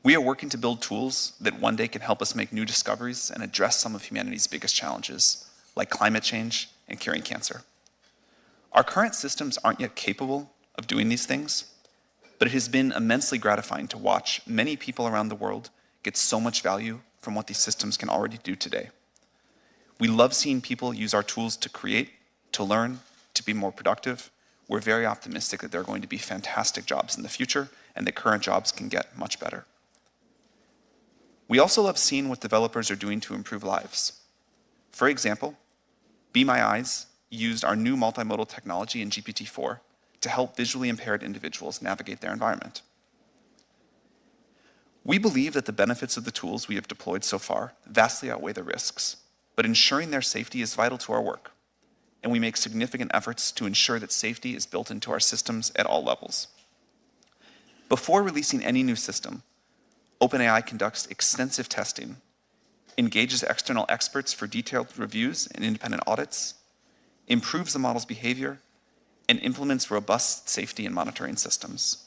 We are working to build tools that one day can help us make new discoveries and address some of humanity's biggest challenges, like climate change and curing cancer. Our current systems aren't yet capable of doing these things, but it has been immensely gratifying to watch many people around the world get so much value from what these systems can already do today. We love seeing people use our tools to create, to learn, to be more productive. We're very optimistic that there are going to be fantastic jobs in the future and that current jobs can get much better. We also love seeing what developers are doing to improve lives. For example, Be My Eyes used our new multimodal technology in GPT-4 to help visually impaired individuals navigate their environment. We believe that the benefits of the tools we have deployed so far vastly outweigh the risks, but ensuring their safety is vital to our work, and we make significant efforts to ensure that safety is built into our systems at all levels. Before releasing any new system, OpenAI conducts extensive testing, engages external experts for detailed reviews and independent audits, improves the model's behavior, and implements robust safety and monitoring systems.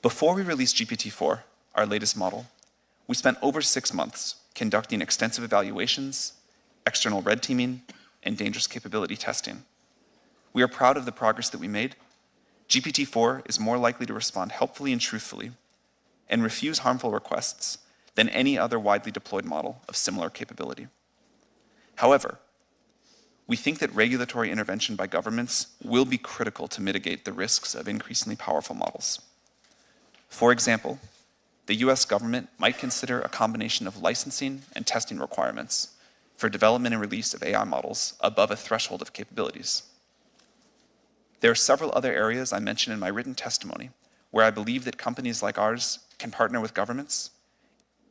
Before we released GPT-4, our latest model, we spent over 6 months conducting extensive evaluations, external red teaming, and dangerous capability testing. We are proud of the progress that we made. GPT-4 is more likely to respond helpfully and truthfully and refuse harmful requests than any other widely deployed model of similar capability. However, we think that regulatory intervention by governments will be critical to mitigate the risks of increasingly powerful models. For example, the US government might consider a combination of licensing and testing requirements for development and release of AI models above a threshold of capabilities. There are several other areas I mentioned in my written testimony where I believe that companies like ours can partner with governments,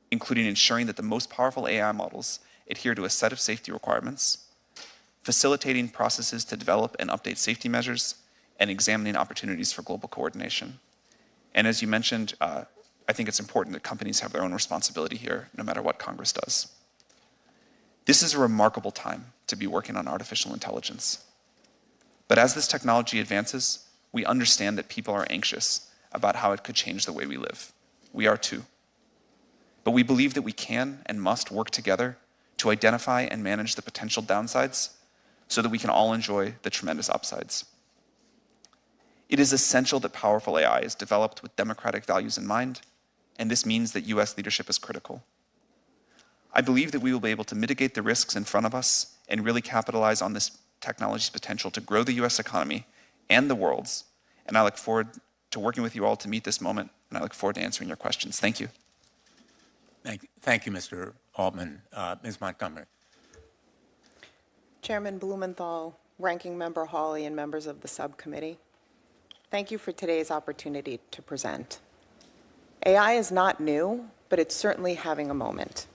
including ensuring that the most powerful AI models adhere to a set of safety requirements, facilitating processes to develop and update safety measures, and examining opportunities for global coordination. And as you mentioned, I think it's important that companies have their own responsibility here, no matter what Congress does. This is a remarkable time to be working on artificial intelligence. But as this technology advances, we understand that people are anxious about how it could change the way we live. We are too. But we believe that we can and must work together to identify and manage the potential downsides so that we can all enjoy the tremendous upsides. It is essential that powerful AI is developed with democratic values in mind, and this means that US leadership is critical. I believe that we will be able to mitigate the risks in front of us and really capitalize on this technology's potential to grow the US economy and the world's, and I look forward to working with you all to meet this moment, and I look forward to answering your questions. Thank you. Thank you, Mr. Altman. Ms. Montgomery. Chairman Blumenthal, Ranking Member Hawley, and members of the subcommittee, thank you for today's opportunity to present. AI is not new, but it's certainly having a moment.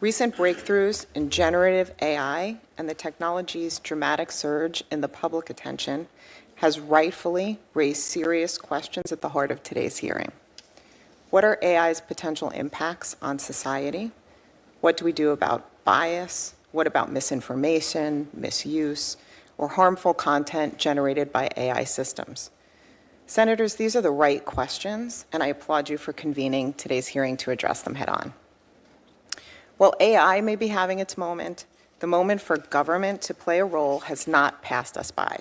Recent breakthroughs in generative AI and the technology's dramatic surge in the public attention has rightfully raised serious questions at the heart of today's hearing. What are AI's potential impacts on society? What do we do about bias? What about misinformation, misuse, or harmful content generated by AI systems? Senators, these are the right questions, and I applaud you for convening today's hearing to address them head on. While AI may be having its moment, the moment for government to play a role has not passed us by.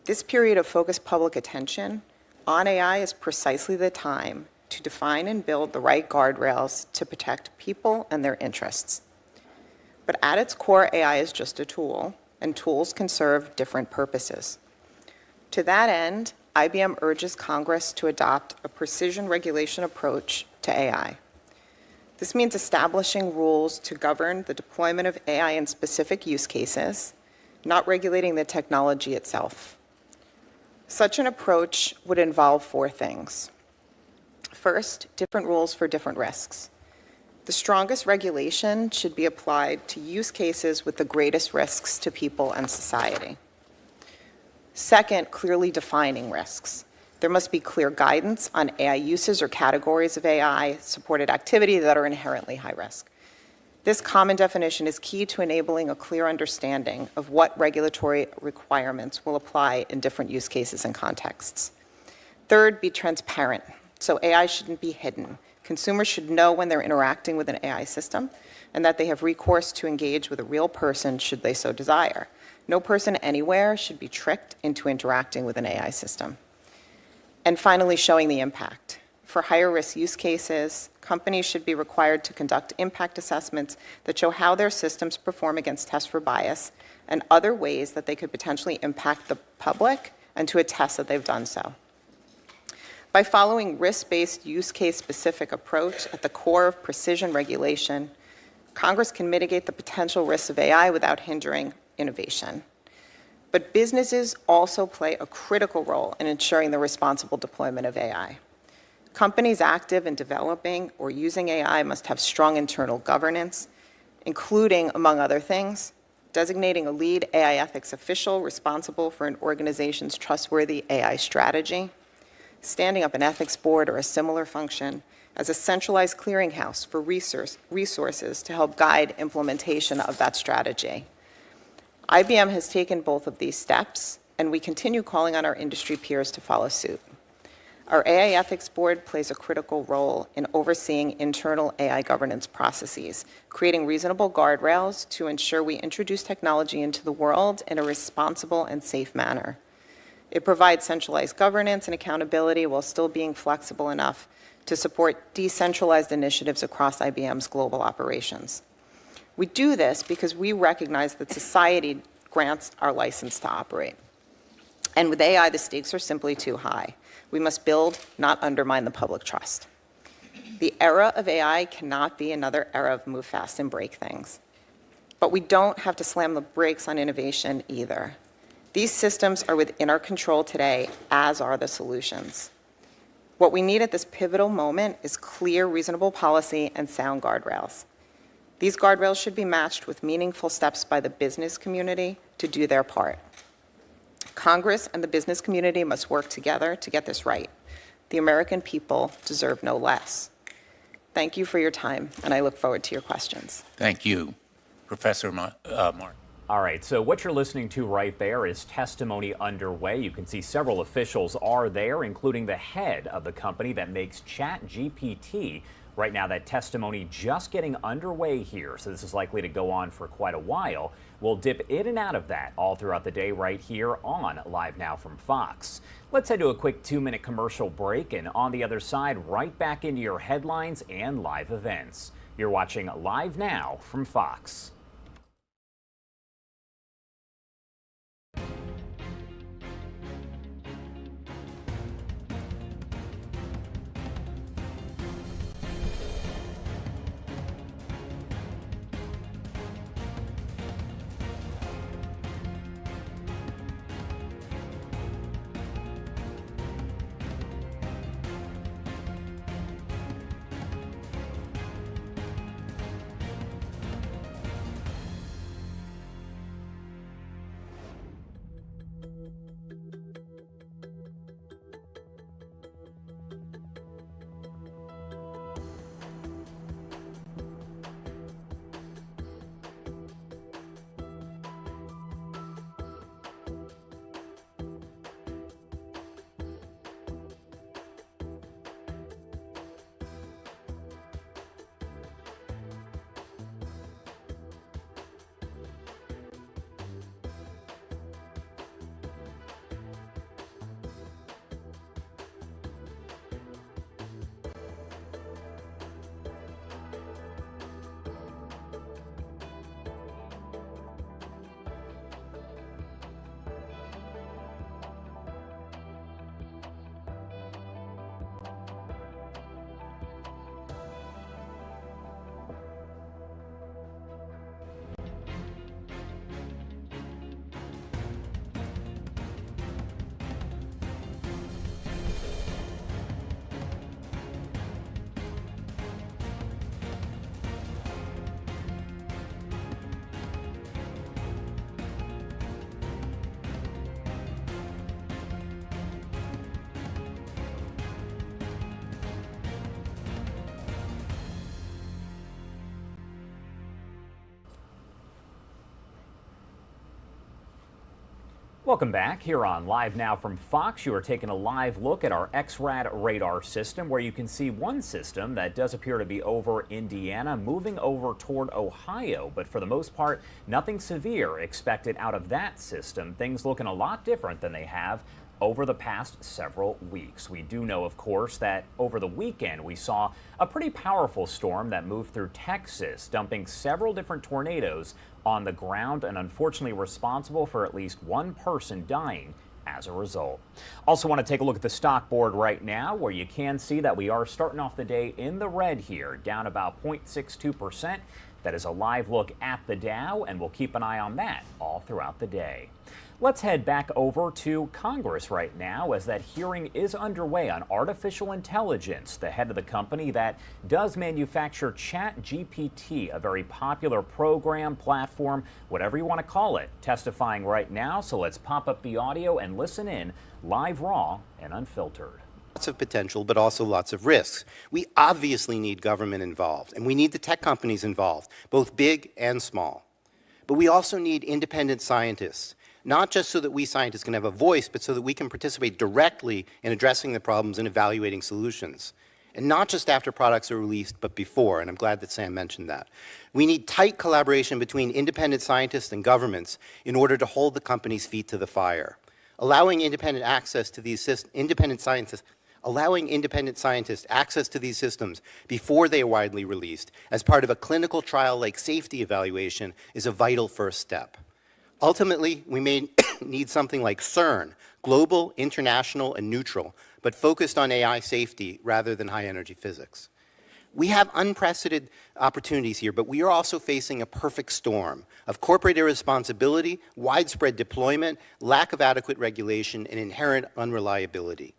This period of focused public attention on AI is precisely the time to define and build the right guardrails to protect people and their interests. But at its core, AI is just a tool, and tools can serve different purposes. To that end, IBM urges Congress to adopt a precision regulation approach to AI. This means establishing rules to govern the deployment of AI in specific use cases, not regulating the technology itself. Such an approach would involve 4 things. First, different rules for different risks. The strongest regulation should be applied to use cases with the greatest risks to people and society. Second, clearly defining risks. There must be clear guidance on AI uses or categories of AI-supported activity that are inherently high risk. This common definition is key to enabling a clear understanding of what regulatory requirements will apply in different use cases and contexts. Third, be transparent So AI shouldn't be hidden. Consumers should know when they're interacting with an AI system and that they have recourse to engage with a real person should they so desire. No person anywhere should be tricked into interacting with an AI system. And finally, showing the impact. For higher risk use cases, companies should be required to conduct impact assessments that show how their systems perform against tests for bias and other ways that they could potentially impact the public, and to attest that they've done so. By following risk-based, use case-specific approach at the core of precision regulation, Congress can mitigate the potential risks of AI without hindering innovation. But businesses also play a critical role in ensuring the responsible deployment of AI. Companies active in developing or using AI must have strong internal governance, including, among other things, designating a lead AI ethics official responsible for an organization's trustworthy AI strategy, standing up an ethics board or a similar function as a centralized clearinghouse for resources to help guide implementation of that strategy. IBM has taken both of these steps, and we continue calling on our industry peers to follow suit. Our AI Ethics Board plays a critical role in overseeing internal AI governance processes, creating reasonable guardrails to ensure we introduce technology into the world in a responsible and safe manner. It provides centralized governance and accountability while still being flexible enough to support decentralized initiatives across IBM's global operations. We do this because we recognize that society grants our license to operate. And with AI, the stakes are simply too high. We must build, not undermine the public trust. The era of AI cannot be another era of move fast and break things. But we don't have to slam the brakes on innovation either. These systems are within our control today, as are the solutions. What we need at this pivotal moment is clear, reasonable policy and sound guardrails. These guardrails should be matched with meaningful steps by the business community to do their part. Congress and the business community must work together to get this right. The American people deserve no less. Thank you for your time, and I look forward to your questions. Thank you. Professor Mark. All right, so what you're listening to right there is testimony underway. You can see several officials are there, including the head of the company that makes ChatGPT. Right now, that testimony just getting underway here, so this is likely to go on for quite a while. We'll dip in and out of that all throughout the day right here on Live Now from Fox. Let's head to a quick 2-minute commercial break, and on the other side, right back into your headlines and live events. You're watching Live Now from Fox. Welcome back here on Live Now from Fox. You are taking a live look at our XRAD radar system, where you can see one system that does appear to be over Indiana, moving over toward Ohio. But for the most part, nothing severe expected out of that system. Things looking a lot different than they have over the past several weeks. We do know, of course, that over the weekend we saw a pretty powerful storm that moved through Texas, dumping several different tornadoes on the ground and unfortunately responsible for at least one person dying as a result. Also want to take a look at the stock board right now, where you can see that we are starting off the day in the red here, down about 0.62%. That is a live look at the Dow, and we'll keep an eye on that all throughout the day. Let's head back over to Congress right now, as that hearing is underway on artificial intelligence. The head of the company that does manufacture ChatGPT, a very popular program, platform, whatever you want to call it, testifying right now. So let's pop up the audio and listen in live, raw, and unfiltered. Lots of potential, but also lots of risks. We obviously need government involved, and we need the tech companies involved, both big and small. But we also need independent scientists, not just so that we scientists can have a voice, but so that we can participate directly in addressing the problems and evaluating solutions. And not just after products are released, but before, and I'm glad that Sam mentioned that. We need tight collaboration between independent scientists and governments in order to hold the companies' feet to the fire. Allowing independent access to these Allowing independent scientists access to these systems before they are widely released as part of a clinical trial-like safety evaluation is a vital first step. Ultimately, we may need something like CERN, global, international, and neutral, but focused on AI safety rather than high-energy physics. We have unprecedented opportunities here, but we are also facing a perfect storm of corporate irresponsibility, widespread deployment, lack of adequate regulation, and inherent unreliability.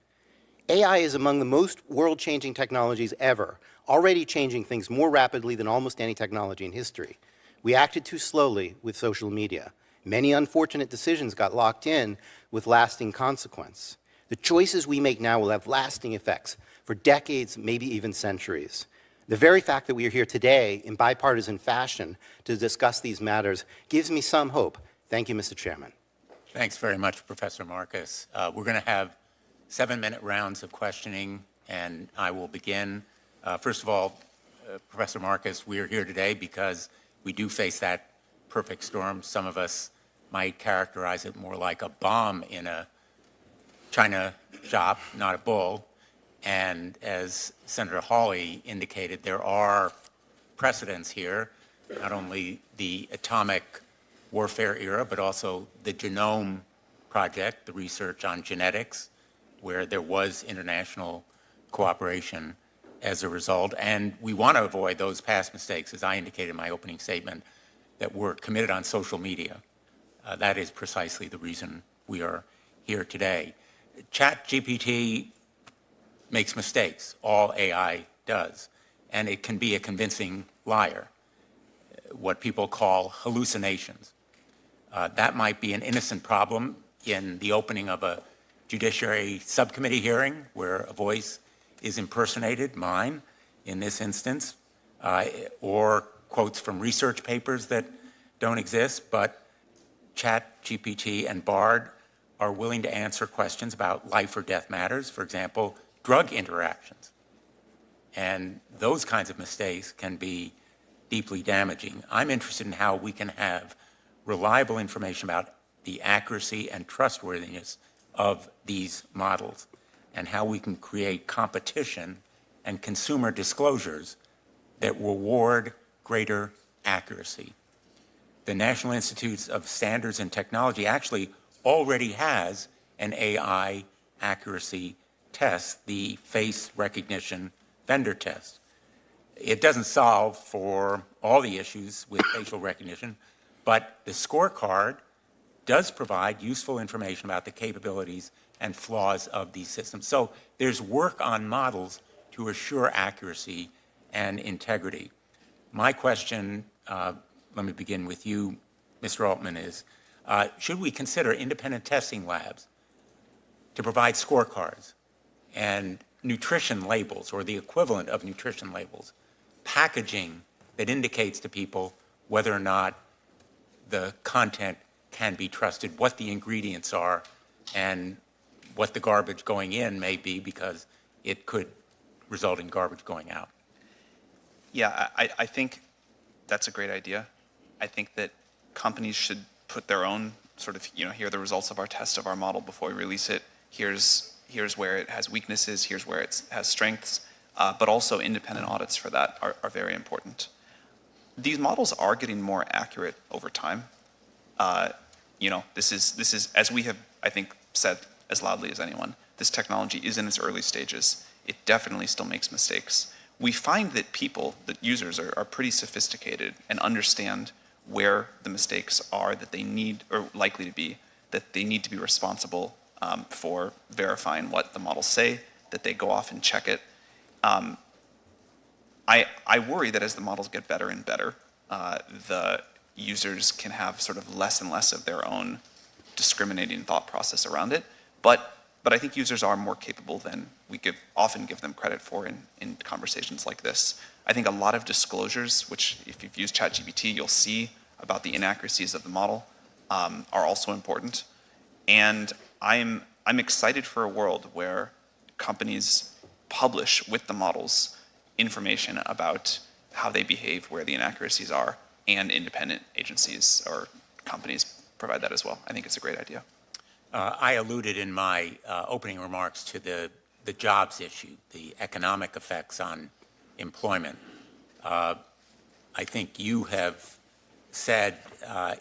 AI is among the most world-changing technologies ever, already changing things more rapidly than almost any technology in history. We acted too slowly with social media. Many unfortunate decisions got locked in with lasting consequence. The choices we make now will have lasting effects for decades, maybe even centuries. The very fact that we are here today in bipartisan fashion to discuss these matters gives me some hope. Thank you, Mr. Chairman. Thanks very much, Professor Marcus. We're going to have 7-minute rounds of questioning, and I will begin. First of all, Professor Marcus, we are here today because we do face that perfect storm. Some of us might characterize it more like a bomb in a china shop, not a bull. And as Senator Hawley indicated, there are precedents here, not only the atomic warfare era, but also the Genome Project, the research on genetics, where there was international cooperation as a result. And we want to avoid those past mistakes, as I indicated in my opening statement, that were committed on social media. That is precisely the reason we are here today. ChatGPT makes mistakes. All AI does. And it can be a convincing liar, what people call hallucinations. That might be an innocent problem in the opening of a Judiciary Subcommittee hearing where a voice is impersonated, mine in this instance, or quotes from research papers that don't exist, but ChatGPT and Bard are willing to answer questions about life or death matters, for example, drug interactions. And those kinds of mistakes can be deeply damaging. I'm interested in how we can have reliable information about the accuracy and trustworthiness of these models, and how we can create competition and consumer disclosures that reward greater accuracy. The National Institutes of Standards and Technology actually already has an AI accuracy test, the face recognition vendor test. It doesn't solve for all the issues with facial recognition, but the scorecard does provide useful information about the capabilities and flaws of these systems. So there's work on models to assure accuracy and integrity. My question, let me begin with you, Mr. Altman, is should we consider independent testing labs to provide scorecards and nutrition labels, or the equivalent of nutrition labels, packaging that indicates to people whether or not the content can be trusted, what the ingredients are, and what the garbage going in may be, because it could result in garbage going out. Yeah, I think that's a great idea. I think that companies should put their own sort of, here are the results of our test of our model before we release it. Here's where it has weaknesses, here's where it has strengths, but also independent audits for that are very important. These models are getting more accurate over time. This is, as we have, I think, said as loudly as anyone, this technology is in its early stages. It definitely still makes mistakes. We find that that users are pretty sophisticated and understand where the mistakes are that they need, or likely to be, that they need to be responsible for verifying what the models say, that they go off and check it. I worry that as the models get better and better, the users can have sort of less and less of their own discriminating thought process around it. But I think users are more capable than we often give them credit for in conversations like this. I think a lot of disclosures, which if you've used ChatGPT, you'll see about the inaccuracies of the model, are also important. And I'm excited for a world where companies publish with the models information about how they behave, where the inaccuracies are, and independent agencies or companies provide that as well. I think it's a great idea. I alluded in my opening remarks to the jobs issue, the economic effects on employment. I think you have said,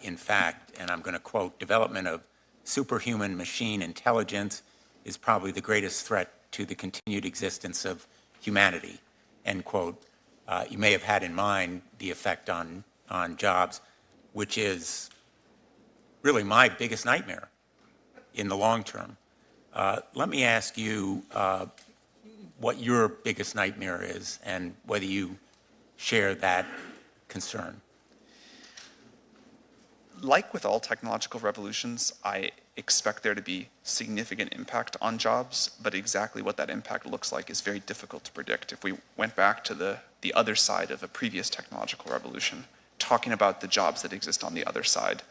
in fact, and I'm going to quote, development of superhuman machine intelligence is probably the greatest threat to the continued existence of humanity, end quote. You may have had in mind the effect on jobs, which is really my biggest nightmare in the long term. Let me ask you what your biggest nightmare is and whether you share that concern. Like with all technological revolutions, I expect there to be significant impact on jobs, but exactly what that impact looks like is very difficult to predict. If we went back to the other side of a previous technological revolution, talking about the jobs that exist on the other side,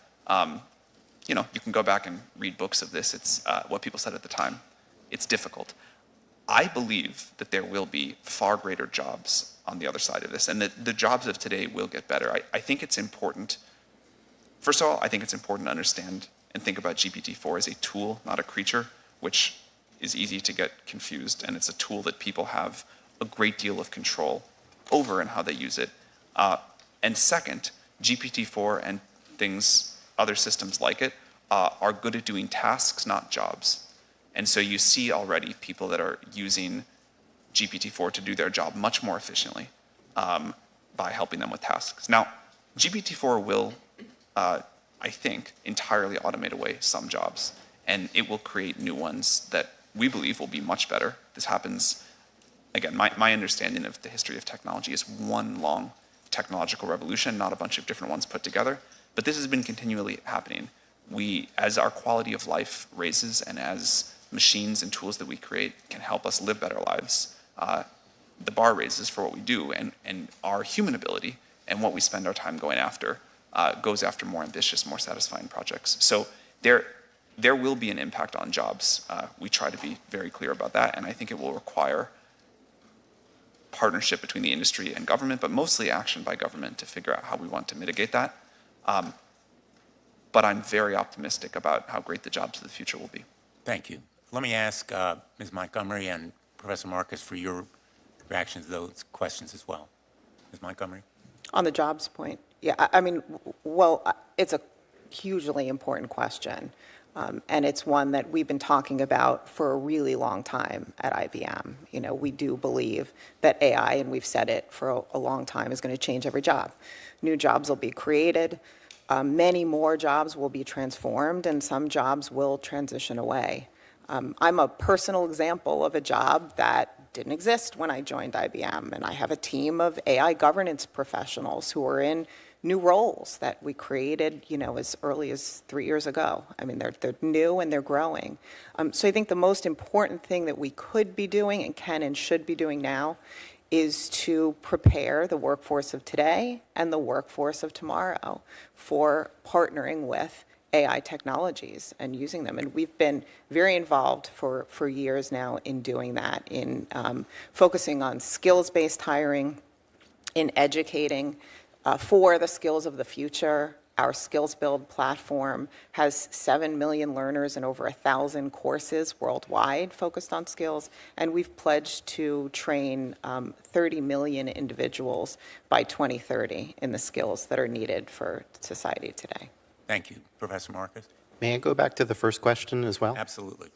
you can go back and read books of this. It's what people said at the time. It's difficult. I believe that there will be far greater jobs on the other side of this, and that the jobs of today will get better. I think it's important. First of all, I think it's important to understand and think about GPT-4 as a tool, not a creature, which is easy to get confused, and it's a tool that people have a great deal of control over and how they use it. And second, GPT-4 and other systems like it, are good at doing tasks, not jobs. And so you see already people that are using GPT-4 to do their job much more efficiently by helping them with tasks. Now, GPT-4 will, I think, entirely automate away some jobs, and it will create new ones that we believe will be much better. This happens, again, my understanding of the history of technology is one long technological revolution, not a bunch of different ones put together. But this has been continually happening. As our quality of life raises and as machines and tools that we create can help us live better lives, the bar raises for what we do, and our human ability and what we spend our time going after goes after more ambitious, more satisfying projects. So there will be an impact on jobs. We try to be very clear about that, and I think it will require partnership between the industry and government, but mostly action by government to figure out how we want to mitigate that. But I'm very optimistic about how great the jobs of the future will be. Thank you. Let me ask Ms. Montgomery and Professor Marcus for your reactions to those questions as well. Ms. Montgomery? On the jobs point, yeah, I mean, well, it's a hugely important question. And it's one that we've been talking about for a really long time at IBM. We do believe that AI, and we've said it for a long time, is going to change every job. New jobs will be created. Many more jobs will be transformed, and some jobs will transition away. I'm a personal example of a job that didn't exist when I joined IBM, and I have a team of AI governance professionals who are in new roles that we created, as early as 3 years ago. I mean, they're new and they're growing. So I think the most important thing that we could be doing and can and should be doing now is to prepare the workforce of today and the workforce of tomorrow for partnering with AI technologies and using them. And we've been very involved for years now in doing that, in focusing on skills-based hiring, in educating for the skills of the future. Our Skills Build platform has 7 million learners and over 1,000 courses worldwide focused on skills, and we've pledged to train 30 million individuals by 2030 in the skills that are needed for society today. Thank you. Professor Marcus? May I go back to the first question as well? Absolutely.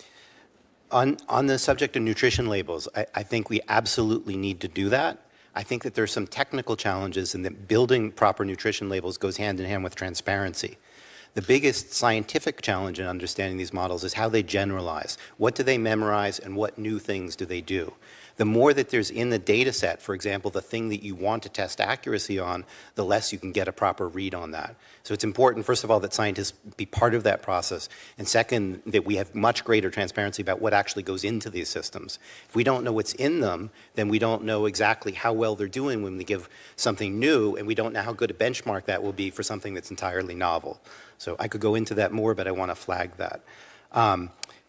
On the subject of nutrition labels, I think we absolutely need to do that. I think that there's some technical challenges and that building proper nutrition labels goes hand in hand with transparency. The biggest scientific challenge in understanding these models is how they generalize. What do they memorize and what new things do they do? The more that there's in the data set, for example, the thing that you want to test accuracy on, the less you can get a proper read on that. So it's important, first of all, that scientists be part of that process, and second, that we have much greater transparency about what actually goes into these systems. If we don't know what's in them, then we don't know exactly how well they're doing when we give something new, and we don't know how good a benchmark that will be for something that's entirely novel. So I could go into that more, but I want to flag that.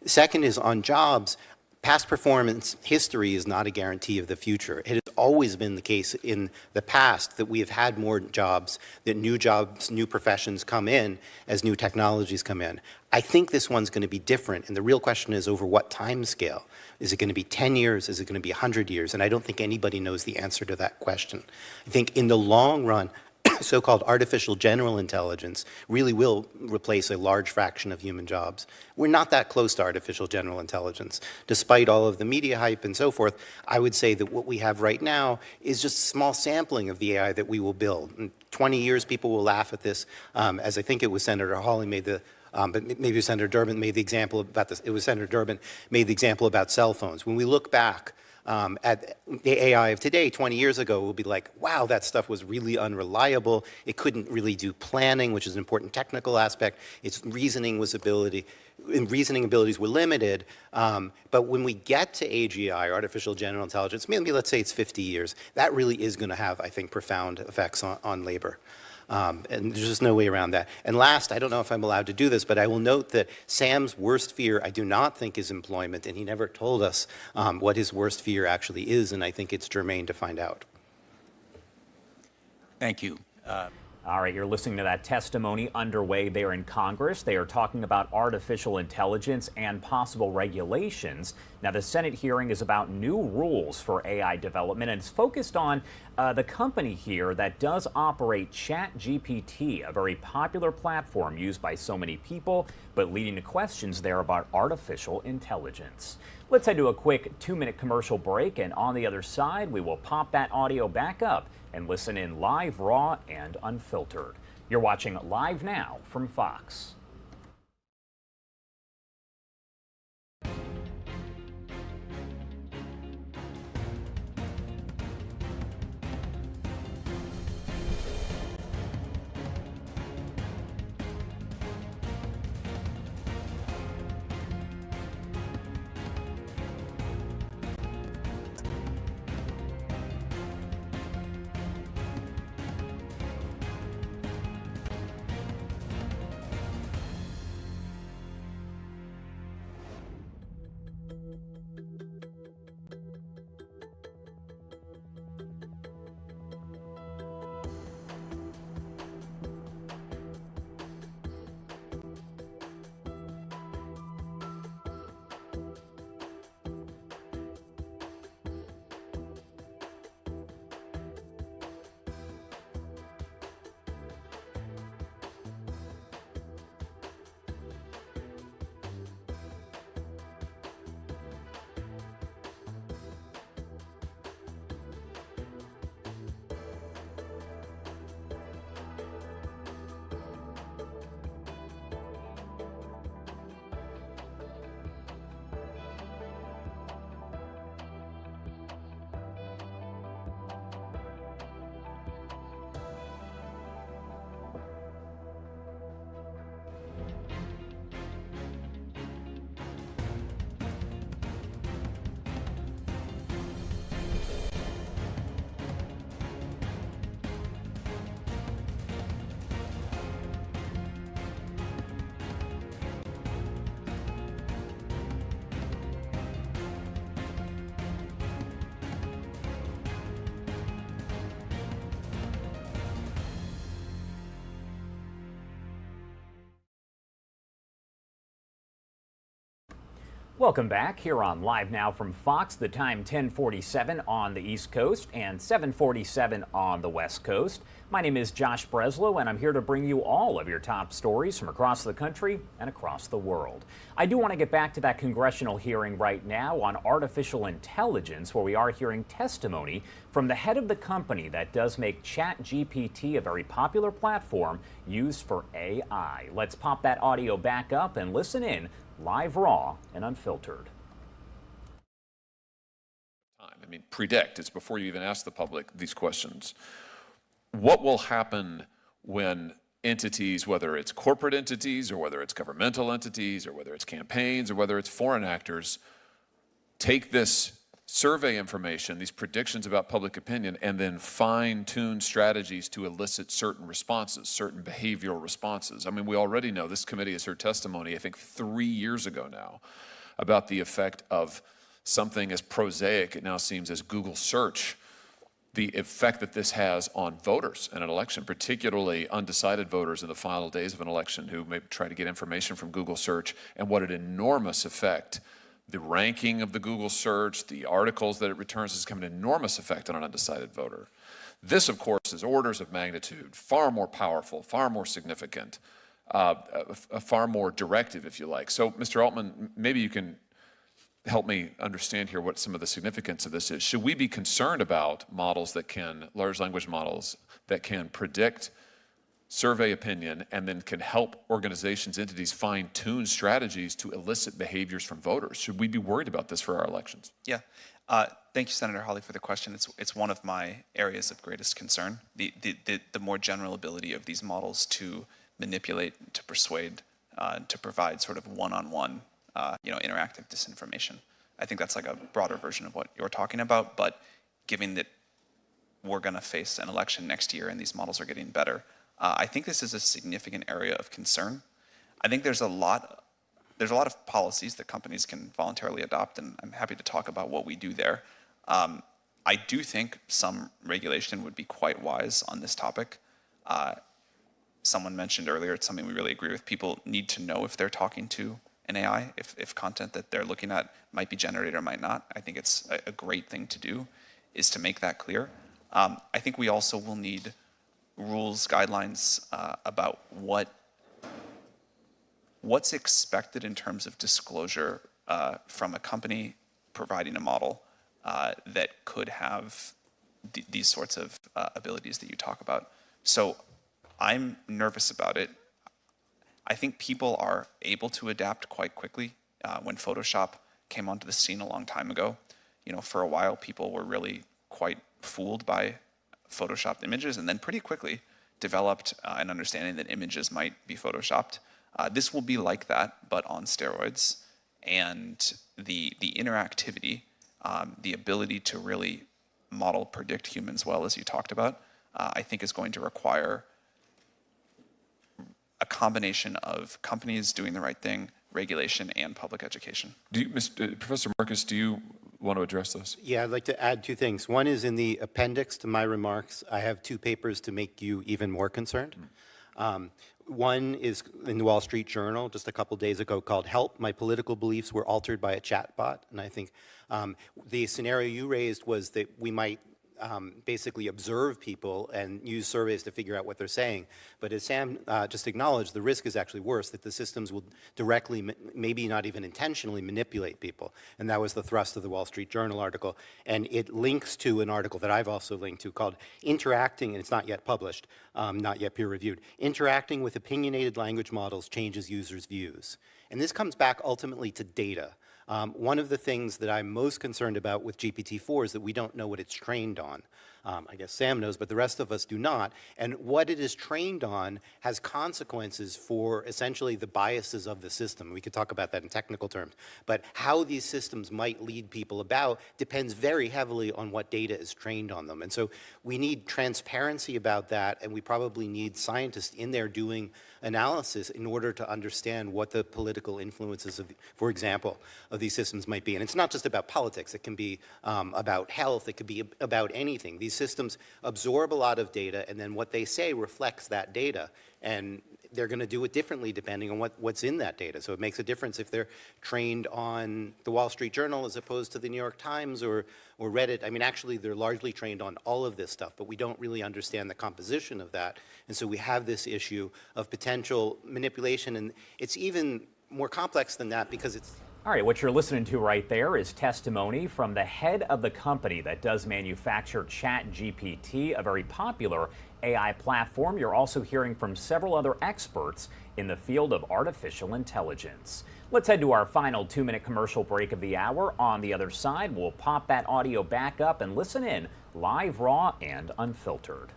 Second is on jobs. Past performance history is not a guarantee of the future. It has always been the case in the past that we have had more jobs, new professions come in as new technologies come in. I think this one's going to be different, and the real question is over what time scale. Is it going to be 10 years? Is it going to be 100 years? And I don't think anybody knows the answer to that question. I think in the long run, so-called artificial general intelligence really will replace a large fraction of human jobs. We're not that close to artificial general intelligence. Despite all of the media hype and so forth, I would say that what we have right now is just a small sampling of the AI that we will build. In 20 years, people will laugh at this, as I think it was Senator Hawley made the but maybe Senator Durbin made the example about this. It was Senator Durbin made the example about cell phones. When we look back at the AI of today, 20 years ago, we'll be like, wow, that stuff was really unreliable. It couldn't really do planning, which is an important technical aspect. Its reasoning abilities were limited. But when we get to AGI, artificial general intelligence, maybe let's say it's 50 years, that really is going to have, I think, profound effects on labor. And there's just no way around that. And last, I don't know if I'm allowed to do this, but I will note that Sam's worst fear, I do not think is employment, and he never told us what his worst fear actually is, and I think it's germane to find out. Thank you. All right, you're listening to that testimony underway there in Congress. They are talking about artificial intelligence and possible regulations. Now, the Senate hearing is about new rules for AI development, and it's focused on the company here that does operate ChatGPT, a very popular platform used by so many people, but leading to questions there about artificial intelligence. Let's head to a quick 2-minute commercial break, and on the other side, we will pop that audio back up and listen in live, raw, and unfiltered. You're watching Live Now from Fox. Welcome back here on Live Now from Fox. The time 10:47 on the East Coast and 7:47 on the West Coast. My name is Josh Breslow, and I'm here to bring you all of your top stories from across the country and across the world. I do want to get back to that congressional hearing right now on artificial intelligence, where we are hearing testimony from the head of the company that does make ChatGPT a very popular platform used for AI. Let's pop that audio back up and listen in. Live, raw, and unfiltered. I mean, predict. It's before you even ask the public these questions. What will happen when entities, whether it's corporate entities or whether it's governmental entities or whether it's campaigns or whether it's foreign actors, take this survey information, these predictions about public opinion, and then fine-tune strategies to elicit certain responses, certain behavioral responses? I mean, we already know, this committee has heard testimony, I think 3 years ago now, about the effect of something as prosaic, it now seems, as Google search, the effect that this has on voters in an election, particularly undecided voters in the final days of an election who may try to get information from Google search, and what an enormous effect the ranking of the Google search, the articles that it returns, has come an enormous effect on an undecided voter. This, of course, is orders of magnitude, far more powerful, far more significant, far more directive, if you like. So, Mr. Altman, maybe you can help me understand here what some of the significance of this is. Should we be concerned about models that can, large language models, that can predict, survey opinion, and then can help organizations, entities fine-tune strategies to elicit behaviors from voters? Should we be worried about this for our elections? Yeah. Thank you, Senator Hawley, for the question. It's one of my areas of greatest concern, the more general ability of these models to manipulate, to persuade, to provide sort of one-on-one, interactive disinformation. I think that's like a broader version of what you're talking about, but given that we're going to face an election next year and these models are getting better, I think this is a significant area of concern. I think there's a lot of policies that companies can voluntarily adopt, and I'm happy to talk about what we do there. I do think some regulation would be quite wise on this topic. Someone mentioned earlier, it's something we really agree with. People need to know if they're talking to an AI, if content that they're looking at might be generated or might not. I think it's a great thing to do, is to make that clear. I think we also will need rules, guidelines about what's expected in terms of disclosure from a company providing a model that could have these sorts of abilities that you talk about. So I'm nervous about it. I think people are able to adapt quite quickly. When Photoshop came onto the scene a long time ago, for a while people were really quite fooled by Photoshopped images, and then pretty quickly developed an understanding that images might be Photoshopped. This will be like that, but on steroids. And the interactivity, the ability to really model, predict humans well, as you talked about, I think is going to require a combination of companies doing the right thing, regulation, and public education. Professor Marcus, do you want to address this? Yeah, I'd like to add two things. One is in the appendix to my remarks. I have two papers to make you even more concerned. One is in the Wall Street Journal just a couple days ago called "Help, My Political Beliefs Were Altered by a Chatbot." And I think the scenario you raised was that we might basically observe people and use surveys to figure out what they're saying. But as Sam just acknowledged, the risk is actually worse, that the systems will directly, maybe not even intentionally, manipulate people. And that was the thrust of the Wall Street Journal article. And it links to an article that I've also linked to called "Interacting," and it's not yet published, not yet peer-reviewed, "Interacting with Opinionated Language Models Changes Users' Views." And this comes back ultimately to data. One of the things that I'm most concerned about with GPT-4 is that we don't know what it's trained on. I guess Sam knows, but the rest of us do not. And what it is trained on has consequences for essentially the biases of the system. We could talk about that in technical terms. But how these systems might lead people about depends very heavily on what data is trained on them. And so we need transparency about that, and we probably need scientists in there doing analysis in order to understand what the political influences of, for example, of these systems might be. And it's not just about politics. It can be about health. It could be about anything. These systems absorb a lot of data, and then what they say reflects that data. And they're going to do it differently depending on what's in that data. So it makes a difference if they're trained on the Wall Street Journal as opposed to the New York Times or Reddit. I mean, actually, they're largely trained on all of this stuff, but we don't really understand the composition of that. And so we have this issue of potential manipulation, and it's even more complex than that because it's... All right, what you're listening to right there is testimony from the head of the company that does manufacture ChatGPT, a very popular AI platform. You're also hearing from several other experts in the field of artificial intelligence. Let's head to our final 2-minute commercial break of the hour. On the other side, we'll pop that audio back up and listen in live, raw, and unfiltered.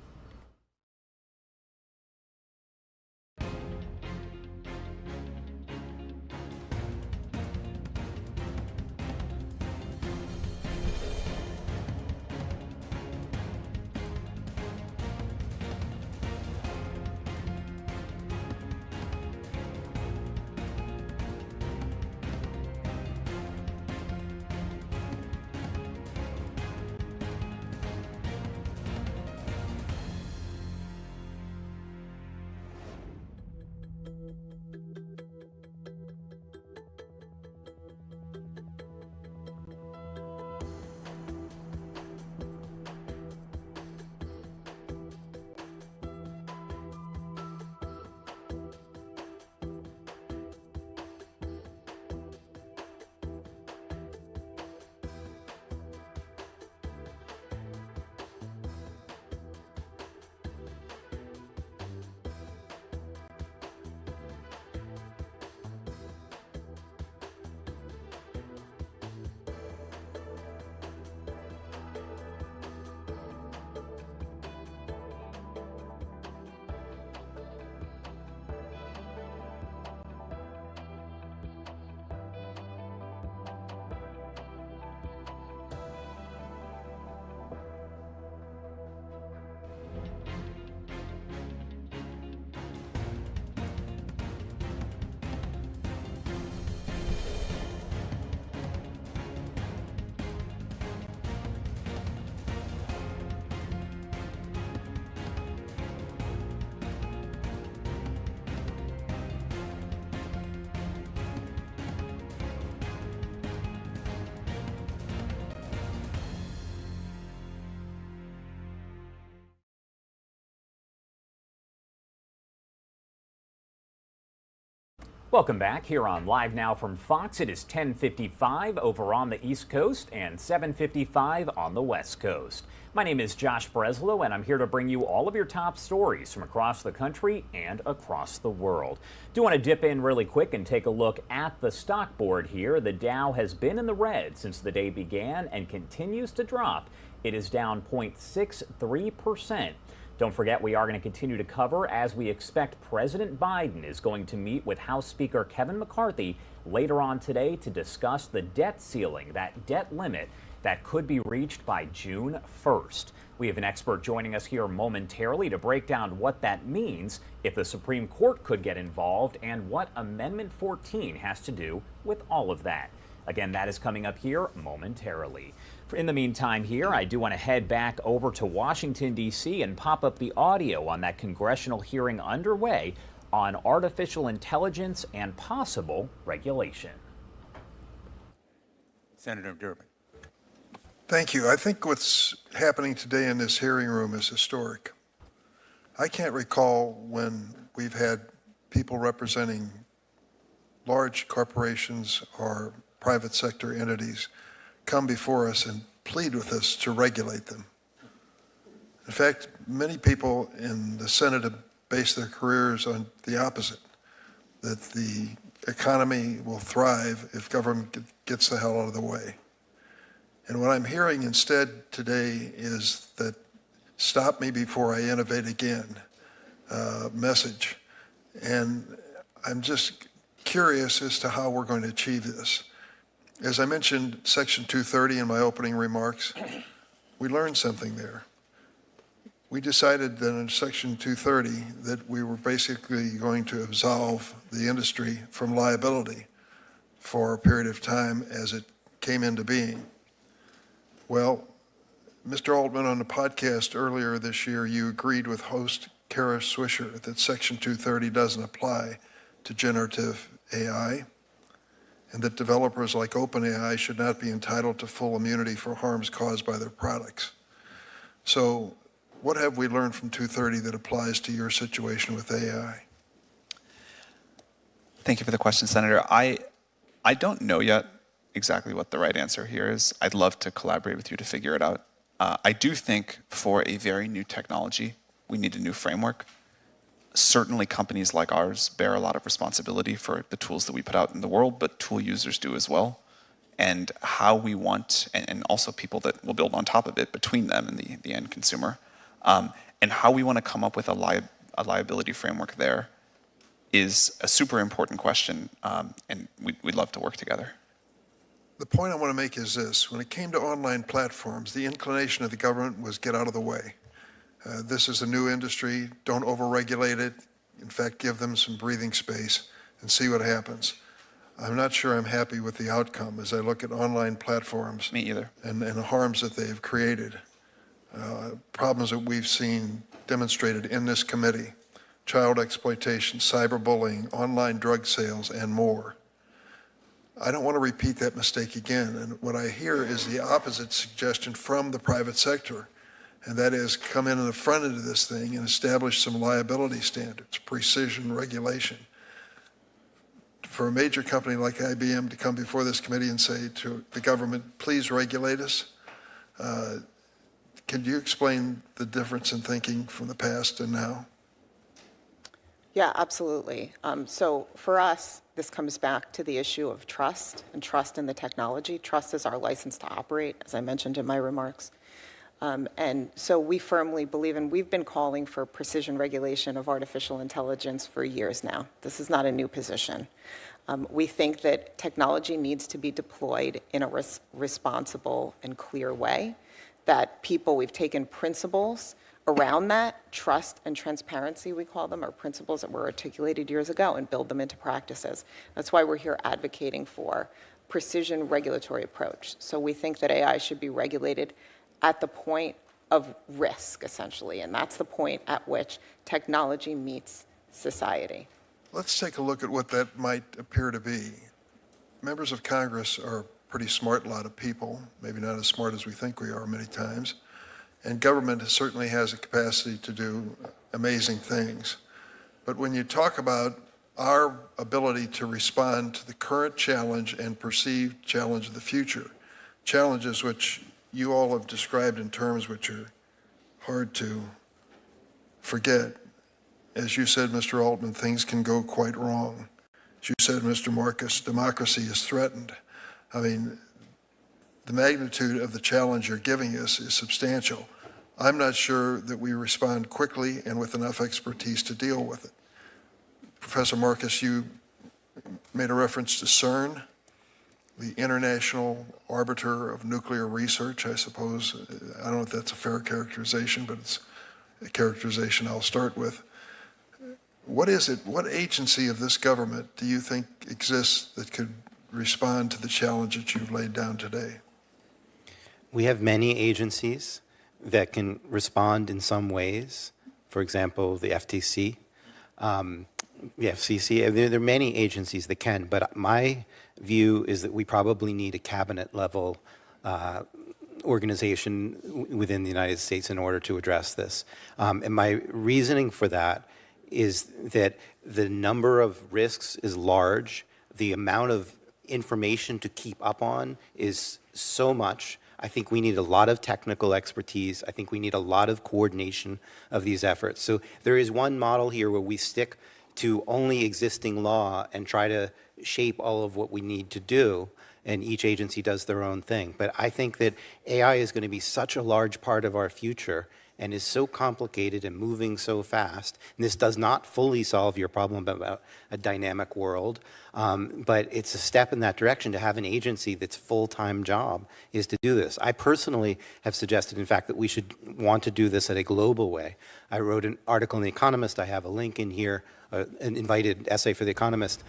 Welcome back here on Live Now from Fox. It is 10:55 over on the East Coast and 7:55 on the West Coast. My name is Josh Breslow, and I'm here to bring you all of your top stories from across the country and across the world. Do want to dip in really quick and take a look at the stock board here. The Dow has been in the red since the day began and continues to drop. It is down 0.63%. Don't forget, we are going to continue to cover as we expect President Biden is going to meet with House Speaker Kevin McCarthy later on today to discuss the debt ceiling, that debt limit that could be reached by June 1st. We have an expert joining us here momentarily to break down what that means, if the Supreme Court could get involved, and what Amendment 14 has to do with all of that. Again, that is coming up here momentarily. In the meantime here, I do want to head back over to Washington, D.C. and pop up the audio on that congressional hearing underway on artificial intelligence and possible regulation. Senator Durbin. Thank you. I think what's happening today in this hearing room is historic. I can't recall when we've had people representing large corporations or private sector entities come before us and plead with us to regulate them. In fact, many people in the Senate have based their careers on the opposite, that the economy will thrive if government gets the hell out of the way. And what I'm hearing instead today is that stop me before I innovate again message. And I'm just curious as to how we're going to achieve this. As I mentioned Section 230 in my opening remarks, we learned something there. We decided that in Section 230 that we were basically going to absolve the industry from liability for a period of time as it came into being. Well, Mr. Altman, on the podcast earlier this year, you agreed with host Kara Swisher that Section 230 doesn't apply to generative AI, and that developers like OpenAI should not be entitled to full immunity for harms caused by their products. So what have we learned from 230 that applies to your situation with AI? Thank you for the question, Senator. I don't know yet exactly what the right answer here is. I'd love to collaborate with you to figure it out. I do think for a very new technology, we need a new framework. Certainly companies like ours bear a lot of responsibility for the tools that we put out in the world, but tool users do as well. And how we want, and also people that will build on top of it between them and the end consumer, and how we want to come up with a liability framework there is a super important question, and we'd love to work together. The point I want to make is this. When it came to online platforms, the inclination of the government was get out of the way. This is a new industry. Don't overregulate it. In fact, give them some breathing space and see what happens. I'm not sure I'm happy with the outcome as I look at online platforms. Me either. And the harms that they've created. Problems that we've seen demonstrated in this committee. Child exploitation, cyberbullying, online drug sales, and more. I don't want to repeat that mistake again. And what I hear is the opposite suggestion from the private sector. And that is come in the front end of this thing and establish some liability standards, precision regulation. For a major company like IBM to come before this committee and say to the government, please regulate us, can you explain the difference in thinking from the past and now? Yeah, absolutely. So for us, this comes back to the issue of trust and trust in the technology. Trust is our license to operate, as I mentioned in my remarks. And so we firmly believe, and we've been calling for precision regulation of artificial intelligence for years now. This is not a new position. We think that technology needs to be deployed in a responsible and clear way, that we've taken principles around that, trust and transparency, we call them, are principles that were articulated years ago, and build them into practices. That's why we're here advocating for precision regulatory approach. So we think that AI should be regulated at the point of risk, essentially, and that's the point at which technology meets society. Let's take a look at what that might appear to be. Members of Congress are a pretty smart lot of people, maybe not as smart as we think we are many times, and government certainly has a capacity to do amazing things. But when you talk about our ability to respond to the current challenge and perceived challenge of the future, challenges which you all have described in terms which are hard to forget. As you said, Mr. Altman, things can go quite wrong. As you said, Mr. Marcus, democracy is threatened. I mean, the magnitude of the challenge you're giving us is substantial. I'm not sure that we respond quickly and with enough expertise to deal with it. Professor Marcus, you made a reference to CERN, the International Arbiter of Nuclear Research, I suppose. I don't know if that's a fair characterization, but it's a characterization I'll start with. What is it, what agency of this government do you think exists that could respond to the challenge that you've laid down today? We have many agencies that can respond in some ways. For example, the FTC, the FCC. There are many agencies that can, but my view is that we probably need a cabinet-level organization within the United States in order to address this. And my reasoning for that is that the number of risks is large, the amount of information to keep up on is so much. I think we need a lot of technical expertise. I think we need a lot of coordination of these efforts. So there is one model here where we stick to only existing law and try to shape all of what we need to do, and each agency does their own thing. But I think that AI is going to be such a large part of our future and is so complicated and moving so fast. And this does not fully solve your problem about a dynamic world, but it's a step in that direction to have an agency that's full-time job is to do this. I personally have suggested, in fact, that we should want to do this at a global way. I wrote an article in The Economist. I have a link in here, an invited essay for The Economist,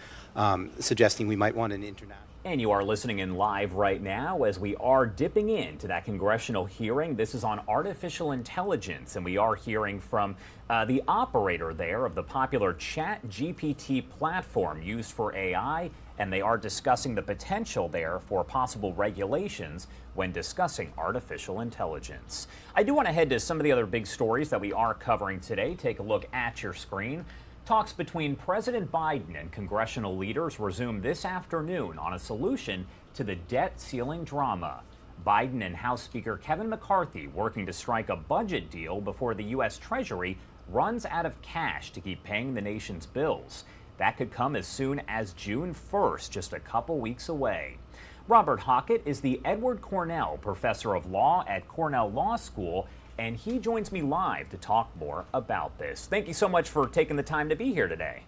suggesting we might want an international And you are listening in live right now as we are dipping into that congressional hearing. This is on artificial intelligence, and we are hearing from the operator there of the popular ChatGPT platform used for AI, and they are discussing the potential there for possible regulations when discussing artificial intelligence. I do want to head to some of the other big stories that we are covering today. Take a look at your screen. Talks between President Biden and congressional leaders resume this afternoon on a solution to the debt ceiling drama. Biden and House Speaker Kevin McCarthy working to strike a budget deal before the U.S. Treasury runs out of cash to keep paying the nation's bills. That could come as soon as June 1st, just a couple weeks away. Robert Hockett is the Edward Cornell Professor of Law at Cornell Law School, and he joins me live to talk more about this. Thank you so much for taking the time to be here today.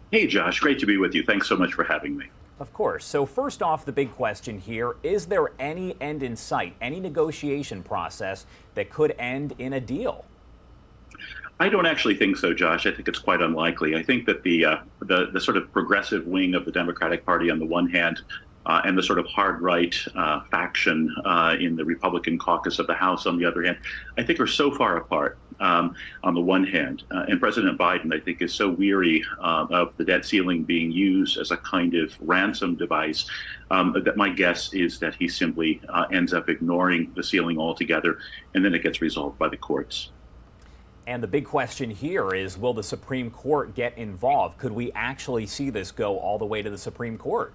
Hey, Josh, great to be with you. Thanks so much for having me. Of course. So first off, the big question here, is there any end in sight, any negotiation process that could end in a deal? I don't actually think so, Josh. I think it's quite unlikely. I think that the sort of progressive wing of the Democratic Party on the one hand, and the sort of hard right faction in the Republican caucus of the House on the other hand, I think are so far apart on the one hand. And President Biden, I think, is so weary of the debt ceiling being used as a kind of ransom device that my guess is that he simply ends up ignoring the ceiling altogether, and then it gets resolved by the courts. And the big question here is, will the Supreme Court get involved? Could we actually see this go all the way to the Supreme Court?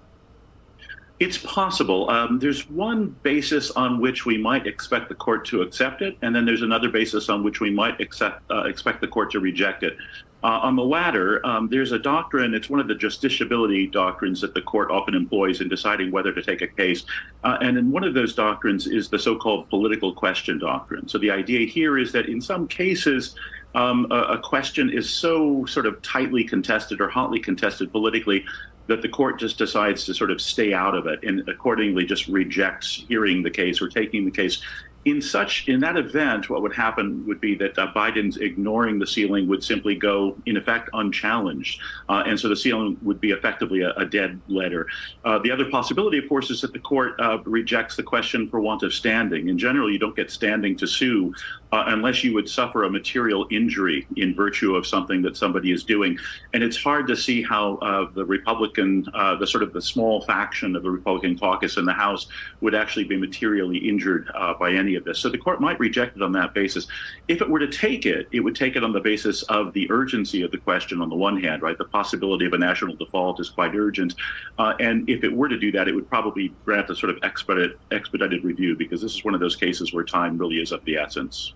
It's possible. There's one basis on which we might expect the court to accept it, and then there's another basis on which we might expect the court to reject it. On the latter, there's a doctrine, it's one of the justiciability doctrines that the court often employs in deciding whether to take a case. And in one of those doctrines is the so-called political question doctrine. So the idea here is that in some cases, a question is so sort of tightly contested or hotly contested politically that the court just decides to sort of stay out of it and accordingly just rejects hearing the case or taking the case. In that event, what would happen would be that Biden's ignoring the ceiling would simply go, in effect, unchallenged. And so the ceiling would be effectively a dead letter. The other possibility, of course, is that the court rejects the question for want of standing. In general, you don't get standing to sue unless you would suffer a material injury in virtue of something that somebody is doing. And it's hard to see how the Republican, the small faction of the Republican caucus in the House would actually be materially injured by any of this. So the court might reject it on that basis. If it were to take it, it would take it on the basis of the urgency of the question on the one hand, right? The possibility of a national default is quite urgent. And if it were to do that, it would probably grant a sort of expedited review, because this is one of those cases where time really is of the essence.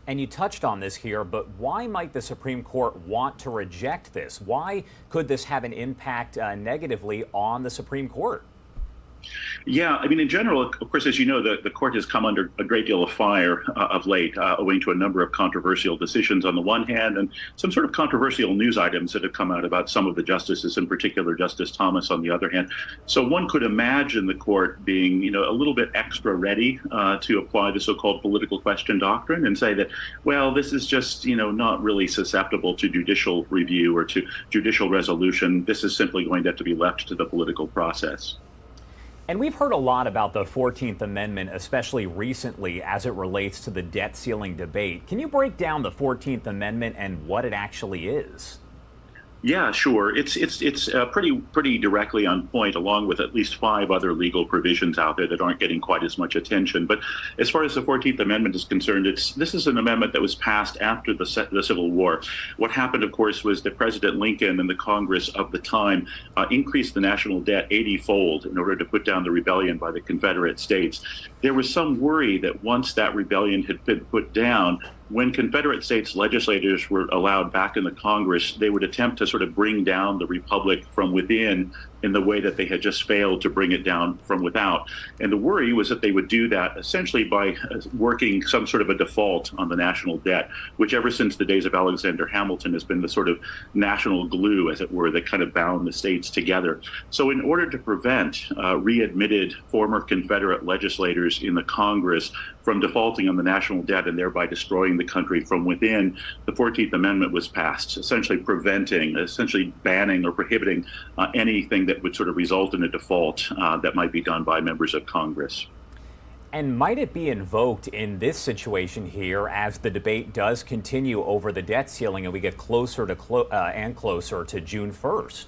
And you touched on this here, but why might the Supreme Court want to reject this? Why could this have an impact negatively on the Supreme Court? Yeah, I mean, in general, of course, as you know, the court has come under a great deal of fire of late, owing to a number of controversial decisions on the one hand, and some sort of controversial news items that have come out about some of the justices, in particular Justice Thomas on the other hand. So one could imagine the court being, a little bit extra ready to apply the so-called political question doctrine and say that, well, this is just, not really susceptible to judicial review or to judicial resolution. This is simply going to have to be left to the political process. And we've heard a lot about the 14th Amendment, especially recently as it relates to the debt ceiling debate. Can you break down the 14th Amendment and what it actually is? Yeah, sure. It's pretty directly on point, along with at least 5 other legal provisions out there that aren't getting quite as much attention. But as far as the 14th Amendment is concerned, this is an amendment that was passed after the Civil War. What happened, of course, was that President Lincoln and the Congress of the time increased the national debt 80-fold in order to put down the rebellion by the Confederate States. There was some worry that once that rebellion had been put down, when Confederate States legislators were allowed back in the Congress, they would attempt to sort of bring down the republic from within in the way that they had just failed to bring it down from without. And the worry was that they would do that essentially by working some sort of a default on the national debt, which ever since the days of Alexander Hamilton has been the sort of national glue, as it were, that kind of bound the states together. So in order to prevent readmitted former Confederate legislators in the Congress from defaulting on the national debt and thereby destroying the country from within, the 14th Amendment was passed, essentially banning or prohibiting anything that would sort of result in a default that might be done by members of Congress. And might it be invoked in this situation here as the debate does continue over the debt ceiling and we get closer to closer to June 1st?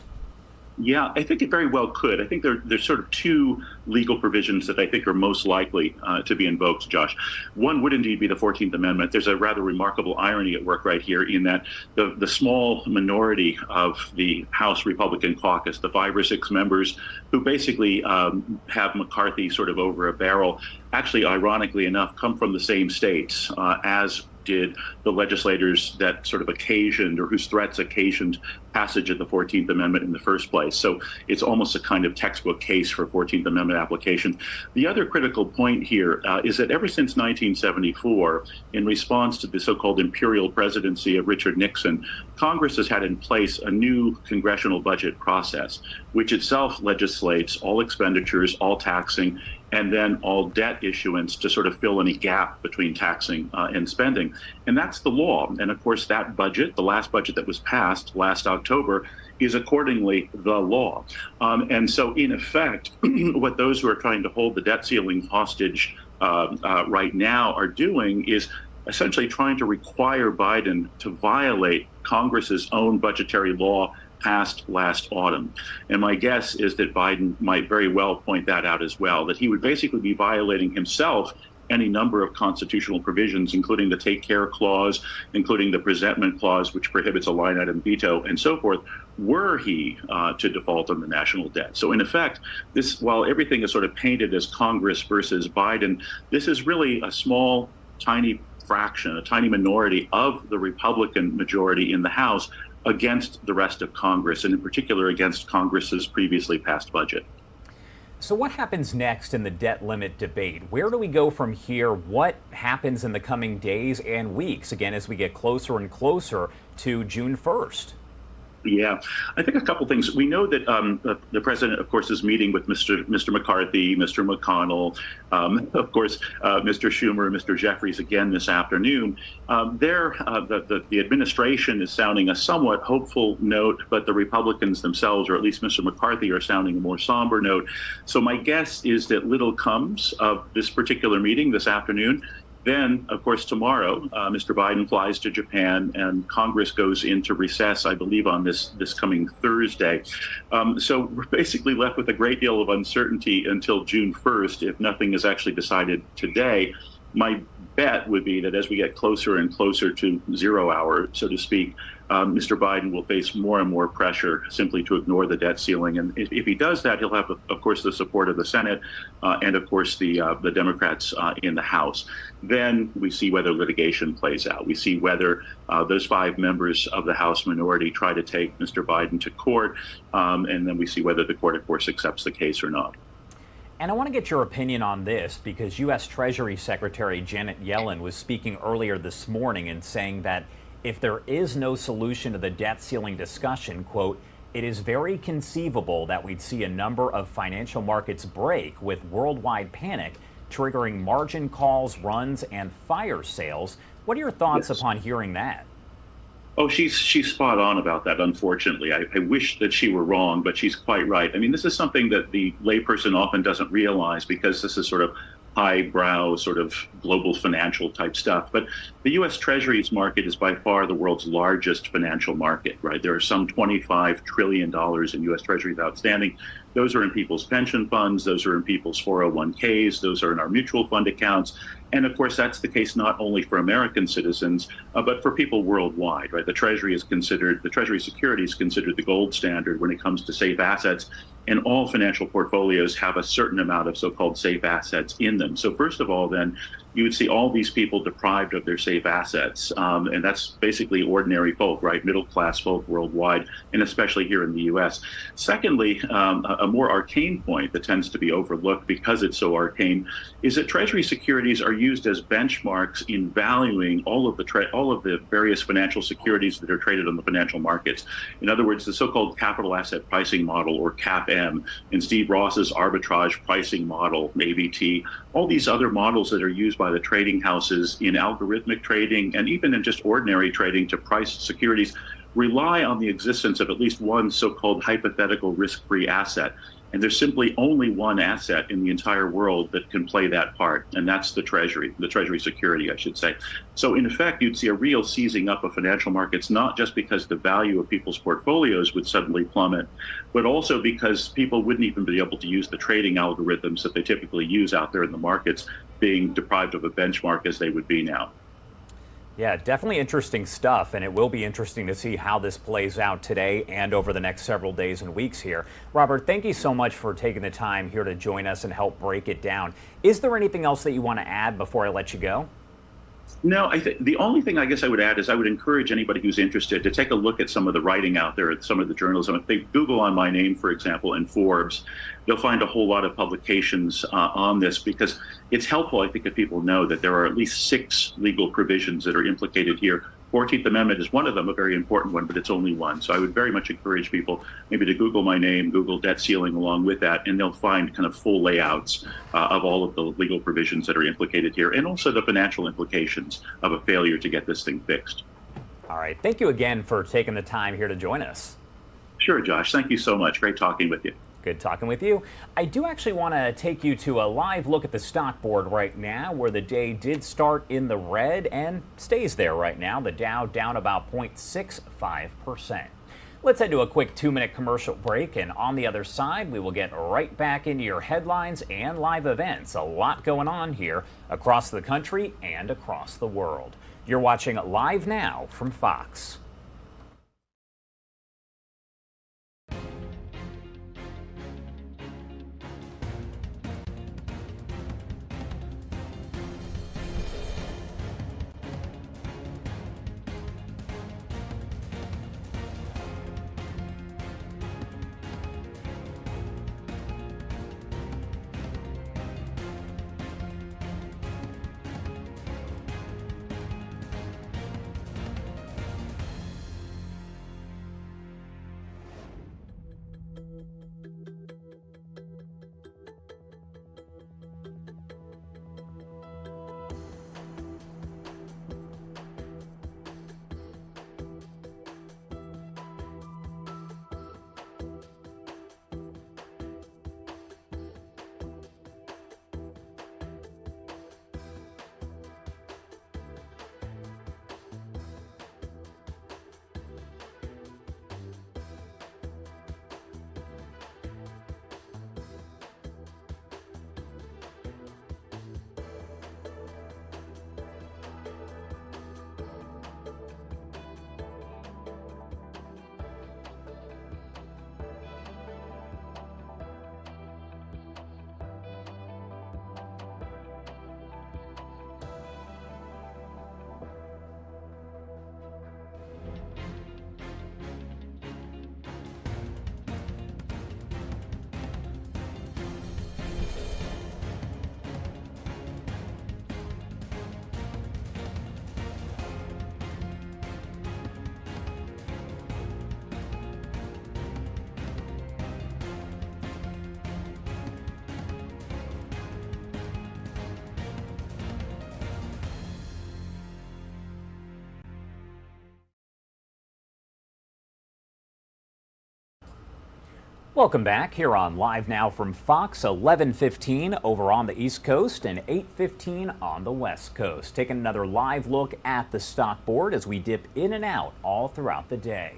Yeah, I think it very well could. I think there's sort of two legal provisions that I think are most likely to be invoked, Josh. One would indeed be the 14th Amendment. There's a rather remarkable irony at work right here in that the small minority of the House Republican caucus, the 5 or 6 members who basically have McCarthy sort of over a barrel, actually, ironically enough, come from the same states as did the legislators that sort of occasioned, or whose threats occasioned, passage of the 14th Amendment in the first place. So it's almost a kind of textbook case for 14th Amendment application. The other critical point here is that ever since 1974, in response to the so-called imperial presidency of Richard Nixon, Congress has had in place a new congressional budget process, which itself legislates all expenditures, all taxing, and then all debt issuance to sort of fill any gap between taxing and spending. And that's the law. And of course, that budget, the last budget that was passed last October, is accordingly the law. And so in effect, what those who are trying to hold the debt ceiling hostage right now are doing is essentially trying to require Biden to violate Congress's own budgetary law passed last autumn. And my guess is that Biden might very well point that out as well, that he would basically be violating himself any number of constitutional provisions, including the take care clause, including the presentment clause, which prohibits a line item veto, and so forth, were he to default on the national debt. So in effect, this, while everything is sort of painted as Congress versus Biden, this is really a small, tiny fraction, a tiny minority of the Republican majority in the House against the rest of Congress, and in particular against Congress's previously passed budget. So what happens next in the debt limit debate? Where do we go from here? What happens in the coming days and weeks, again, as we get closer and closer to June 1st? Yeah, I think a couple things. We know that the president, of course, is meeting with Mr. McCarthy, Mr. McConnell, of course, Mr. Schumer, Mr. Jeffries again this afternoon. The administration is sounding a somewhat hopeful note, but the Republicans themselves, or at least Mr. McCarthy, are sounding a more somber note. So my guess is that little comes of this particular meeting this afternoon. Then, of course, tomorrow, Mr. Biden flies to Japan and Congress goes into recess, I believe, on this coming Thursday. So we're basically left with a great deal of uncertainty until June 1st, if nothing is actually decided today. My bet would be that as we get closer and closer to 0 hour, so to speak, Mr. Biden will face more and more pressure simply to ignore the debt ceiling. And if he does that, he'll have, of course, the support of the Senate and, of course, the Democrats in the House. Then we see whether litigation plays out. We see whether those 5 members of the House minority try to take Mr. Biden to court. And then we see whether the court, of course, accepts the case or not. And I want to get your opinion on this because U.S. Treasury Secretary Janet Yellen was speaking earlier this morning and saying that if there is no solution to the debt ceiling discussion, quote, it is very conceivable that we'd see a number of financial markets break with worldwide panic, triggering margin calls, runs, and fire sales. What are your thoughts upon hearing that? Oh, she's spot on about that, unfortunately. I wish that she were wrong, but she's quite right. I mean, this is something that the layperson often doesn't realize because this is sort of highbrow, sort of global financial type stuff. But the U.S. Treasuries market is by far the world's largest financial market, right? There are some $25 trillion in U.S. Treasuries outstanding. Those are in people's pension funds. Those are in people's 401ks. Those are in our mutual fund accounts. And of course, that's the case not only for American citizens, but for people worldwide, right? The Treasury security is considered the gold standard when it comes to safe assets. And all financial portfolios have a certain amount of so-called safe assets in them. So first of all, then, you would see all these people deprived of their safe assets. And that's basically ordinary folk, right? Middle-class folk worldwide, and especially here in the U.S. Secondly, a more arcane point that tends to be overlooked because it's so arcane is that Treasury securities are used as benchmarks in valuing all of the various financial securities that are traded on the financial markets. In other words, the so-called capital asset pricing model, or CAPM, and Steve Ross's arbitrage pricing model, ABT, all these other models that are used by the trading houses in algorithmic trading and even in just ordinary trading to price securities rely on the existence of at least one so-called hypothetical risk-free asset. And there's simply only one asset in the entire world that can play that part, and that's the Treasury security, I should say. So in effect, you'd see a real seizing up of financial markets, not just because the value of people's portfolios would suddenly plummet, but also because people wouldn't even be able to use the trading algorithms that they typically use out there in the markets, being deprived of a benchmark as they would be now. Yeah, definitely interesting stuff, and it will be interesting to see how this plays out today and over the next several days and weeks here. Robert, thank you so much for taking the time here to join us and help break it down. Is there anything else that you want to add before I let you go? No, I think the only thing I guess I would add is I would encourage anybody who's interested to take a look at some of the writing out there at some of the journalism. If they Google on my name, for example, in Forbes, they'll find a whole lot of publications on this, because it's helpful, I think, if people know that there are at least 6 legal provisions that are implicated here. 14th Amendment is one of them, a very important one, but it's only one. So I would very much encourage people maybe to Google my name, Google debt ceiling along with that, and they'll find kind of full layouts of all of the legal provisions that are implicated here, and also the financial implications of a failure to get this thing fixed. All right. Thank you again for taking the time here to join us. Sure, Josh. Thank you so much. Great talking with you. Good talking with you. I do actually want to take you to a live look at the stock board right now, where the day did start in the red and stays there right now. The Dow down about 0.65%. Let's head to a quick 2-minute commercial break, and on the other side, we will get right back into your headlines and live events. A lot going on here across the country and across the world. You're watching Live Now from Fox. Welcome back here on Live Now from Fox, 11:15 over on the East Coast and 8:15 on the West Coast. Taking another live look at the stock board as we dip in and out all throughout the day.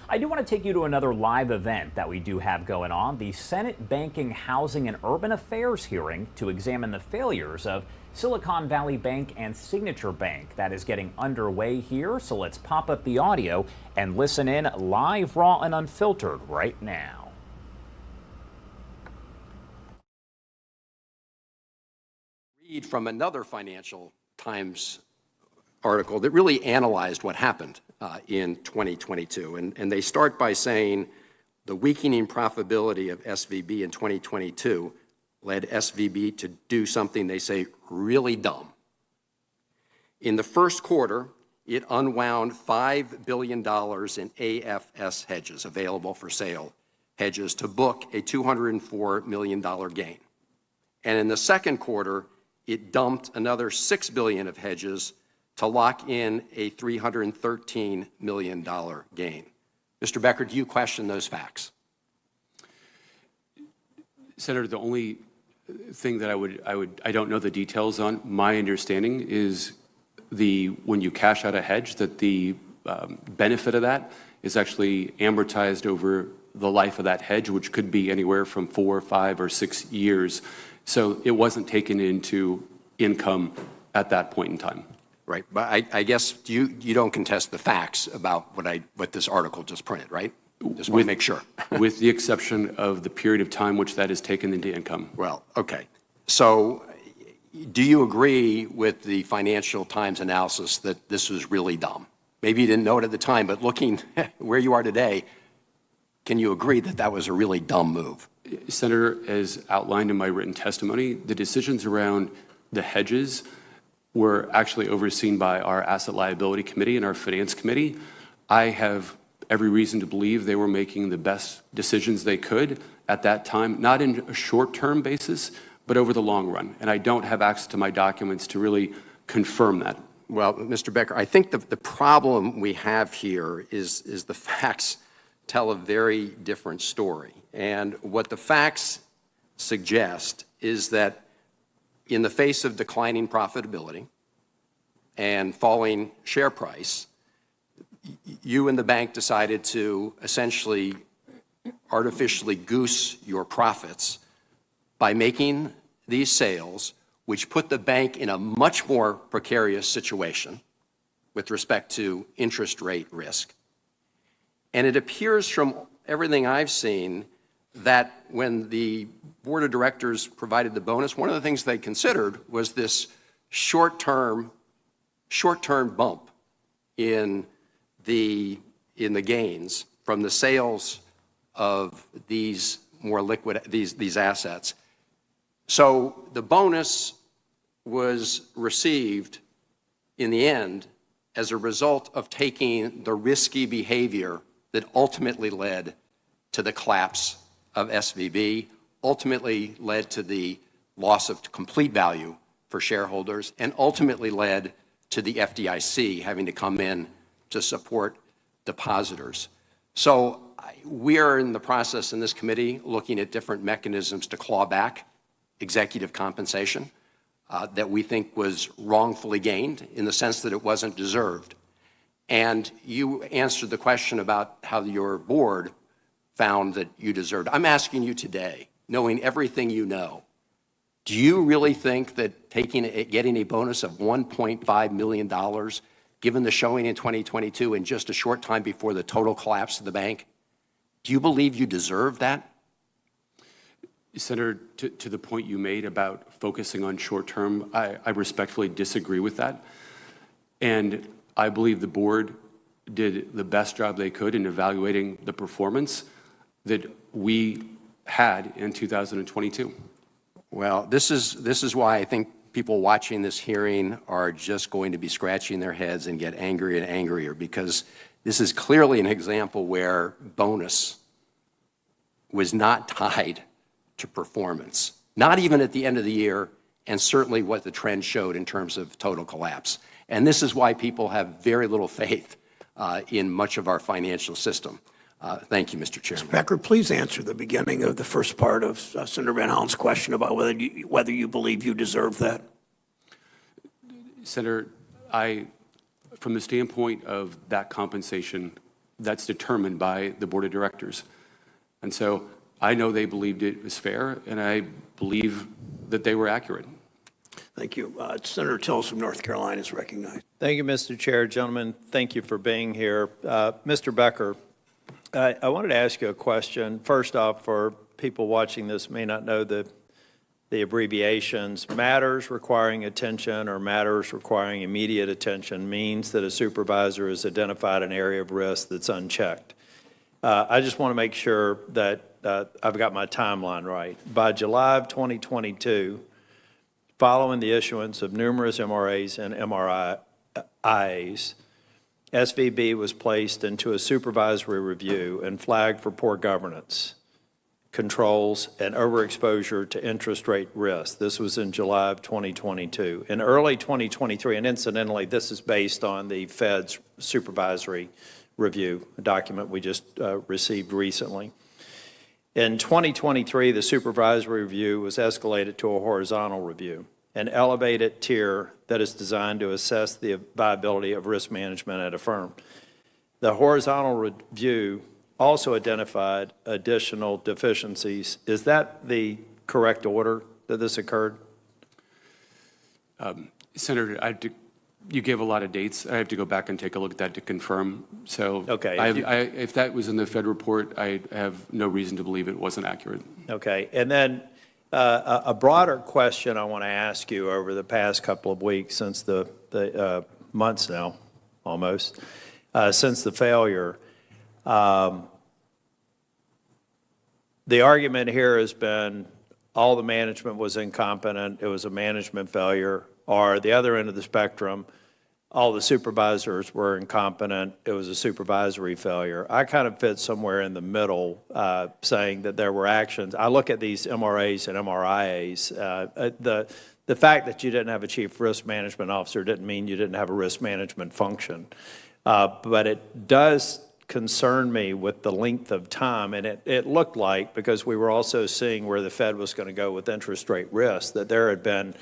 I do want to take you to another live event that we do have going on, the Senate Banking, Housing, and Urban Affairs hearing to examine the failures of Silicon Valley Bank and Signature Bank. That is getting underway here, so let's pop up the audio and listen in live, raw, and unfiltered right now. Read from another Financial Times article that really analyzed what happened in 2022. And they start by saying the weakening profitability of SVB in 2022 led SVB to do something they say really dumb. In the first quarter, it unwound $5 billion in AFS hedges, available for sale hedges, to book a $204 million gain. And in the second quarter, it dumped another $6 billion of hedges to lock in a $313 million gain. Mr. Becker, do you question those facts? Senator, the only thing that I don't know the details on. My understanding is when you cash out a hedge, that the benefit of that is actually amortized over the life of that hedge, which could be anywhere from 4, 5, or 6 years. So it wasn't taken into income at that point in time. Right, but I guess you don't contest the facts about what this article just printed, right? Just want to make sure. With the exception of the period of time which that is taken into income. Well, okay. So do you agree with the Financial Times analysis that this was really dumb? Maybe you didn't know it at the time, but looking where you are today, can you agree that that was a really dumb move? Senator, as outlined in my written testimony, the decisions around the hedges were actually overseen by our Asset Liability Committee and our Finance Committee. I have every reason to believe they were making the best decisions they could at that time, not in a short-term basis, but over the long run. And I don't have access to my documents to really confirm that. Well, Mr. Becker, I think the problem we have here is the facts tell a very different story. And what the facts suggest is that in the face of declining profitability and falling share price, you and the bank decided to essentially artificially goose your profits by making these sales, which put the bank in a much more precarious situation with respect to interest rate risk. And it appears from everything I've seen that when the board of directors provided the bonus, one of the things they considered was this short-term bump in the gains from the sales of these more liquid these assets. So the bonus was received in the end as a result of taking the risky behavior that ultimately led to the collapse of SVB, ultimately led to the loss of complete value for shareholders, and ultimately led to the FDIC having to come in to support depositors. So we are in the process in this committee looking at different mechanisms to claw back executive compensation that we think was wrongfully gained in the sense that it wasn't deserved. And you answered the question about how your board found that you deserved. I'm asking you today, knowing everything you know, do you really think that getting a bonus of $1.5 million, given the showing in 2022 and just a short time before the total collapse of the bank, do you believe you deserve that? Senator, to the point you made about focusing on short-term, I respectfully disagree with that. And I believe the board did the best job they could in evaluating the performance that we had in 2022. Well, this is why I think people watching this hearing are just going to be scratching their heads and get angrier and angrier, because this is clearly an example where bonus was not tied to performance, not even at the end of the year, and certainly what the trend showed in terms of total collapse. And this is why people have very little faith in much of our financial system. Thank you, Mr. Chairman. Mr. Becker, please answer the beginning of the first part of Senator Van Hollen's question about whether you believe you deserve that. Senator, from the standpoint of that compensation, that's determined by the board of directors. And so I know they believed it was fair, and I believe that they were accurate. Thank you. Senator Tillis from North Carolina is recognized. Thank you, Mr. Chair. Gentlemen, thank you for being here. Mr. Becker, I wanted to ask you a question. First off, for people watching this may not know the abbreviations, matters requiring attention or matters requiring immediate attention means that a supervisor has identified an area of risk that's unchecked. I just want to make sure that I've got my timeline right. By July of 2022, following the issuance of numerous MRAs and MRIs, SVB was placed into a supervisory review and flagged for poor governance. controls, and overexposure to interest rate risk. This was in July of 2022. In early 2023, and incidentally, this is based on the Fed's supervisory review, a document we just received recently. In 2023, the supervisory review was escalated to a horizontal review, an elevated tier that is designed to assess the viability of risk management at a firm. The horizontal review also identified additional deficiencies. Is that the correct order that this occurred? Senator, you gave a lot of dates. I have to go back and take a look at that to confirm. So okay. If that was in the Fed report, I have no reason to believe it wasn't accurate. Okay. And then a broader question I want to ask you over the past couple of weeks, since the months now, almost, since the failure. The argument here has been all the management was incompetent, it was a management failure, or the other end of the spectrum, all the supervisors were incompetent, it was a supervisory failure. I kind of fit somewhere in the middle, saying that there were actions. I look at these MRAs and MRIAs. The fact that you didn't have a chief risk management officer didn't mean you didn't have a risk management function. But it does concern me with the length of time, and it looked like, because we were also seeing where the Fed was going to go with interest rate risk, that there had been.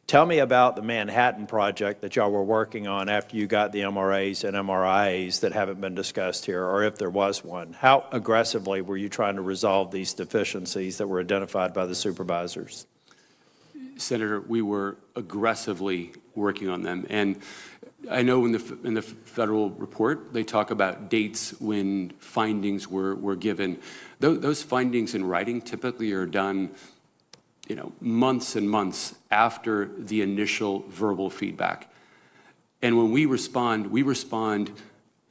Tell me about the Manhattan project that y'all were working on after you got the MRAs and MRIAs that haven't been discussed here, or if there was one. How aggressively were you trying to resolve these deficiencies that were identified by the supervisors? Senator, we were aggressively working on them. And I know in the federal report, they talk about dates when findings were given. Those findings in writing typically are done, months and months after the initial verbal feedback. And when we respond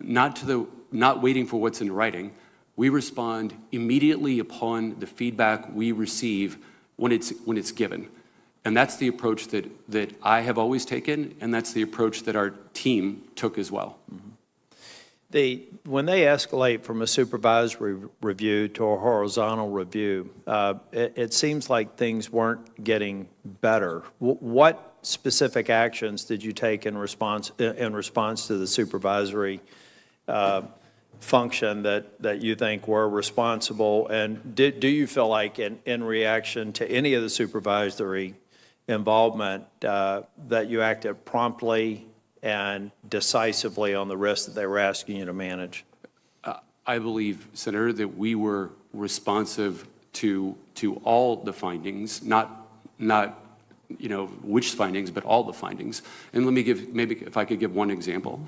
not waiting for what's in writing. We respond immediately upon the feedback we receive when it's given. And that's the approach that I have always taken, and that's the approach that our team took as well. Mm-hmm. When they escalate from a supervisory review to a horizontal review, it seems like things weren't getting better. What specific actions did you take in response to the supervisory function that you think were responsible? And do you feel like in reaction to any of the supervisory involvement that you acted promptly and decisively on the risks that they were asking you to manage? I believe, Senator, that we were responsive to all the findings, not which findings, but all the findings. And let me maybe if I could give one example.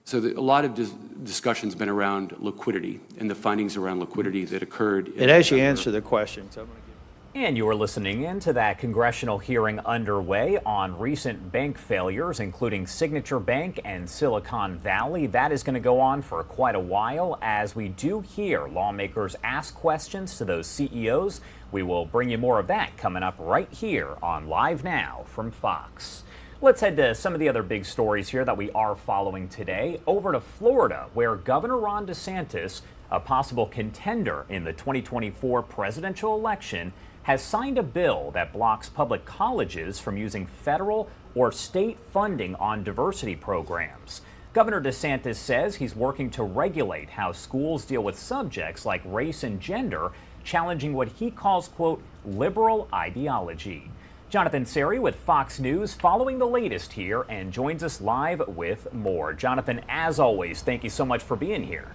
So a lot of discussion's been around liquidity and the findings around liquidity that occurred. And as you answer the question, so I'm going to give. And you are listening in to that congressional hearing underway on recent bank failures, including Signature Bank and Silicon Valley. That is going to go on for quite a while as we do hear lawmakers ask questions to those CEOs. We will bring you more of that coming up right here on Live Now from Fox. Let's head to some of the other big stories here that we are following today. Over to Florida, where Governor Ron DeSantis, a possible contender in the 2024 presidential election, has signed a bill that blocks public colleges from using federal or state funding on diversity programs. Governor DeSantis says he's working to regulate how schools deal with subjects like race and gender, challenging what he calls, quote, liberal ideology. Jonathan Seri with Fox News following the latest here and joins us live with more. Jonathan, as always, thank you so much for being here.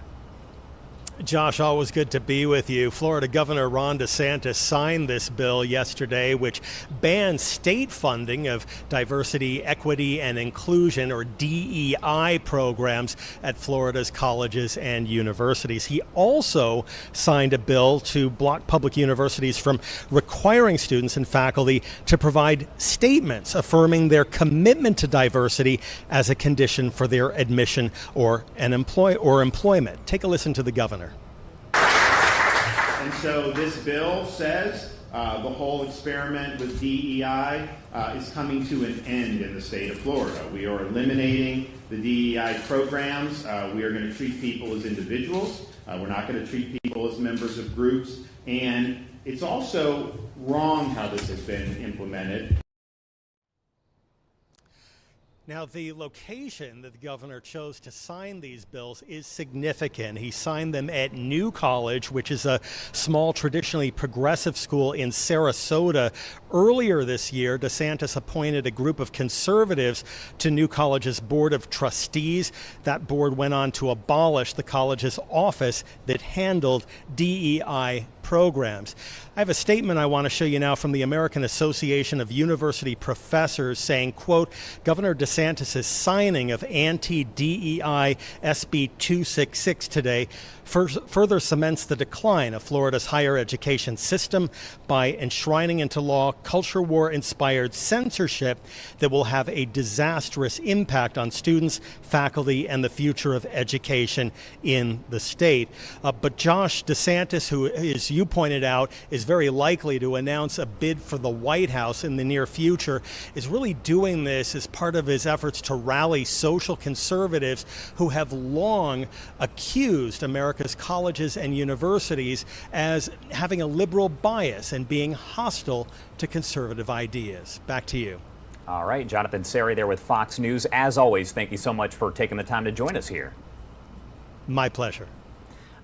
Josh, always good to be with you. Florida Governor Ron DeSantis signed this bill yesterday, which bans state funding of diversity, equity, and inclusion, or DEI, programs at Florida's colleges and universities. He also signed a bill to block public universities from requiring students and faculty to provide statements affirming their commitment to diversity as a condition for their admission or employment. Take a listen to the governor. And so this bill says the whole experiment with DEI is coming to an end in the state of Florida. We are eliminating the DEI programs. We are going to treat people as individuals. We're not going to treat people as members of groups. And It's also wrong how this has been implemented. Now, the location that the governor chose to sign these bills is significant. He signed them at New College, which is a small, traditionally progressive school in Sarasota. Earlier this year, DeSantis appointed a group of conservatives to New College's Board of Trustees. That board went on to abolish the college's office that handled DEI programs. I have a statement I want to show you now from the American Association of University Professors saying, quote, Governor DeSantis' signing of anti-DEI SB 266 today further cements the decline of Florida's higher education system by enshrining into law culture war-inspired censorship that will have a disastrous impact on students, faculty, and the future of education in the state. But Josh DeSantis, who, as you pointed out, is very likely to announce a bid for the White House in the near future, is really doing this as part of his efforts to rally social conservatives who have long accused America's colleges and universities as having a liberal bias and being hostile to conservative ideas. Back to you. All right, Jonathan Sari there with Fox News. As always, thank you so much for taking the time to join us here. My pleasure.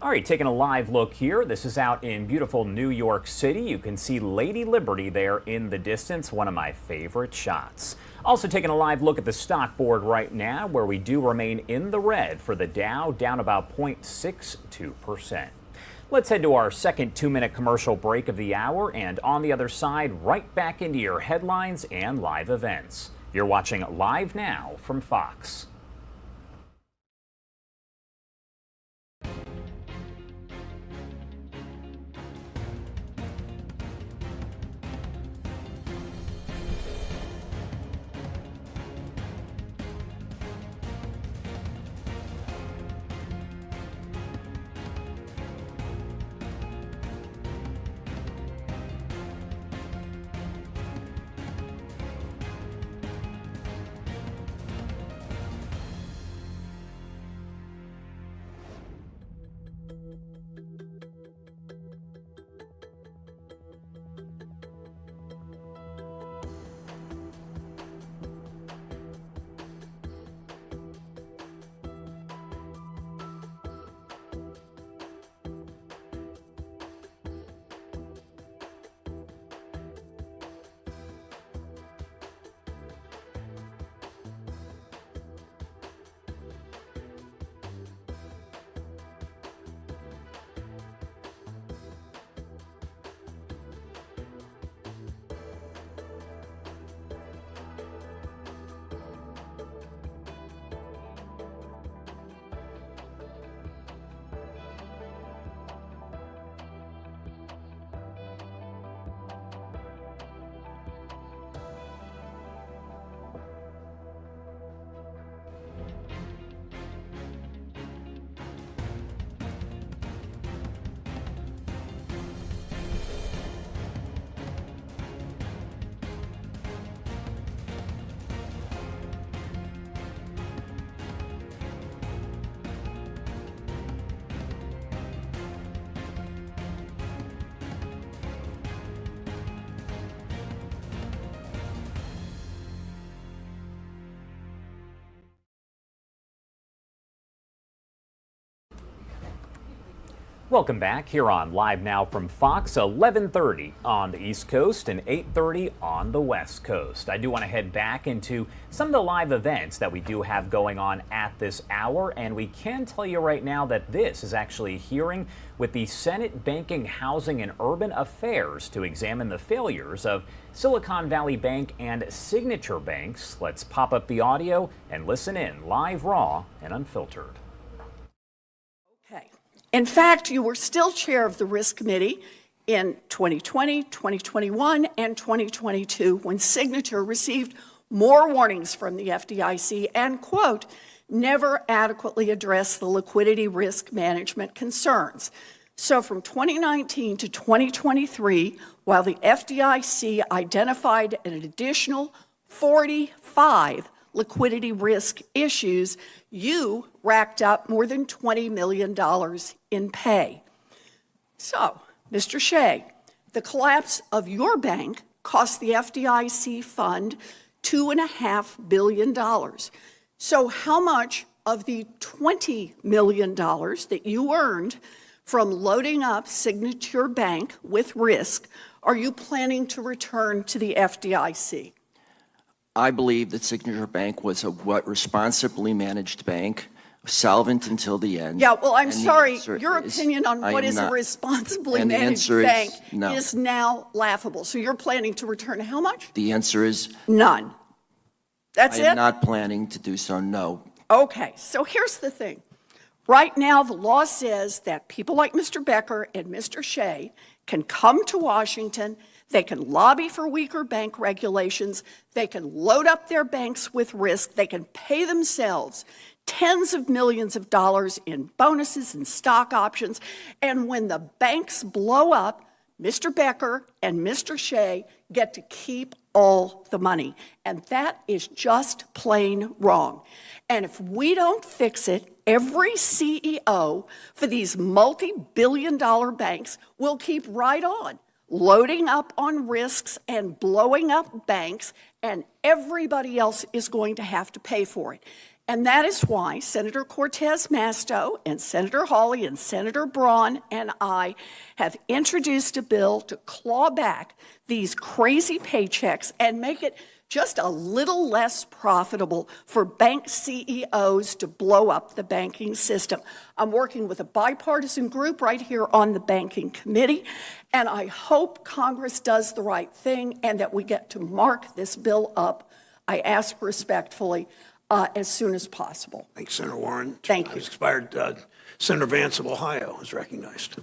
All right, taking a live look here. This is out in beautiful New York City. You can see Lady Liberty there in the distance, one of my favorite shots. Also taking a live look at the stock board right now, where we do remain in the red for the Dow, down about 0.62%. Let's head to our second 2-minute commercial break of the hour, and on the other side, right back into your headlines and live events. You're watching Live Now from Fox. Welcome back here on Live Now from Fox, 11:30 on the East Coast and 8:30 on the West Coast. I do want to head back into some of the live events that we do have going on at this hour, and we can tell you right now that this is actually a hearing with the Senate Banking, Housing, and Urban Affairs to examine the failures of Silicon Valley Bank and Signature Banks. Let's pop up the audio and listen in live, raw, and unfiltered. Okay. In fact, you were still chair of the Risk Committee in 2020, 2021, and 2022 when Signature received more warnings from the FDIC and, quote, never adequately addressed the liquidity risk management concerns. So from 2019 to 2023, while the FDIC identified an additional 45 liquidity risk issues, you racked up more than $20 million in pay. So, Mr. Shea, The collapse of your bank cost the FDIC fund $2.5 billion. So how much of the $20 million that you earned from loading up Signature Bank with risk are you planning to return to the FDIC? I believe that Signature Bank was a responsibly managed bank, solvent until the end. Yeah, well, I'm And the sorry. answer Your is, opinion on I what am is a not. responsibly And the managed answer is bank no. is now laughable. So you're planning to return how much? The answer is None. That's I it? am not planning to do so, no. Okay, so here's the thing. Right now, the law says that people like Mr. Becker and Mr. Shea can come to Washington, they can lobby for weaker bank regulations, they can load up their banks with risk, they can pay themselves tens of millions of dollars in bonuses and stock options, and when the banks blow up, Mr. Becker and Mr. Shea get to keep all the money. And that is just plain wrong. And if we don't fix it, every CEO for these multi-billion-dollar banks will keep right on loading up on risks and blowing up banks, and everybody else is going to have to pay for it. And that is why Senator Cortez Masto and Senator Hawley and Senator Braun and I have introduced a bill to claw back these crazy paychecks and make it just a little less profitable for bank CEOs to blow up the banking system. I'm working with a bipartisan group right here on the Banking Committee, and I hope Congress does the right thing and that we get to mark this bill up, I ask respectfully, as soon as possible. Thanks, Senator Warren. Thank you. Expired. Senator Vance of Ohio is recognized.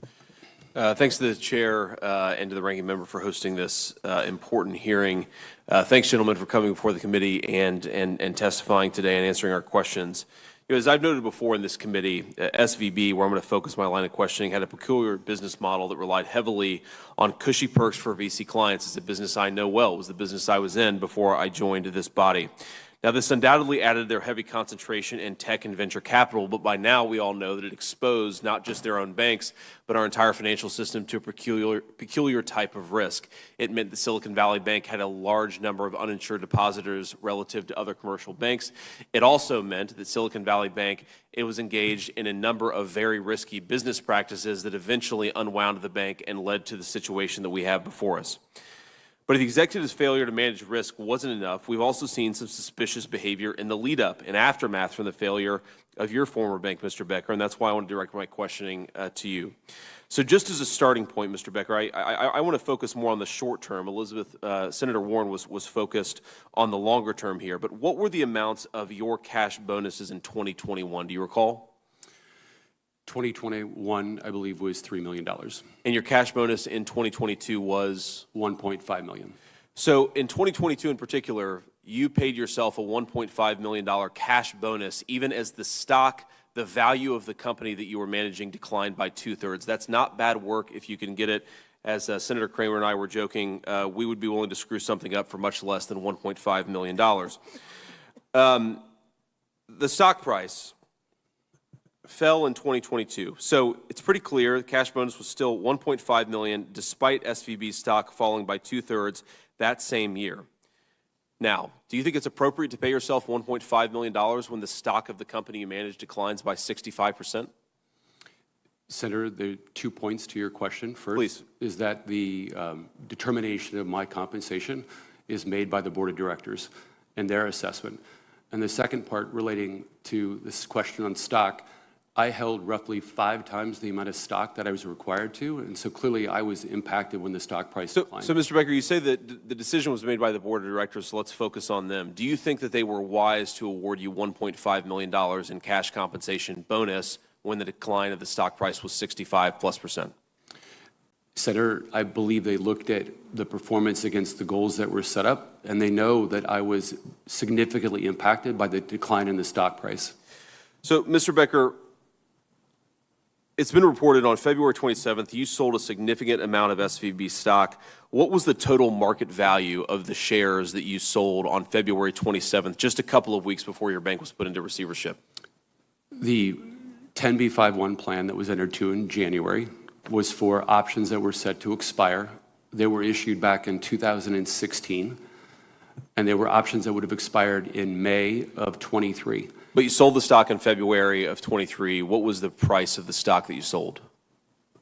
Thanks to the chair and to the ranking member for hosting this important hearing. Thanks, gentlemen, for coming before the committee and testifying today and answering our questions. You know, as I've noted before in this committee, SVB, where I'm going to focus my line of questioning, had a peculiar business model that relied heavily on cushy perks for VC clients. It's a business I know well. It was the business I was in before I joined this body. Now, this undoubtedly added their heavy concentration in tech and venture capital, but by now we all know that it exposed not just their own banks, but our entire financial system to a peculiar type of risk. It meant that Silicon Valley Bank had a large number of uninsured depositors relative to other commercial banks. It also meant that Silicon Valley Bank, it was engaged in a number of very risky business practices that eventually unwound the bank and led to the situation that we have before us. But if the executive's failure to manage risk wasn't enough, we've also seen some suspicious behavior in the lead-up and aftermath from the failure of your former bank, Mr. Becker, and that's why I want to direct my questioning to you. So just as a starting point, Mr. Becker, I want to focus more on the short term. Senator Warren was focused on the longer term here, but what were the amounts of your cash bonuses in 2021? Do you recall? 2021, I believe, was $3 million. And your cash bonus in 2022 was? $1.5 million. So in 2022 in particular, you paid yourself a $1.5 million cash bonus, even as the value of the company that you were managing declined by 2/3. That's not bad work if you can get it. As Senator Kramer and I were joking, we would be willing to screw something up for much less than $1.5 million. The stock price fell in 2022. So it's pretty clear the cash bonus was still $1.5 million despite SVB stock falling by 2/3 that same year. Now, do you think it's appropriate to pay yourself $1.5 million when the stock of the company you manage declines by 65%? Senator, there are 2 points to your question. First, please, is that the determination of my compensation is made by the board of directors and their assessment. And the second part relating to this question on stock, I held roughly 5 times the amount of stock that I was required to, and so clearly I was impacted when the stock price declined. So, Mr. Becker, you say that the decision was made by the board of directors, so let's focus on them. Do you think that they were wise to award you $1.5 million in cash compensation bonus when the decline of the stock price was 65+%? Senator, I believe they looked at the performance against the goals that were set up, and they know that I was significantly impacted by the decline in the stock price. So, Mr. Becker, it's been reported on February 27th, you sold a significant amount of SVB stock. What was the total market value of the shares that you sold on February 27th, just a couple of weeks before your bank was put into receivership? The 10b5-1 plan that was entered into in January was for options that were set to expire They were issued back in 2016, and they were options that would have expired in May of 23. But you sold the stock in February of 23. What was the price of the stock that you sold?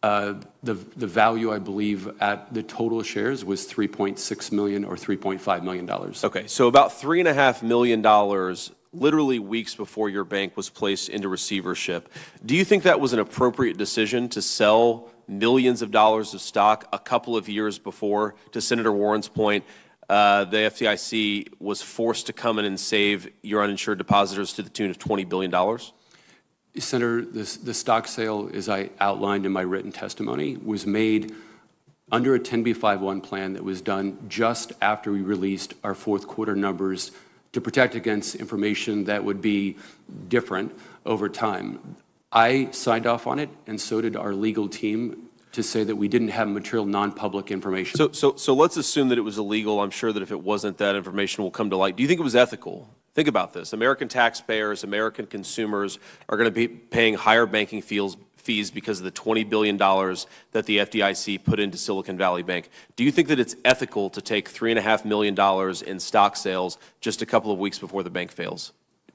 The value, I believe, at the total shares was $3.6 million or $3.5 million. Okay, so about $3.5 million literally weeks before your bank was placed into receivership. Do you think that was an appropriate decision to sell millions of dollars of stock a couple of years before? To Senator Warren's point, the FDIC was forced to come in and save your uninsured depositors to the tune of $20 billion? Senator, the stock sale, as I outlined in my written testimony, was made under a 10b5-1 plan that was done just after we released our fourth quarter numbers to protect against information that would be different over time. I signed off on it, and so did our legal team, to say that we didn't have material non-public information. So let's assume that it was illegal. I'm sure that if it wasn't, that information will come to light. Do you think it was ethical? Think about this. American taxpayers, American consumers are going to be paying higher banking fees because of the $20 billion that the FDIC put into Silicon Valley Bank. Do you think that it's ethical to take $3.5 million in stock sales just a couple of weeks before the bank fails?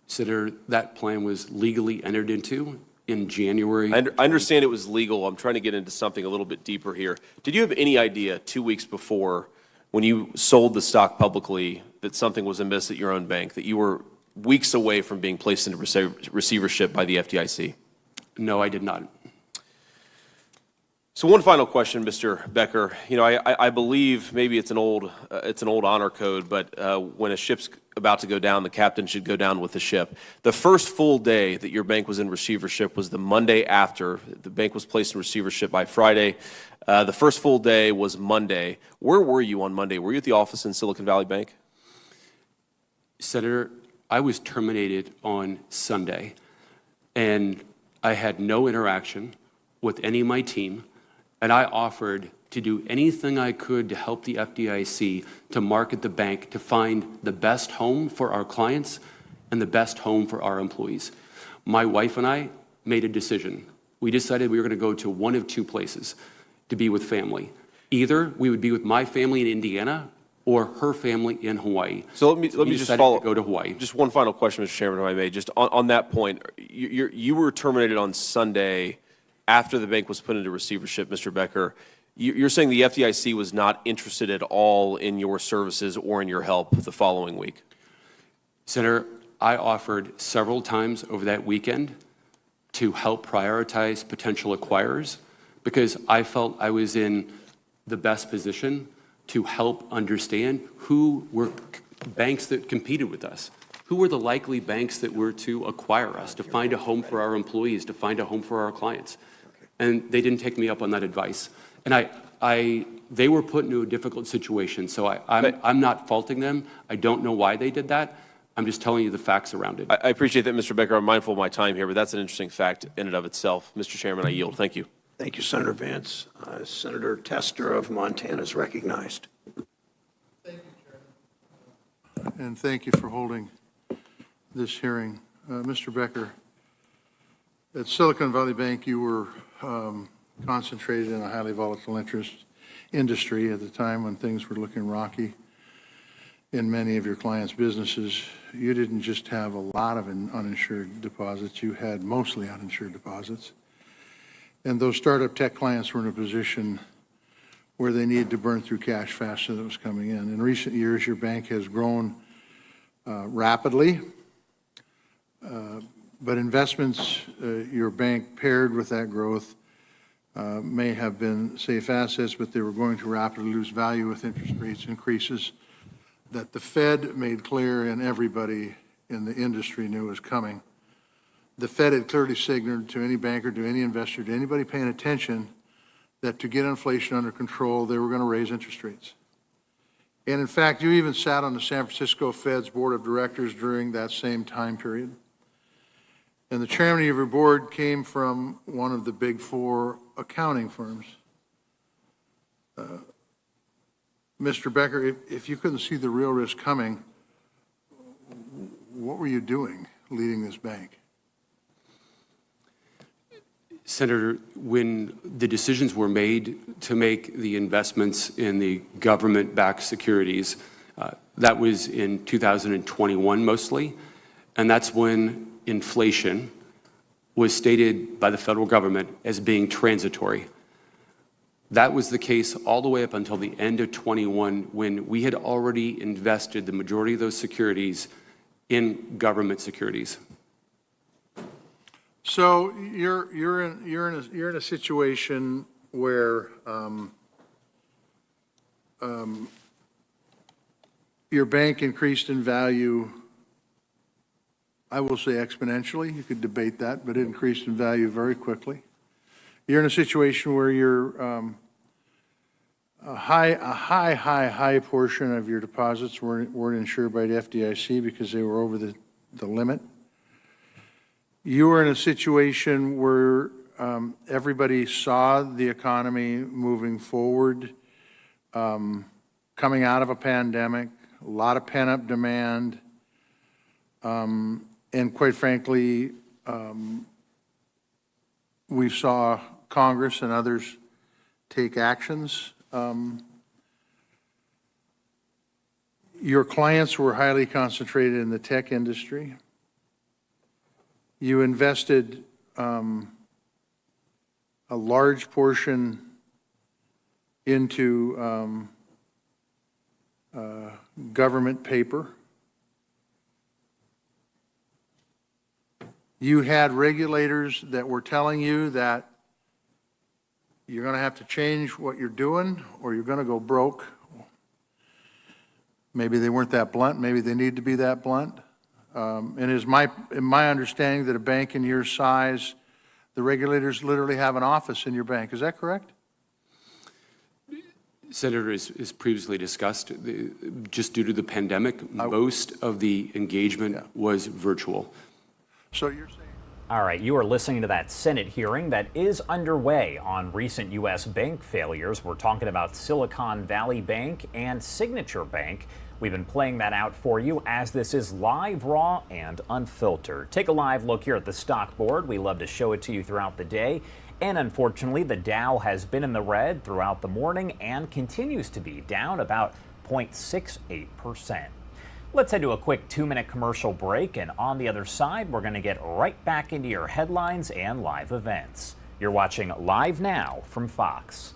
Senator, that plan was legally entered into in January. I understand it was legal. I'm trying to get into something a little bit deeper here. Did you have any idea 2 weeks before, when you sold the stock publicly, that something was amiss at your own bank, that you were weeks away from being placed into receivership by the FDIC? No, I did not. So one final question, Mr. Becker. You know, I believe maybe it's an old honor code, but when a ship's about to go down, the captain should go down with the ship. The first full day that your bank was in receivership was the Monday after. The bank was placed in receivership by Friday. The first full day was Monday. Where were you on Monday? Were you at the office in Silicon Valley Bank? Senator, I was terminated on Sunday, and I had no interaction with any of my team, and I offered to do anything I could to help the FDIC to market the bank to find the best home for our clients and the best home for our employees. My wife and I made a decision. We decided we were going to go to one of two places to be with family. Either we would be with my family in Indiana or her family in Hawaii. So let me just follow. Go to Hawaii. Just one final question, Mr. Chairman, if I may. Just on that point, you were terminated on Sunday after the bank was put into receivership, Mr. Becker. You're saying the FDIC was not interested at all in your services or in your help the following week? Senator, I offered several times over that weekend to help prioritize potential acquirers because I felt I was in the best position to help understand who were banks that competed with us. Who were the likely banks that were to acquire us, to find a home for our employees, to find a home for our clients? And they didn't take me up on that advice. And they were put into a difficult situation, so I'm not faulting them. I don't know why they did that. I'm just telling you the facts around it. I appreciate that, Mr. Becker. I'm mindful of my time here, but that's an interesting fact in and of itself. Mr. Chairman, I yield. Thank you. Thank you, Senator Vance. Senator Tester of Montana is recognized. Thank you, Chairman. And thank you for holding this hearing. Mr. Becker, at Silicon Valley Bank, you were concentrated in a highly volatile interest industry at the time when things were looking rocky in many of your clients' businesses. You didn't just have a lot of uninsured deposits, you had mostly uninsured deposits. And those startup tech clients were in a position where they needed to burn through cash faster than it was coming in. In recent years, your bank has grown rapidly, but investments your bank paired with that growth may have been safe assets, but they were going to rapidly lose value with interest rates increases that the Fed made clear and everybody in the industry knew was coming. The Fed had clearly signaled to any banker, to any investor, to anybody paying attention that to get inflation under control, they were going to raise interest rates. And in fact, you even sat on the San Francisco Fed's board of directors during that same time period. And the chairman of your board came from one of the big four accounting firms. Mr. Becker, if you couldn't see the real risk coming, what were you doing leading this bank? Senator, when the decisions were made to make the investments in the government-backed securities, that was in 2021 mostly, and that's when inflation was stated by the federal government as being transitory. That was the case all the way up until the end of 21, when we had already invested the majority of those securities in government securities. So you're in a situation where your bank increased in value. I will say exponentially. You could debate that, but it increased in value very quickly. You're in a situation where you're a high portion of your deposits weren't insured by the FDIC because they were over the limit. You were in a situation where everybody saw the economy moving forward, coming out of a pandemic, a lot of pent-up demand, and quite frankly, we saw Congress and others take actions. Your clients were highly concentrated in the tech industry. You invested a large portion into government paper. You had regulators that were telling you that you're going to have to change what you're doing or you're going to go broke. Maybe they weren't that blunt. Maybe they need to be that blunt. And it is my understanding that a bank in your size, the regulators literally have an office in your bank. Is that correct? Senator, as previously discussed, just due to the pandemic, most of the engagement was virtual. So you're saying... All right, you are listening to that Senate hearing that is underway on recent U.S. bank failures. We're talking about Silicon Valley Bank and Signature Bank. We've been playing that out for you as this is live, raw, and unfiltered. Take a live look here at the stock board. We love to show it to you throughout the day. And unfortunately, the Dow has been in the red throughout the morning and continues to be down about 0.68%. Let's head to a quick 2-minute commercial break, and on the other side, we're going to get right back into your headlines and live events. You're watching Live Now from Fox.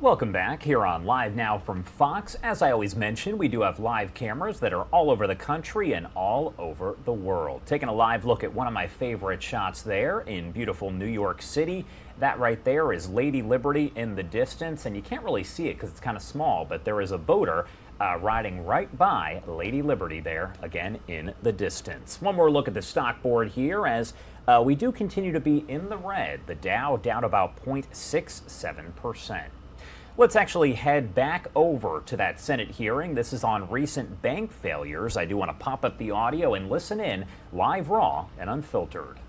Welcome back here on Live Now from Fox. As I always mention, we do have live cameras that are all over the country and all over the world. Taking a live look at one of my favorite shots there in beautiful New York City. That right there is Lady Liberty in the distance, and you can't really see it because it's kind of small, but there is a boater riding right by Lady Liberty there, again in the distance. One more look at the stock board here as we do continue to be in the red. The Dow down about 0.67%. Let's actually head back over to that Senate hearing. This is on recent bank failures. I do want to pop up the audio and listen in live, raw, and unfiltered.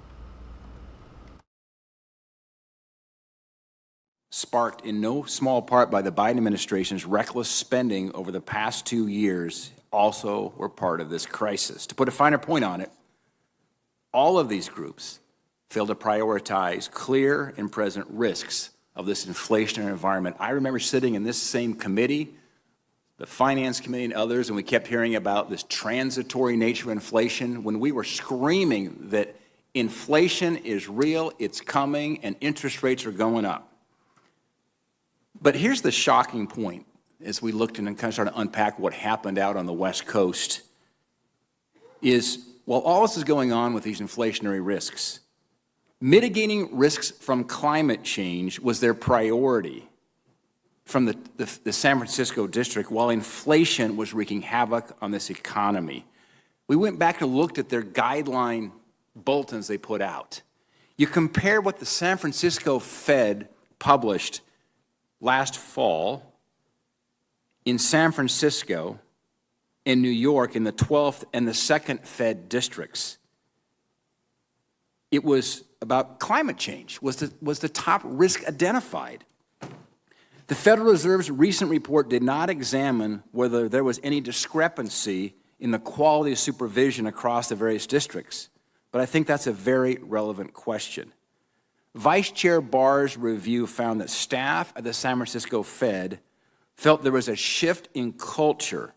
Sparked in no small part by the Biden administration's reckless spending over the past 2 years, also were part of this crisis. To put a finer point on it, all of these groups failed to prioritize clear and present risks of this inflationary environment. I remember sitting in this same committee, the Finance Committee and others, and we kept hearing about this transitory nature of inflation when we were screaming that inflation is real, it's coming, and interest rates are going up. But here's the shocking point as we looked and kind of started to unpack what happened out on the West Coast is while all this is going on with these inflationary risks, mitigating risks from climate change was their priority from the San Francisco district, while inflation was wreaking havoc on this economy. We went back and looked at their guideline bulletins they put out. You compare what the San Francisco Fed published last fall in San Francisco, in New York, in the 12th and the 2nd Fed districts. It was about climate change, was the top risk identified. The Federal Reserve's recent report did not examine whether there was any discrepancy in the quality of supervision across the various districts, but I think that's a very relevant question. Vice Chair Barr's review found that staff at the San Francisco Fed felt there was a shift in culture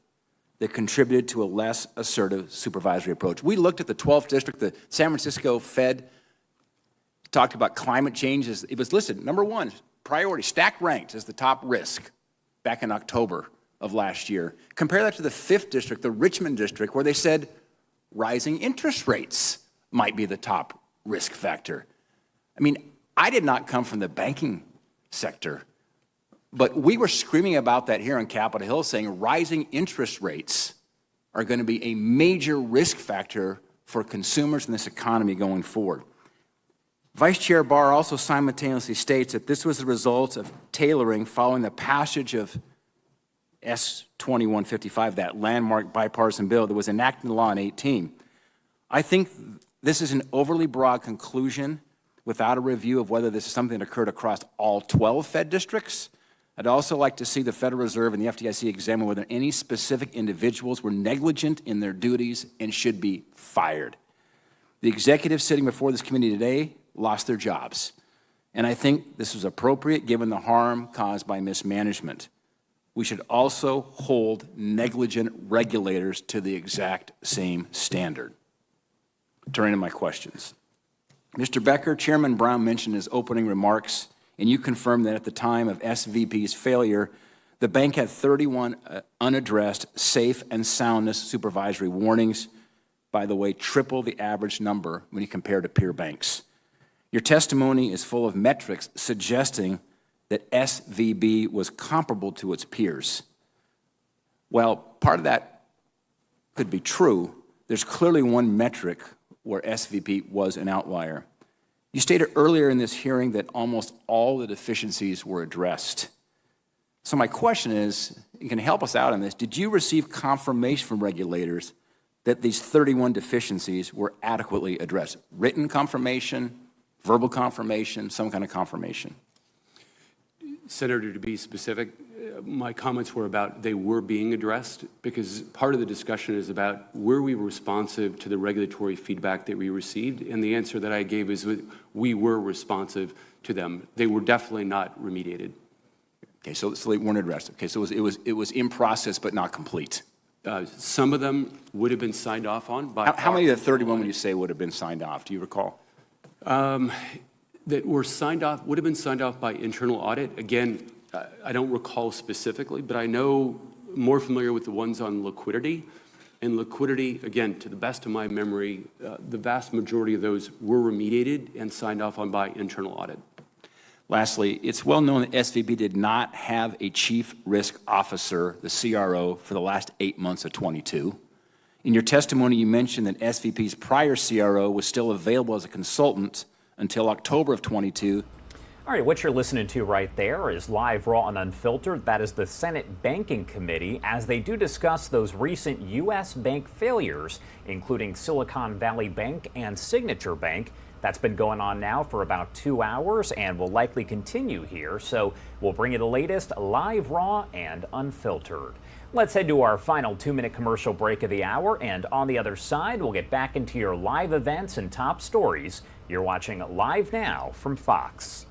that contributed to a less assertive supervisory approach. We looked at the 12th district, the San Francisco Fed talked about climate change. It was listed, number one, priority, stacked ranked as the top risk back in October of last year. Compare that to the 5th district, the Richmond district, where they said rising interest rates might be the top risk factor. I mean, I did not come from the banking sector, but we were screaming about that here on Capitol Hill, saying rising interest rates are going to be a major risk factor for consumers in this economy going forward. Vice Chair Barr also simultaneously states that this was the result of tailoring following the passage of S-2155, that landmark bipartisan bill that was enacted into law in 2018. I think this is an overly broad conclusion without a review of whether this is something that occurred across all 12 Fed districts. I'd also like to see the Federal Reserve and the FDIC examine whether any specific individuals were negligent in their duties and should be fired. The executives sitting before this committee today lost their jobs, and I think this was appropriate given the harm caused by mismanagement. We should also hold negligent regulators to the exact same standard. Turning to my questions. Mr. Becker, Chairman Brown mentioned in his opening remarks, and you confirmed that at the time of SVB's failure, the bank had 31 unaddressed safe and soundness supervisory warnings, by the way, triple the average number when you compare to peer banks. Your testimony is full of metrics suggesting that SVB was comparable to its peers. Well, part of that could be true. There's clearly one metric where SVB was an outlier. You stated earlier in this hearing that almost all the deficiencies were addressed. So my question is, you can help us out on this, did you receive confirmation from regulators that these 31 deficiencies were adequately addressed? Written confirmation, verbal confirmation, some kind of confirmation? Senator, to be specific, my comments were about they were being addressed because part of the discussion is about were we responsive to the regulatory feedback that we received, and the answer that I gave is we were responsive to them. They were definitely not remediated. Okay, so they weren't addressed. Okay, so it was in process but not complete. Some of them would have been signed off on by. How many of the 31 would you say would have been signed off? Do you recall? That were signed off, would have been signed off by internal audit. Again, I don't recall specifically, but I know more familiar with the ones on liquidity. And liquidity, again, to the best of my memory, the vast majority of those were remediated and signed off on by internal audit. Lastly, it's well known that SVB did not have a chief risk officer, the CRO, for the last 8 months of 22. In your testimony, you mentioned that SVB's prior CRO was still available as a consultant until October of 22. All right, what you're listening to right there is Live, Raw, and Unfiltered. That is the Senate Banking Committee as they do discuss those recent U.S. bank failures, including Silicon Valley Bank and Signature Bank. That's been going on now for about 2 hours and will likely continue here. So we'll bring you the latest Live, Raw, and Unfiltered. Let's head to our final 2-minute commercial break of the hour. And on the other side, we'll get back into your live events and top stories. You're watching Live Now from Fox.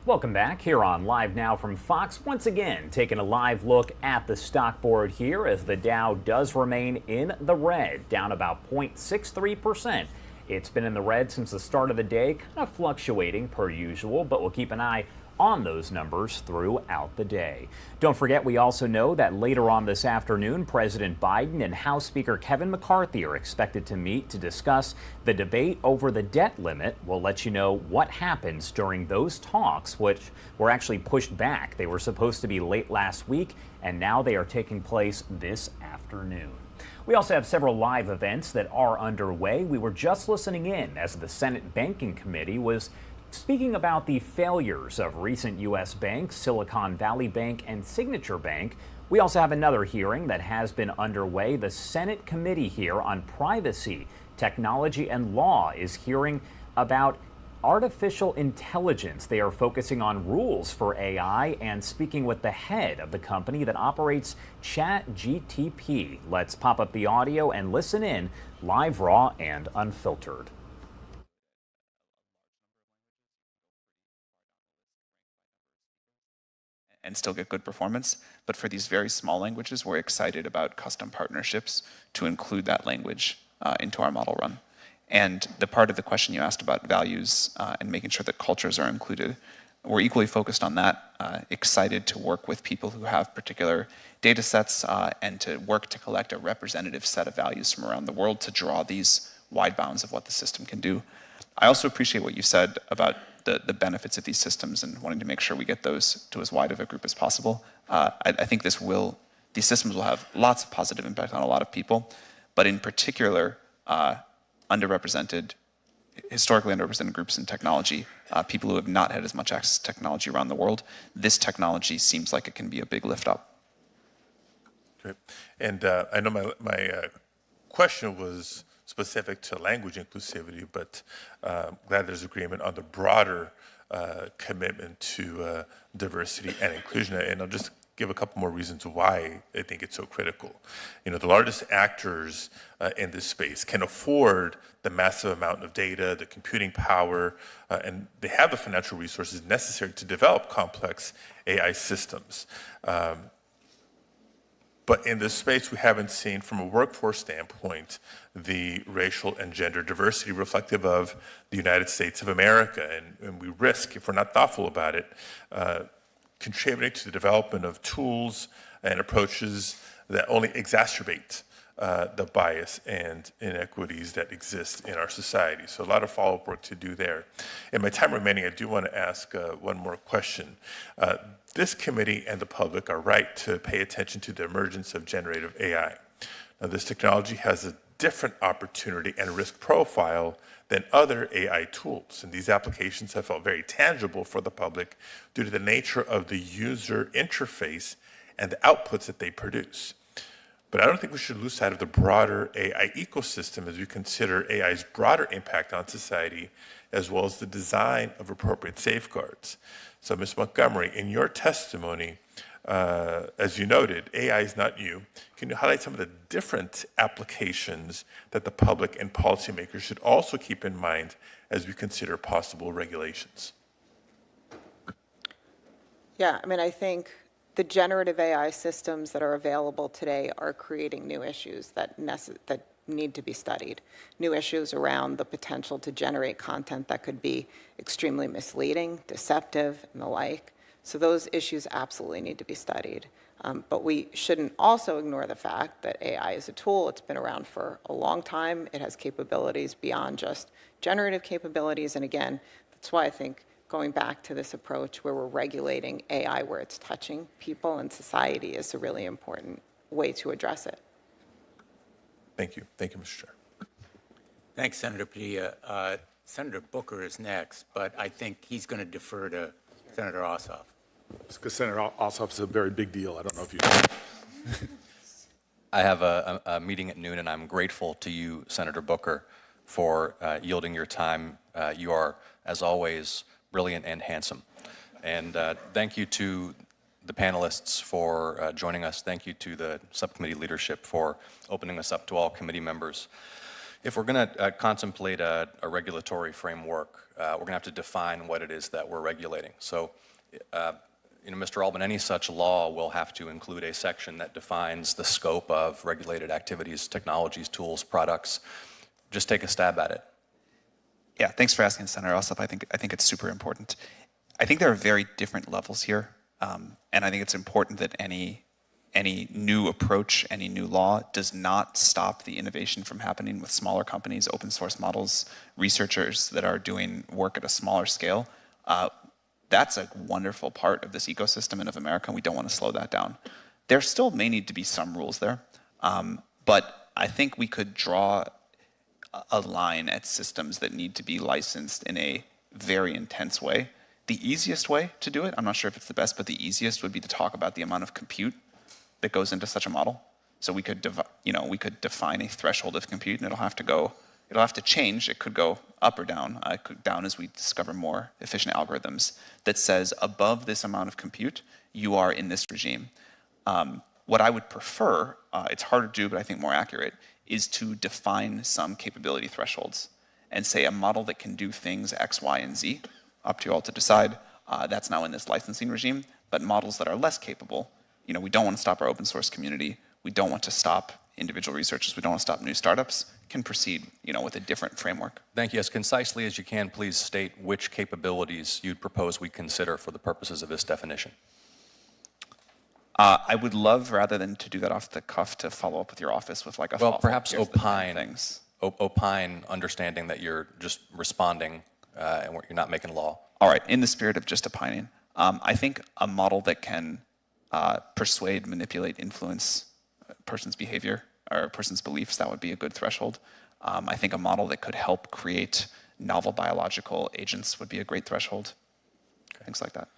Welcome back here on Live Now from Fox. Once again, taking a live look at the stock board here as the Dow does remain in the red, down about 0.63%. It's been in the red since the start of the day, kind of fluctuating per usual, but we'll keep an eye on those numbers throughout the day. Don't forget, we also know that later on this afternoon, President Biden and House Speaker Kevin McCarthy are expected to meet to discuss the debate over the debt limit. We'll let you know what happens during those talks, which were actually pushed back. They were supposed to be late last week, and now they are taking place this afternoon. We also have several live events that are underway. We were just listening in as the Senate Banking Committee was speaking about the failures of recent U.S. banks, Silicon Valley Bank and Signature Bank. We also have another hearing that has been underway. The Senate Committee here on Privacy, Technology and Law is hearing about artificial intelligence. They are focusing on rules for AI and speaking with the head of the company that operates ChatGPT. Let's pop up the audio and listen in, Live, Raw, and Unfiltered. And still get good performance. But for these very small languages, we're excited about custom partnerships to include that language into our model run. And the part of the question you asked about values and making sure that cultures are included, we're equally focused on that, excited to work with people who have particular data sets and to work to collect a representative set of values from around the world to draw these wide bounds of what the system can do. I also appreciate what you said about the benefits of these systems and wanting to make sure we get those to as wide of a group as possible. I think these systems will have lots of positive impact on a lot of people, but in particular, historically underrepresented groups in technology, people who have not had as much access to technology around the world, this technology seems like it can be a big lift up. Great. And I know my question was specific to language inclusivity, but glad there's agreement on the broader commitment to diversity and inclusion. And I'll just give a couple more reasons why I think it's so critical. You know, the largest actors in this space can afford the massive amount of data, the computing power, and they have the financial resources necessary to develop complex AI systems. But in this space, we haven't seen, from a workforce standpoint, the racial and gender diversity reflective of the United States of America. And we risk, if we're not thoughtful about it, contributing to the development of tools and approaches that only exacerbate the bias and inequities that exist in our society. So a lot of follow-up work to do there. In my time remaining, I do want to ask one more question. This committee and the public are right to pay attention to the emergence of generative AI. Now, this technology has a different opportunity and risk profile than other AI tools, and these applications have felt very tangible for the public due to the nature of the user interface and the outputs that they produce. But I don't think we should lose sight of the broader AI ecosystem as we consider AI's broader impact on society, as well as the design of appropriate safeguards. So, Ms. Montgomery, in your testimony, as you noted, AI is not new. Can you highlight some of the different applications that the public and policymakers should also keep in mind as we consider possible regulations? Yeah, I mean, I think the generative AI systems that are available today are creating new issues that need to be studied. New issues around the potential to generate content that could be extremely misleading, deceptive, and the like. So those issues absolutely need to be studied. But we shouldn't also ignore the fact that AI is a tool. It's been around for a long time. It has capabilities beyond just generative capabilities. And again, that's why I think going back to this approach where we're regulating AI where it's touching people and society is a really important way to address it. Thank you. Thank you, Mr. Chair. Thanks, Senator Padilla. Senator Booker is next, but I think he's going to defer to Senator Ossoff. It's because Senator Ossoff is a very big deal. I don't know if you I have a meeting at noon, and I'm grateful to you, Senator Booker, for yielding your time. You are, as always, brilliant and handsome. And thank you to the panelists for joining us. Thank you to the subcommittee leadership for opening us up to all committee members. If we're going to contemplate a regulatory framework, we're going to have to define what it is that we're regulating. So, Mr. Albin, any such law will have to include a section that defines the scope of regulated activities, technologies, tools, products. Just take a stab at it. Yeah, thanks for asking, Senator Ossoff. I think it's super important. I think there are very different levels here, and I think it's important that any new approach, any new law does not stop the innovation from happening with smaller companies, open source models, researchers that are doing work at a smaller scale. That's a wonderful part of this ecosystem and of America, and we don't want to slow that down. There still may need to be some rules there, but I think we could draw a line at systems that need to be licensed in a very intense way. The easiest way to do it, I'm not sure if it's the best, but the easiest would be to talk about the amount of compute that goes into such a model. So we could, define a threshold of compute, and it'll have to change. It could go up or down. It could down as we discover more efficient algorithms that says above this amount of compute, you are in this regime. What I would prefer, it's harder to do, but I think more accurate, is to define some capability thresholds and say a model that can do things X, Y, and Z, up to you all to decide, that's now in this licensing regime, but models that are less capable, we don't want to stop our open source community, we don't want to stop individual researchers, we don't want to stop new startups, can proceed, with a different framework. Thank you. As concisely as you can, please state which capabilities you'd propose we consider for the purposes of this definition. I would love, rather than to do that off the cuff, to follow up with your office with like a well, perhaps opine things. Opine, understanding that you're just responding and you're not making law. All right. In the spirit of just opining, I think a model that can persuade, manipulate, influence a person's behavior or a person's beliefs, that would be a good threshold. I think a model that could help create novel biological agents would be a great threshold. Okay. Things like that.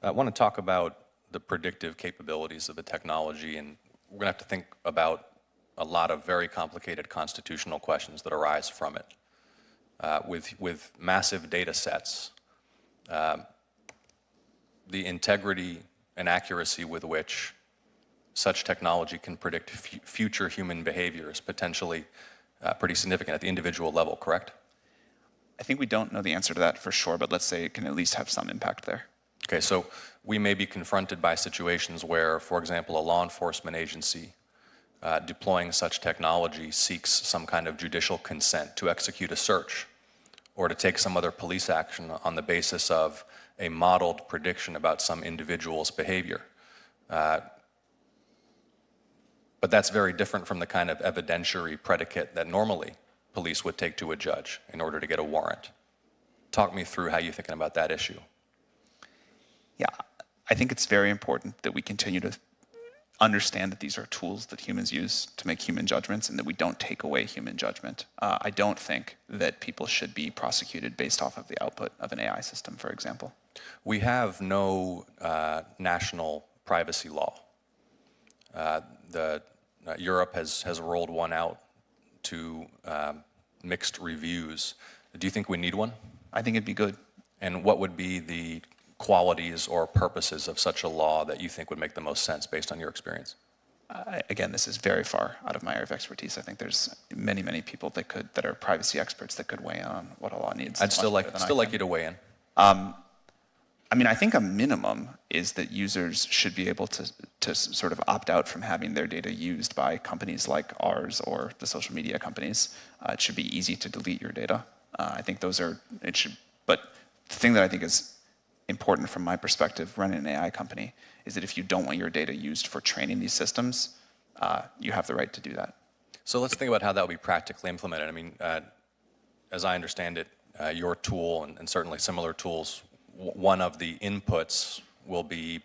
I want to talk about the predictive capabilities of the technology, and we're going to have to think about a lot of very complicated constitutional questions that arise from it. With massive data sets, the integrity and accuracy with which such technology can predict future human behavior is potentially pretty significant at the individual level, correct? I think we don't know the answer to that for sure, but let's say it can at least have some impact there. Okay, so we may be confronted by situations where, for example, a law enforcement agency deploying such technology seeks some kind of judicial consent to execute a search or to take some other police action on the basis of a modeled prediction about some individual's behavior. But that's very different from the kind of evidentiary predicate that normally police would take to a judge in order to get a warrant. Talk me through how you're thinking about that issue. Yeah, I think it's very important that we continue to understand that these are tools that humans use to make human judgments and that we don't take away human judgment. I don't think that people should be prosecuted based off of the output of an AI system, for example. We have no national privacy law. Europe has rolled one out to mixed reviews. Do you think we need one? I think it'd be good. And what would be the qualities or purposes of such a law that you think would make the most sense based on your experience? Again, this is very far out of my area of expertise. I think there's many, many people that are privacy experts that could weigh in on what a law needs. I'd still like you to weigh in. I mean, I think a minimum is that users should be able to sort of opt out from having their data used by companies like ours or the social media companies. It should be easy to delete your data. I think but the thing that I think is important from my perspective running an AI company is that if you don't want your data used for training these systems, you have the right to do that. So let's think about how that would be practically implemented. I mean, as I understand it, your tool and certainly similar tools, one of the inputs will be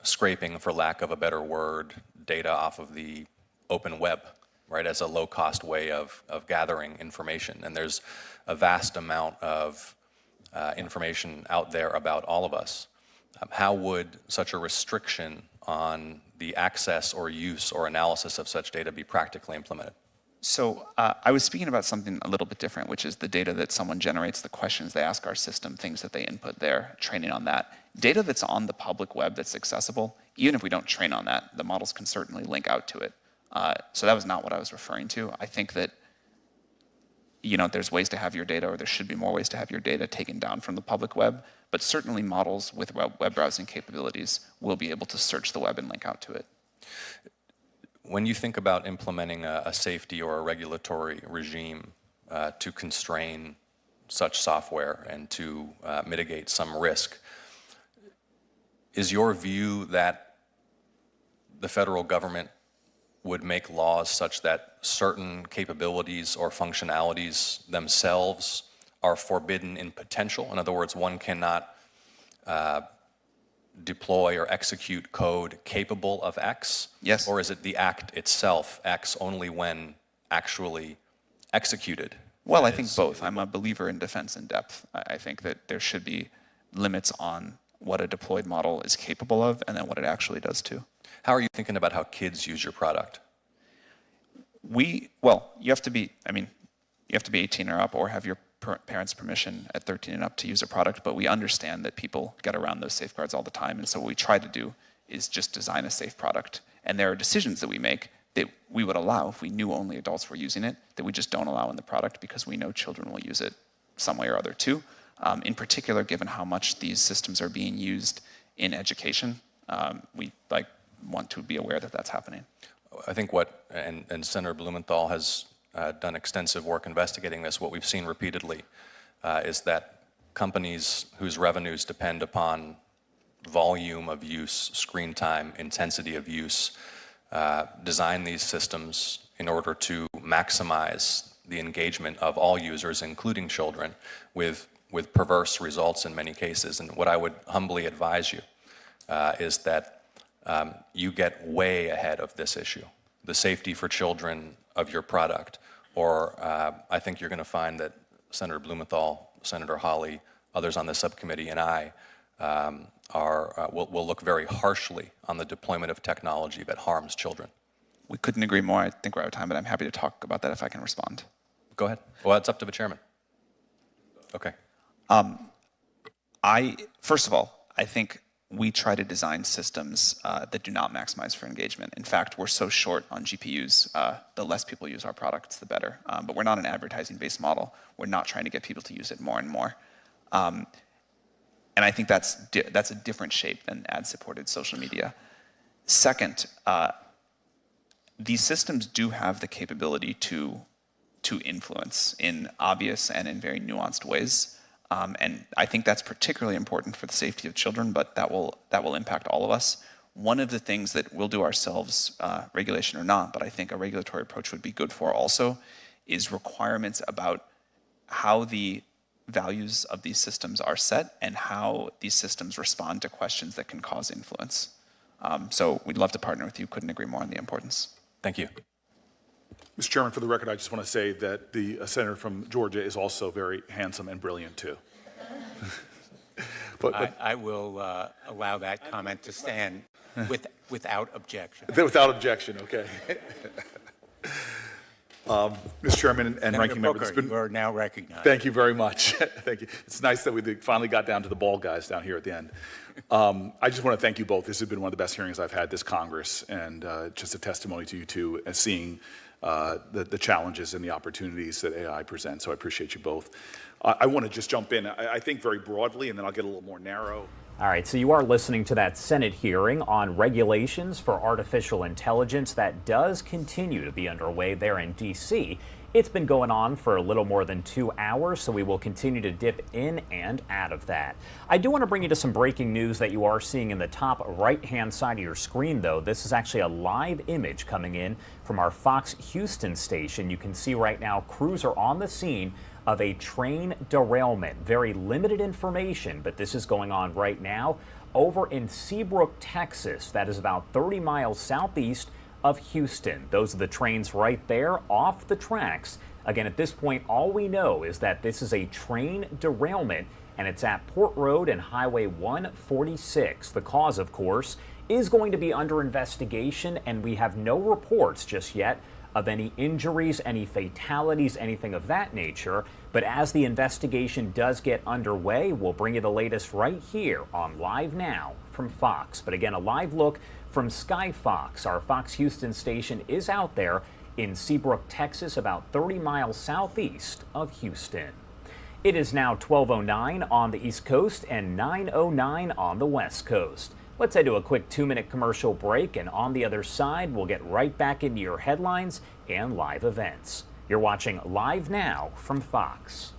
scraping, for lack of a better word, data off of the open web, right, as a low-cost way of gathering information. And there's a vast amount of information out there about all of us. How would such a restriction on the access or use or analysis of such data be practically implemented? So I was speaking about something a little bit different, which is the data that someone generates, the questions they ask our system, things that they input there, training on that. Data that's on the public web that's accessible, even if we don't train on that, the models can certainly link out to it. So that was not what I was referring to. I think that there's ways to have your data, or there should be more ways to have your data taken down from the public web, but certainly models with web browsing capabilities will be able to search the web and link out to it. When you think about implementing a safety or a regulatory regime to constrain such software and to mitigate some risk, is your view that the federal government would make laws such that certain capabilities or functionalities themselves are forbidden in potential? In other words, one cannot deploy or execute code capable of X? Yes. Or is it the act itself X only when actually executed? Well, I think both. I'm a believer in defense in depth. I think that there should be limits on what a deployed model is capable of and then what it actually does too. How are you thinking about how kids use your product? You have to be 18 or up or have your parents' permission at 13 and up to use a product, but we understand that people get around those safeguards all the time, and so what we try to do is just design a safe product. And there are decisions that we make that we would allow if we knew only adults were using it, that we just don't allow in the product because we know children will use it some way or other too. In particular, given how much these systems are being used in education, we want to be aware that that's happening. I think and Senator Blumenthal has done extensive work investigating this. What we've seen repeatedly is that companies whose revenues depend upon volume of use, screen time, intensity of use, design these systems in order to maximize the engagement of all users, including children, with perverse results in many cases. And what I would humbly advise you is that you get way ahead of this issue. the safety for children of your product. Or I think you're going to find that Senator Blumenthal, Senator Hawley, others on the subcommittee, and I will look very harshly on the deployment of technology that harms children. We couldn't agree more. I think we're out of time, but I'm happy to talk about that if I can respond. Go ahead. Well, it's up to the chairman. Okay. First of all, I think we try to design systems that do not maximize for engagement. In fact, we're so short on GPUs, the less people use our products, the better. But we're not an advertising-based model. We're not trying to get people to use it more and more. And I think that's a different shape than ad-supported social media. Second, these systems do have the capability to influence in obvious and in very nuanced ways. And I think that's particularly important for the safety of children, but that will impact all of us. One of the things that we'll do ourselves, regulation or not, but I think a regulatory approach would be good for also, is requirements about how the values of these systems are set and how these systems respond to questions that can cause influence. So we'd love to partner with you. Couldn't agree more on the importance. Thank you. Mr. Chairman, for the record, I just want to say that the senator from Georgia is also very handsome and brilliant, too. I will allow that comment to stand without objection. Without objection, okay. Mr. Chairman and Ranking Member, you are now recognized. Thank you very much. Thank you. It's nice that we finally got down to the bald guys down here at the end. I just want to thank you both. This has been one of the best hearings I've had this Congress, and just a testimony to you two and seeing the challenges and the opportunities that AI presents. So I appreciate you both. I want to just jump in, I think very broadly, and then I'll get a little more narrow. All right, so you are listening to that Senate hearing on regulations for artificial intelligence that does continue to be underway there in D.C. It's been going on for a little more than 2 hours, so we will continue to dip in and out of that. I do want to bring you to some breaking news that you are seeing in the top right-hand side of your screen, though. This is actually a live image coming in from our Fox Houston station. You can see right now crews are on the scene of a train derailment. Very limited information, but this is going on right now over in Seabrook, Texas. That is about 30 miles southeast of Houston. Those are the trains right there off the tracks. Again, at this point, all we know is that this is a train derailment, and it's at Port Road and Highway 146. The cause, of course, is going to be under investigation, and we have no reports just yet of any injuries, any fatalities, anything of that nature. But as the investigation does get underway, we'll bring you the latest right here on Live Now from Fox. But again, a live look from Sky Fox. Our Fox Houston station is out there in Seabrook, Texas, about 30 miles southeast of Houston. It is now 12:09 on the East Coast and 9:09 on the West Coast. Let's head to a quick 2-minute commercial break, and on the other side, we'll get right back into your headlines and live events. You're watching Live Now from Fox.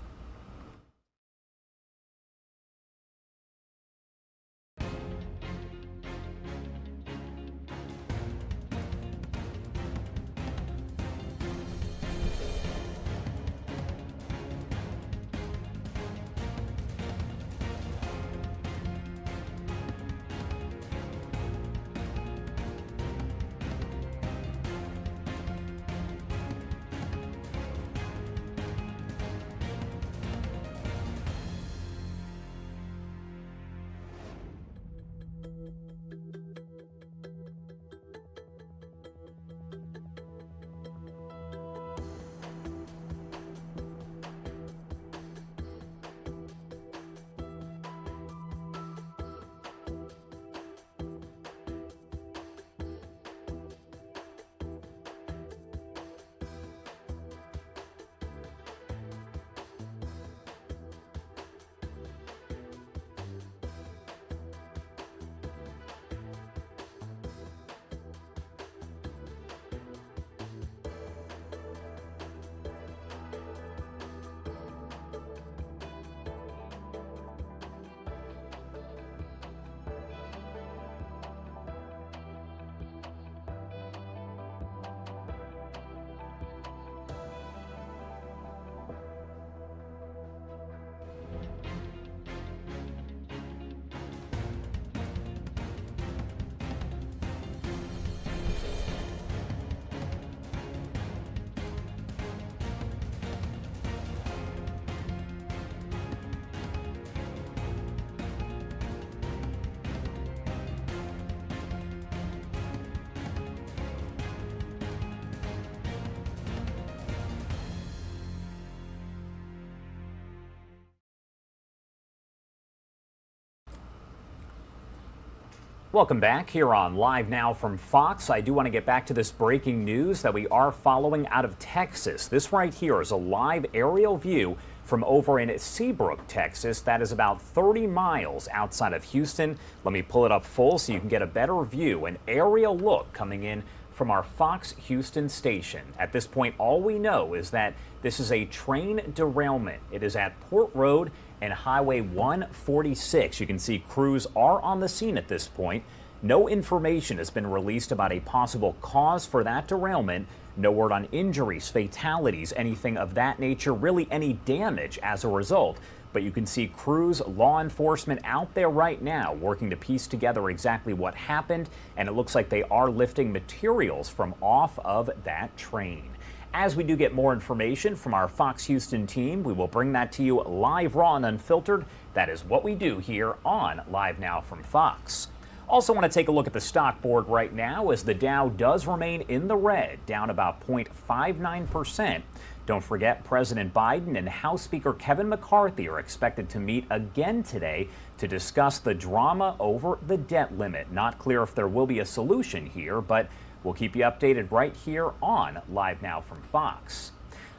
Welcome back here on Live Now from Fox. I do want to get back to this breaking news that we are following out of Texas. This right here is a live aerial view from over in Seabrook, Texas. That is about 30 miles outside of Houston. Let me pull it up full so you can get a better view, an aerial look coming in from our Fox Houston station. At this point, all we know is that this is a train derailment. It is at Port Road and Highway 146. You can see crews are on the scene at this point. No information has been released about a possible cause for that derailment. No word on injuries, fatalities, anything of that nature, really any damage as a result. But you can see crews, law enforcement out there right now working to piece together exactly what happened, and it looks like they are lifting materials from off of that train. As we do get more information from our Fox Houston team, we will bring that to you live, raw, and unfiltered. That is what we do here on Live Now from Fox. Also want to take a look at the stock board right now as the Dow does remain in the red, down about 0.59%. Don't forget, President Biden and House Speaker Kevin McCarthy are expected to meet again today to discuss the drama over the debt limit. Not clear if there will be a solution here, but we'll keep you updated right here on Live Now from Fox.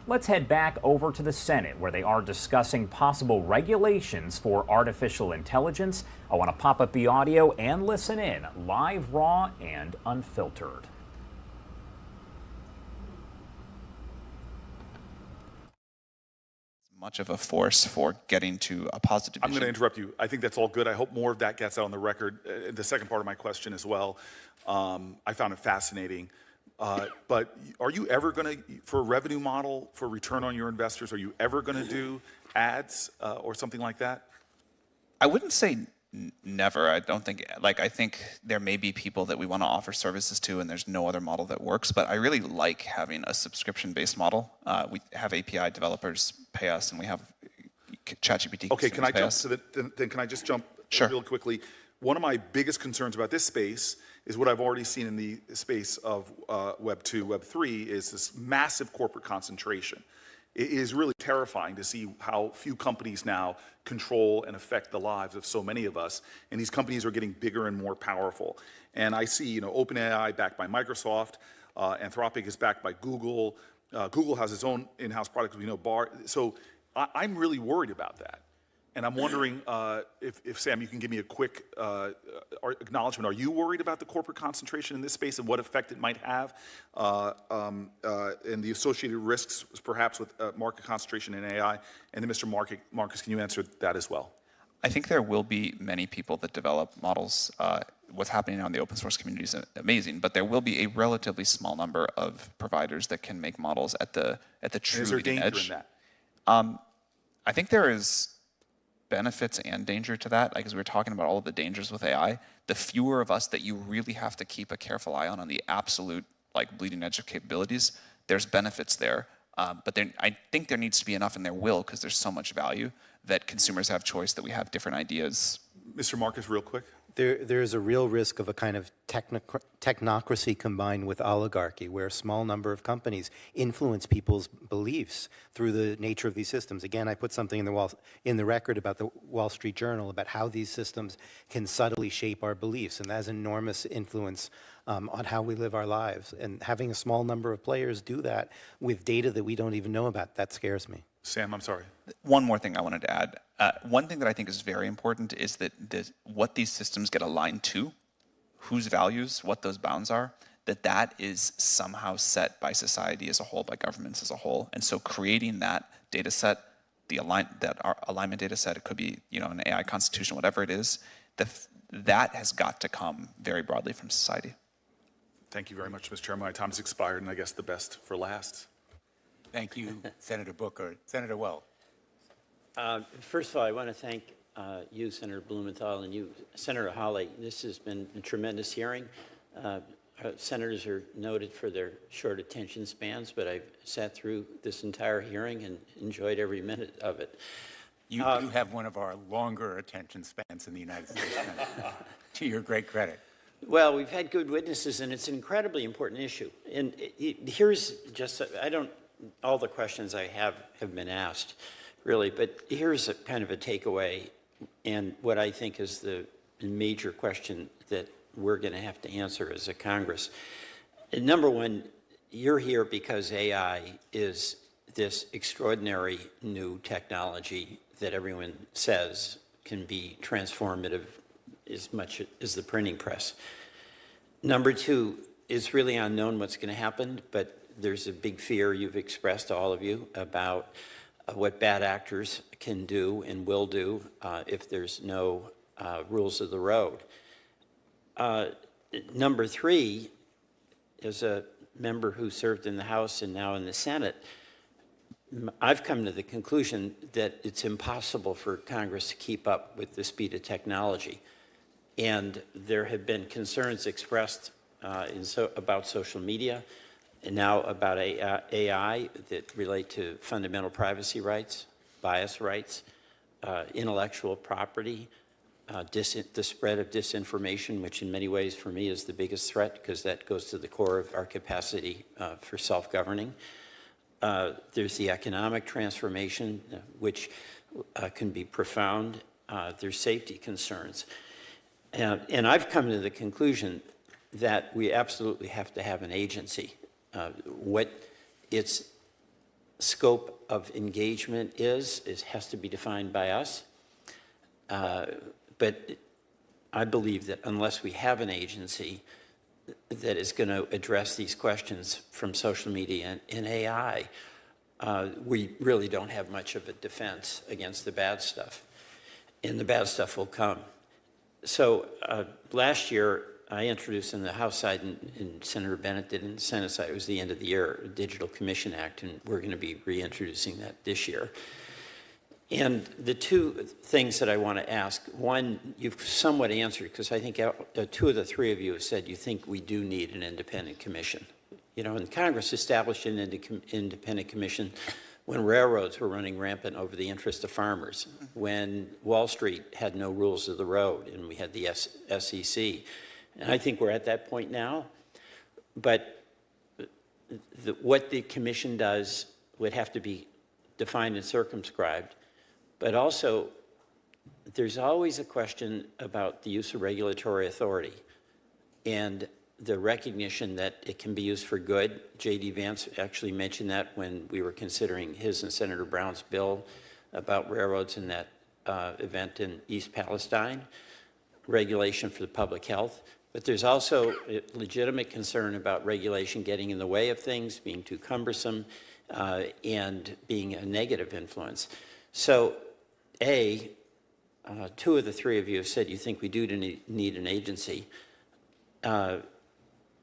Let's head back over to the Senate, where they are discussing possible regulations for artificial intelligence. I want to pop up the audio and listen in, live, raw, and unfiltered. Much of a force for getting to a positive I'm going to interrupt you. I think that's all good. I hope more of that gets out on the record. The second part of my question as well, I found it fascinating. But are you ever going to, for a revenue model, for return on your investors, are you ever going to do ads or something like that? I wouldn't say never. I don't think, I think there may be people that we want to offer services to and there's no other model that works, but I really like having a subscription-based model. We have API developers pay us and we have ChatGPT. Okay, can I jump to then can I just jump real quickly? One of my biggest concerns about this space is what I've already seen in the space of Web 2, Web 3, is this massive corporate concentration. It is really terrifying to see how few companies now control and affect the lives of so many of us, and these companies are getting bigger and more powerful. And I see, OpenAI backed by Microsoft, Anthropic is backed by Google. Google has its own in-house product, we know, Bar. So I'm really worried about that. And I'm wondering if, Sam, you can give me a quick acknowledgement. Are you worried about the corporate concentration in this space and what effect it might have and the associated risks, perhaps, with market concentration in AI? And then, Mr. Marcus, can you answer that as well? I think there will be many people that develop models. What's happening now in the open source community is amazing, but there will be a relatively small number of providers that can make models at the true leading edge. Is there danger in that? I think there is benefits and danger to that. Like, as we were talking about all of the dangers with AI, the fewer of us that you really have to keep a careful eye on the absolute bleeding edge of capabilities, there's benefits there. But I think there needs to be enough, and there will, because there's so much value, that consumers have choice, that we have different ideas. Mr. Marcus, real quick. There is a real risk of a kind of technocracy combined with oligarchy, where a small number of companies influence people's beliefs through the nature of these systems. Again, I put something in the record about the Wall Street Journal about how these systems can subtly shape our beliefs, and that has enormous influence on how we live our lives. And having a small number of players do that with data that we don't even know about, that scares me. Sam, I'm sorry. One more thing I wanted to add. One thing that I think is very important is that what these systems get aligned to, whose values, what those bounds are, that is somehow set by society as a whole, by governments as a whole. And so creating that data set, our alignment data set, it could be an AI constitution, whatever it is, that has got to come very broadly from society. Thank you very much, Mr. Chairman. My time has expired, and I guess the best for last. Thank you, Senator Booker. Senator Wells. First of all, I want to thank you, Senator Blumenthal, and you, Senator Hawley. This has been a tremendous hearing. Senators are noted for their short attention spans, but I've sat through this entire hearing and enjoyed every minute of it. You have one of our longer attention spans in the United States, to your great credit. Well, we've had good witnesses, and it's an incredibly important issue. And here's just, all the questions I have been asked, really, but here's a kind of a takeaway, and what I think is the major question that we're going to have to answer as a Congress. And number one, you're here because AI is this extraordinary new technology that everyone says can be transformative as much as the printing press. Number two, it's really unknown what's going to happen, but there's a big fear you've expressed, all of you, about what bad actors can do and will do if there's no rules of the road. Number three, as a member who served in the House and now in the Senate, I've come to the conclusion that it's impossible for Congress to keep up with the speed of technology. And there have been concerns expressed about social media and now about AI that relate to fundamental privacy rights, bias rights, intellectual property, the spread of disinformation, which in many ways for me is the biggest threat because that goes to the core of our capacity for self-governing. There's the economic transformation, which can be profound. There's safety concerns. And I've come to the conclusion that we absolutely have to have an agency. What its scope of engagement is has to be defined by us. But I believe that unless we have an agency that is going to address these questions from social media and AI, we really don't have much of a defense against the bad stuff. And the bad stuff will come. So last year, I introduced in the House side, and Senator Bennett did in the Senate side, it was the end of the year, Digital Commission Act, and we're going to be reintroducing that this year. And the two things that I want to ask, one, you've somewhat answered, because I think two of the three of you have said you think we do need an independent commission. You know, and Congress established an independent commission when railroads were running rampant over the interest of farmers, when Wall Street had no rules of the road, and we had the SEC. And I think we're at that point now. But what the commission does would have to be defined and circumscribed. But also, there's always a question about the use of regulatory authority and the recognition that it can be used for good. J.D. Vance actually mentioned that when we were considering his and Senator Brown's bill about railroads in that event in East Palestine, regulation for the public health. But there's also a legitimate concern about regulation getting in the way of things, being too cumbersome, and being a negative influence. So, two of the three of you have said you think we do need an agency.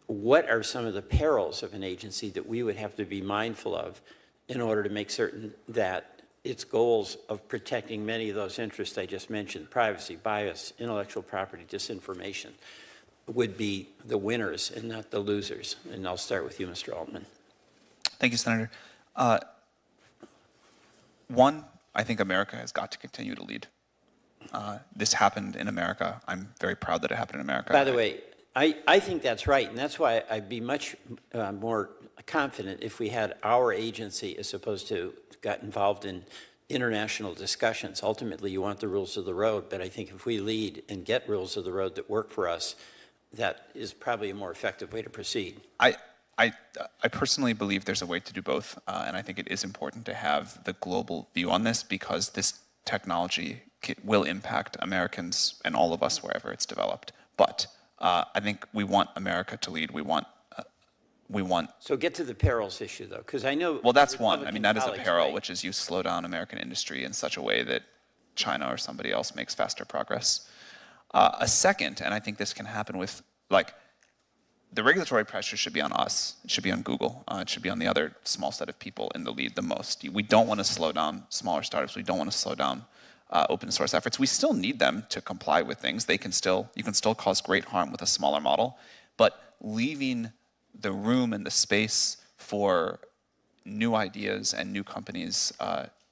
What are some of the perils of an agency that we would have to be mindful of in order to make certain that its goals of protecting many of those interests I just mentioned, privacy, bias, intellectual property, disinformation, would be the winners and not the losers? And I'll start with you, Mr. Altman. Thank you, Senator. One, I think America has got to continue to lead. This happened in America. I'm very proud that it happened in America. By the way, I think that's right, and that's why I'd be much more confident if we had our agency as opposed to got involved in international discussions. Ultimately, you want the rules of the road, but I think if we lead and get rules of the road that work for us, that is probably a more effective way to proceed. I personally believe there's a way to do both, and I think it is important to have the global view on this because this technology will impact Americans and all of us wherever it's developed. But I think we want America to lead. We want. So get to the perils issue, though, because I know. Well, that's one. I mean, that is a peril, right? which is you slow down American industry in such a way that China or somebody else makes faster progress. A second, and I think this can happen with, like, the regulatory pressure should be on us. It should be on Google. It should be on the other small set of people in the lead the most. We don't want to slow down smaller startups. We don't want to slow down open source efforts. We still need them to comply with things. You can still cause great harm with a smaller model, but leaving the room and the space for new ideas and new companies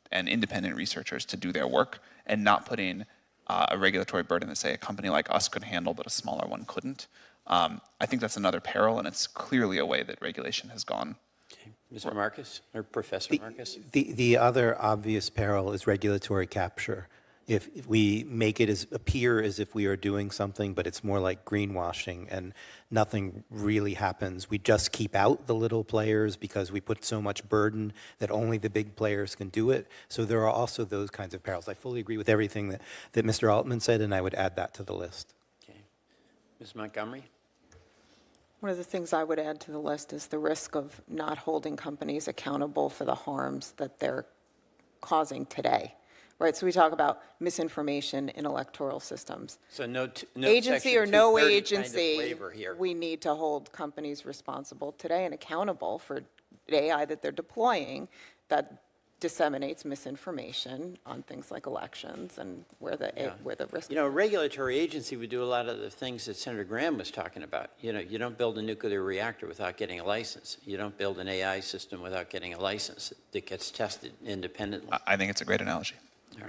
and independent researchers to do their work and not putting a regulatory burden that, say, a company like us could handle but a smaller one couldn't. I think that's another peril, and it's clearly a way that regulation has gone. Okay. Mr. Marcus, or Professor Marcus? The other obvious peril is regulatory capture. if we make it appear as if we are doing something, but it's more like greenwashing and nothing really happens. We just keep out the little players because we put so much burden that only the big players can do it. So there are also those kinds of perils. I fully agree with everything that Mr. Altman said, and I would add that to the list. Okay. Ms. Montgomery? One of the things I would add to the list is the risk of not holding companies accountable for the harms that they're causing today. Right, so we talk about misinformation in electoral systems. So no agency Section or no 230 agency, kind of waiver here. we need to hold companies responsible today and accountable for AI that they're deploying that disseminates misinformation on things like elections and where the risk. You know, a regulatory agency would do a lot of the things that Senator Graham was talking about. You know, you don't build a nuclear reactor without getting a license. You don't build an AI system without getting a license that gets tested independently. I think it's a great analogy.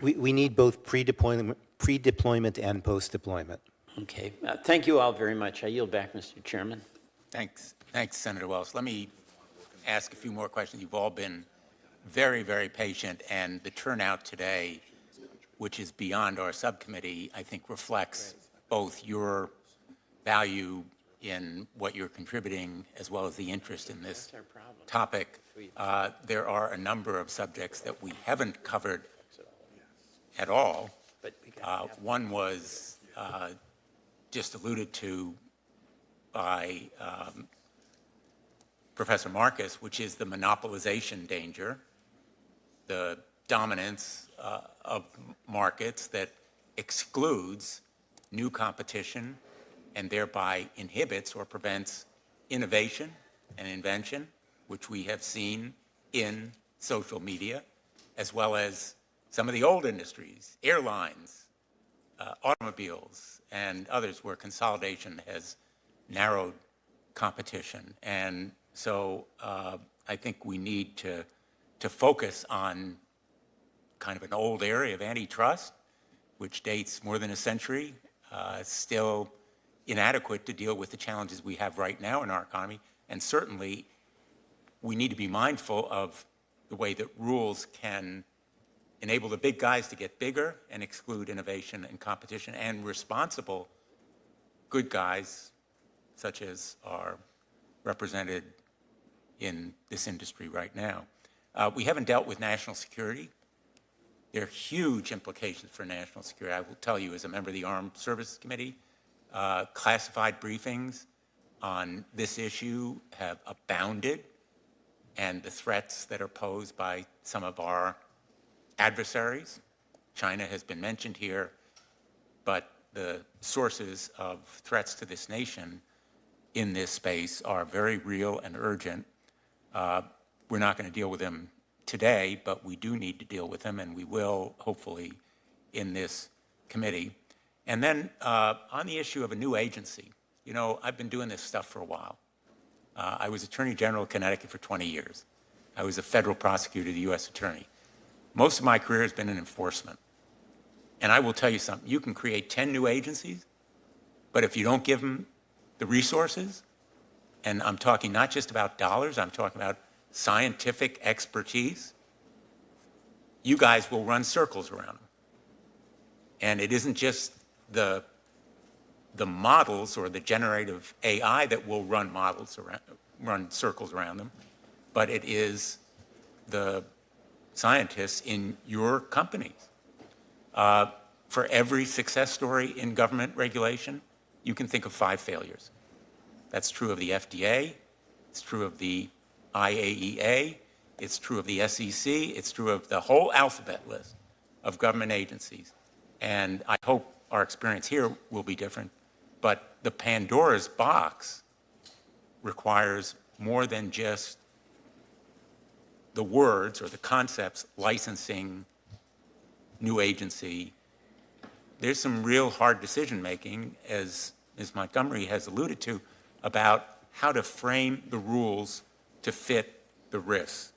We need both pre-deployment and post-deployment. Okay. Thank you all very much. I yield back, Mr. Chairman. Thanks, Senator Wells. Let me ask a few more questions. You've all been very, very patient, and the turnout today, which is beyond our subcommittee, I think reflects both your value in what you're contributing as well as the interest in this topic. There are a number of subjects that we haven't covered at all. One was just alluded to by Professor Marcus, which is the monopolization danger, the dominance of markets that excludes new competition and thereby inhibits or prevents innovation and invention, which we have seen in social media, as well as some of the old industries, airlines, automobiles, and others where consolidation has narrowed competition. And so I think we need to focus on kind of an old area of antitrust, which dates more than a century, still inadequate to deal with the challenges we have right now in our economy. And certainly we need to be mindful of the way that rules can enable the big guys to get bigger and exclude innovation and competition, and responsible good guys, such as are represented in this industry right now. We haven't dealt with national security. There are huge implications for national security. I will tell you, as a member of the Armed Services Committee, classified briefings on this issue have abounded, and the threats that are posed by some of our adversaries. China has been mentioned here, but the sources of threats to this nation in this space are very real and urgent. We're not going to deal with them today, but we do need to deal with them, and we will, hopefully, in this committee. And then on the issue of a new agency, you know, I've been doing this stuff for a while. I was Attorney General of Connecticut for 20 years. I was a federal prosecutor, the U.S. Attorney. Most of my career has been in enforcement. And I will tell you something, you can create 10 new agencies, but if you don't give them the resources, and I'm talking not just about dollars, I'm talking about scientific expertise, you guys will run circles around them. And it isn't just the models or the generative AI that will run circles around them, but it is the scientists in your companies. For every success story in government regulation, you can think of 5 failures. That's true of the FDA, it's true of the IAEA, it's true of the SEC, it's true of the whole alphabet list of government agencies. And I hope our experience here will be different, but the Pandora's box requires more than just the words or the concepts, licensing, new agency. There's some real hard decision-making, as Ms. Montgomery has alluded to, about how to frame the rules to fit the risks.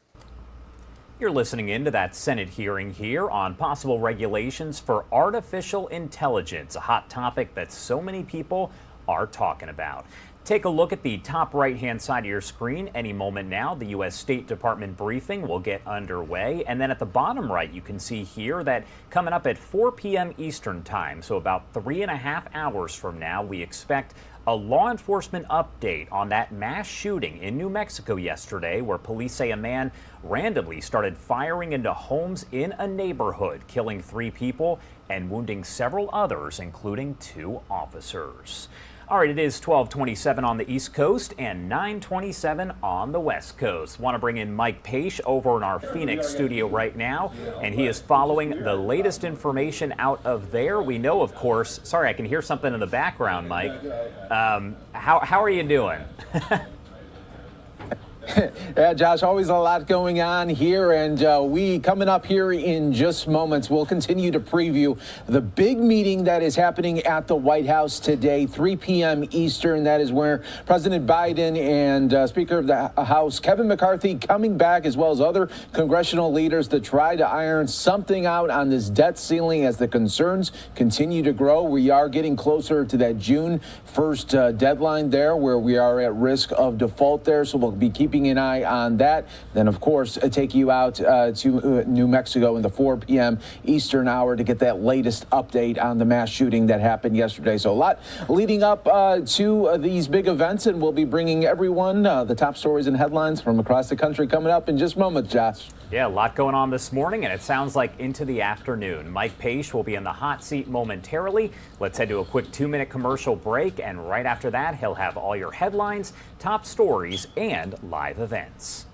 You're listening in to that Senate hearing here on possible regulations for artificial intelligence, a hot topic that so many people are talking about. Take a look at the top right-hand side of your screen. Any moment now, the U.S. State Department briefing will get underway. And then at the bottom right, you can see here that coming up at 4 p.m. Eastern Time, so about 3.5 hours from now, we expect a law enforcement update on that mass shooting in New Mexico yesterday, where police say a man randomly started firing into homes in a neighborhood, killing 3 people and wounding several others, including 2 officers. All right, it is 12:27 on the East Coast and 9:27 on the West Coast. Want to bring in Mike Page over in our Phoenix studio right now, and he is following the latest information out of there. We know, of course, sorry, I can hear something in the background, Mike. How are you doing? Yeah, Josh, always a lot going on here, and we coming up here in just moments, we'll continue to preview the big meeting that is happening at the White House today, 3 p.m. Eastern. That is where President Biden and Speaker of the House Kevin McCarthy coming back, as well as other congressional leaders, to try to iron something out on this debt ceiling as the concerns continue to grow. We are getting closer to that June 1st deadline there, where we are at risk of default there, so we'll be keeping an eye on that. Then, of course, take you out to New Mexico in the 4 p.m. Eastern hour to get that latest update on the mass shooting that happened yesterday. So a lot leading up to these big events, and we'll be bringing everyone the top stories and headlines from across the country coming up in just moments, Josh. Yeah, a lot going on this morning, and it sounds like into the afternoon. Mike Page will be in the hot seat momentarily. Let's head to a quick 2-minute commercial break, and right after that, he'll have all your headlines, top stories, and live events.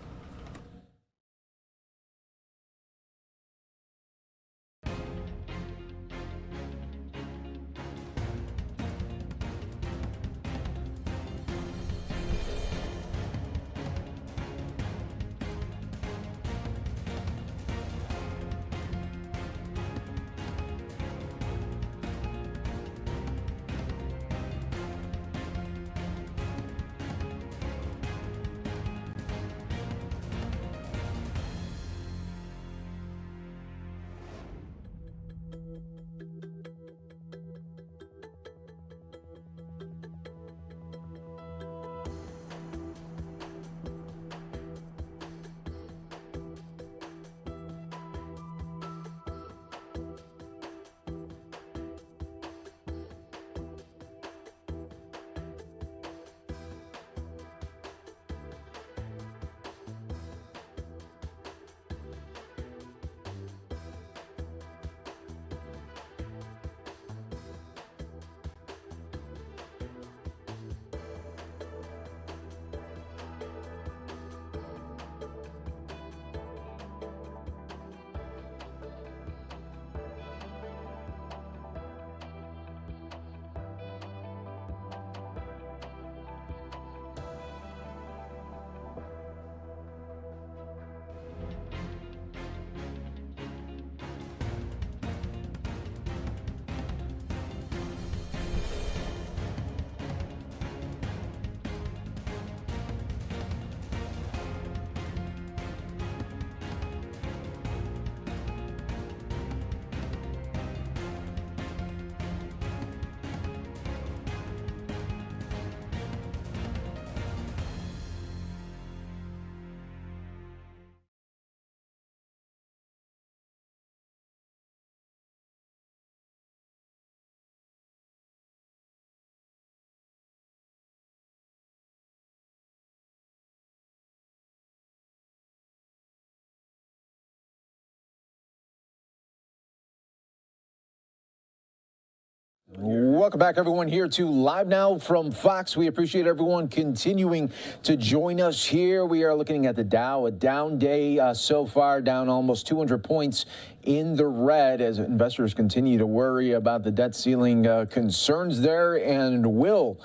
Welcome back, everyone, here to Live Now from Fox. We appreciate everyone continuing to join us here. We are looking at the Dow, a down day so far, down almost 200 points in the red as investors continue to worry about the debt ceiling concerns there. And will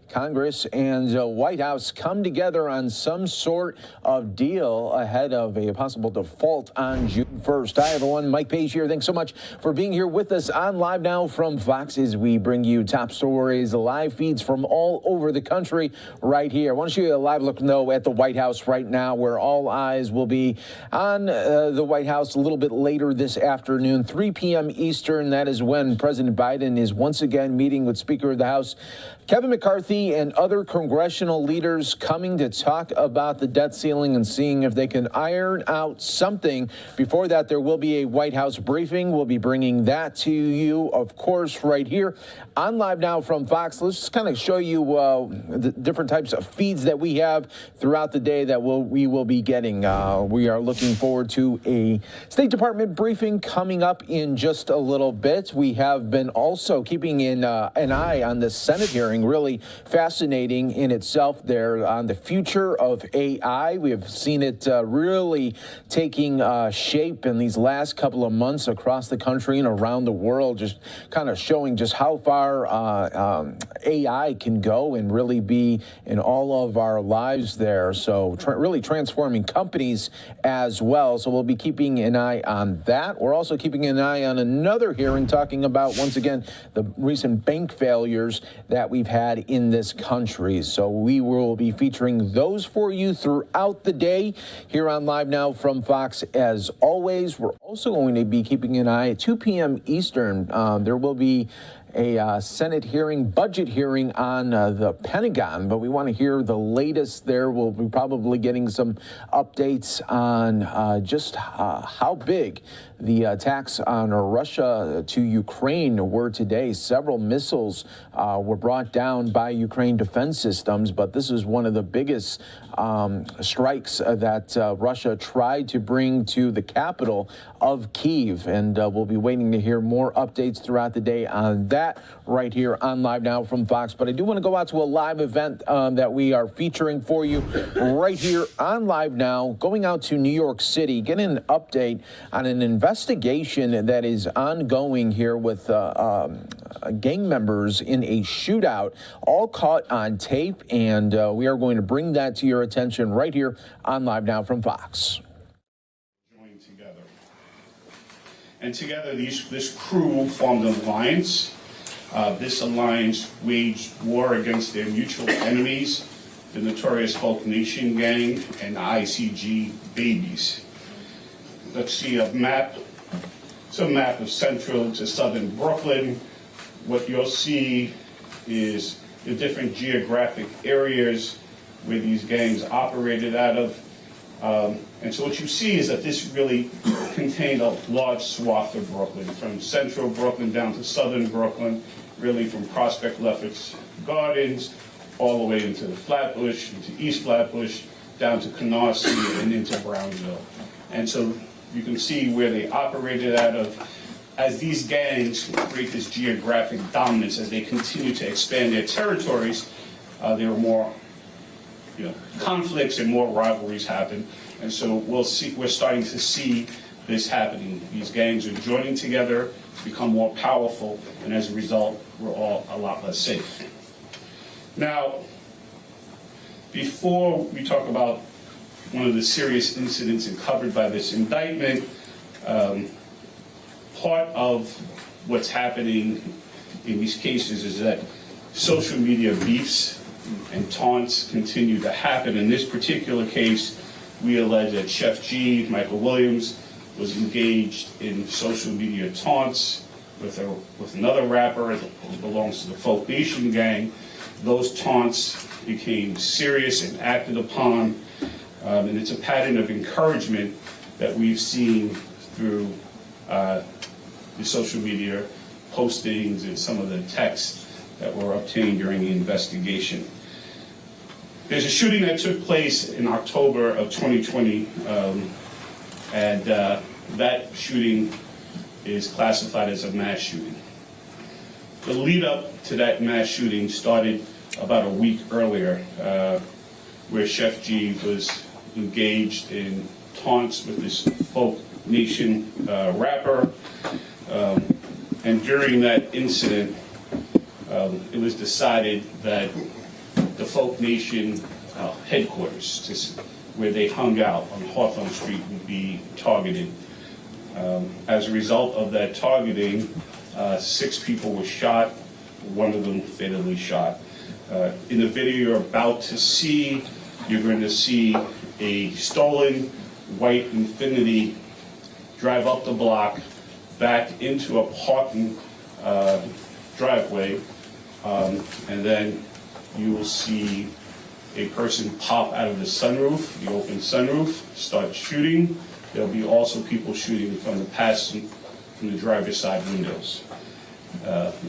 Congress and White House come together on some sort of deal ahead of a possible default on June 1st. Hi, everyone. Mike Page here. Thanks so much for being here with us on Live Now from Fox as we bring you top stories, live feeds from all over the country right here. I want to show you a live look now at the White House right now, where all eyes will be on the White House a little bit later this afternoon, 3 p.m. Eastern. That is when President Biden is once again meeting with Speaker of the House Kevin McCarthy Committee and other congressional leaders coming to talk about the debt ceiling and seeing if they can iron out something. Before that, there will be a White House briefing. We'll be bringing that to you, of course, right here on Live Now from Fox. Let's just kind of show you the different types of feeds that we have throughout the day that we will be getting. We are looking forward to a State Department briefing coming up in just a little bit. We have been also keeping an eye on the Senate hearing, really fascinating in itself there on the future of AI. We have seen it really taking shape in these last couple of months across the country and around the world, just kind of showing just how far AI can go and really be in all of our lives there. So really transforming companies as well. So we'll be keeping an eye on that. We're also keeping an eye on another hearing talking about, once again, the recent bank failures that we've had in this country. So we will be featuring those for you throughout the day here on Live Now from Fox. As always, we're also going to be keeping an eye at 2 p.m. Eastern. There will be a Senate hearing, budget hearing on the Pentagon, but we want to hear the latest there. We'll be probably getting some updates on just how big the attacks on Russia to Ukraine were today. Several missiles were brought down by Ukraine defense systems, but this is one of the biggest strikes that Russia tried to bring to the capital of Kyiv, and we'll be waiting to hear more updates throughout the day on that right here on Live Now from Fox. But I do want to go out to a live event that we are featuring for you right here on Live Now, going out to New York City, getting an update on an investigation that is ongoing here with gang members in a shootout, all caught on tape, and we are going to bring that to your attention right here on Live Now from Fox. Joined together. And together, this crew formed an alliance. This alliance waged war against their mutual enemies, the notorious Folk Nation gang and the ICG babies. Let's see a map. It's a map of central to southern Brooklyn. What you'll see is the different geographic areas where these gangs operated out of. And so what you see is that this really contained a large swath of Brooklyn, from central Brooklyn down to southern Brooklyn, really from Prospect Lefferts Gardens all the way into the Flatbush, into East Flatbush, down to Canarsie and into Brownsville. And so you can see where they operated out of. As these gangs create this geographic dominance, as they continue to expand their territories, there are more conflicts and more rivalries happen. And so we're starting to see this happening. These gangs are joining together to become more powerful, and as a result, we're all a lot less safe. Now, before we talk about one of the serious incidents covered by this indictment, part of what's happening in these cases is that social media beefs and taunts continue to happen. In this particular case, we allege that Chef G, Michael Williams, was engaged in social media taunts with another rapper who belongs to the Folk Nation gang. Those taunts became serious and acted upon, and it's a pattern of encouragement that we've seen through the social media postings and some of the texts that were obtained during the investigation. There's a shooting that took place in October of 2020, and that shooting is classified as a mass shooting. The lead up to that mass shooting started about a week earlier, where Chef G was engaged in taunts with this Folk Nation rapper. And during that incident, it was decided that the Folk Nation headquarters, where they hung out on Hawthorne Street, would be targeted. As a result of that targeting, 6 people were shot, one of them fatally shot. In the video you're about to see, you're going to see a stolen white Infiniti drive up the block, back into a parking driveway, and then you will see a person pop out of the sunroof, the open sunroof, start shooting. There'll be also people shooting from the driver's side windows.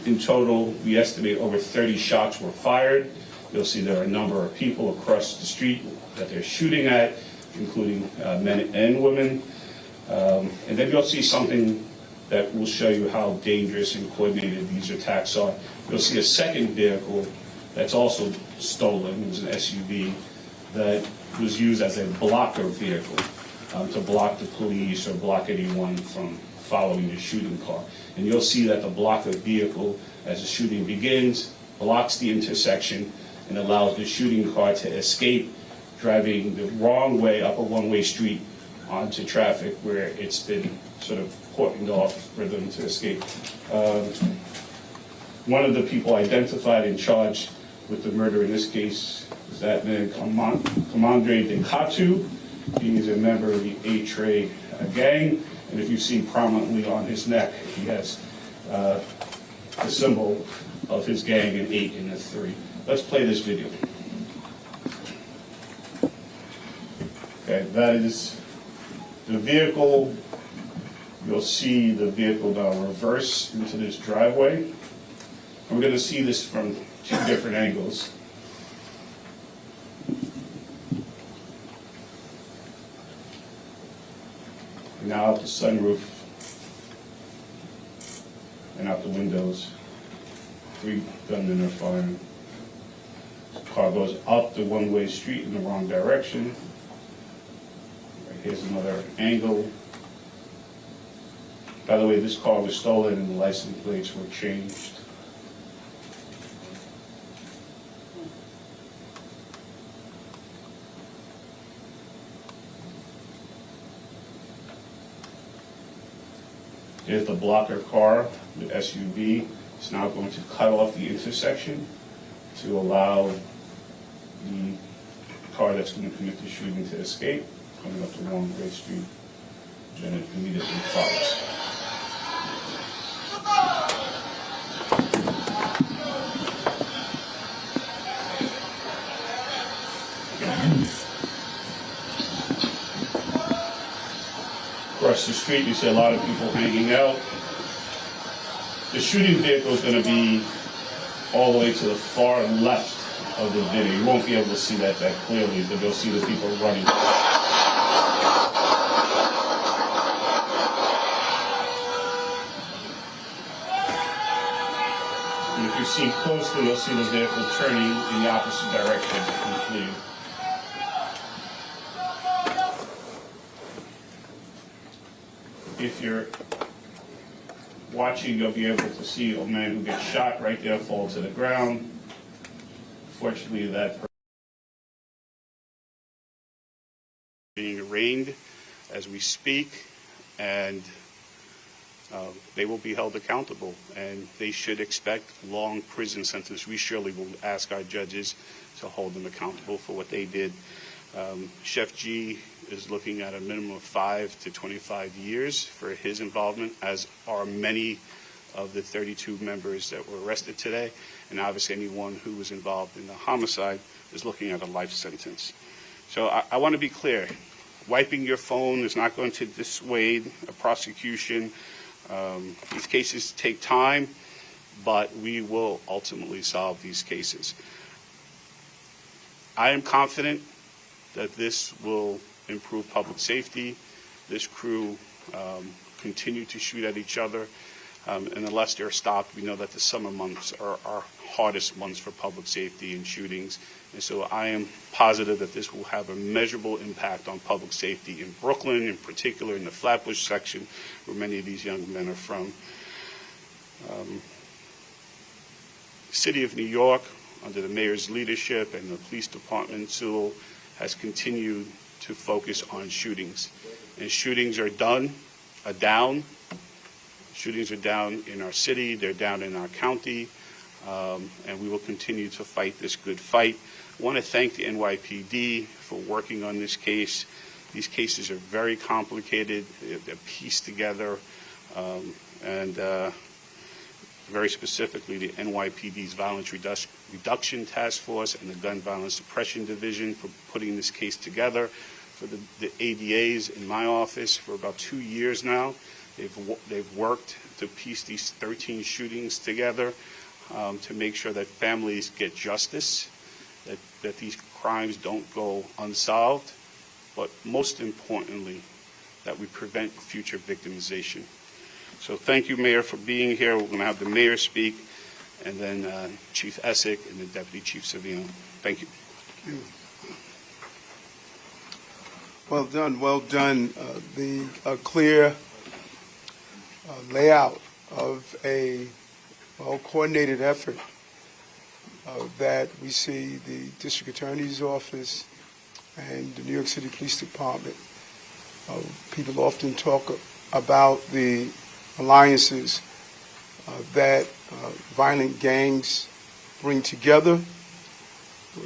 In total, we estimate over 30 shots were fired. You'll see there are a number of people across the street that they're shooting at, including men and women. And then you'll see something that will show you how dangerous and coordinated these attacks are. You'll see a second vehicle that's also stolen. It was an SUV that was used as a blocker vehicle to block the police or block anyone from following the shooting car. And you'll see that the blocker vehicle, as the shooting begins, blocks the intersection and allows the shooting car to escape, driving the wrong way up a one-way street onto traffic where it's been sort of cordoned off for them to escape. One of the people identified and charged with the murder in this case is that man, Commandre de Katu. He is a member of the A-Tray gang, and if you see prominently on his neck, he has the symbol of his gang, an 8 and a 3. Let's play this video. Okay, that is the vehicle. You'll see the vehicle now reverse into this driveway. We're going to see this from 2 different angles. Now out the sunroof and out the windows. 3 gunmen are firing. The car goes up the one-way street in the wrong direction. Right, here's another angle. By the way, this car was stolen and the license plates were changed. Here's the blocker car, the SUV. It's now going to cut off the intersection to allow the car that's going to commit the shooting to escape, coming up the wrong-way street. Then it immediately follows. Across the street, you see a lot of people hanging out. The shooting vehicle is going to be all the way to the far left of the video. You won't be able to see that clearly, but you'll see the people running. And if you see closely, you'll see the vehicle turning in the opposite direction and fleeing. If you're watching, you'll be able to see a man who gets shot right there fall to the ground. Fortunately, that person is being arraigned as we speak, and they will be held accountable, and they should expect long prison sentence. We surely will ask our judges to hold them accountable for what they did. Chef G is looking at a minimum of 5 to 25 years for his involvement, as are many of the 32 members that were arrested today. And obviously anyone who was involved in the homicide is looking at a life sentence. So I want to be clear. Wiping your phone is not going to dissuade a prosecution. These cases take time, but we will ultimately solve these cases. I am confident that this will improve public safety. This crew continue to shoot at each other, and unless they're stopped, we know that the summer months are our hardest months for public safety and shootings. And so I am positive that this will have a measurable impact on public safety in Brooklyn, in particular in the Flatbush section, where many of these young men are from. The City of New York, under the mayor's leadership and the police department, Sewell, has continued to focus on shootings. And shootings are down. Shootings are down in our city, they're down in our county, and we will continue to fight this good fight. I want to thank the NYPD for working on this case. These cases are very complicated, they're pieced together, and very specifically the NYPD's Violence Reduction Task Force and the Gun Violence Suppression Division for putting this case together, for the ADAs in my office for about 2 years now. They've worked to piece these 13 shootings together to make sure that families get justice, that these crimes don't go unsolved, but most importantly, that we prevent future victimization. So thank you, Mayor, for being here. We're going to have the Mayor speak, and then Chief Essick and the Deputy Chief Savino. Thank you. Thank you. Well done, well done. The clear layout of a well-coordinated effort that we see the District Attorney's Office and the New York City Police Department. People often talk about the alliances that violent gangs bring together.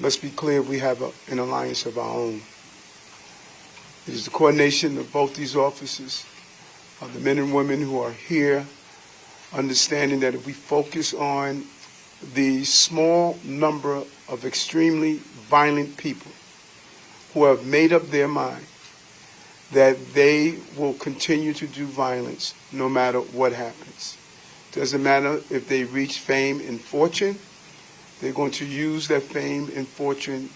Let's be clear, we have an alliance of our own. It is the coordination of both these offices, of the men and women who are here, understanding that if we focus on the small number of extremely violent people who have made up their mind that they will continue to do violence no matter what happens. Doesn't matter if they reach fame and fortune, they're going to use that fame and fortune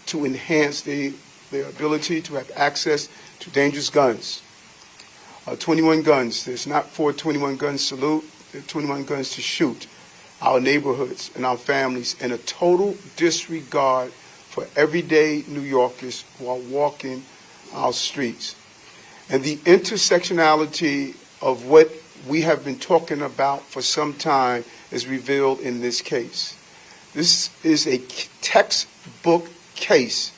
to enhance their ability to have access to dangerous guns. 21 guns. There's not 421 guns salute. There are 21 guns to shoot our neighborhoods and our families, in a total disregard for everyday New Yorkers who are walking our streets. And the intersectionality of what we have been talking about for some time is revealed in this case. This is a textbook case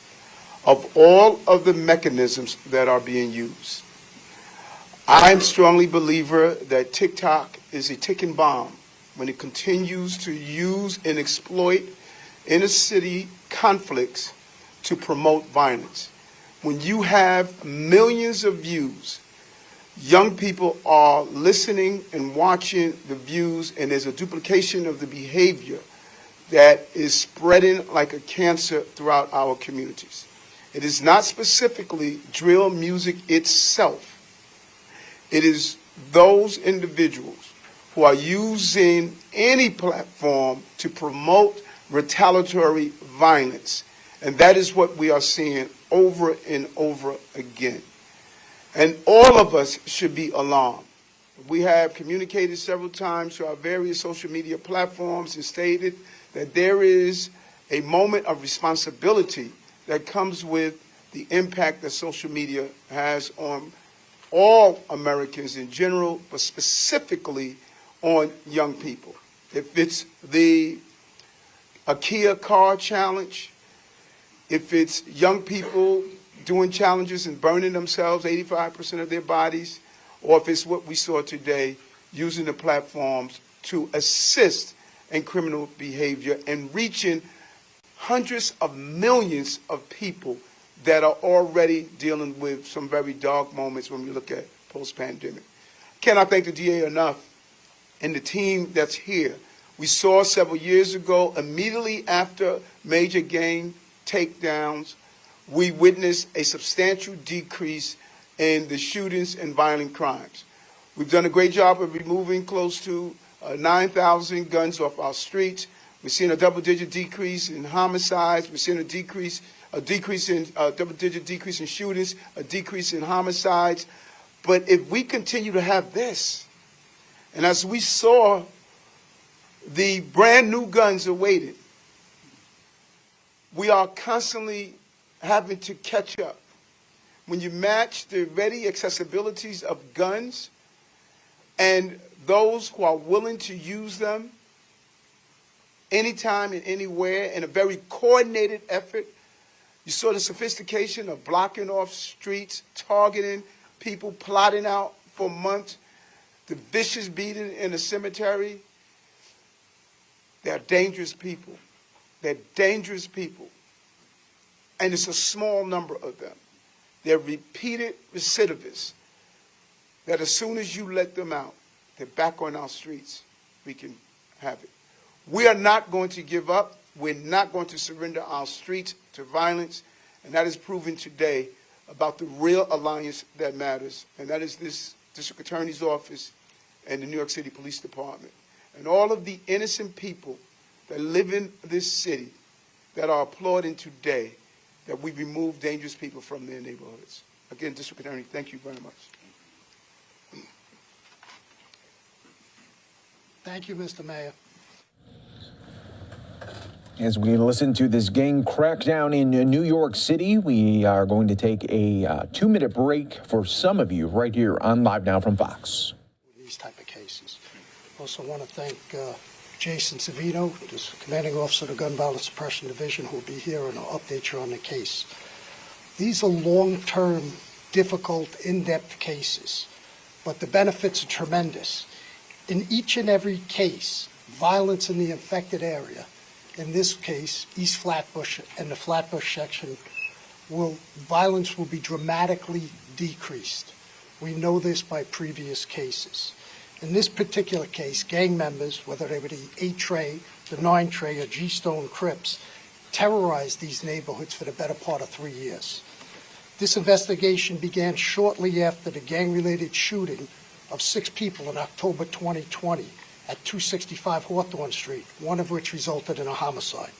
of all of the mechanisms that are being used. I'm strongly a believer that TikTok is a ticking bomb when it continues to use and exploit inner city conflicts to promote violence. When you have millions of views, young people are listening and watching the views, and there's a duplication of the behavior that is spreading like a cancer throughout our communities. It is not specifically drill music itself. It is those individuals who are using any platform to promote retaliatory violence. And that is what we are seeing over and over again. And all of us should be alarmed. We have communicated several times to our various social media platforms and stated that there is a moment of responsibility that comes with the impact that social media has on all Americans in general, but specifically on young people. If it's the IKEA car challenge, if it's young people doing challenges and burning themselves, 85% of their bodies, or if it's what we saw today, using the platforms to assist in criminal behavior and reaching hundreds of millions of people that are already dealing with some very dark moments when we look at post-pandemic. Cannot thank the DA enough and the team that's here. We saw several years ago, immediately after major gang takedowns, we witnessed a substantial decrease in the shootings and violent crimes. We've done a great job of removing close to 9,000 guns off our streets. We're seeing a double-digit decrease in homicides. We're seeing a double-digit decrease in shootings, a decrease in homicides. But if we continue to have this, and as we saw the brand new guns awaited, we are constantly having to catch up. When you match the ready accessibilities of guns and those who are willing to use them anytime and anywhere in a very coordinated effort, you saw the sophistication of blocking off streets, targeting people, plotting out for months, the vicious beating in the cemetery. They are dangerous people. They're dangerous people. And it's a small number of them. They're repeated recidivists that as soon as you let them out, they're back on our streets. We can have it. We are not going to give up. We're not going to surrender our streets to violence, and that is proven today about the real alliance that matters, and that is this District Attorney's Office and the New York City Police Department. And all of the innocent people that live in this city that are applauding today that we remove dangerous people from their neighborhoods. Again, District Attorney, thank you very much. Thank you, Mr. Mayor. As we listen to this gang crackdown in New York City, we are going to take a 2-minute break for some of you right here on Live Now from Fox. These type of cases. Also want to thank Jason Savino, the commanding officer of the Gun Violence Suppression Division, who will be here and will update you on the case. These are long-term, difficult, in-depth cases, but the benefits are tremendous. In each and every case, violence in the infected area, in this case, East Flatbush and the Flatbush section, violence will be dramatically decreased. We know this by previous cases. In this particular case, gang members, whether they were the 8-Tray, the 9-Tray, or G-Stone Crips, terrorized these neighborhoods for the better part of 3 years. This investigation began shortly after the gang-related shooting of 6 people in October 2020 at 265 Hawthorne Street, one of which resulted in a homicide.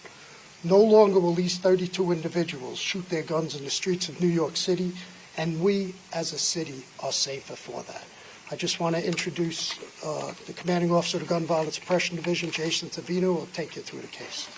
No longer will these 32 individuals shoot their guns in the streets of New York City, and we as a city are safer for that. I just want to introduce the commanding officer of the Gun Violence Suppression Division, Jason Savino, who will take you through the case.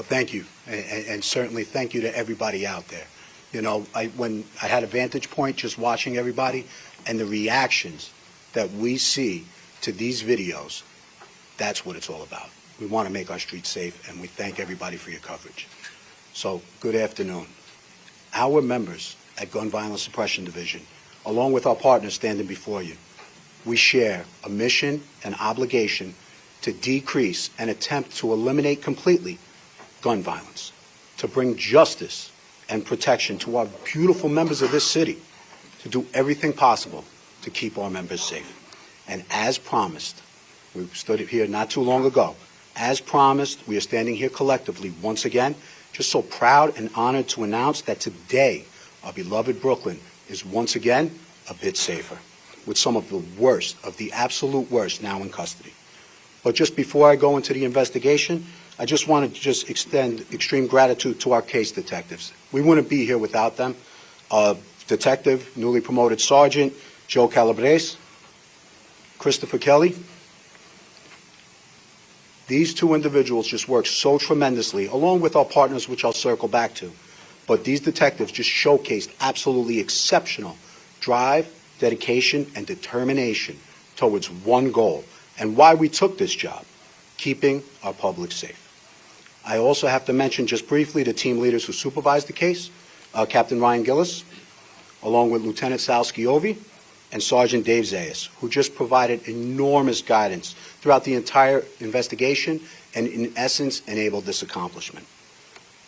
Thank you, and certainly thank you to everybody out there. You know, when I had a vantage point just watching everybody and the reactions that we see to these videos, that's what it's all about. We want to make our streets safe, and we thank everybody for your coverage. So, good afternoon. Our members at Gun Violence Suppression Division, along with our partners standing before you, we share a mission and obligation to decrease and attempt to eliminate completely gun violence, to bring justice and protection to our beautiful members of this city, to do everything possible to keep our members safe. And as promised, we stood here not too long ago, as promised, we are standing here collectively once again, just so proud and honored to announce that today, our beloved Brooklyn is once again a bit safer, with some of the worst, of the absolute worst, now in custody. But just before I go into the investigation, I just want to just extend extreme gratitude to our case detectives. We wouldn't be here without them. Detective, newly promoted Sergeant Joe Calabrese, Christopher Kelly. These 2 individuals just work so tremendously, along with our partners, which I'll circle back to. But these detectives just showcased absolutely exceptional drive, dedication, and determination towards one goal, and why we took this job, keeping our public safe. I also have to mention just briefly the team leaders who supervised the case, Captain Ryan Gillis, along with Lieutenant Sal Schiovi and Sergeant Dave Zayas, who just provided enormous guidance throughout the entire investigation and, in essence, enabled this accomplishment.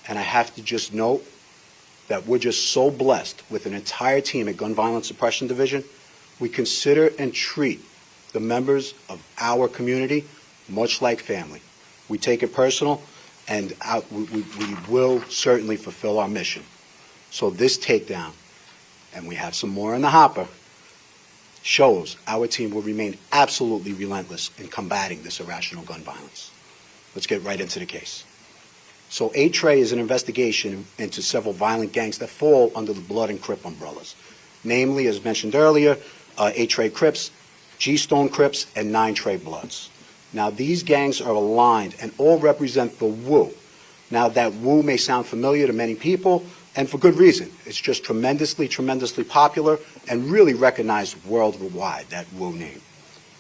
And I have to just note that we're just so blessed with an entire team at Gun Violence Suppression Division. We consider and treat the members of our community much like family. We take it personal, and we will certainly fulfill our mission. So this takedown, and we have some more in the hopper, shows our team will remain absolutely relentless in combating this irrational gun violence. Let's get right into the case. So 8-Tray is an investigation into several violent gangs that fall under the Blood and Crip umbrellas. Namely, as mentioned earlier, 8-Tray Crips, G-Stone Crips, and 9-Tray Bloods. Now, these gangs are aligned and all represent the WU. Now, that WU may sound familiar to many people, and for good reason. It's just tremendously, tremendously popular and really recognized worldwide, that WU name.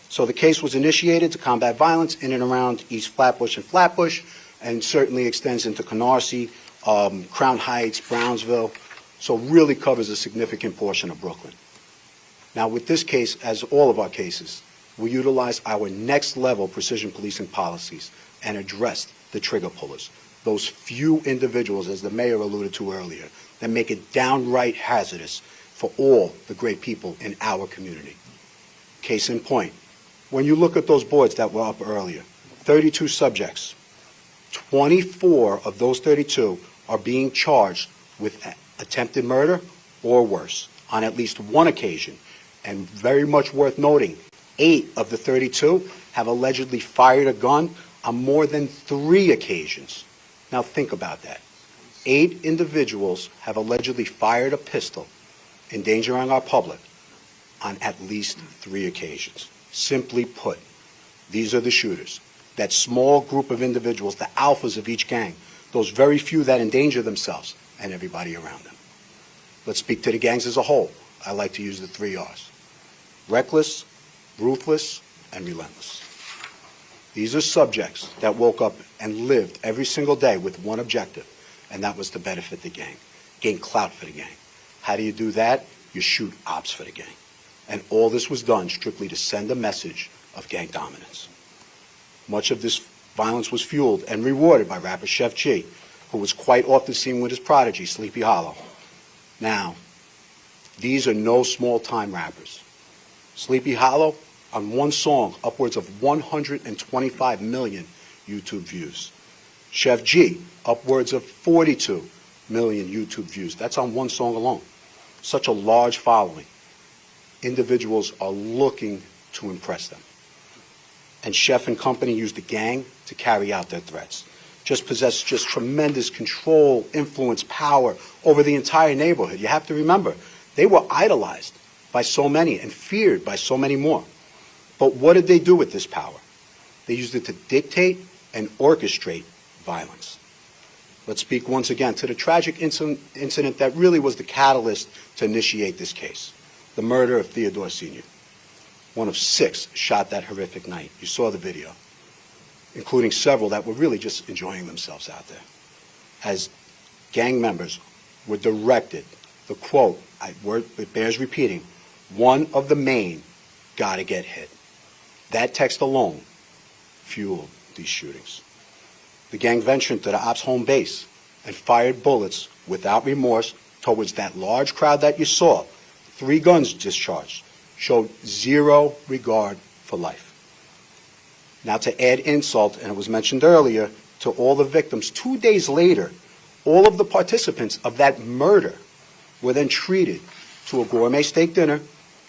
So the case was initiated to combat violence in and around East Flatbush and Flatbush, and certainly extends into Canarsie, Crown Heights, Brownsville, so really covers a significant portion of Brooklyn. Now, with this case, as all of our cases, we utilize our next level precision policing policies and addressed the trigger pullers, those few individuals, as the mayor alluded to earlier, that make it downright hazardous for all the great people in our community. Case in point, when you look at those boards that were up earlier, 32 subjects, 24 of those 32 are being charged with attempted murder or worse on at least one occasion. And very much worth noting, 8 of the 32 have allegedly fired a gun on more than 3 occasions. Now think about that. 8 individuals have allegedly fired a pistol, endangering our public, on at least 3 occasions. Simply put, these are the shooters. That small group of individuals, the alphas of each gang, those very few that endanger themselves and everybody around them. Let's speak to the gangs as a whole. I like to use the 3 R's. Reckless, ruthless, and relentless. These are subjects that woke up and lived every single day with one objective, and that was to benefit the gang, gain clout for the gang. How do you do that? You shoot ops for the gang. And all this was done strictly to send a message of gang dominance. Much of this violence was fueled and rewarded by rapper Chef G, who was quite off the scene with his prodigy, Sleepy Hollow. Now, these are no small-time rappers. Sleepy Hollow, on one song, upwards of 125 million YouTube views. Chef G, upwards of 42 million YouTube views. That's on one song alone. Such a large following. Individuals are looking to impress them. And Chef and company used the gang to carry out their threats. Possess tremendous control, influence, power over the entire neighborhood. You have to remember, they were idolized by so many and feared by so many more. But what did they do with this power? They used it to dictate and orchestrate violence. Let's speak once again to the tragic incident that really was the catalyst to initiate this case, the murder of Theodore Sr. One of 6 shot that horrific night. You saw the video, including several that were really just enjoying themselves out there. As gang members were directed, the quote, it bears repeating, one of the main gotta get hit. That text alone fueled these shootings. The gang ventured into the ops' home base and fired bullets without remorse towards that large crowd that you saw. 3 guns discharged, showed zero regard for life. Now to add insult, and it was mentioned earlier, to all the victims, 2 days later, all of the participants of that murder were then treated to a gourmet steak dinner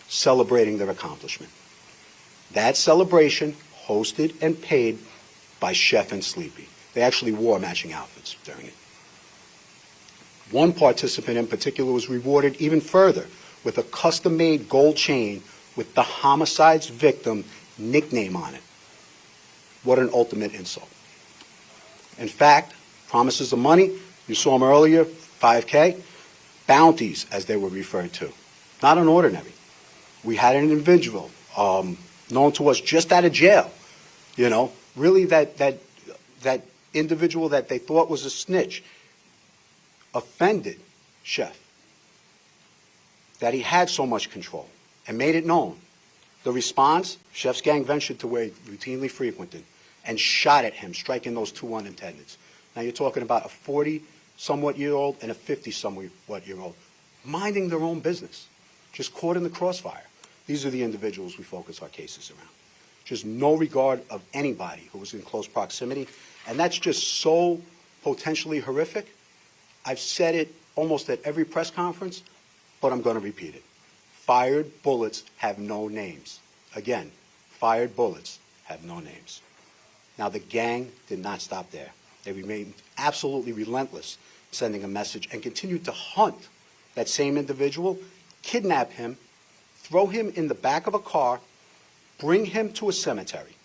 celebrating their accomplishment. That celebration hosted and paid by Chef and Sleepy. They actually wore matching outfits during it. One participant in particular was rewarded even further with a custom-made gold chain with the homicide's victim nickname on it. What an ultimate insult. In fact, promises of money, you saw them earlier, 5K, bounties as they were referred to. Not an ordinary. We had an individual known to us just out of jail, really that individual that they thought was a snitch offended Chef, that he had so much control and made it known. The response, Chef's gang ventured to where he routinely frequented and shot at him, striking those 2 unintendeds. Now you're talking about a 40-somewhat-year-old and a 50-somewhat-year-old minding their own business, just caught in the crossfire. These are the individuals we focus our cases around. Just no regard of anybody who was in close proximity, and that's just so potentially horrific. I've said it almost at every press conference, but I'm going to repeat it. Fired bullets have no names. Again, fired bullets have no names. Now, the gang did not stop there. They remained absolutely relentless, sending a message, and continued to hunt that same individual, kidnap him, throw him in the back of a car, bring him to a cemetery,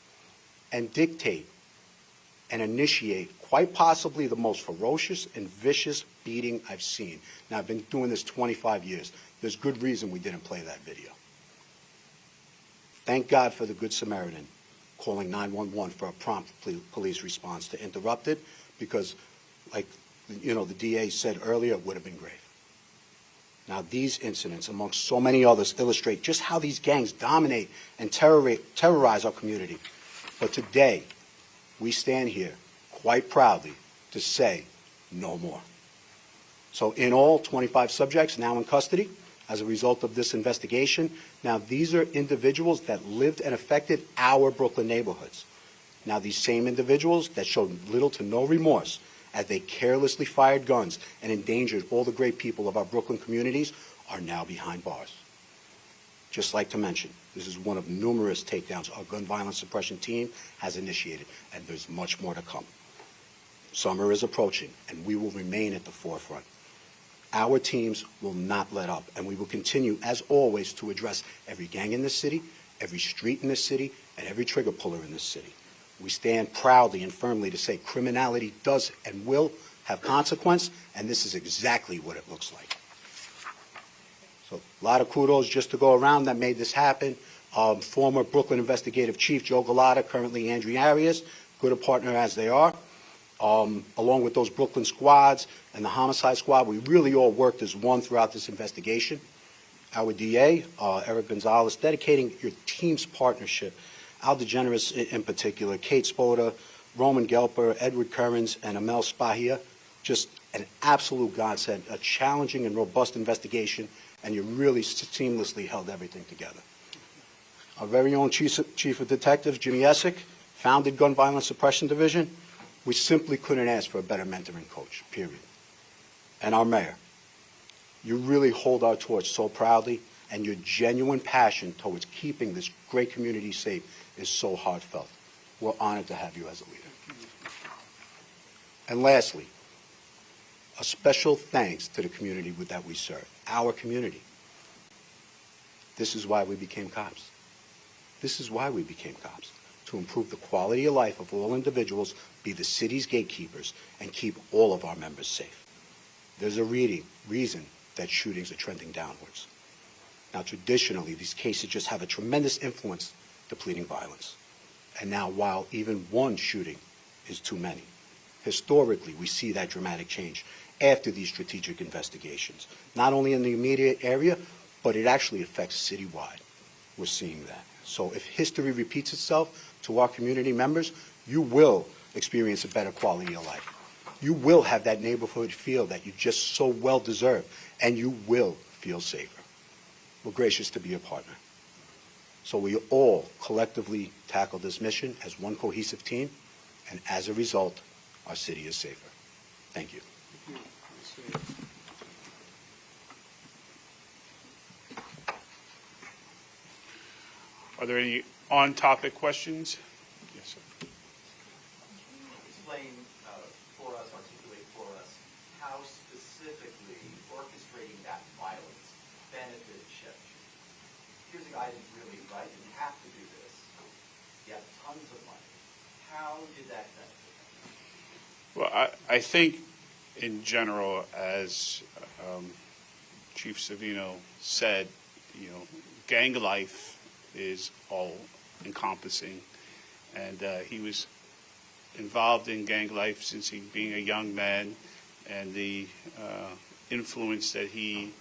and dictate and initiate quite possibly the most ferocious and vicious beating I've seen. Now, I've been doing this 25 years. There's good reason we didn't play that video. Thank God for the Good Samaritan calling 911 for a prompt police response to interrupt it, because, like the DA said earlier, it would have been grave. Now, these incidents, amongst so many others, illustrate just how these gangs dominate and terrorize our community. But today, we stand here quite proudly to say no more. So in all, 25 subjects now in custody as a result of this investigation. Now, these are individuals that lived and affected our Brooklyn neighborhoods. Now, these same individuals that showed little to no remorse as they carelessly fired guns and endangered all the great people of our Brooklyn communities are now behind bars. Just like to mention, this is one of numerous takedowns our gun violence suppression team has initiated, and there's much more to come. Summer is approaching, and we will remain at the forefront. Our teams will not let up, and we will continue, as always, to address every gang in this city, every street in this city, and every trigger puller in this city. We stand proudly and firmly to say criminality does and will have consequence, and this is exactly what it looks like. So a lot of kudos just to go around that made this happen. Former Brooklyn Investigative Chief Joe Galata, currently Andrew Arias, good a partner as they are. Along with those Brooklyn squads and the homicide squad, we really all worked as one throughout this investigation. Our DA, Eric Gonzalez, dedicating your team's partnership. Al DeGeneres in particular, Kate Spoda, Roman Gelper, Edward Currens, and Amel Spahia. Just an absolute godsend, a challenging and robust investigation, and you really seamlessly held everything together. Our very own Chief of Detectives, Jimmy Essick, founded Gun Violence Suppression Division. We simply couldn't ask for a better mentoring coach, period. And our mayor, you really hold our torch so proudly, and your genuine passion towards keeping this great community safe is so heartfelt. We're honored to have you as a leader. And lastly, a special thanks to the community that we serve, our community. This is why we became cops. This is why we became cops, to improve the quality of life of all individuals, be the city's gatekeepers, and keep all of our members safe. There's a reason that shootings are trending downwards. Now, traditionally, these cases just have a tremendous influence depleting violence. And now, while even one shooting is too many, historically, we see that dramatic change after these strategic investigations, not only in the immediate area, but it actually affects citywide. We're seeing that. So if history repeats itself to our community members, you will experience a better quality of life. You will have that neighborhood feel that you just so well deserve, and you will feel safer. We're gracious to be a partner. So we all collectively tackle this mission as one cohesive team, and as a result, our city is safer. Thank you. Are there any on-topic questions? Yes, sir. Can you explain for us, articulate for us, how specifically orchestrating that violence benefited Chef? Here's a guy who's really right, didn't have to do this. He had tons of money. How did that benefit him? Well, I think in general, as Chief Savino said, gang life is all encompassing, and he was involved in gang life since being a young man, and the influence that he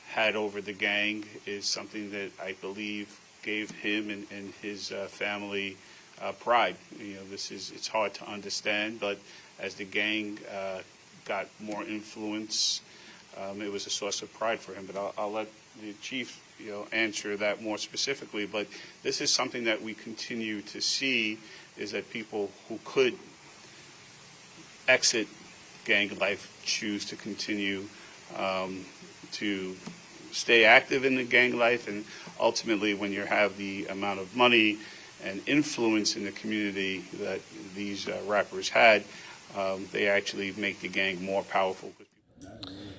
had over the gang is something that I believe gave him and his family pride. It's hard to understand, but as the gang got more influence, it was a source of pride for him. But I'll let the chief answer that more specifically. But this is something that we continue to see, is that people who could exit gang life choose to continue to stay active in the gang life. And ultimately, when you have the amount of money and influence in the community that these rappers had, they actually make the gang more powerful.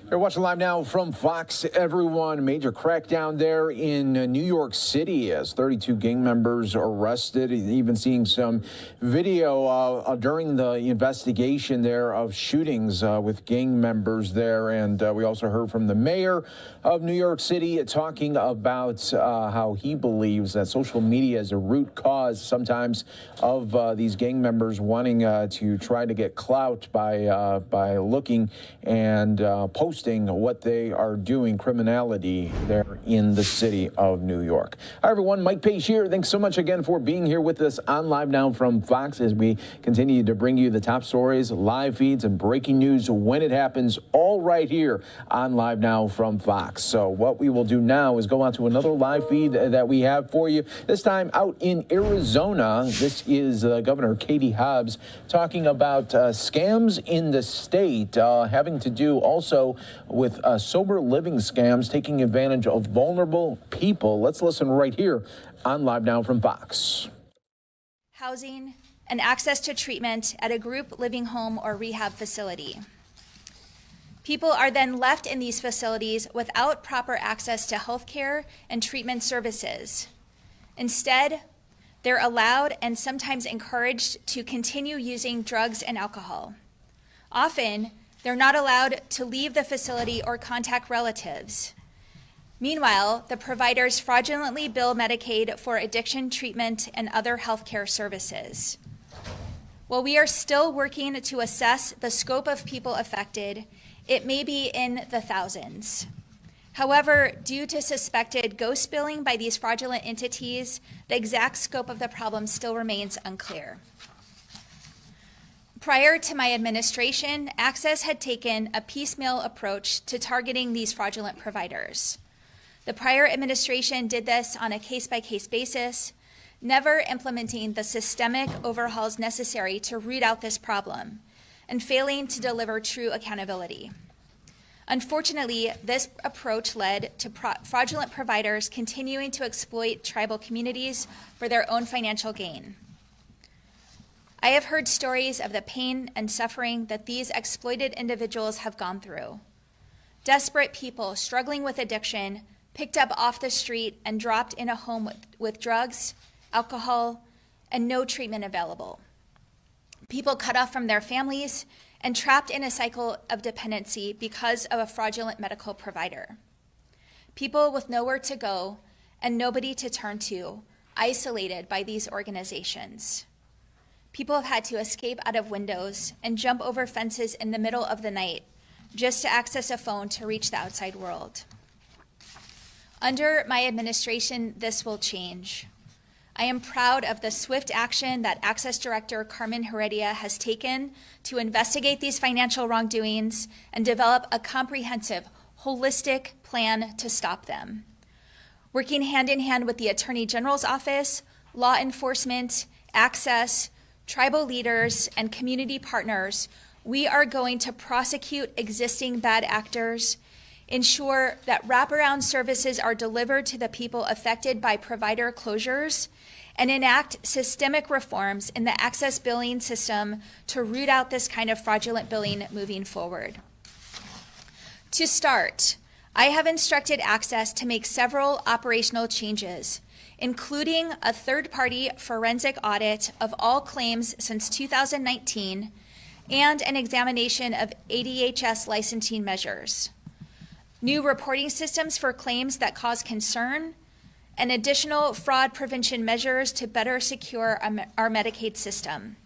You're watching Live Now from Fox, everyone. Major crackdown there in New York City as 32 gang members arrested. Even seeing some video during the investigation there of shootings with gang members there. And we also heard from the mayor of New York City talking about how he believes that social media is a root cause sometimes of these gang members wanting to try to get clout by looking and posting posting what they are doing, criminality there in the city of New York. Hi, everyone. Mike Page here. Thanks so much again for being here with us on Live Now from Fox as we continue to bring you the top stories, live feeds, and breaking news when it happens, all right here on Live Now from Fox. So what we will do now is go on to another live feed that we have for you, this time out in Arizona. This is Governor Katie Hobbs talking about scams in the state, having to do also with sober living scams, taking advantage of vulnerable people. Let's listen right here on Live Now from Fox. Housing and access to treatment at a group living home or rehab facility. People are then left in these facilities without proper access to health care and treatment services. Instead, they're allowed and sometimes encouraged to continue using drugs and alcohol. Often, they're not allowed to leave the facility or contact relatives. Meanwhile, the providers fraudulently bill Medicaid for addiction treatment and other healthcare services. While we are still working to assess the scope of people affected, it may be in the thousands. However, due to suspected ghost billing by these fraudulent entities, the exact scope of the problem still remains unclear. Prior to my administration, Access had taken a piecemeal approach to targeting these fraudulent providers. The prior administration did this on a case-by-case basis, never implementing the systemic overhauls necessary to root out this problem, and failing to deliver true accountability. Unfortunately, this approach led to fraudulent providers continuing to exploit tribal communities for their own financial gain. I have heard stories of the pain and suffering that these exploited individuals have gone through. Desperate people struggling with addiction, picked up off the street and dropped in a home with drugs, alcohol, and no treatment available. People cut off from their families and trapped in a cycle of dependency because of a fraudulent medical provider. People with nowhere to go and nobody to turn to, isolated by these organizations. People have had to escape out of windows and jump over fences in the middle of the night just to access a phone to reach the outside world. Under my administration, this will change. I am proud of the swift action that Access Director Carmen Heredia has taken to investigate these financial wrongdoings and develop a comprehensive, holistic plan to stop them. Working hand in hand with the Attorney General's Office, law enforcement, Access, tribal leaders, and community partners, we are going to prosecute existing bad actors, ensure that wraparound services are delivered to the people affected by provider closures, and enact systemic reforms in the access billing system to root out this kind of fraudulent billing moving forward. To start, I have instructed Access to make several operational changes, including a third-party forensic audit of all claims since 2019 and an examination of ADHS licensing measures, new reporting systems for claims that cause concern, and additional fraud prevention measures to better secure our Medicaid system.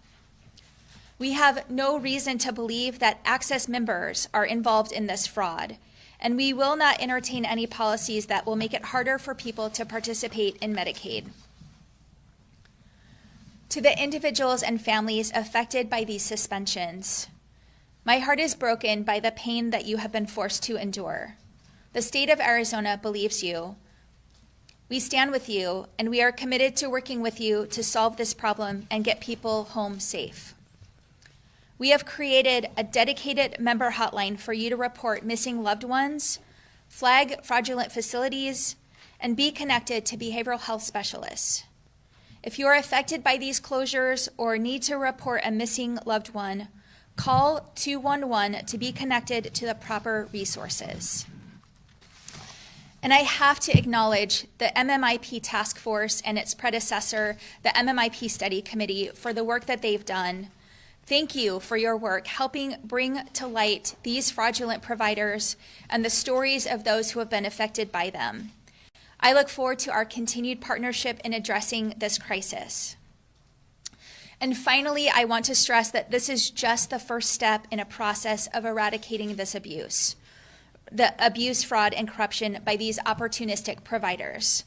We have no reason to believe that Access members are involved in this fraud, and we will not entertain any policies that will make it harder for people to participate in Medicaid. To the individuals and families affected by these suspensions, my heart is broken by the pain that you have been forced to endure. The state of Arizona believes you. We stand with you, and we are committed to working with you to solve this problem and get people home safe. We have created a dedicated member hotline for you to report missing loved ones, flag fraudulent facilities, and be connected to behavioral health specialists. If you are affected by these closures or need to report a missing loved one, call 211 to be connected to the proper resources. And I have to acknowledge the MMIP task force and its predecessor, the MMIP study committee, for the work that they've done. Thank you for your work helping bring to light these fraudulent providers and the stories of those who have been affected by them. I look forward to our continued partnership in addressing this crisis. And finally, I want to stress that this is just the first step in a process of eradicating this abuse. the abuse, fraud, and corruption by these opportunistic providers.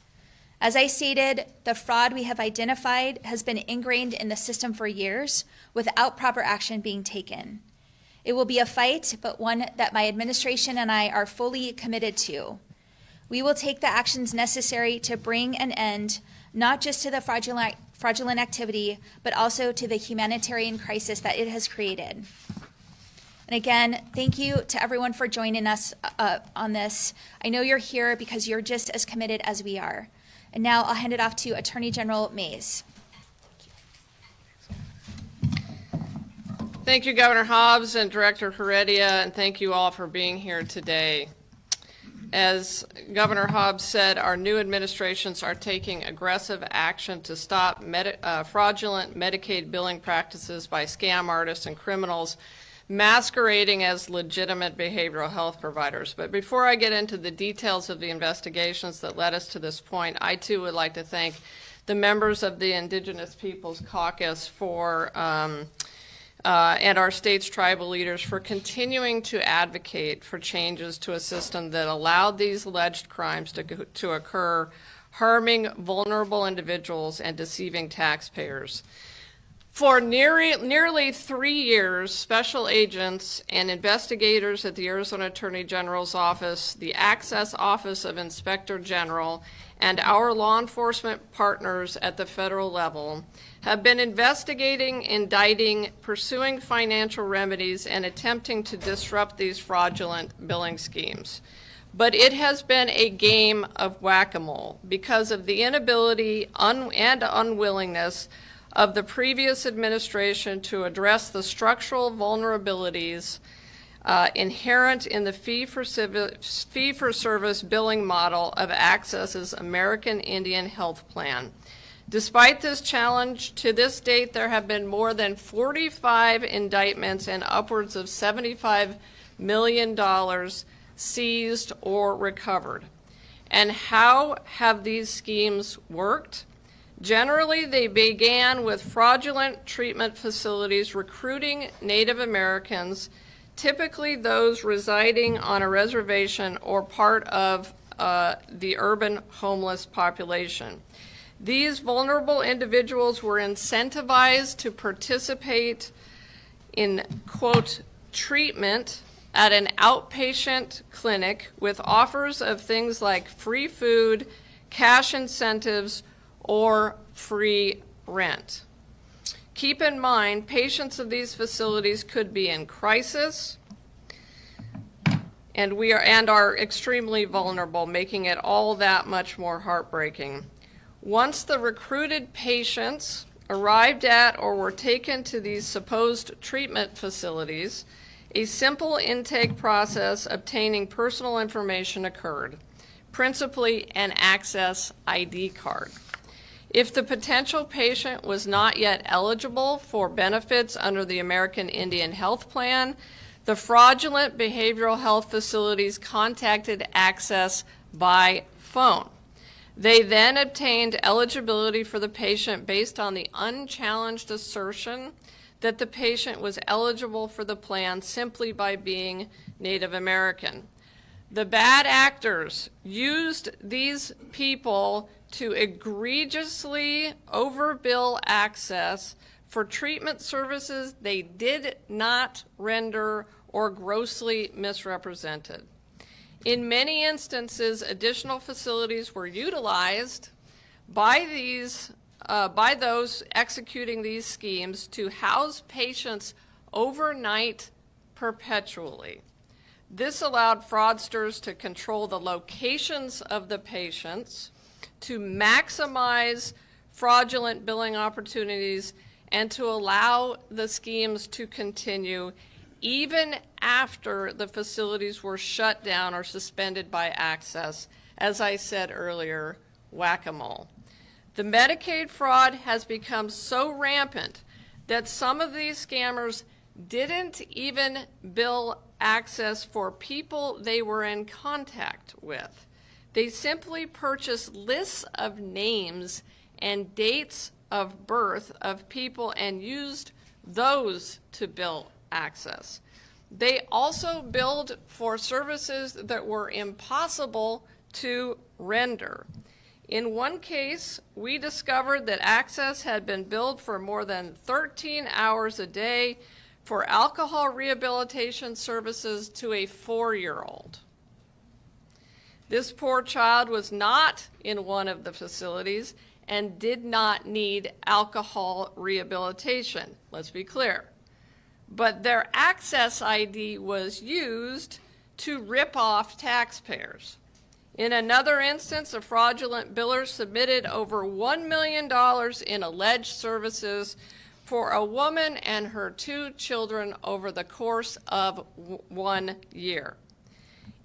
As I stated, the fraud we have identified has been ingrained in the system for years without proper action being taken. It will be a fight, but one that my administration and I are fully committed to. We will take the actions necessary to bring an end not just to the fraudulent activity, but also to the humanitarian crisis that it has created. And again, thank you to everyone for joining us on this. I know you're here because you're just as committed as we are. And now I'll hand it off to Attorney General Mays. Thank you, Governor Hobbs and Director Heredia, and thank you all for being here today. As Governor Hobbs said, our new administrations are taking aggressive action to stop fraudulent Medicaid billing practices by scam artists and criminals masquerading as legitimate behavioral health providers. But before I get into the details of the investigations that led us to this point, I too would like to thank the members of the Indigenous Peoples Caucus and our state's tribal leaders for continuing to advocate for changes to a system that allowed these alleged crimes to occur, harming vulnerable individuals and deceiving taxpayers. For nearly 3 years, special agents and investigators at the Arizona Attorney General's Office, the Access Office of Inspector General, and our law enforcement partners at the federal level have been investigating, indicting, pursuing financial remedies, and attempting to disrupt these fraudulent billing schemes. But it has been a game of whack-a-mole because of the inability and unwillingness of the previous administration to address the structural vulnerabilities inherent in the fee-for-service billing model of Access's American Indian Health Plan. Despite this challenge, to this date, there have been more than 45 indictments and upwards of $75 million seized or recovered. And how have these schemes worked? Generally, they began with fraudulent treatment facilities recruiting Native Americans, typically those residing on a reservation or part of the urban homeless population. These vulnerable individuals were incentivized to participate in, quote, treatment at an outpatient clinic with offers of things like free food, cash incentives, or free rent. Keep in mind, patients of these facilities could be in crisis and are extremely vulnerable, making it all that much more heartbreaking. Once the recruited patients arrived at or were taken to these supposed treatment facilities, a simple intake process obtaining personal information occurred, principally an Access ID card. If the potential patient was not yet eligible for benefits under the American Indian Health Plan, the fraudulent behavioral health facilities contacted Access by phone. They then obtained eligibility for the patient based on the unchallenged assertion that the patient was eligible for the plan simply by being Native American. The bad actors used these people to egregiously overbill Access for treatment services they did not render or grossly misrepresented. In many instances, additional facilities were utilized by those executing these schemes to house patients overnight perpetually. This allowed fraudsters to control the locations of the patients, to maximize fraudulent billing opportunities, and to allow the schemes to continue even after the facilities were shut down or suspended by Access. As I said earlier, whack-a-mole. The Medicaid fraud has become so rampant that some of these scammers didn't even bill Access for people they were in contact with. They simply purchased lists of names and dates of birth of people and used those to bill Access. They also billed for services that were impossible to render. In one case, we discovered that Access had been billed for more than 13 hours a day for alcohol rehabilitation services to a 4-year-old. This poor child was not in one of the facilities and did not need alcohol rehabilitation, let's be clear. But their Access ID was used to rip off taxpayers. In another instance, a fraudulent biller submitted over $1 million in alleged services for a woman and her 2 children over the course of 1 year.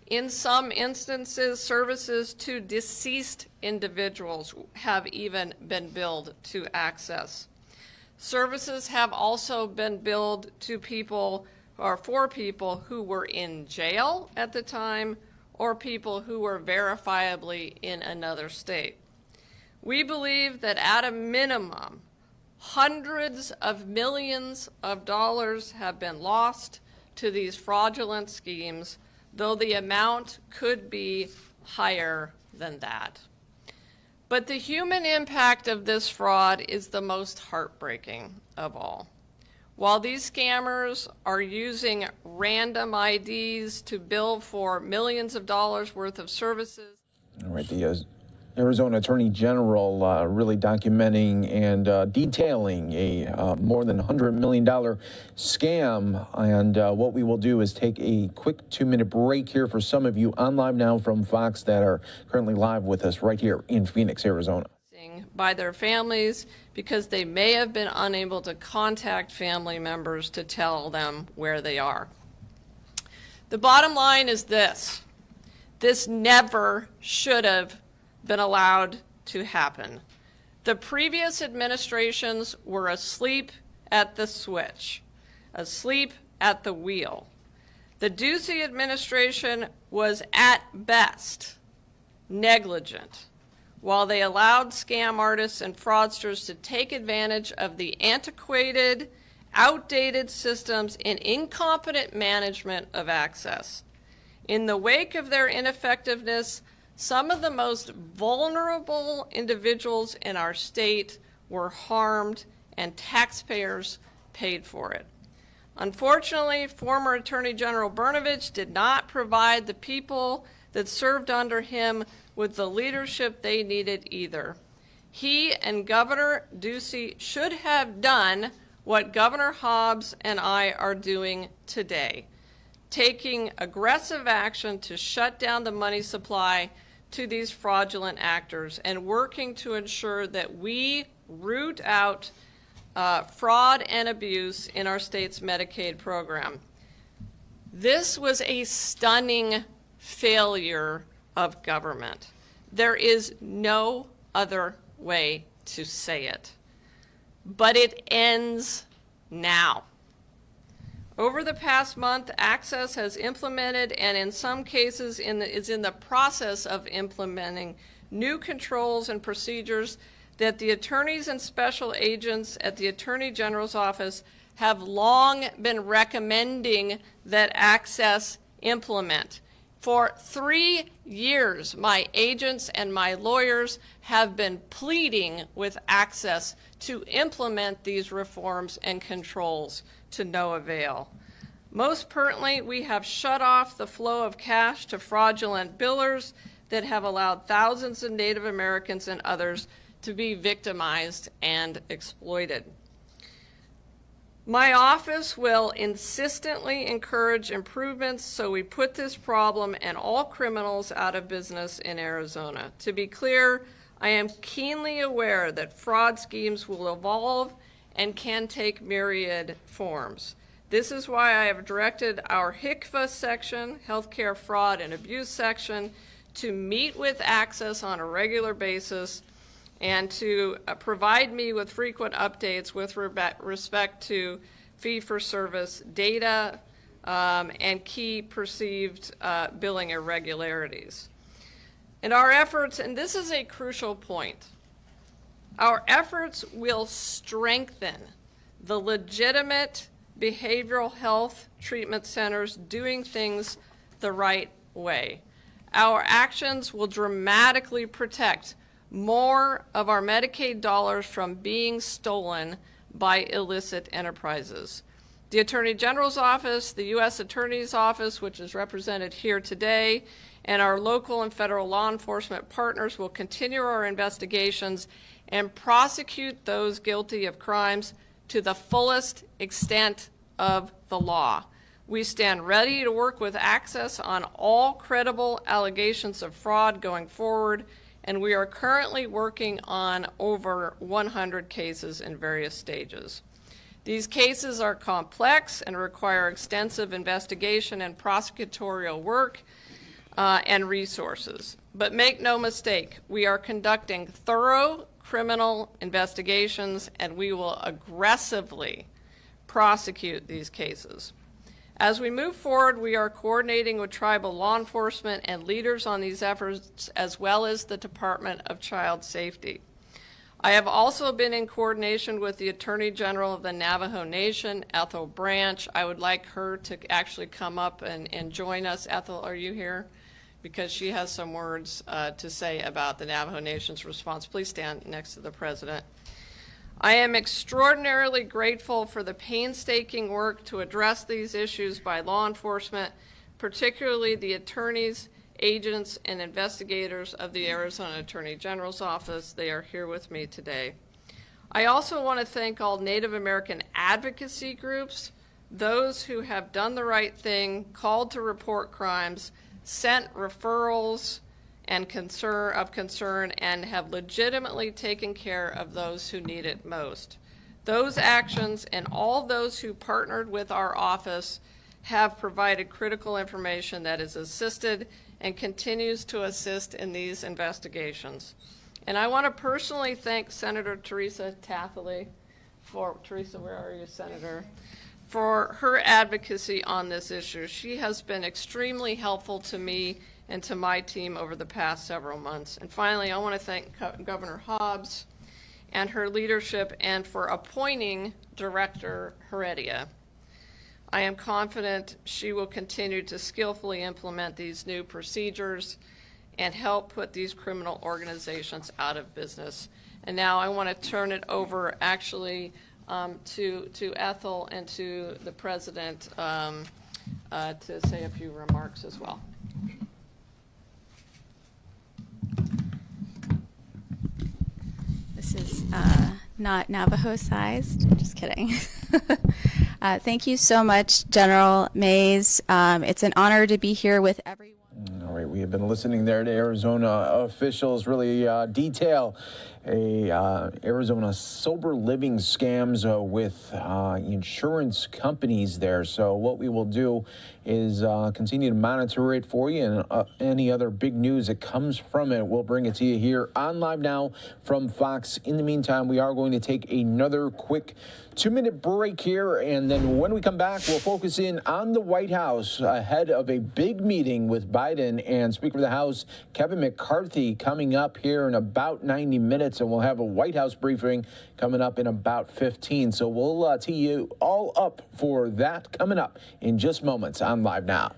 In some instances, services to deceased individuals have even been billed to Access. Services have also been billed to people or for people who were in jail at the time or people who were verifiably in another state. We believe that at a minimum, hundreds of millions of dollars have been lost to these fraudulent schemes, though the amount could be higher than that. But the human impact of this fraud is the most heartbreaking of all. While these scammers are using random IDs to bill for millions of dollars worth of services. All right, the Arizona Attorney General really documenting and detailing a more than $100 million scam. And what we will do is take a quick 2-minute break here for some of you on LiveNOW from Fox that are currently live with us right here in Phoenix, Arizona. By their families because they may have been unable to contact family members to tell them where they are. The bottom line is this: this never should have been allowed to happen. The previous administrations were asleep at the switch, asleep at the wheel. The Ducey administration was at best negligent, while they allowed scam artists and fraudsters to take advantage of the antiquated, outdated systems and incompetent management of Access. In the wake of their ineffectiveness, some of the most vulnerable individuals in our state were harmed and taxpayers paid for it. Unfortunately, former Attorney General Brnovich did not provide the people that served under him with the leadership they needed either. He and Governor Ducey should have done what Governor Hobbs and I are doing today, taking aggressive action to shut down the money supply to these fraudulent actors and working to ensure that we root out fraud and abuse in our state's Medicaid program. This was a stunning failure of government. There is no other way to say it. But it ends now. Over the past month, Access has implemented and in some cases is in the process of implementing new controls and procedures that the attorneys and special agents at the Attorney General's office have long been recommending that Access implement. For 3 years, my agents and my lawyers have been pleading with Access to implement these reforms and controls to no avail. Most pertinently, we have shut off the flow of cash to fraudulent billers that have allowed thousands of Native Americans and others to be victimized and exploited. My office will insistently encourage improvements so we put this problem and all criminals out of business in Arizona. To be clear, I am keenly aware that fraud schemes will evolve and can take myriad forms. This is why I have directed our HCFA section, Healthcare Fraud and Abuse section, to meet with Access on a regular basis and to provide me with frequent updates with respect to fee-for-service data and key perceived billing irregularities. And our efforts, and this is a crucial point, our efforts will strengthen the legitimate behavioral health treatment centers doing things the right way. Our actions will dramatically protect more of our Medicaid dollars from being stolen by illicit enterprises. The Attorney General's Office, the U.S. Attorney's Office, which is represented here today, and our local and federal law enforcement partners will continue our investigations and prosecute those guilty of crimes to the fullest extent of the law. We stand ready to work with Access on all credible allegations of fraud going forward, and we are currently working on over 100 cases in various stages. These cases are complex and require extensive investigation and prosecutorial work and resources. But make no mistake, we are conducting thorough criminal investigations, and we will aggressively prosecute these cases. As we move forward, we are coordinating with tribal law enforcement and leaders on these efforts, as well as the Department of Child Safety. I have also been in coordination with the Attorney General of the Navajo Nation, Ethel Branch. I would like her to actually come up and join us. Ethel, are you here? Because she has some words to say about the Navajo Nation's response. Please stand next to the President. I am extraordinarily grateful for the painstaking work to address these issues by law enforcement, particularly the attorneys, agents, and investigators of the Arizona Attorney General's Office. They are here with me today. I also want to thank all Native American advocacy groups, those who have done the right thing, called to report crimes, sent referrals and concern, and have legitimately taken care of those who need it most. Those actions and all those who partnered with our office have provided critical information that has assisted and continues to assist in these investigations. And I want to personally thank Senator Teresa Tathley Teresa, where are you, Senator? For her advocacy on this issue. She has been extremely helpful to me and to my team over the past several months. And finally, I want to thank Governor Hobbs and her leadership and for appointing Director Heredia. I am confident she will continue to skillfully implement these new procedures and help put these criminal organizations out of business. And now I want to turn it over actually to Ethel and to the President to say a few remarks as well. This is not Navajo-sized. Just kidding. Thank you so much, General Mays. It's an honor to be here with everyone. All right, we have been listening there to Arizona officials really detail Arizona sober living scams with insurance companies there. So what we will do is continue to monitor it for you, and any other big news that comes from it, we'll bring it to you here on Live Now from Fox. In the meantime, we are going to take another quick 2-minute break here, and then when we come back, we'll focus in on the White House ahead of a big meeting with Biden and Speaker of the House Kevin McCarthy coming up here in about 90 minutes, and we'll have a White House briefing coming up in about 15. So we'll tee you all up for that coming up in just moments on Live Now.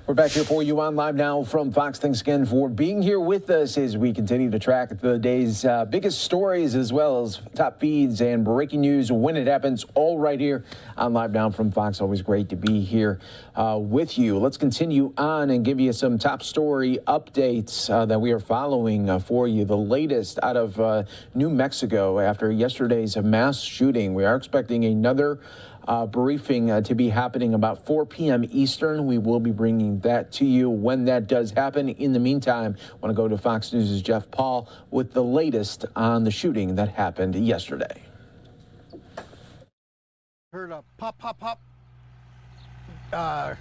We're back here for you on Live Now from Fox. Thanks again for being here with us as we continue to track the day's biggest stories, as well as top feeds and breaking news when it happens, all right here on Live Now from Fox. Always great to be here with you. Let's continue on and give you some top story updates that we are following for you. The latest out of New Mexico after yesterday's mass shooting. We are expecting another briefing to be happening about 4 p.m. Eastern. We will be bringing that to you when that does happen. In the meantime, I want to go to Fox News' Jeff Paul with the latest on the shooting that happened yesterday. Heard a pop, pop, pop, a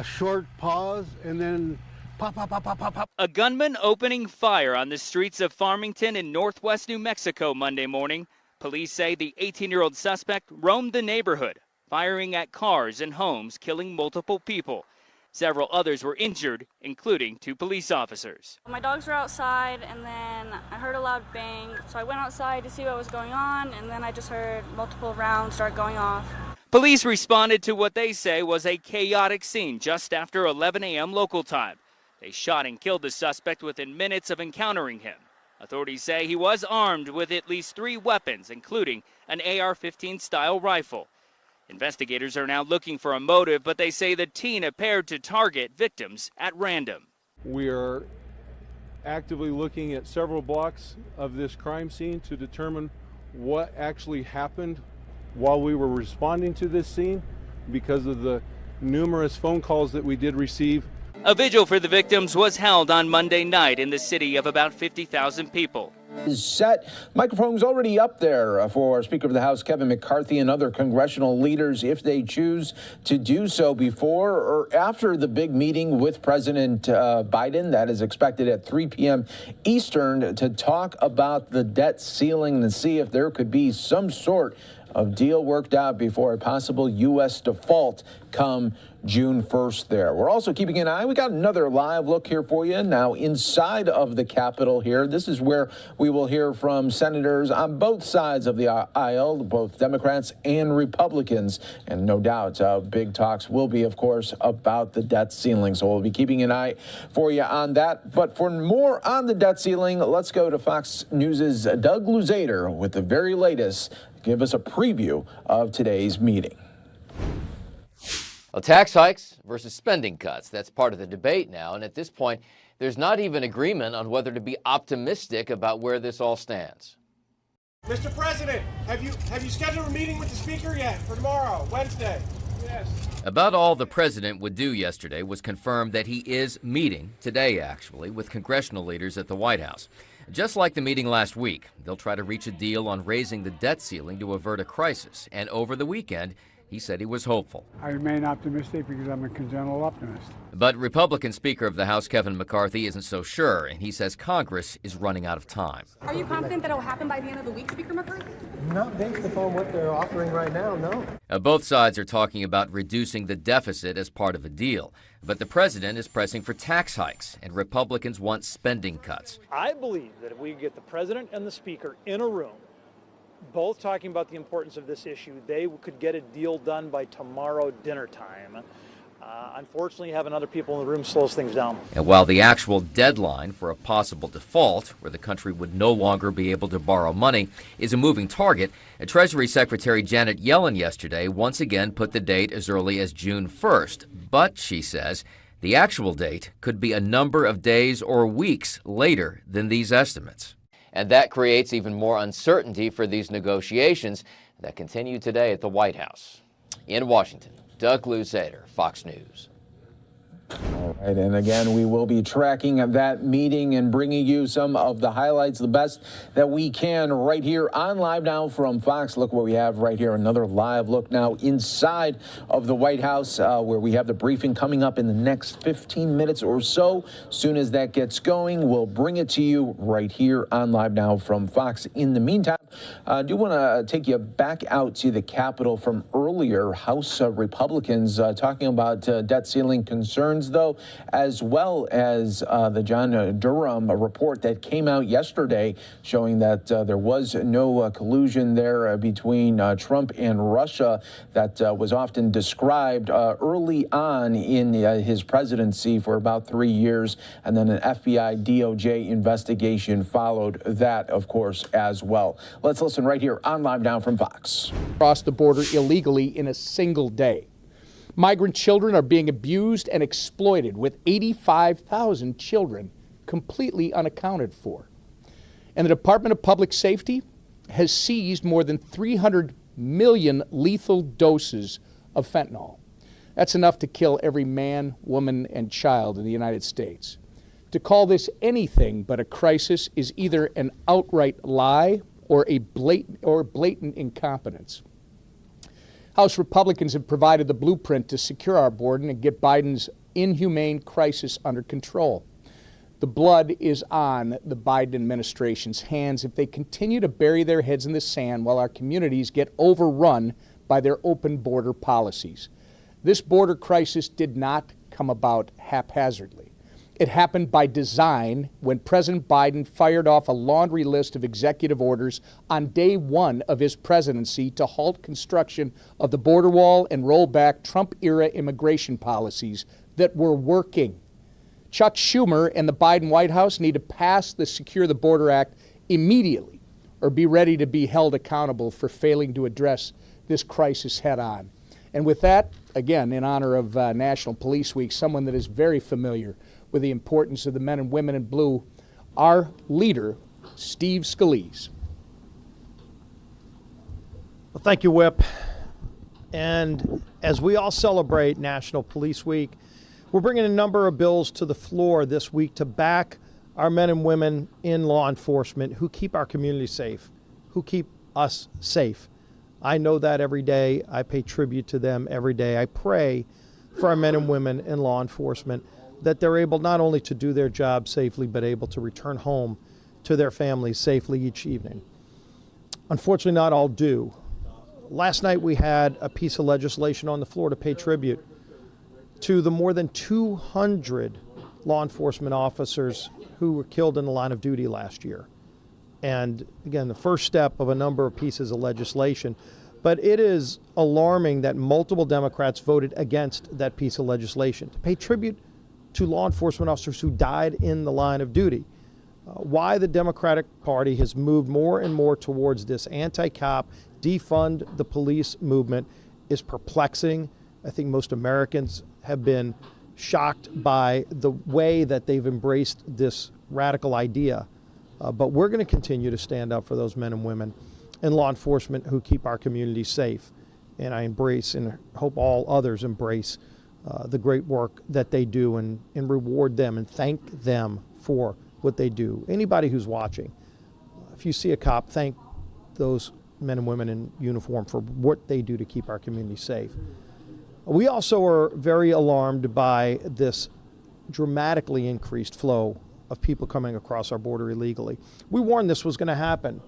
short pause, and then pop, pop, pop, pop, pop, pop. A gunman opening fire on the streets of Farmington in northwest New Mexico Monday morning. Police say the 18-year-old suspect roamed the neighborhood, firing at cars and homes, killing multiple people. Several others were injured, including 2 police officers. My dogs were outside, and then I heard a loud bang, so I went outside to see what was going on, and then I just heard multiple rounds start going off. Police responded to what they say was a chaotic scene just after 11 a.m. local time. They shot and killed the suspect within minutes of encountering him. Authorities say he was armed with at least 3 weapons, including an AR-15 style rifle. Investigators are now looking for a motive, but they say the teen appeared to target victims at random. We are actively looking at several blocks of this crime scene to determine what actually happened while we were responding to this scene because of the numerous phone calls that we did receive. A vigil for the victims was held on Monday night in the city of about 50,000 people. Is set. Microphone's already up there for Speaker of the House Kevin McCarthy and other congressional leaders if they choose to do so before or after the big meeting with President Biden that is expected at 3 p.m. Eastern to talk about the debt ceiling and see if there could be some sort of deal worked out before a possible U.S. default come June 1st there. We're also keeping an eye. We got another live look here for you now inside of the Capitol here. This is where we will hear from senators on both sides of the aisle, both Democrats and Republicans. And no doubt big talks will be, of course, about the debt ceiling. So we'll be keeping an eye for you on that. But for more on the debt ceiling, let's go to Fox News' Doug Luzader with the very latest. Give us a preview of today's meeting. Well, tax hikes versus spending cuts. That's part of the debate now. And at this point, there's not even agreement on whether to be optimistic about where this all stands. Mr. President, have you scheduled a meeting with the Speaker yet for tomorrow, Wednesday? Yes. About all the president would do yesterday was confirm that he is meeting, today actually, with congressional leaders at the White House. Just like the meeting last week, they'll try to reach a deal on raising the debt ceiling to avert a crisis. And over the weekend, he said he was hopeful. I remain optimistic because I'm a congenital optimist. But Republican Speaker of the House Kevin McCarthy isn't so sure, and he says Congress is running out of time. Are you confident that it will happen by the end of the week, Speaker McCarthy? Not based upon what they're offering right now, no. Both sides are talking about reducing the deficit as part of a deal. But the president is pressing for tax hikes, and Republicans want spending cuts. I believe that if we get the president and the speaker in a room, both talking about the importance of this issue, they could get a deal done by tomorrow dinner time. Unfortunately, having other people in the room slows things down. And while the actual deadline for a possible default, where the country would no longer be able to borrow money, is a moving target, Treasury Secretary Janet Yellen yesterday once again put the date as early as June 1st. But, she says, the actual date could be a number of days or weeks later than these estimates. And that creates even more uncertainty for these negotiations that continue today at the White House. In Washington, Doug Luzader, Fox News. All right, and again, we will be tracking that meeting and bringing you some of the highlights, the best that we can right here on Live Now from Fox. Look what we have right here, another live look now inside of the White House where we have the briefing coming up in the next 15 minutes or so. Soon as that gets going, we'll bring it to you right here on Live Now from Fox. In the meantime, I do want to take you back out to the Capitol from earlier. House Republicans talking about debt ceiling concerns, though, as well as the John Durham report that came out yesterday showing that there was no collusion there between Trump and Russia that was often described early on in his presidency for about 3 years. And then an FBI DOJ investigation followed that, of course, as well. Let's listen right here on Live Now from Fox. Cross the border illegally in a single day. Migrant children are being abused and exploited, with 85,000 children completely unaccounted for. And the Department of Public Safety has seized more than 300 million lethal doses of fentanyl. That's enough to kill every man, woman, and child in the United States. To call this anything but a crisis is either an outright lie or a blatant incompetence. House Republicans have provided the blueprint to secure our border and get Biden's inhumane crisis under control. The blood is on the Biden administration's hands if they continue to bury their heads in the sand while our communities get overrun by their open border policies. This border crisis did not come about haphazardly. It happened by design when President Biden fired off a laundry list of executive orders on day one of his presidency to halt construction of the border wall and roll back Trump-era immigration policies that were working. Chuck Schumer and the Biden White House need to pass the Secure the Border Act immediately or be ready to be held accountable for failing to address this crisis head on. And with that, again, in honor of National Police Week, someone that is very familiar with the importance of the men and women in blue, our leader, Steve Scalise. Well, thank you, Whip. And as we all celebrate National Police Week, we're bringing a number of bills to the floor this week to back our men and women in law enforcement who keep our community safe, who keep us safe. I know that every day. I pay tribute to them every day. I pray for our men and women in law enforcement that they're able not only to do their job safely, but able to return home to their families safely each evening. Unfortunately, not all do. Last night we had a piece of legislation on the floor to pay tribute to the more than 200 law enforcement officers who were killed in the line of duty last year. And again, the first step of a number of pieces of legislation. But it is alarming that multiple Democrats voted against that piece of legislation to pay tribute to law enforcement officers who died in the line of duty. Why the Democratic Party has moved more and more towards this anti-cop, defund the police movement is perplexing. I think most Americans have been shocked by the way that they've embraced this radical idea. But we're going to continue to stand up for those men and women in law enforcement who keep our communities safe. And I embrace and hope all others embrace the great work that they do and reward them and thank them for what they do. Anybody who's watching, if you see a cop, thank those men and women in uniform for what they do to keep our community safe. We also are very alarmed by this dramatically increased flow of people coming across our border illegally. We warned this was going to happen.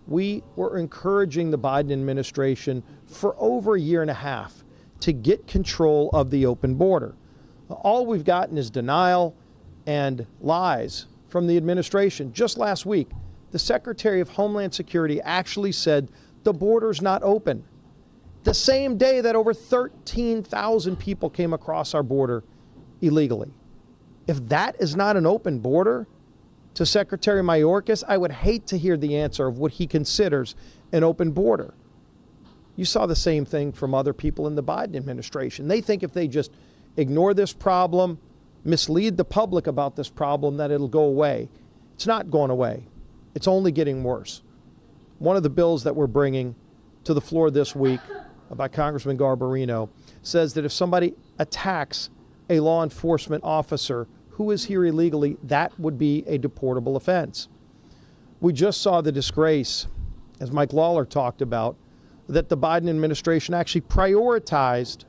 We were encouraging the Biden administration for over a year and a half to get control of the open border. All we've gotten is denial and lies from the administration. Just last week, the Secretary of Homeland Security actually said the border's not open. The same day that over 13,000 people came across our border illegally. If that is not an open border to Secretary Mayorkas, I would hate to hear the answer of what he considers an open border. You saw the same thing from other people in the Biden administration. They think if they just ignore this problem, mislead the public about this problem, that it'll go away. It's not going away. It's only getting worse. One of the bills that we're bringing to the floor this week by Congressman Garbarino says that if somebody attacks a law enforcement officer who is here illegally, that would be a deportable offense. We just saw the disgrace, as Mike Lawler talked about, that the Biden administration actually prioritized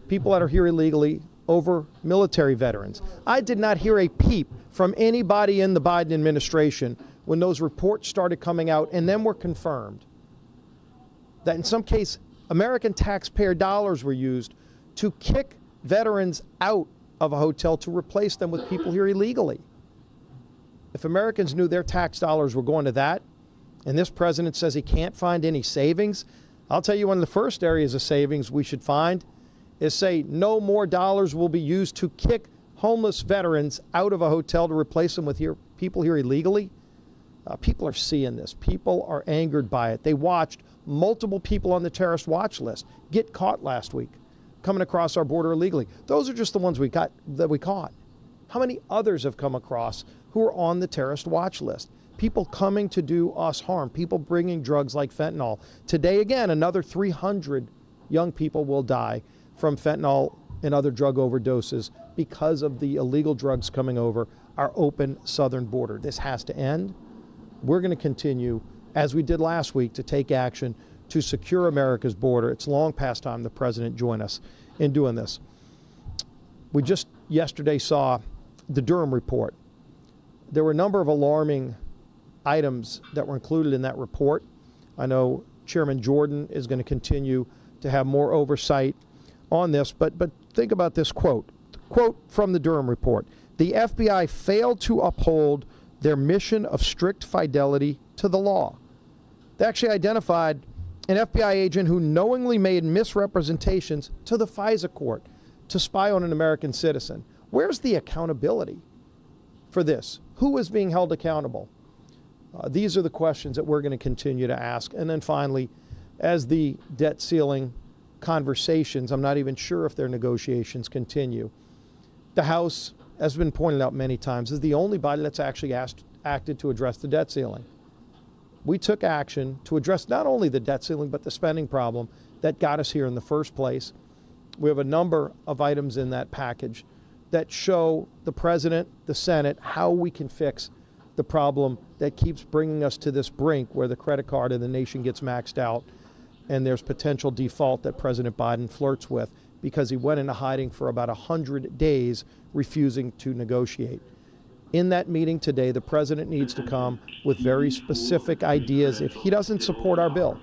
people that are here illegally over military veterans. I did not hear a peep from anybody in the Biden administration when those reports started coming out and then were confirmed, that in some case, American taxpayer dollars were used to kick veterans out of a hotel to replace them with people here illegally. If Americans knew their tax dollars were going to that, and this president says he can't find any savings, I'll tell you one of the first areas of savings we should find is say no more dollars will be used to kick homeless veterans out of a hotel to replace them with people here illegally. People are seeing this. People are angered by it. They watched multiple people on the terrorist watch list get caught last week coming across our border illegally. Those are just the ones we caught. How many others have come across who are on the terrorist watch list? People coming to do us harm, people bringing drugs like fentanyl. Today, again, another 300 young people will die from fentanyl and other drug overdoses because of the illegal drugs coming over our open southern border. This has to end. We're going to continue, as we did last week, to take action to secure America's border. It's long past time the president join us in doing this. We just yesterday saw the Durham report. There were a number of alarming items that were included in that report. I know Chairman Jordan is going to continue to have more oversight on this, but think about this quote from the Durham report. The FBI failed to uphold their mission of strict fidelity to the law. They actually identified an FBI agent who knowingly made misrepresentations to the FISA court to spy on an American citizen. Where's the accountability for this? Who is being held accountable? These are the questions that we're going to continue to ask. And then finally, as the debt ceiling conversations, I'm not even sure if their negotiations continue. The House, as has been pointed out many times, is the only body that's actually acted to address the debt ceiling. We took action to address not only the debt ceiling, but the spending problem that got us here in the first place. We have a number of items in that package that show the President, the Senate, how we can fix the problem that keeps bringing us to this brink where the credit card of the nation gets maxed out and there's potential default that President Biden flirts with because he went into hiding for about 100 days refusing to negotiate. In that meeting today, the president needs to come with very specific ideas. If he doesn't support our bill,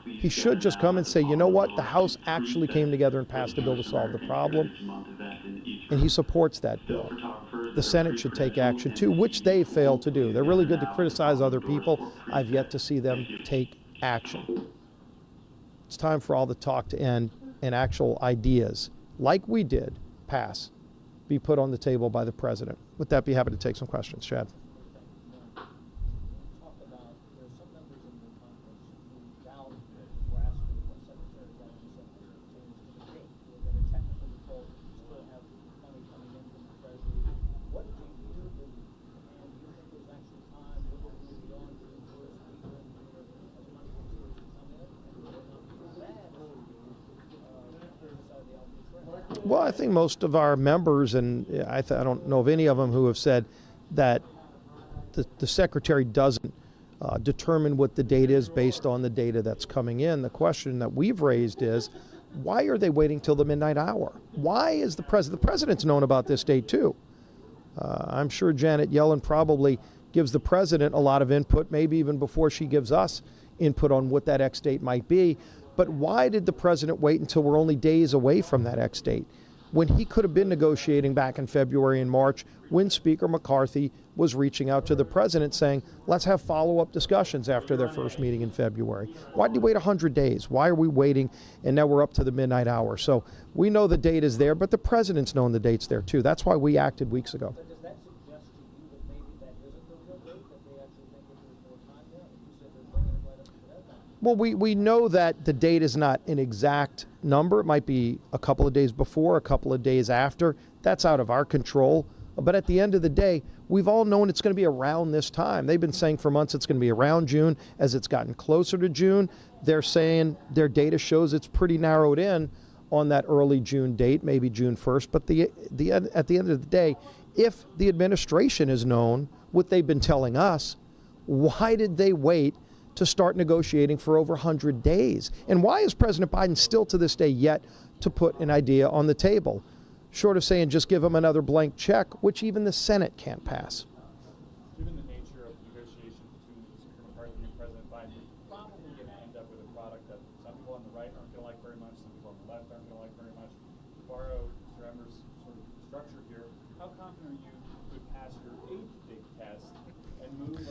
he should just come and say, you know what, the House actually came together and passed a bill to solve the problem, and he supports that bill. The Senate should take action too, which they failed to do. They're really good to criticize other people. I've yet to see them take action. It's time for all the talk to end and actual ideas, like we did, pass, be put on the table by the president. With that, be happy to take some questions. Chad. Well, I think most of our members, and I don't know of any of them who have said that the Secretary doesn't determine what the date is based on the data that's coming in. The question that we've raised is, why are they waiting till the midnight hour? Why is the president's known about this date too? I'm sure Janet Yellen probably gives the president a lot of input, maybe even before she gives us input on what that X date might be. But why did the president wait until we're only days away from that X date, when he could have been negotiating back in February and March, when Speaker McCarthy was reaching out to the president saying, let's have follow-up discussions after their first meeting in February? Why did he wait 100 days? Why are we waiting and now we're up to the midnight hour? So we know the date is there, but the president's known the date's there too. That's why we acted weeks ago. Well, we know that the date is not an exact number. It might be a couple of days before, a couple of days after. That's out of our control. But at the end of the day, we've all known it's going to be around this time. They've been saying for months it's going to be around June. As it's gotten closer to June, they're saying their data shows it's pretty narrowed in on that early June date, maybe June 1st. But at the end of the day, if the administration has known what they've been telling us, why did they wait to start negotiating for over 100 days? And why is President Biden still to this day yet to put an idea on the table, short of saying just give him another blank check, which even the Senate can't pass? Given the nature of negotiations How confident are you could pass your 8th big test and move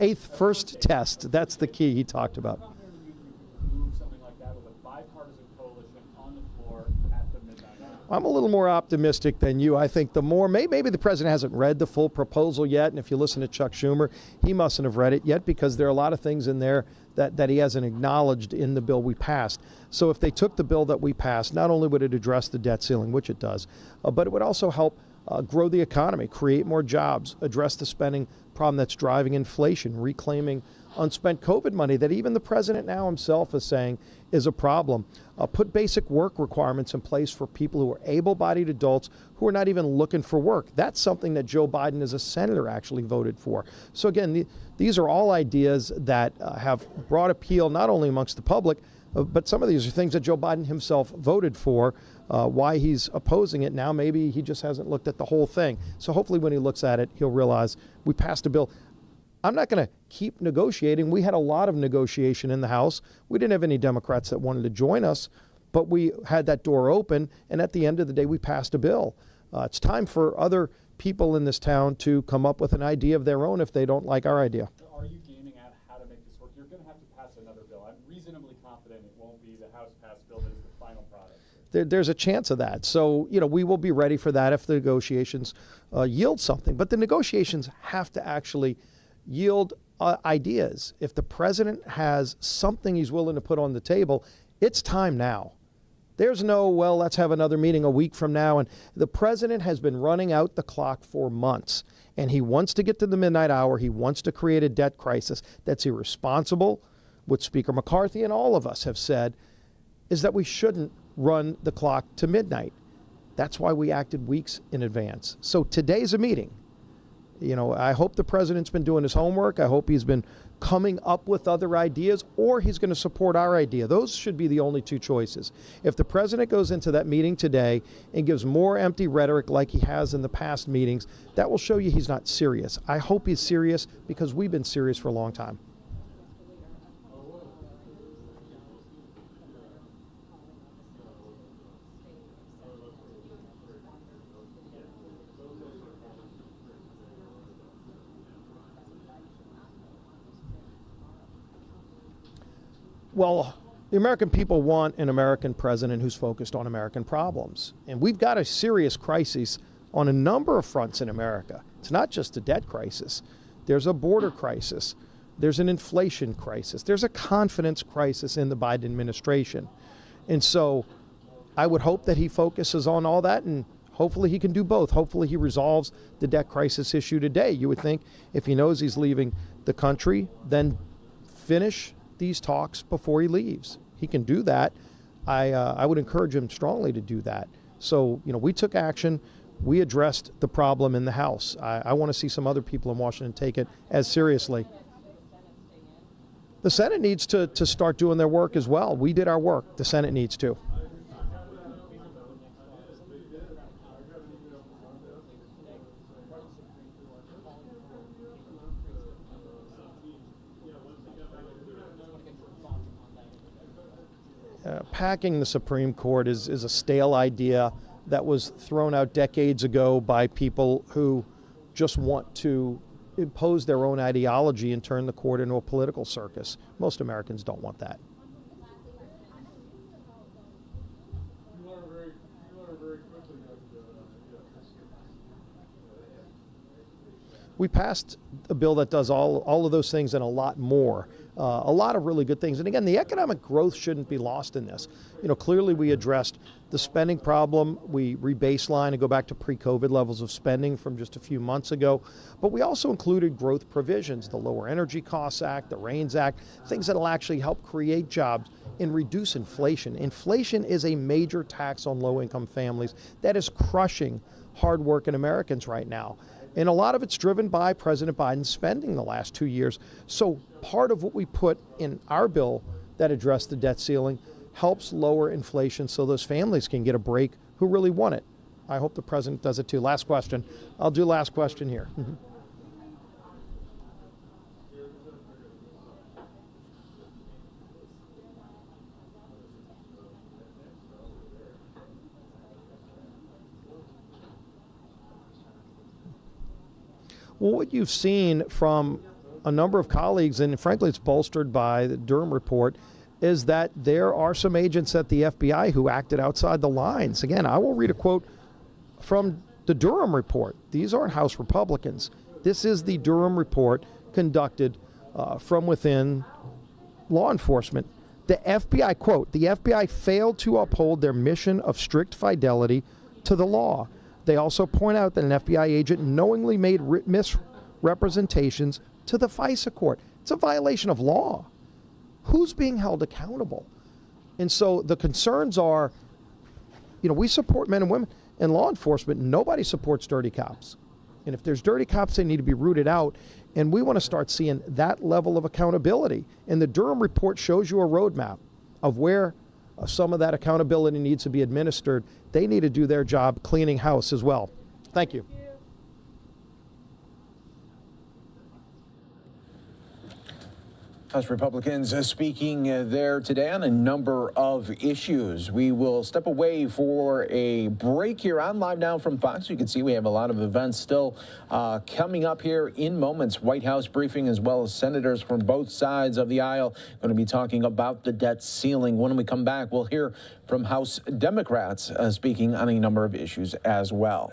Eighth first test. That's the key he talked about. How confident are you could move something like that with a bipartisan coalition on the floor at the midnight hour? I'm a little more optimistic than you. I think the more, maybe the president hasn't read the full proposal yet, and if you listen to Chuck Schumer, he mustn't have read it yet because there are a lot of things in there that he hasn't acknowledged in the bill we passed. So if they took the bill that we passed, not only would it address the debt ceiling, which it does, but it would also help grow the economy, create more jobs, address the spending problem that's driving inflation, reclaiming unspent COVID money that even the president now himself is saying is a problem. Put basic work requirements in place for people who are able-bodied adults who are not even looking for work. That's something that Joe Biden as a senator actually voted for. So again, these are all ideas that have broad appeal not only amongst the public, but some of these are things that Joe Biden himself voted for. Why he's opposing it now, maybe he just hasn't looked at the whole thing. So hopefully when he looks at it, he'll realize we passed a bill. I'm not going to keep negotiating. We had a lot of negotiation in the House. We didn't have any Democrats that wanted to join us, but we had that door open, and at the end of the day, we passed a bill. It's time for other people in this town to come up with an idea of their own if they don't like our idea. Are you gaming at how to make this work? You're going to have to pass another bill. I'm reasonably confident it won't be the House-passed bill that is the final product. There's a chance of that. So, we will be ready for that if the negotiations yield something. But the negotiations have to actually yield ideas. If the president has something he's willing to put on the table, it's time now. There's no, well, let's have another meeting a week from now. And the president has been running out the clock for months. And he wants to get to the midnight hour. He wants to create a debt crisis that's irresponsible. What Speaker McCarthy and all of us have said is that we shouldn't run the clock to midnight. That's why we acted weeks in advance. So today's a meeting. I hope the president's been doing his homework. I hope he's been coming up with other ideas, or he's going to support our idea. Those should be the only two choices. If the president goes into that meeting today and gives more empty rhetoric like he has in the past meetings, that will show you he's not serious. I hope he's serious because we've been serious for a long time. Well, the American people want an American president who's focused on American problems. And we've got a serious crisis on a number of fronts in America. It's not just a debt crisis. There's a border crisis. There's an inflation crisis. There's a confidence crisis in the Biden administration. And so I would hope that he focuses on all that, and hopefully he can do both. Hopefully he resolves the debt crisis issue today. You would think if he knows he's leaving the country, then finish these talks before he leaves. He can do that. I would encourage him strongly to do that. So, we took action. We addressed the problem in the House. I want to see some other people in Washington take it as seriously. The Senate needs to start doing their work as well. We did our work. The Senate needs to. Packing the Supreme Court is a stale idea that was thrown out decades ago by people who just want to impose their own ideology and turn the court into a political circus. Most Americans don't want that. We passed a bill that does all of those things and a lot more. A lot of really good things. And again, the economic growth shouldn't be lost in this. Clearly we addressed the spending problem. We re-baseline and go back to pre-COVID levels of spending from just a few months ago. But we also included growth provisions, the Lower Energy Costs Act, the RAINS Act, things that will actually help create jobs and reduce inflation. Inflation is a major tax on low-income families that is crushing hard-working Americans right now. And a lot of it's driven by President Biden's spending the last 2 years. So part of what we put in our bill that addressed the debt ceiling helps lower inflation so those families can get a break who really want it. I hope the president does it too. Last question. I'll do last question here. Well, what you've seen from a number of colleagues, and frankly it's bolstered by the Durham report, is that there are some agents at the FBI who acted outside the lines. Again, I will read a quote from the Durham report. These aren't House Republicans. This is the Durham report conducted from within law enforcement. The FBI, quote, the FBI failed to uphold their mission of strict fidelity to the law. They also point out that an FBI agent knowingly made misrepresentations to the FISA court. It's a violation of law. Who's being held accountable? And so the concerns are, we support men and women in law enforcement. Nobody supports dirty cops. And if there's dirty cops, they need to be rooted out. And we want to start seeing that level of accountability. And the Durham report shows you a roadmap of where some of that accountability needs to be administered. They need to do their job cleaning house as well. Thank you. House Republicans speaking there today on a number of issues. We will step away for a break here on Live Now from Fox. You can see we have a lot of events still coming up here in moments. White House briefing, as well as senators from both sides of the aisle going to be talking about the debt ceiling. When we come back, we'll hear from House Democrats speaking on a number of issues as well.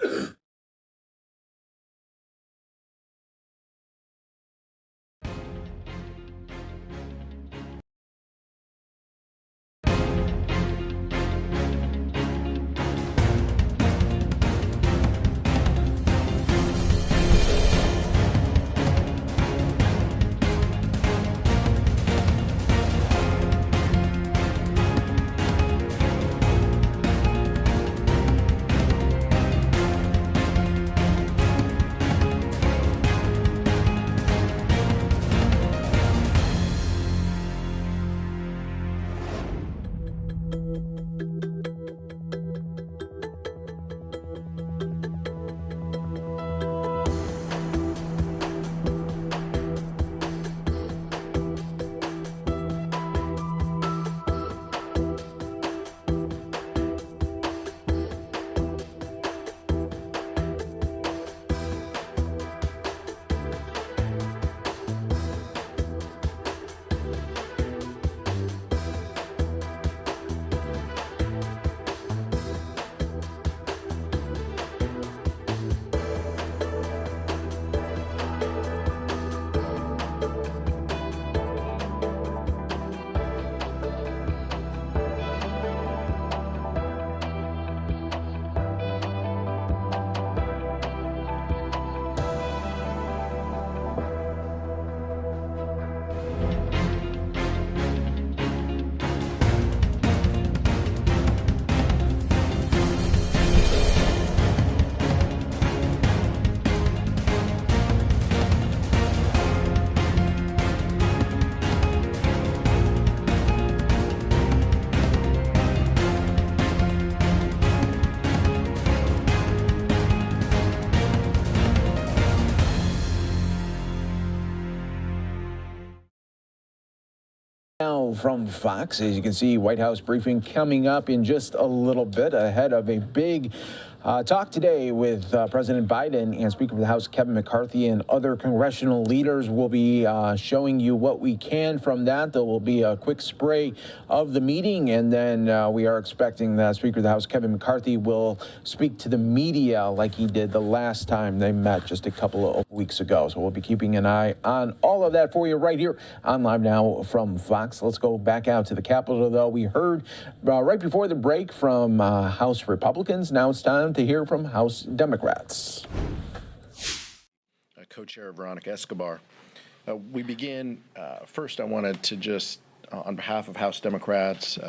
Now from Fox, as you can see, White House briefing coming up in just a little bit ahead of a big talk today with President Biden and Speaker of the House Kevin McCarthy and other congressional leaders. We'll be showing you what we can from that. There will be a quick spray of the meeting, and then we are expecting that Speaker of the House Kevin McCarthy will speak to the media like he did the last time they met just a couple of weeks ago. So we'll be keeping an eye on all of that for you right here on Live Now from Fox. Let's go back out to the Capitol, though. We heard right before the break from House Republicans. Now it's time to hear from House Democrats. Co-chair Veronica Escobar. We begin, first I wanted to just, on behalf of House Democrats,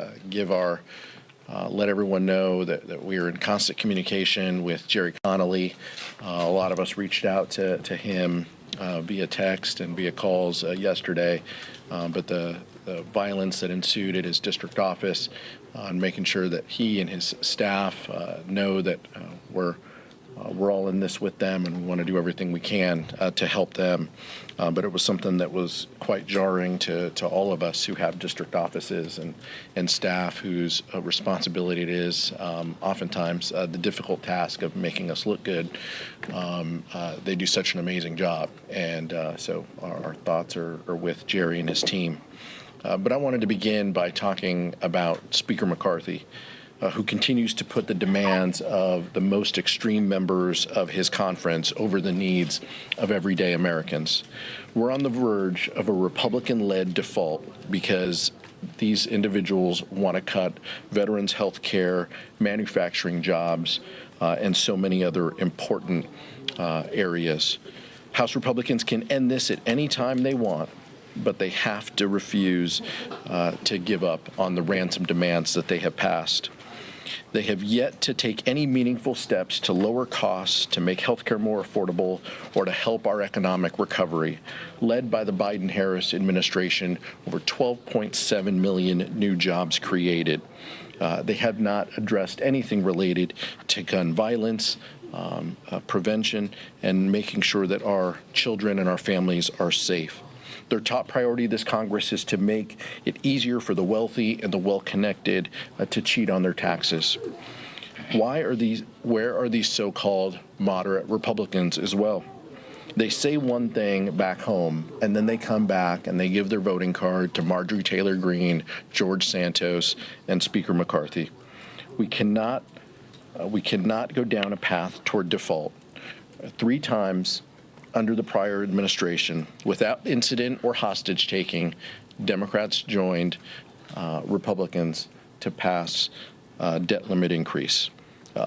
let everyone know that we are in constant communication with Jerry Connolly. A lot of us reached out to him via text and via calls yesterday, but the violence that ensued at his district office, and making sure that he and his staff know that we're we're all in this with them, and we want to do everything we can to help them. But it was something that was quite jarring to all of us who have district offices and staff whose responsibility it is oftentimes the difficult task of making us look good. They do such an amazing job, and so our thoughts are with Jerry and his team. But I wanted to begin by talking about Speaker McCarthy, who continues to put the demands of the most extreme members of his conference over the needs of everyday Americans. We're on the verge of a Republican-led default because these individuals want to cut veterans' health care, manufacturing jobs, and so many other important areas. House Republicans can end this at any time they want, but they have to refuse to give up on the ransom demands that they have passed. They have yet to take any meaningful steps to lower costs, to make healthcare more affordable, or to help our economic recovery. Led by the Biden-Harris administration, over 12.7 million new jobs created. They have not addressed anything related to gun violence, prevention, and making sure that our children and our families are safe. Their top priority of this Congress is to make it easier for the wealthy and the well-connected to cheat on their taxes. Where are these so-called moderate Republicans as well? They say one thing back home, and then they come back and they give their voting card to Marjorie Taylor Greene, George Santos, and Speaker McCarthy. We cannot go down a path toward default. 3 times under the prior administration, without incident or hostage taking, Democrats joined Republicans to pass debt limit increase.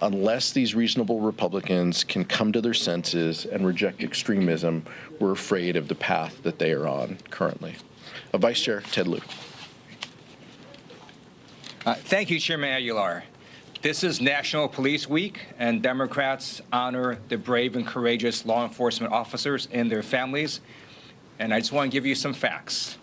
Unless these reasonable Republicans can come to their senses and reject extremism, we're afraid of the path that they are on currently. Vice Chair Ted Lieu. Thank you, Chairman Aguilar. This is National Police Week, and Democrats honor the brave and courageous law enforcement officers and their families. And I just want to give you some facts.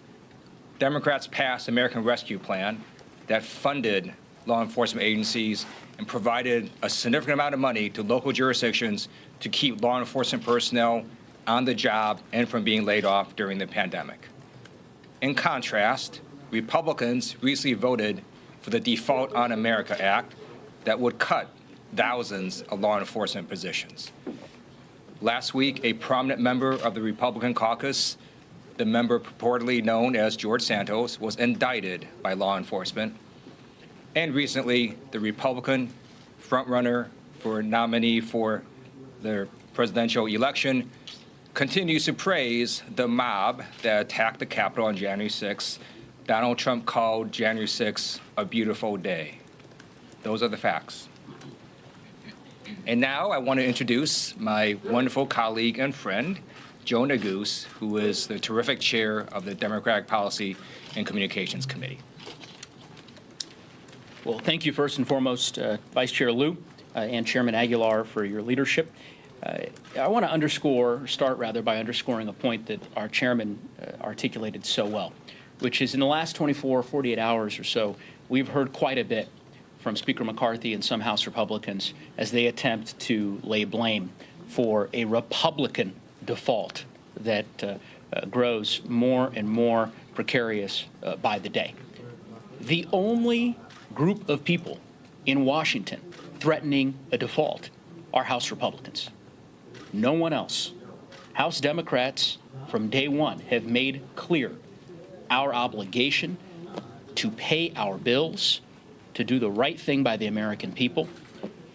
Democrats passed American Rescue Plan that funded law enforcement agencies and provided a significant amount of money to local jurisdictions to keep law enforcement personnel on the job and from being laid off during the pandemic. In contrast, Republicans recently voted for the Default on America Act that would cut thousands of law enforcement positions. Last week, a prominent member of the Republican caucus, the member purportedly known as George Santos, was indicted by law enforcement. And recently, the Republican frontrunner for nominee for the presidential election continues to praise the mob that attacked the Capitol on January 6th. Donald Trump called January 6th a beautiful day. Those are the facts. And now I want to introduce my wonderful colleague and friend, Joe Neguse, who is the terrific chair of the Democratic Policy and Communications Committee. Well, thank you first and foremost, Vice Chair Lieu and Chairman Aguilar, for your leadership. I want to start by underscoring a point that our chairman articulated so well, which is in the last 48 hours or so, we've heard quite a bit from Speaker McCarthy and some House Republicans as they attempt to lay blame for a Republican default that grows more and more precarious by the day. The only group of people in Washington threatening a default are House Republicans. No one else. House Democrats from day one have made clear our obligation to pay our bills, to do the right thing by the American people,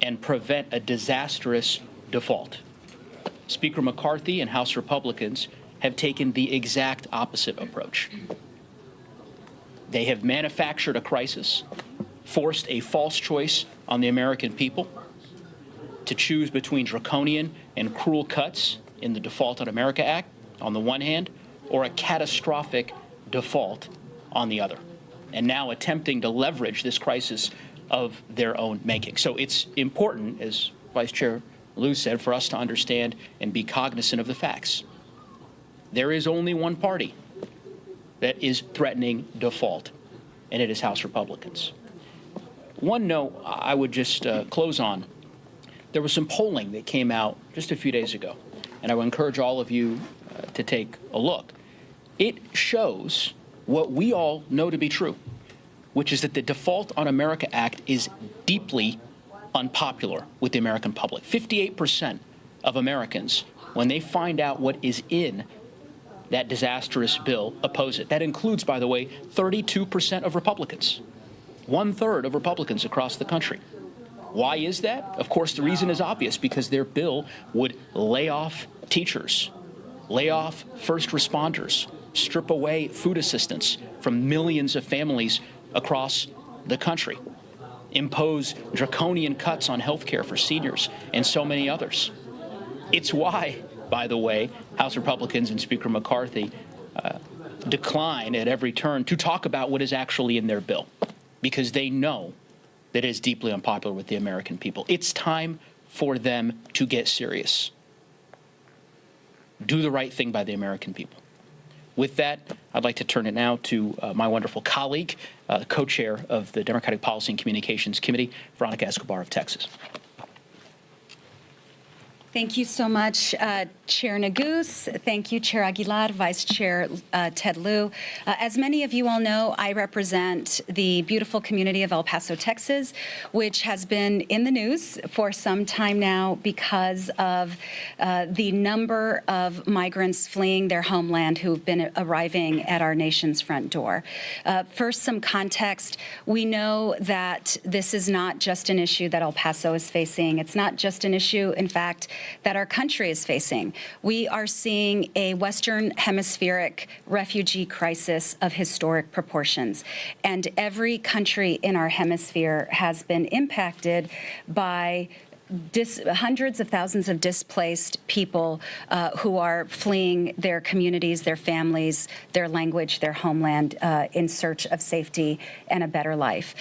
and prevent a disastrous default. Speaker McCarthy and House Republicans have taken the exact opposite approach. They have manufactured a crisis, forced a false choice on the American people to choose between draconian and cruel cuts in the Default on America Act on the one hand, or a catastrophic default on the other, and now attempting to leverage this crisis of their own making. So it's important, as Vice Chair Lieu said, for us to understand and be cognizant of the facts. There is only one party that is threatening default, and it is House Republicans. One note I would just close on. There was some polling that came out just a few days ago, and I would encourage all of you to take a look. It shows what we all know to be true, which is that the Default on America Act is deeply unpopular with the American public. 58% of Americans, when they find out what is in that disastrous bill, oppose it. That includes, by the way, 32% of Republicans, 1/3 of Republicans across the country. Why is that? Of course, the reason is obvious, because their bill would lay off teachers, lay off first responders, strip away food assistance from millions of families across the country, impose draconian cuts on health care for seniors, and so many others. It's why, by the way, House Republicans and Speaker McCarthy decline at every turn to talk about what is actually in their bill, because they know that it is deeply unpopular with the American people. It's time for them to get serious. Do the right thing by the American people. With that, I'd like to turn it now to my wonderful colleague, co-chair of the Democratic Policy and Communications Committee, Veronica Escobar of Texas. Thank you so much, Chair Neguse. Thank you, Chair Aguilar, Vice Chair Ted Lieu. As many of you all know, I represent the beautiful community of El Paso, Texas, which has been in the news for some time now because of the number of migrants fleeing their homeland who've been arriving at our nation's front door. First, some context. We know that this is not just an issue that El Paso is facing. It's not just an issue, in fact, that our country is facing. We are seeing a Western Hemispheric refugee crisis of historic proportions. And every country in our hemisphere has been impacted by hundreds of thousands of displaced people who are fleeing their communities, their families, their language, their homeland in search of safety and a better life.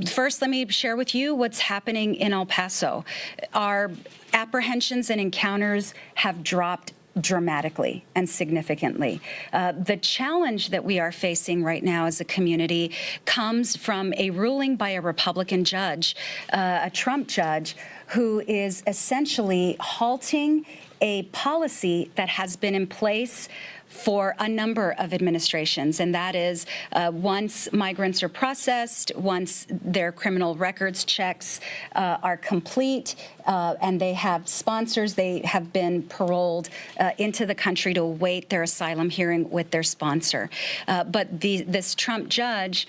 First, let me share with you what's happening in El Paso. Our apprehensions and encounters have dropped dramatically and significantly. The challenge that we are facing right now as a community comes from a ruling by a Republican judge, a Trump judge, who is essentially halting a policy that has been in place for a number of administrations, and that is once migrants are processed, once their criminal records checks are complete, and they have sponsors, they have been paroled into the country to await their asylum hearing with their sponsor. But this Trump judge,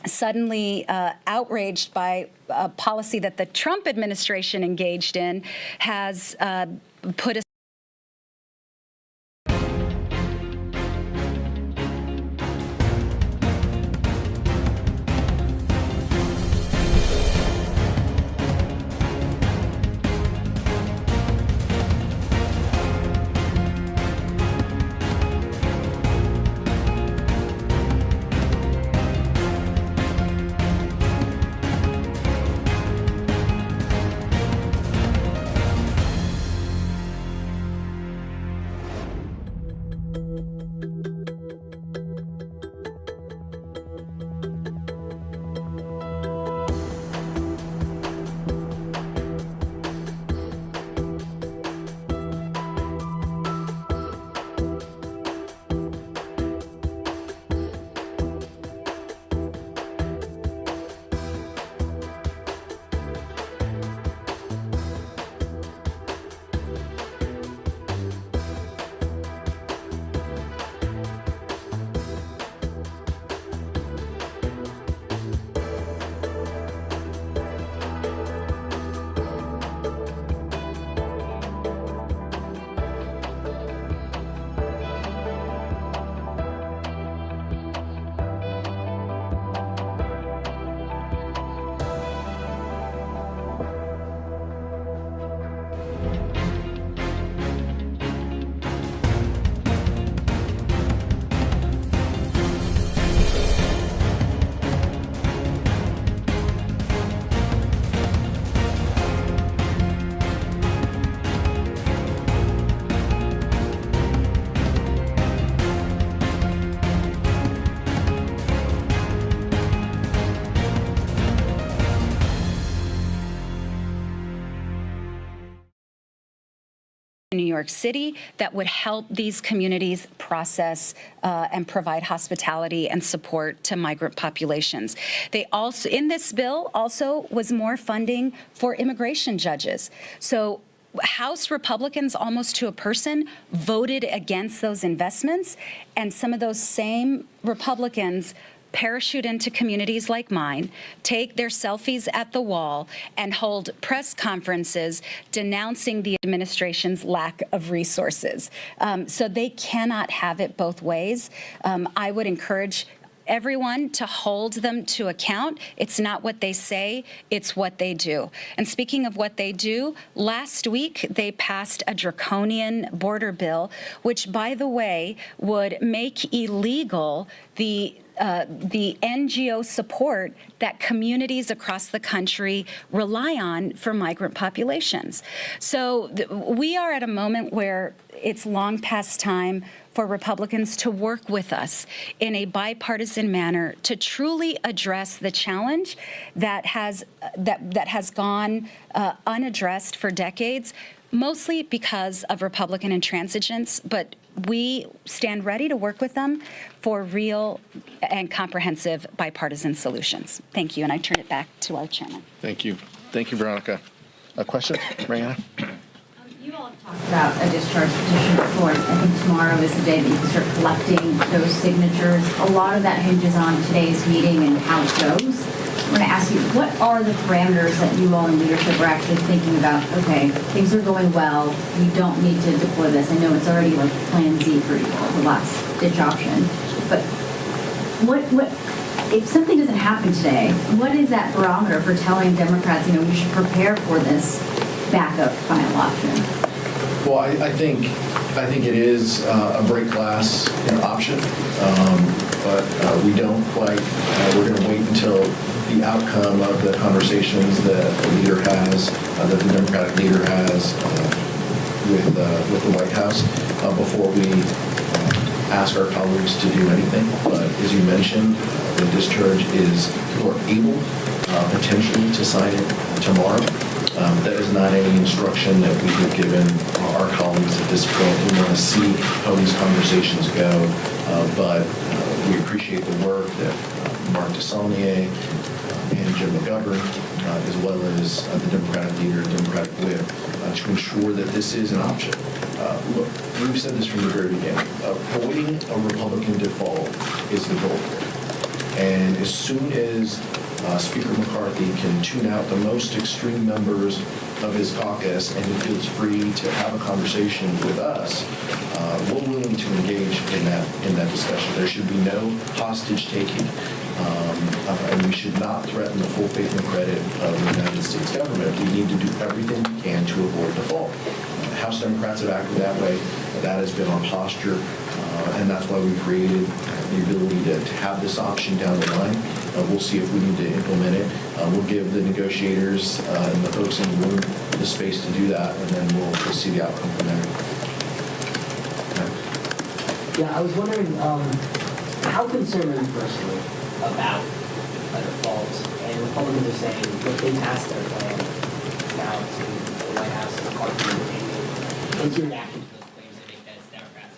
suddenly outraged by a policy that the Trump administration engaged in, has put a in New York City that would help these communities process and provide hospitality and support to migrant populations. They also, in this bill, also was more funding for immigration judges. So House Republicans, almost to a person, voted against those investments, and some of those same Republicans parachute into communities like mine, take their selfies at the wall, and hold press conferences denouncing the administration's lack of resources. So they cannot have it both ways. I would encourage everyone to hold them to account. It's not what they say, it's what they do. And speaking of what they do, last week they passed a draconian border bill, which, by the way, would make illegal the NGO support that communities across the country rely on for migrant populations. So we are at a moment where it's long past time for Republicans to work with us in a bipartisan manner to truly address the challenge that has gone unaddressed for decades, mostly because of Republican intransigence, but we stand ready to work with them for real and comprehensive bipartisan solutions. Thank you, and I turn it back to our chairman. Thank you. Thank you, Veronica. A question, Mariana? You all have talked about a discharge petition before. I think tomorrow is the day that you can start collecting those signatures. A lot of that hinges on today's meeting and how it goes. I want to ask you, what are the parameters that you all in leadership are actually thinking about? Okay, things are going well. We don't need to deploy this. I know it's already like Plan Z for you all, the last ditch option. But what if something doesn't happen today? What is that barometer for telling Democrats, we should prepare for this backup final option? Well, I think it is a break glass option, but we don't quite. We're going to wait until the outcome of the conversations that the leader has, that the Democratic leader has with the White House before we ask our colleagues to do anything. But as you mentioned, the discharge is people are able potentially to sign it tomorrow. That is not any instruction that we have given our colleagues at this point. We want to see how these conversations go, but we appreciate the work that Mark Desaulnier and Jim McGovern, as well as the Democratic leader, Democratic whip, to ensure that this is an option. Look, we've said this from the very beginning. Avoiding a Republican default is the goal. And as soon as Speaker McCarthy can tune out the most extreme members of his caucus and he feels free to have a conversation with us, we're willing to engage in that discussion. There should be no hostage taking, and we should not threaten the full faith and credit of the United States government. We need to do everything we can to avoid default. House Democrats have acted that way. That has been our posture, and that's why we created the ability to have this option down the line. We'll see if we need to implement it. We'll give the negotiators and the folks in the room the space to do that, and then we'll see the outcome from there. Yeah, I was wondering, how concerned are you personally about a default? And Republicans are saying, look, they passed their plan now to the White House and McCarthy. What's your reaction to those claims? I think that it's Democrats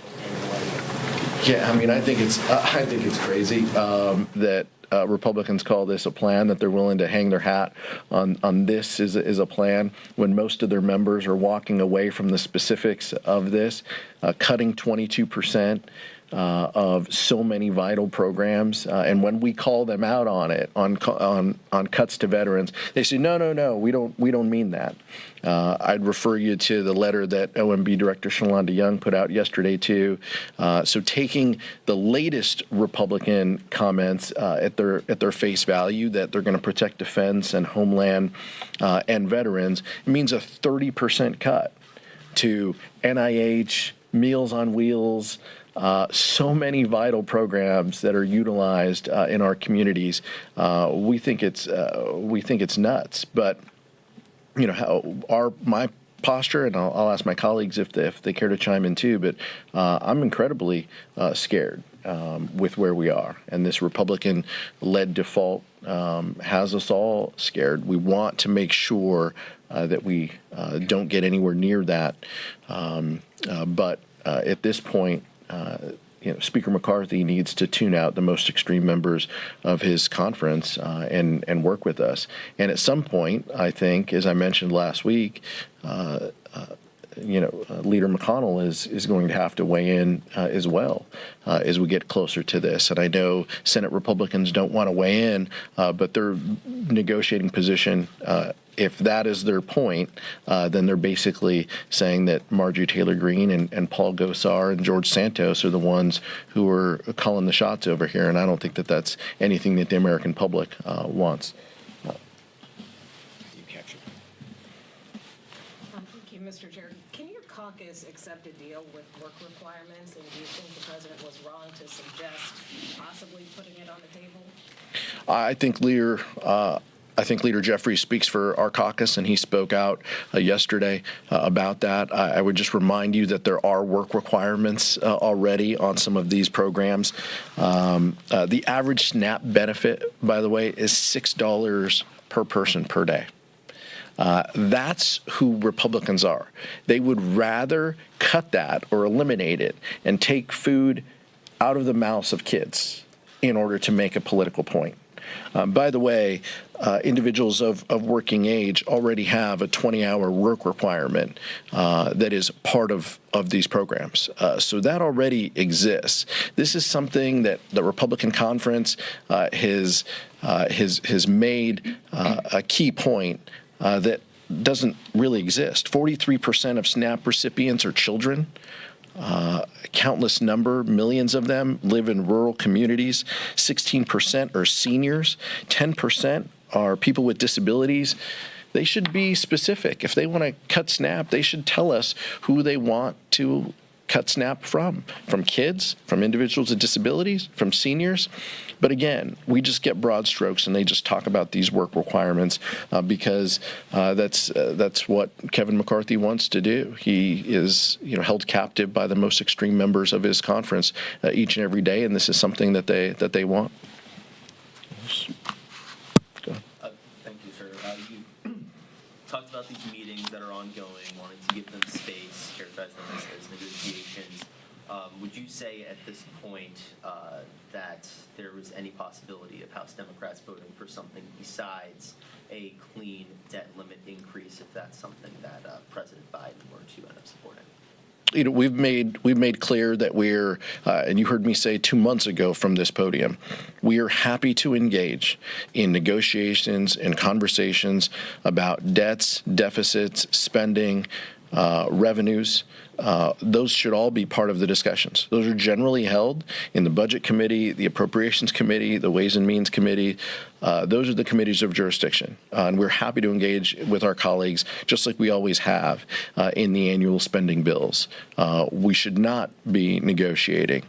will Yeah, I mean, I think it's crazy that Republicans call this a plan, that they're willing to hang their hat on this is a plan when most of their members are walking away from the specifics of this, cutting 22%. Of so many vital programs, and when we call them out on it, on cuts to veterans, they say no, we don't mean that. I'd refer you to the letter that OMB Director Shalonda Young put out yesterday too. So taking the latest Republican comments at their face value, that they're going to protect defense and homeland and veterans, it means a 30% cut to NIH, Meals on Wheels. So many vital programs that are utilized in our communities. We think it's nuts. But my posture, and I'll ask my colleagues if they care to chime in too. But I'm incredibly scared with where we are, and this Republican-led default has us all scared. We want to make sure that we don't get anywhere near that. But at this point, Speaker McCarthy needs to tune out the most extreme members of his conference and work with us. And at some point, I think, as I mentioned last week, Leader McConnell is going to have to weigh in as well as we get closer to this. And I know Senate Republicans don't want to weigh in, but their negotiating position, if that is their point, then they're basically saying that Marjorie Taylor Greene and Paul Gosar and George Santos are the ones who are calling the shots over here. And I don't think that that's anything that the American public wants. Mr. Chair, can your caucus accept a deal with work requirements, and do you think the president was wrong to suggest possibly putting it on the table? I think Leader Jeffries speaks for our caucus, and he spoke out yesterday about that. I would just remind you that there are work requirements already on some of these programs. The average SNAP benefit, by the way, is $6 per person per day. That's who Republicans are. They would rather cut that or eliminate it and take food out of the mouths of kids in order to make a political point. By the way, individuals of working age already have a 20-hour work requirement that is part of these programs. So that already exists. This is something that the Republican conference has made a key point that doesn't really exist. 43% of SNAP recipients are children. Countless number, millions of them, live in rural communities. 16% are seniors. 10% are people with disabilities. They should be specific. If they want to cut SNAP, they should tell us who they want to cut SNAP from kids, from individuals with disabilities, from seniors. But again, we just get broad strokes, and they just talk about these work requirements because that's what Kevin McCarthy wants to do. He is held captive by the most extreme members of his conference each and every day, and this is something that they want. Thank you, sir. You talked about these meetings that are ongoing, wanting to give them space, characterize them as negotiations. Would you say at this point that there was any possibility of House Democrats voting for something besides a clean debt limit increase, if that's something that President Biden were to end up supporting? We've made clear that we're, and you heard me say 2 months ago from this podium, we are happy to engage in negotiations and conversations about debts, deficits, spending, revenues. Those should all be part of the discussions. Those are generally held in the Budget Committee, the Appropriations Committee, the Ways and Means Committee. Those are the committees of jurisdiction. And we're happy to engage with our colleagues, just like we always have in the annual spending bills. We should not be negotiating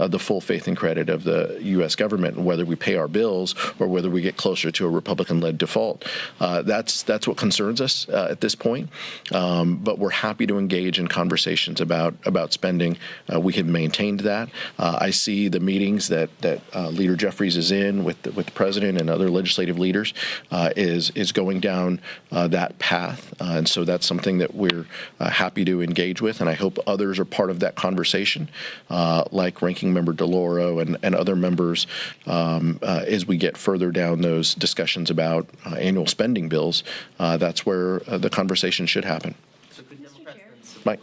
the full faith and credit of the U.S. government, whether we pay our bills or whether we get closer to a Republican-led default. That's what concerns us at this point. But we're happy to engage in conversations about spending. We have maintained that. I see the meetings that Leader Jeffries is in with the president and other legislative leaders is going down that path, and so that's something that we're happy to engage with, and I hope others are part of that conversation, like Ranking Member DeLauro and other members as we get further down those discussions about annual spending bills. That's where the conversation should happen. So could Democrats then support? Mike.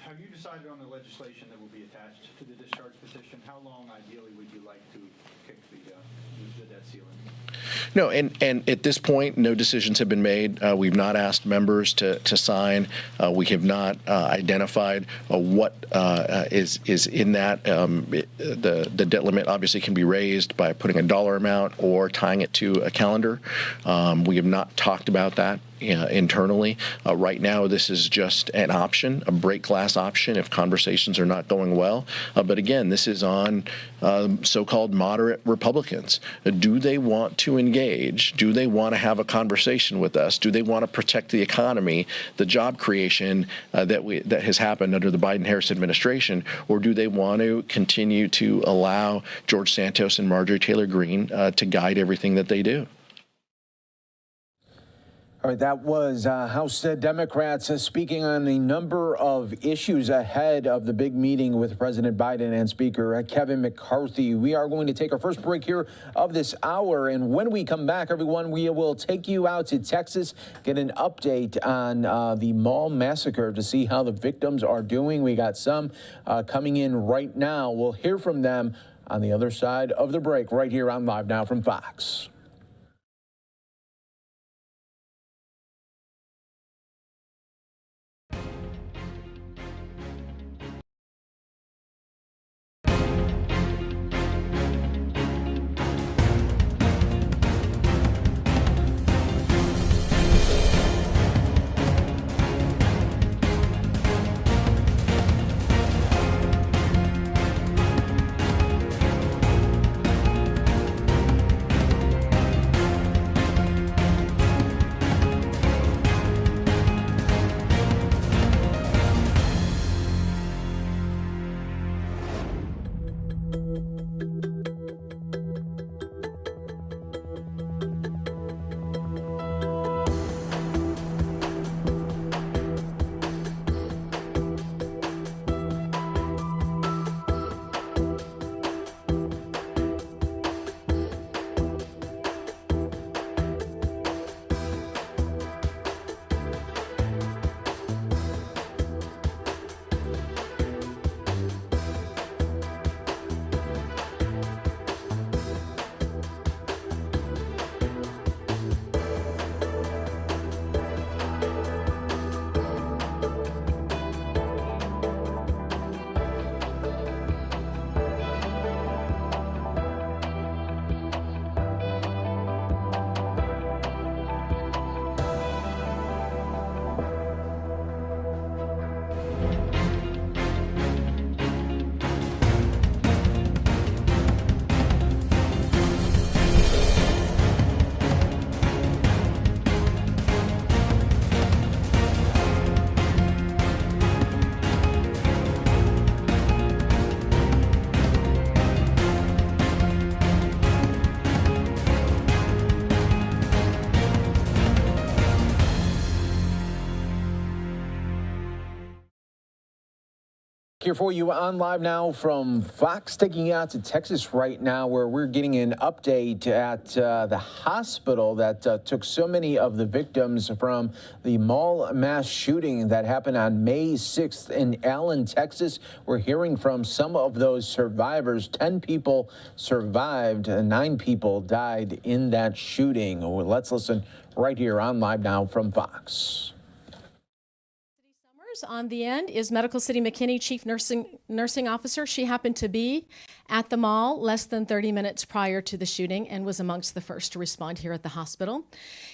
Have you decided on the legislation that will be attached to the discharge petition? How long ideally would you like to kick the debt ceiling? No, and at this point, no decisions have been made. We've not asked members to sign. We have not identified what is in that. The debt limit obviously can be raised by putting a dollar amount or tying it to a calendar. We have not talked about that internally. Right now, this is just an option, a break glass option if conversations are not going well. But again, this is on so-called moderate Republicans. Do they want to engage? Do they want to have a conversation with us? Do they want to protect the economy, the job creation that has happened under the Biden-Harris administration? Or do they want to continue to allow George Santos and Marjorie Taylor Greene to guide everything that they do? All right, that was House Democrats speaking on a number of issues ahead of the big meeting with President Biden and Speaker Kevin McCarthy. We are going to take our first break here of this hour, and when we come back, everyone, we will take you out to Texas, get an update on the mall massacre to see how the victims are doing. We got some coming in right now. We'll hear from them on the other side of the break right here on Live Now from Fox. Here for you on Live Now from Fox, taking you out to Texas right now, where we're getting an update at the hospital that took so many of the victims from the mall mass shooting that happened on May 6th in Allen, Texas. We're hearing from some of those survivors. 10 people survived, 9 people died in that shooting. Let's listen right here on Live Now from Fox. On the end is Medical City McKinney, Chief Nursing Officer. She happened to be at the mall less than 30 minutes prior to the shooting and was amongst the first to respond here at the hospital.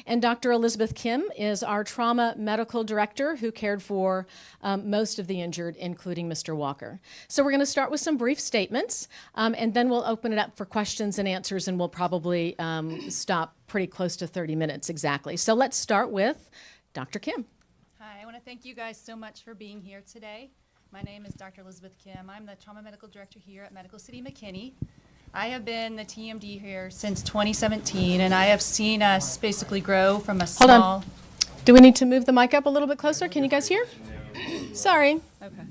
And Dr. Elizabeth Kim is our trauma medical director who cared for most of the injured, including Mr. Walker. So we're going to start with some brief statements, and then we'll open it up for questions and answers, and we'll probably stop pretty close to 30 minutes exactly. So let's start with Dr. Kim. Hi, I want to thank you guys so much for being here today. My name is Dr. Elizabeth Kim. I'm the Trauma Medical Director here at Medical City McKinney. I have been the TMD here since 2017, and I have seen us basically grow from a small... Hold on. Do we need to move the mic up a little bit closer? Can you guys hear? Sorry. Okay.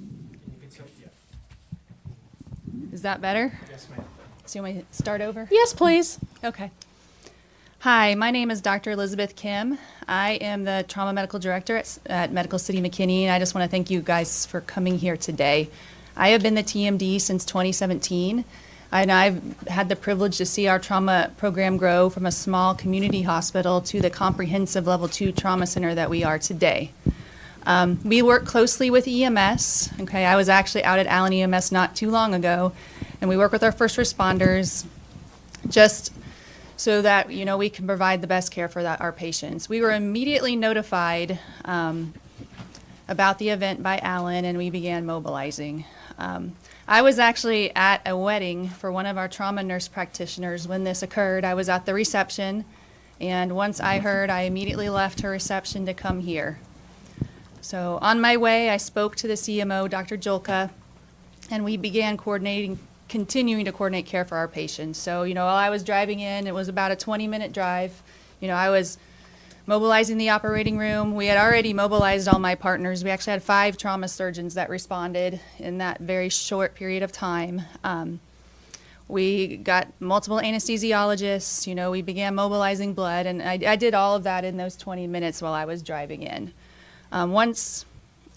Is that better? Yes, ma'am. So you want me to start over? Yes, please. Okay. Hi, my name is Dr. Elizabeth Kim. I am the Trauma Medical Director at Medical City McKinney, and I just want to thank you guys for coming here today. I have been the TMD since 2017, and I've had the privilege to see our trauma program grow from a small community hospital to the comprehensive Level 2 trauma center that we are today. We work closely with EMS. Okay, I was actually out at Allen EMS not too long ago, and we work with our first responders just so that, we can provide the best care for our patients. We were immediately notified about the event by Allen, and we began mobilizing. I was actually at a wedding for one of our trauma nurse practitioners when this occurred. I was at the reception, and once I heard, I immediately left her reception to come here. So on my way, I spoke to the CMO, Dr. Julka, and we began continuing to coordinate care for our patients. So, while I was driving in, it was about a 20-minute drive. My mobilizing the operating room. We had already mobilized all my partners. We actually had 5 trauma surgeons that responded in that very short period of time. We got multiple anesthesiologists. You know, we began mobilizing blood, and I did all of that in those 20 minutes while I was driving in. Once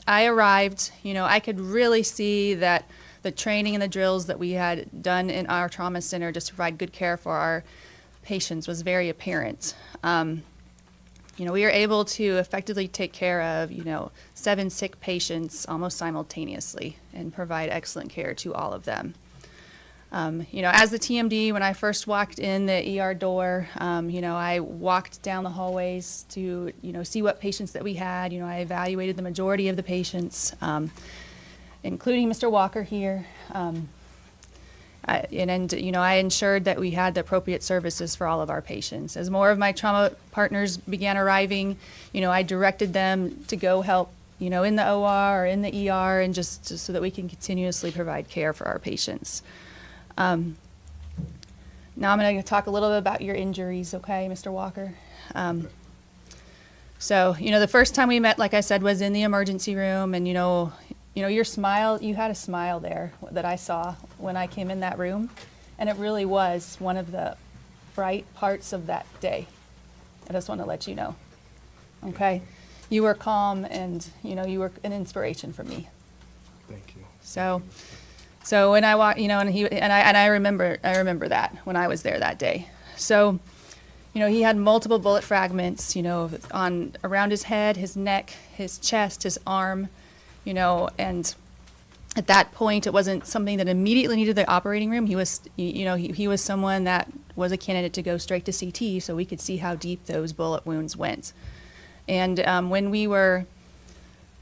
I arrived, you know, I could really see that the training and the drills that we had done in our trauma center just to provide good care for our patients was very apparent. You know, we were able to effectively take care of, you know, 7 sick patients almost simultaneously and provide excellent care to all of them. You know, as the TMD, when I first walked in the ER door, you know, I walked down the hallways to, you know, see what patients that we had. You know, I evaluated the majority of the patients, including Mr. Walker here. And you know, I ensured that we had the appropriate services for all of our patients. As more of my trauma partners began arriving, you know, I directed them to go help, you know, in the OR or in the ER, and just so that we can continuously provide care for our patients. Now I'm going to talk a little bit about your injuries, okay, Mr. Walker? So, you know, the first time we met, like I said, was in the emergency room, and you know, your smile, you had a smile there that I saw when I came in that room, and it really was one of the bright parts of that day. I just want to let you know, okay? You were calm, and you know, you were an inspiration for me. Thank you. So when I walked, you know, and I remember that when I was there that day. So, you know, he had multiple bullet fragments, you know, around his head, his neck, his chest, his arm, you know, and at that point, it wasn't something that immediately needed the operating room. He was, you know, he was someone that was a candidate to go straight to CT, so we could see how deep those bullet wounds went. And when we were,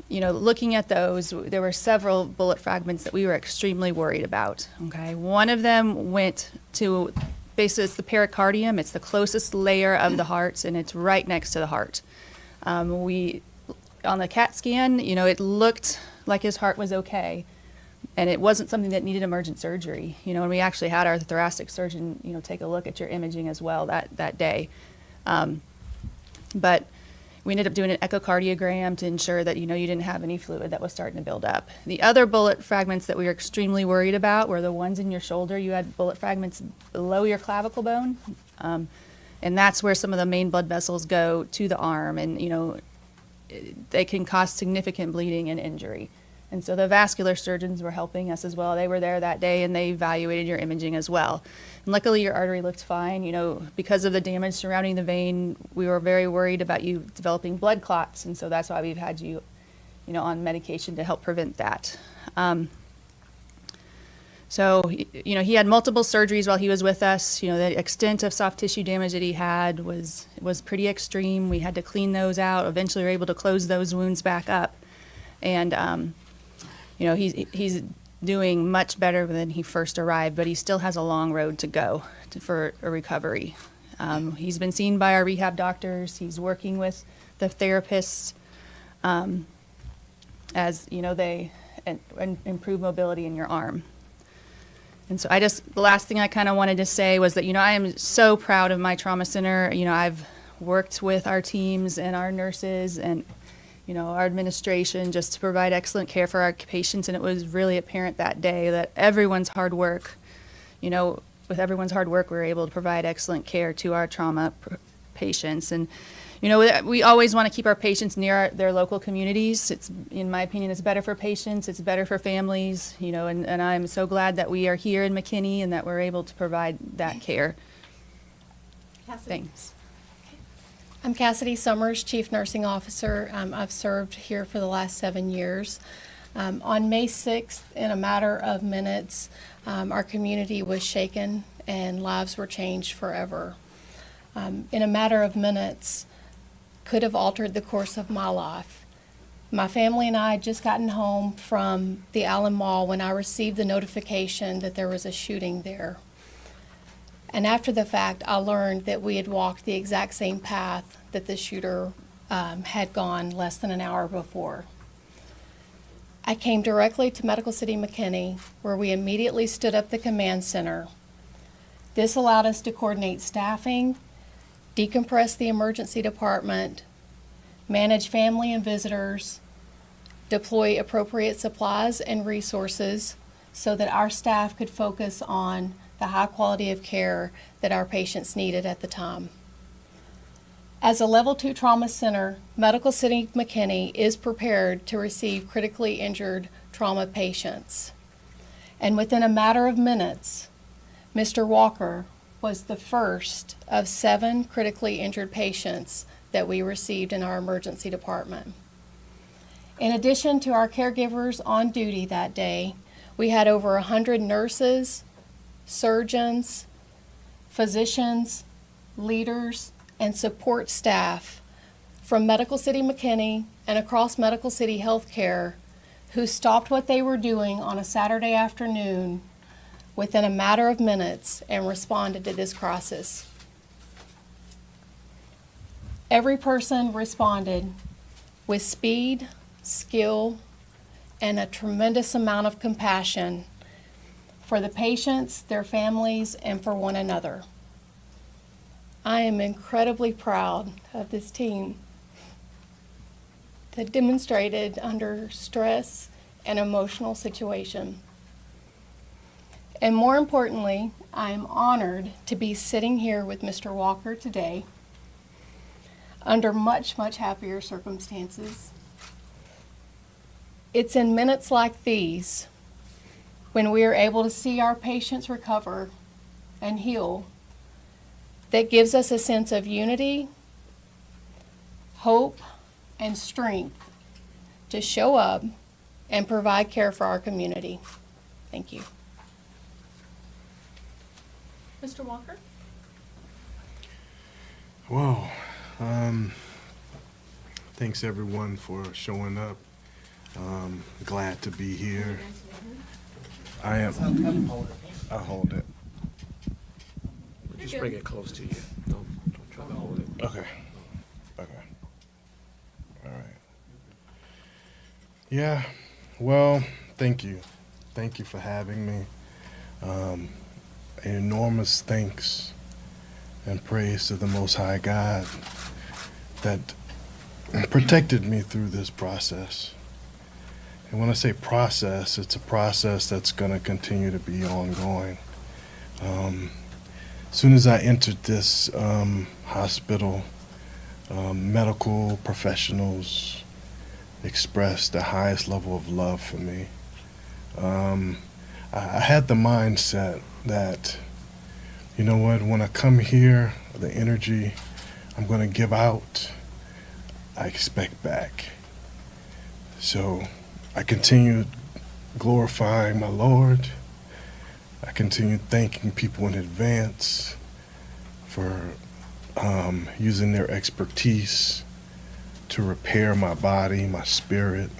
you know, looking at those, there were several bullet fragments that we were extremely worried about, okay? One of them went to, basically it's the pericardium, it's the closest layer of the heart, and it's right next to the heart. On the CAT scan, you know, it looked like his heart was okay, and it wasn't something that needed emergent surgery, you know, and we actually had our thoracic surgeon, you know, take a look at your imaging as well that day. But we ended up doing an echocardiogram to ensure that, you know, you didn't have any fluid that was starting to build up. The other bullet fragments that we were extremely worried about were the ones in your shoulder. You had bullet fragments below your clavicle bone, and that's where some of the main blood vessels go to the arm, and, you know, they can cause significant bleeding and injury. And so the vascular surgeons were helping us as well. They were there that day, and they evaluated your imaging as well. And luckily, your artery looked fine. You know, because of the damage surrounding the vein, we were very worried about you developing blood clots, and so that's why we've had you, you know, on medication to help prevent that. So, you know, he had multiple surgeries while he was with us. You know, the extent of soft tissue damage that he had was pretty extreme. We had to clean those out. Eventually, we were able to close those wounds back up, and you know, he's doing much better than he first arrived, but he still has a long road to go for a recovery. He's been seen by our rehab doctors. He's working with the therapists as, you know, they improve mobility in your arm. And so the last thing I kind of wanted to say was that, you know, I am so proud of my trauma center. You know, I've worked with our teams and our nurses and, you know, our administration just to provide excellent care for our patients, and it was really apparent that day that everyone's hard work, you know, with everyone's hard work, we were able to provide excellent care to our trauma patients. And, you know, we always want to keep our patients near their local communities. It's, in my opinion, it's better for patients, it's better for families, you know, and I'm so glad that we are here in McKinney and that we're able to provide that care. Thanks. I'm Cassidy Summers, Chief Nursing Officer. I've served here for the last 7 years. On May 6th, in a matter of minutes, our community was shaken and lives were changed forever. In a matter of minutes, could have altered the course of my life. My family and I had just gotten home from the Allen Mall when I received the notification that there was a shooting there. And after the fact, I learned that we had walked the exact same path that the shooter had gone less than an hour before. I came directly to Medical City McKinney, where we immediately stood up the command center. This allowed us to coordinate staffing, decompress the emergency department, manage family and visitors, deploy appropriate supplies and resources so that our staff could focus on the high quality of care that our patients needed at the time. As a Level 2 trauma center, Medical City McKinney is prepared to receive critically injured trauma patients. And within a matter of minutes, Mr. Walker was the first of 7 critically injured patients that we received in our emergency department. In addition to our caregivers on duty that day, we had over 100 nurses, surgeons, physicians, leaders, and support staff from Medical City McKinney and across Medical City Healthcare who stopped what they were doing on a Saturday afternoon within a matter of minutes and responded to this crisis. Every person responded with speed, skill, and a tremendous amount of compassion for the patients, their families, and for one another. I am incredibly proud of this team that demonstrated under stress and emotional situation. And more importantly, I am honored to be sitting here with Mr. Walker today under much, much happier circumstances. It's in minutes like these when we are able to see our patients recover and heal that gives us a sense of unity, hope, and strength to show up and provide care for our community. Thank you. Mr. Walker? Well, thanks everyone for showing up. Glad to be here. I am. I'll hold it. Just bring it close to you. Don't try to hold it. Okay. Okay. All right. Yeah. Well, thank you. Thank you for having me. An enormous thanks and praise to the Most High God that protected me through this process. And when I say process, it's a process that's going to continue to be ongoing. As soon as I entered this hospital, medical professionals expressed the highest level of love for me. I had the mindset that, you know what, when I come here, the energy I'm going to give out, I expect back. So I continued glorifying my Lord. I continued thanking people in advance for using their expertise to repair my body, my spirit,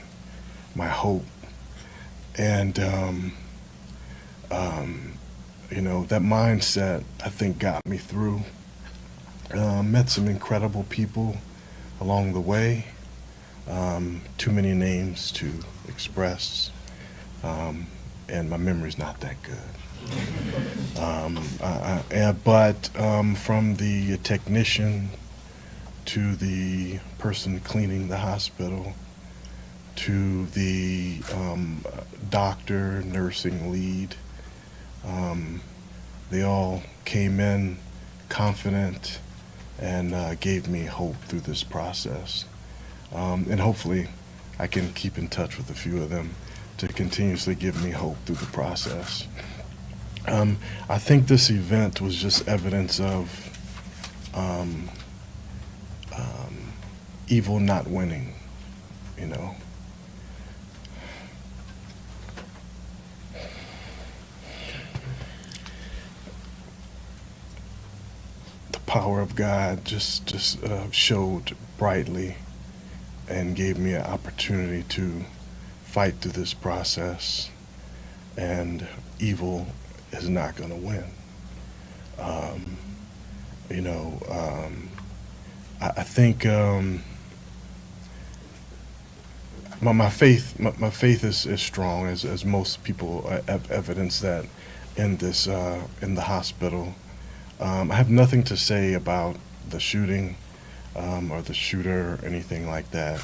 my hope. And, you know, that mindset, I think, got me through. Met some incredible people along the way. Too many names to express, and my memory's not that good. But from the technician to the person cleaning the hospital to the doctor, nursing lead, they all came in confident and gave me hope through this process. And hopefully I can keep in touch with a few of them to continuously give me hope through the process. I think this event was just evidence of evil not winning, you know. The power of God just showed brightly and gave me an opportunity to fight through this process, and evil is not going to win. You know, I think my faith is strong, as most people have evidenced that in this in the hospital. I have nothing to say about the shooting or the shooter or anything like that.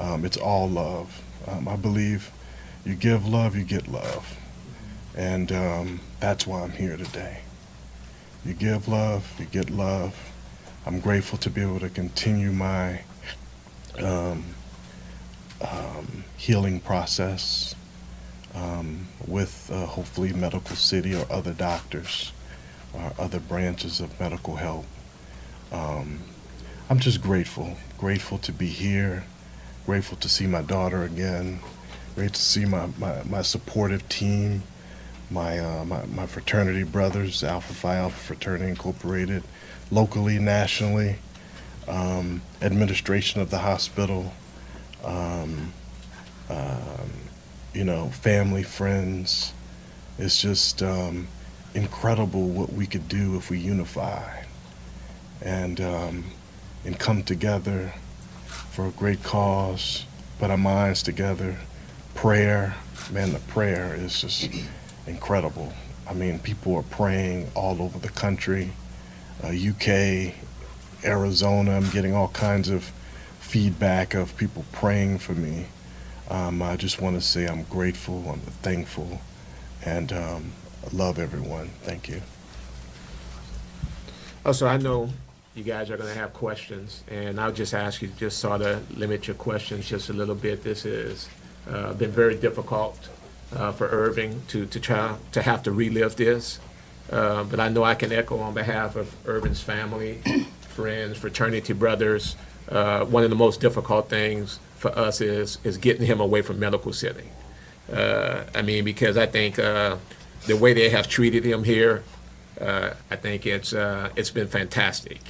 It's all love. I believe you give love, you get love. And that's why I'm here today. You give love, you get love. I'm grateful to be able to continue my healing process with hopefully Medical City or other doctors or other branches of medical help. I'm just grateful to be here, grateful to see my daughter again, great to see my supportive team, my fraternity brothers, Alpha Phi Alpha Fraternity Incorporated, locally, nationally, administration of the hospital, family, friends. It's just incredible what we could do if we unify and come together for a great cause, put our minds together. Prayer, man, the prayer is just incredible. I mean, people are praying all over the country, UK, Arizona. I'm getting all kinds of feedback of people praying for me. I just want to say I'm grateful, I'm thankful, and I love everyone. Thank you. Also, I know you guys are going to have questions, and I'll just ask you to just sort of limit your questions just a little bit. This has been very difficult for Irving to try to have to relive this, but I know I can echo on behalf of Irving's family, friends, fraternity brothers. One of the most difficult things for us is getting him away from Medical City. I mean, because I think the way they have treated him here, I think it's been fantastic.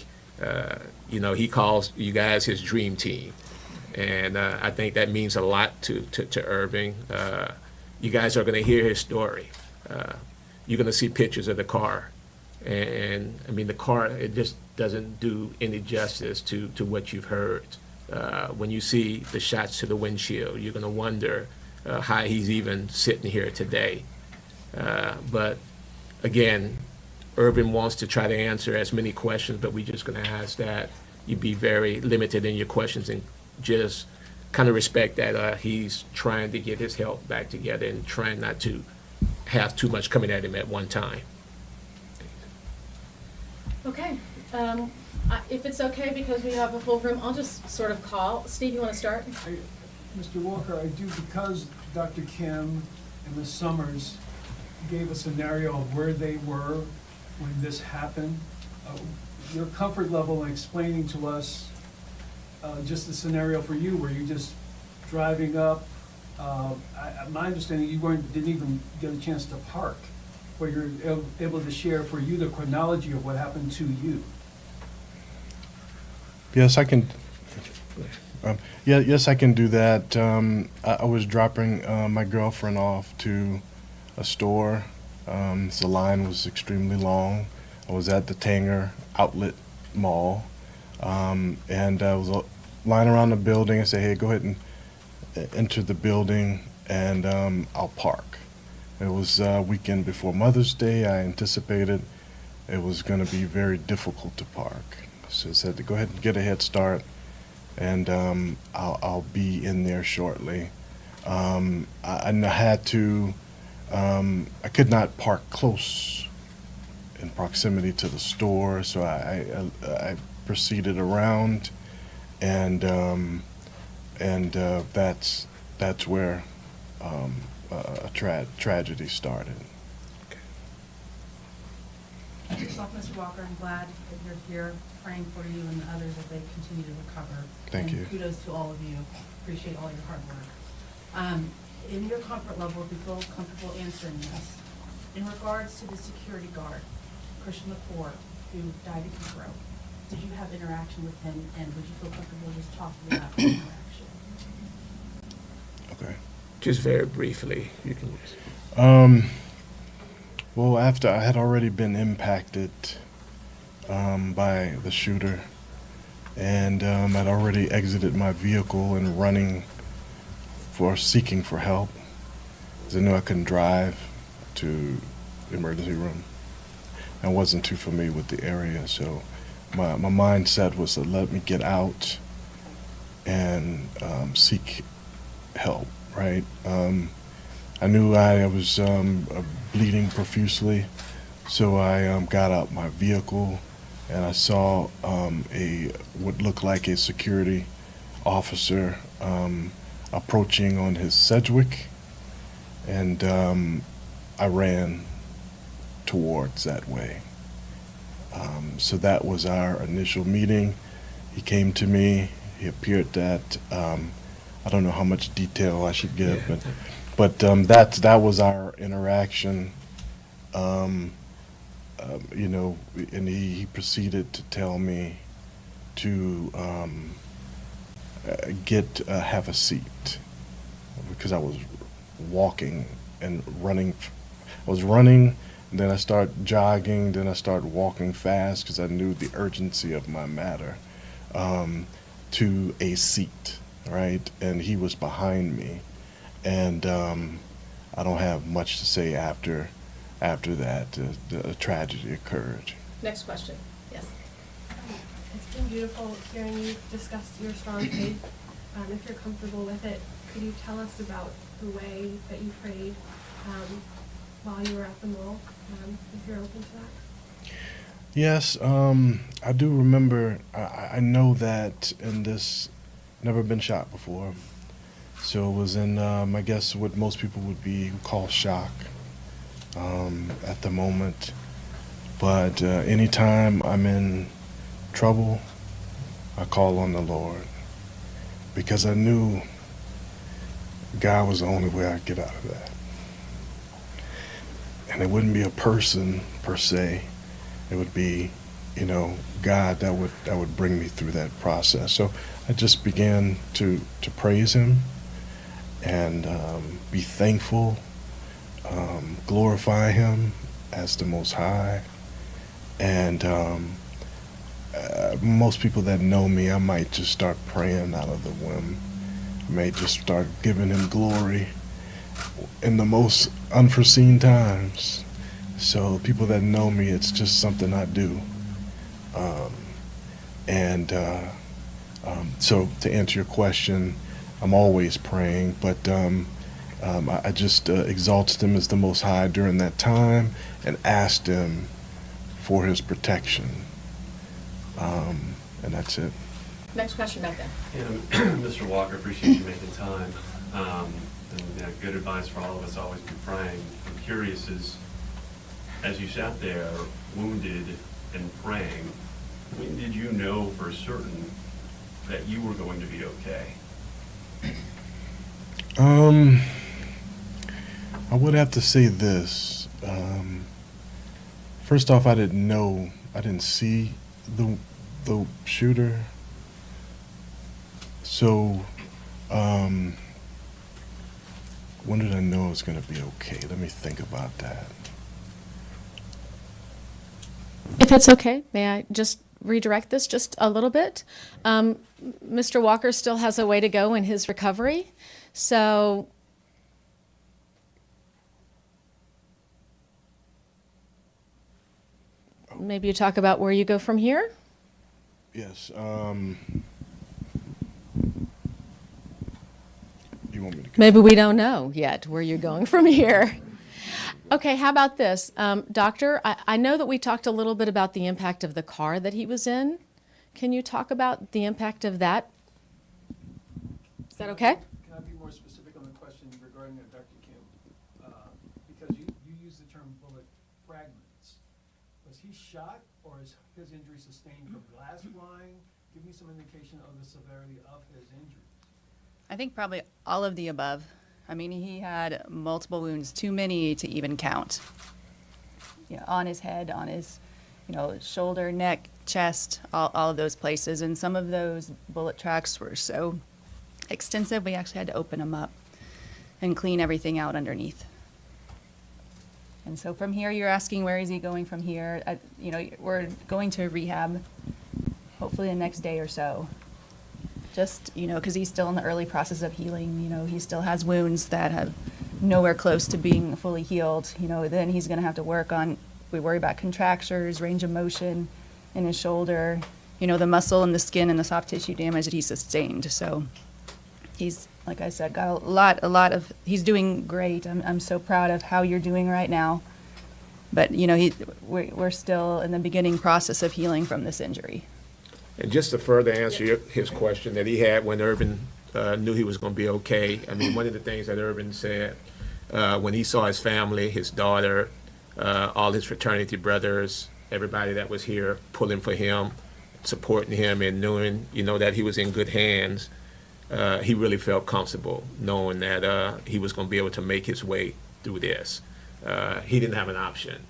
He calls you guys his dream team, and I think that means a lot to Irving. You guys are going to hear his story. You're going to see pictures of the car, and I mean the car, it just doesn't do any justice to what you've heard. When you see the shots to the windshield, you're going to wonder how he's even sitting here today. But again, Irving wants to try to answer as many questions, but we're just going to ask that you be very limited in your questions and just kind of respect that he's trying to get his health back together and trying not to have too much coming at him at one time. Okay. If it's okay, because we have a full room, I'll just sort of call. Steve, you want to start? Mr. Walker, I do, because Dr. Kim and Ms. Summers gave a scenario of where they were when this happened. Your comfort level in explaining to us just the scenario for you, where you're just driving up. My understanding, you didn't even get a chance to park, where you're able to share for you the chronology of what happened to you. Yes, I can. Yes, I can do that. I was dropping my girlfriend off to a store. The line was extremely long. I was at the Tanger Outlet Mall, and I was lying around the building. I said, "Hey, go ahead and enter the building, and I'll park." It was weekend before Mother's Day. I anticipated it was going to be very difficult to park. So I said to go ahead and get a head start, and I'll be in there shortly. I had to, I could not park close in proximity to the store, so I proceeded around, and that's where a tragedy started. First off, Mr. Walker, I'm glad that you're here praying for you and the others as they continue to recover. Thank you. And kudos to all of you. Appreciate all your hard work. In your comfort level, if you feel comfortable answering this, in regards to the security guard, Christian McCord, who died at Heathrow, did you have interaction with him, and would you feel comfortable just talking about the interaction? Okay. Just very briefly, you can. Well, after I had already been impacted by the shooter, and I'd already exited my vehicle and running seeking for help, because I knew I couldn't drive to the emergency room. I wasn't too familiar with the area, so my mindset was to let me get out and seek help, right? I knew I was bleeding profusely, so I got out my vehicle and I saw what looked like a security officer approaching on his Sedgwick, and I ran towards that way. So that was our initial meeting. He came to me. He appeared at I don't know how much detail I should give, but that was our interaction. You know, and he proceeded to tell me to have a seat, because I was walking and running. I was running, and then I started jogging, then I started walking fast because I knew the urgency of my matter, to a seat, right? And he was behind me, and I don't have much to say after that. The tragedy occurred. Next question. Yes. It's been beautiful hearing you discuss your strong faith. If you're comfortable with it, could you tell us about the way that you prayed while you were at the mall, if you're open to that? Yes, I do remember. I know that in this, never been shot before, so it was in, I guess, what most people would call shock at the moment. But anytime I'm in trouble, I call on the Lord, because I knew God was the only way I'd get out of that. And it wouldn't be a person per se. It would be, you know, God that would bring me through that process. So I just began to praise Him and be thankful, glorify Him as the Most High. And most people that know me, I might just start praying out of the whim. I may just start giving Him glory in the most unforeseen times. So people that know me, it's just something I do. So to answer your question, I'm always praying, but I just exalted Him as the Most High during that time and asked Him for His protection. And that's it. Next question back there. Mr. Walker, appreciate you making time. And good advice for all of us, always be praying. I'm curious, as you sat there wounded and praying, when did you know for certain that you were going to be okay? I would have to say this. First off, I didn't see the shooter. So, when did I know it was going to be okay? Let me think about that. If it's okay, may I just redirect this just a little bit? Mr. Walker still has a way to go in his recovery. So maybe you talk about where you go from here? Yes. You want me to go? Maybe we don't know yet where you're going from here. Okay, how about this? Doctor, I know that we talked a little bit about the impact of the car that he was in. Can you talk about the impact of that? Is that okay? Can I be more specific on the question regarding Dr. Kim? Because you use the term bullet fragments. Was he shot, or is his injury sustained from glass flying? Give me some indication of the severity of his injuries. I think probably all of the above. I mean, he had multiple wounds, too many to even count. You know, on his head, on his, shoulder, neck, chest, all of those places. And some of those bullet tracks were so extensive, we actually had to open them up and clean everything out underneath. And so from here, you're asking where is he going from here? We're going to rehab hopefully the next day or so. Just, because he's still in the early process of healing. He still has wounds that have nowhere close to being fully healed. Then he's going to have to work on, we worry about contractures, range of motion, in his shoulder, you know, the muscle and the skin and the soft tissue damage that he sustained. So he's, like I said, got a lot of, he's doing great. I'm so proud of how you're doing right now. But, you know, we're still in the beginning process of healing from this injury. And just to further answer his question that he had when Irvin knew he was going to be okay, I mean, one of the things that Irvin said when he saw his family, his daughter, all his fraternity brothers, everybody that was here pulling for him, supporting him, and knowing, you know, that he was in good hands, he really felt comfortable knowing that he was going to be able to make his way through this. He didn't have an option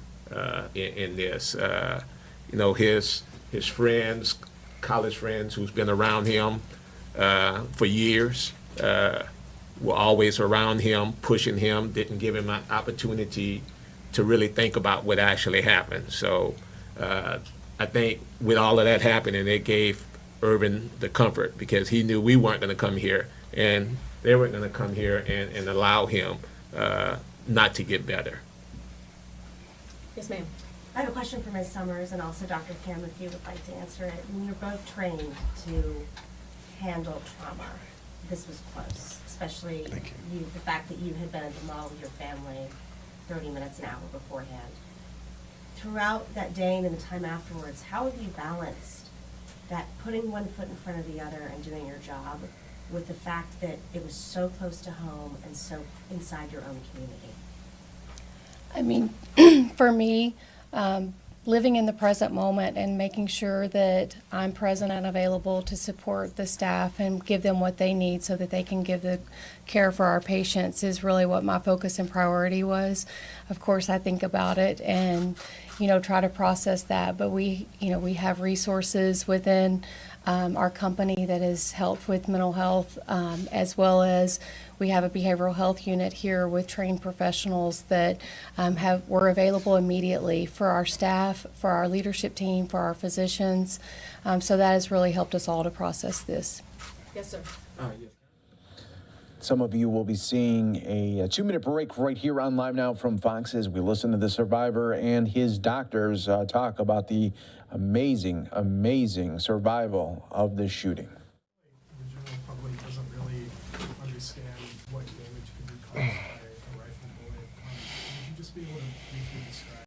in this. You know, his friends, college friends who's been around him for years, were always around him, pushing him, didn't give him an opportunity to really think about what actually happened. So I think with all of that happening, it gave Irvin the comfort, because he knew we weren't going to come here, and they weren't going to come here and allow him not to get better. Yes, ma'am. I have a question for Ms. Summers and also Dr. Kim, if you would like to answer it. When you're both trained to handle trauma, this was close, especially the fact that you had been at the mall with your family 30 minutes, an hour beforehand. Throughout that day and in the time afterwards, how have you balanced that putting one foot in front of the other and doing your job with the fact that it was so close to home and so inside your own community? I mean, for me, living in the present moment and making sure that I'm present and available to support the staff and give them what they need so that they can give the care for our patients is really what my focus and priority was. Of course, I think about it and, you know, try to process that, but we have resources within our company that has helped with mental health, as well as we have a behavioral health unit here with trained professionals that were available immediately for our staff, for our leadership team, for our physicians. So that has really helped us all to process this. Yes, sir. Some of you will be seeing a 2-minute break right here on Live Now from Fox as we listen to the survivor and his doctors talk about the amazing, amazing survival of this shooting. The general public doesn't really understand what damage can be caused by a rifle bullet. Would you just be able to briefly describe?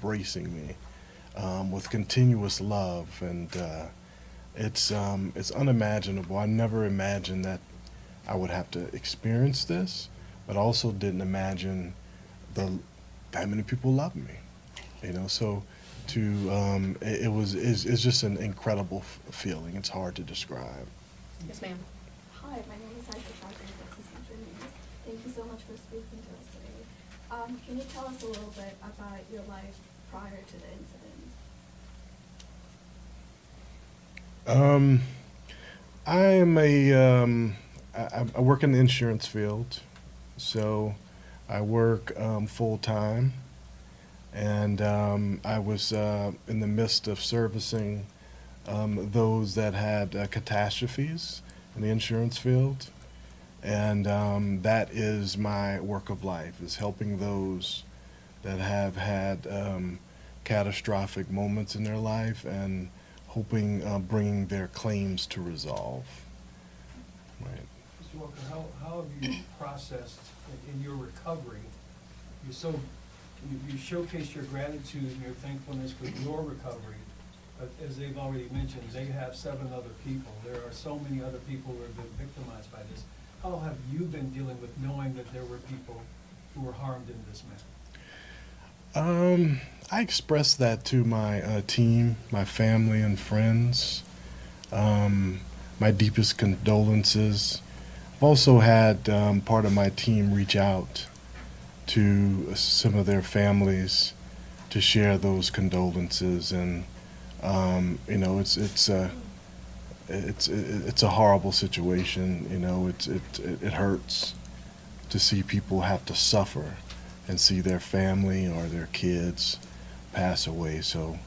Embracing me with continuous love, and it's unimaginable. I never imagined that I would have to experience this, but also didn't imagine that many people love me. You know, so it's just an incredible feeling. It's hard to describe. Yes, ma'am. Hi, my name is Aisha Shah from Texas Central News. Thank you so much for speaking to us today. Can you tell us a little bit about your life prior to the incident? I work in the insurance field, so I work full time, and I was in the midst of servicing those that had catastrophes in the insurance field, and that is my work of life, is helping those that have had catastrophic moments in their life and hoping bringing their claims to resolve. Right. Mr. Walker, how have you processed in your recovery? You showcase your gratitude and your thankfulness for your recovery, but as they've already mentioned, they have 7 other people. There are so many other people who have been victimized by this. How have you been dealing with knowing that there were people who were harmed in this manner? I expressed that to my team, my family and friends. My deepest condolences. I've also had part of my team reach out to some of their families to share those condolences, and you know, it's a horrible situation. You know, it hurts to see people have to suffer and see their family or their kids pass away. So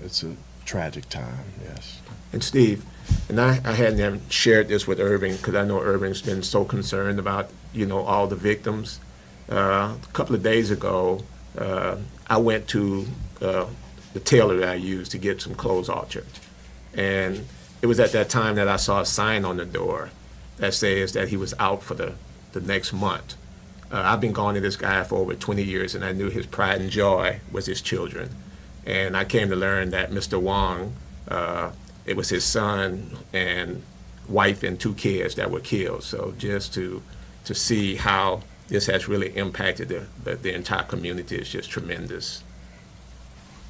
it's a tragic time. Yes. And Steve, and I hadn't even shared this with Irving because I know Irving's been so concerned about, you know, all the victims. A couple of days ago, I went to the tailor that I use to get some clothes altered. And it was at that time that I saw a sign on the door that says that he was out for the next month. I've been going to this guy for over 20 years, and I knew his pride and joy was his children. And I came to learn that Mr. Wong, it was his son and wife and 2 kids that were killed. So just to see how this has really impacted the entire community is just tremendous.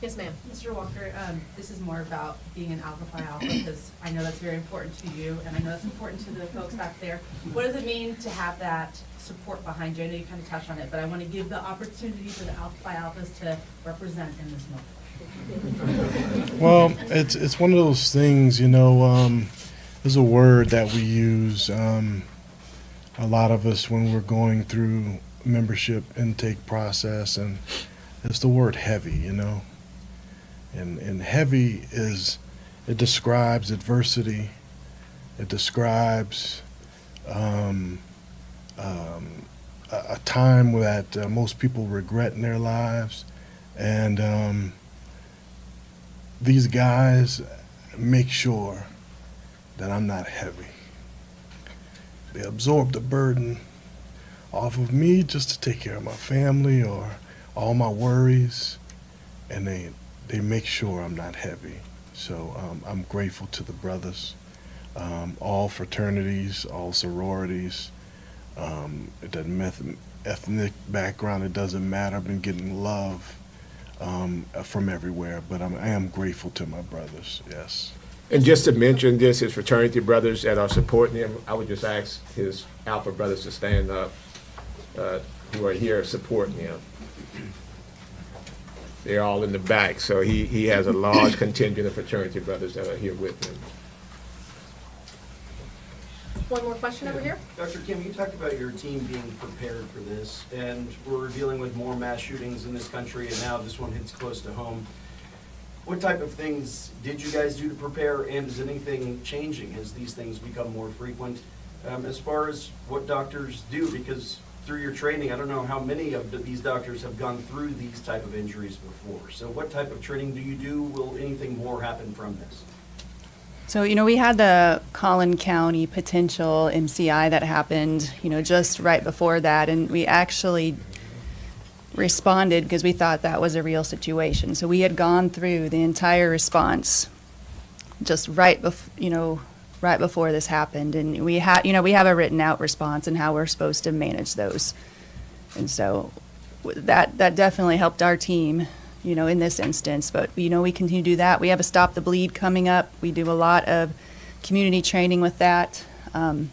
Yes, ma'am. Mr. Walker, this is more about being an Alpha Phi Alpha, because I know that's very important to you, and I know that's important to the folks back there. What does it mean to have that support behind you? I know you kind of touched on it, but I want to give the opportunity for the Alpha Phi Alphas to represent in this moment. Well, it's one of those things, you know, there's a word that we use, a lot of us when we're going through membership intake process, and it's the word heavy, you know. And heavy it describes adversity, it describes a time that most people regret in their lives, and these guys make sure that I'm not heavy. They absorb the burden off of me just to take care of my family or all my worries, and they make sure I'm not heavy. So I'm grateful to the brothers, all fraternities, all sororities. It doesn't matter ethnic background, it doesn't matter. I've been getting love from everywhere, but I am grateful to my brothers, yes. And just to mention this, his fraternity brothers that are supporting him, I would just ask his Alpha brothers to stand up, who are here supporting him. They're all in the back, so he has a large contingent of fraternity brothers that are here with him. One more question over here. Dr. Kim, you talked about your team being prepared for this, and we're dealing with more mass shootings in this country, and now this one hits close to home. What type of things did you guys do to prepare, and is anything changing as these things become more frequent? As far as what doctors do, because through your training, I don't know how many of these doctors have gone through these type of injuries before. So what type of training do you do? Will anything more happen from this? So, you know, we had the Collin County potential MCI that happened, you know, just right before that, and we actually responded because we thought that was a real situation. So we had gone through the entire response just right before this happened, and we have a written out response and how we're supposed to manage those. And so that definitely helped our team in this instance. But, we continue to do that. We have a Stop the Bleed coming up. We do a lot of community training with that. And,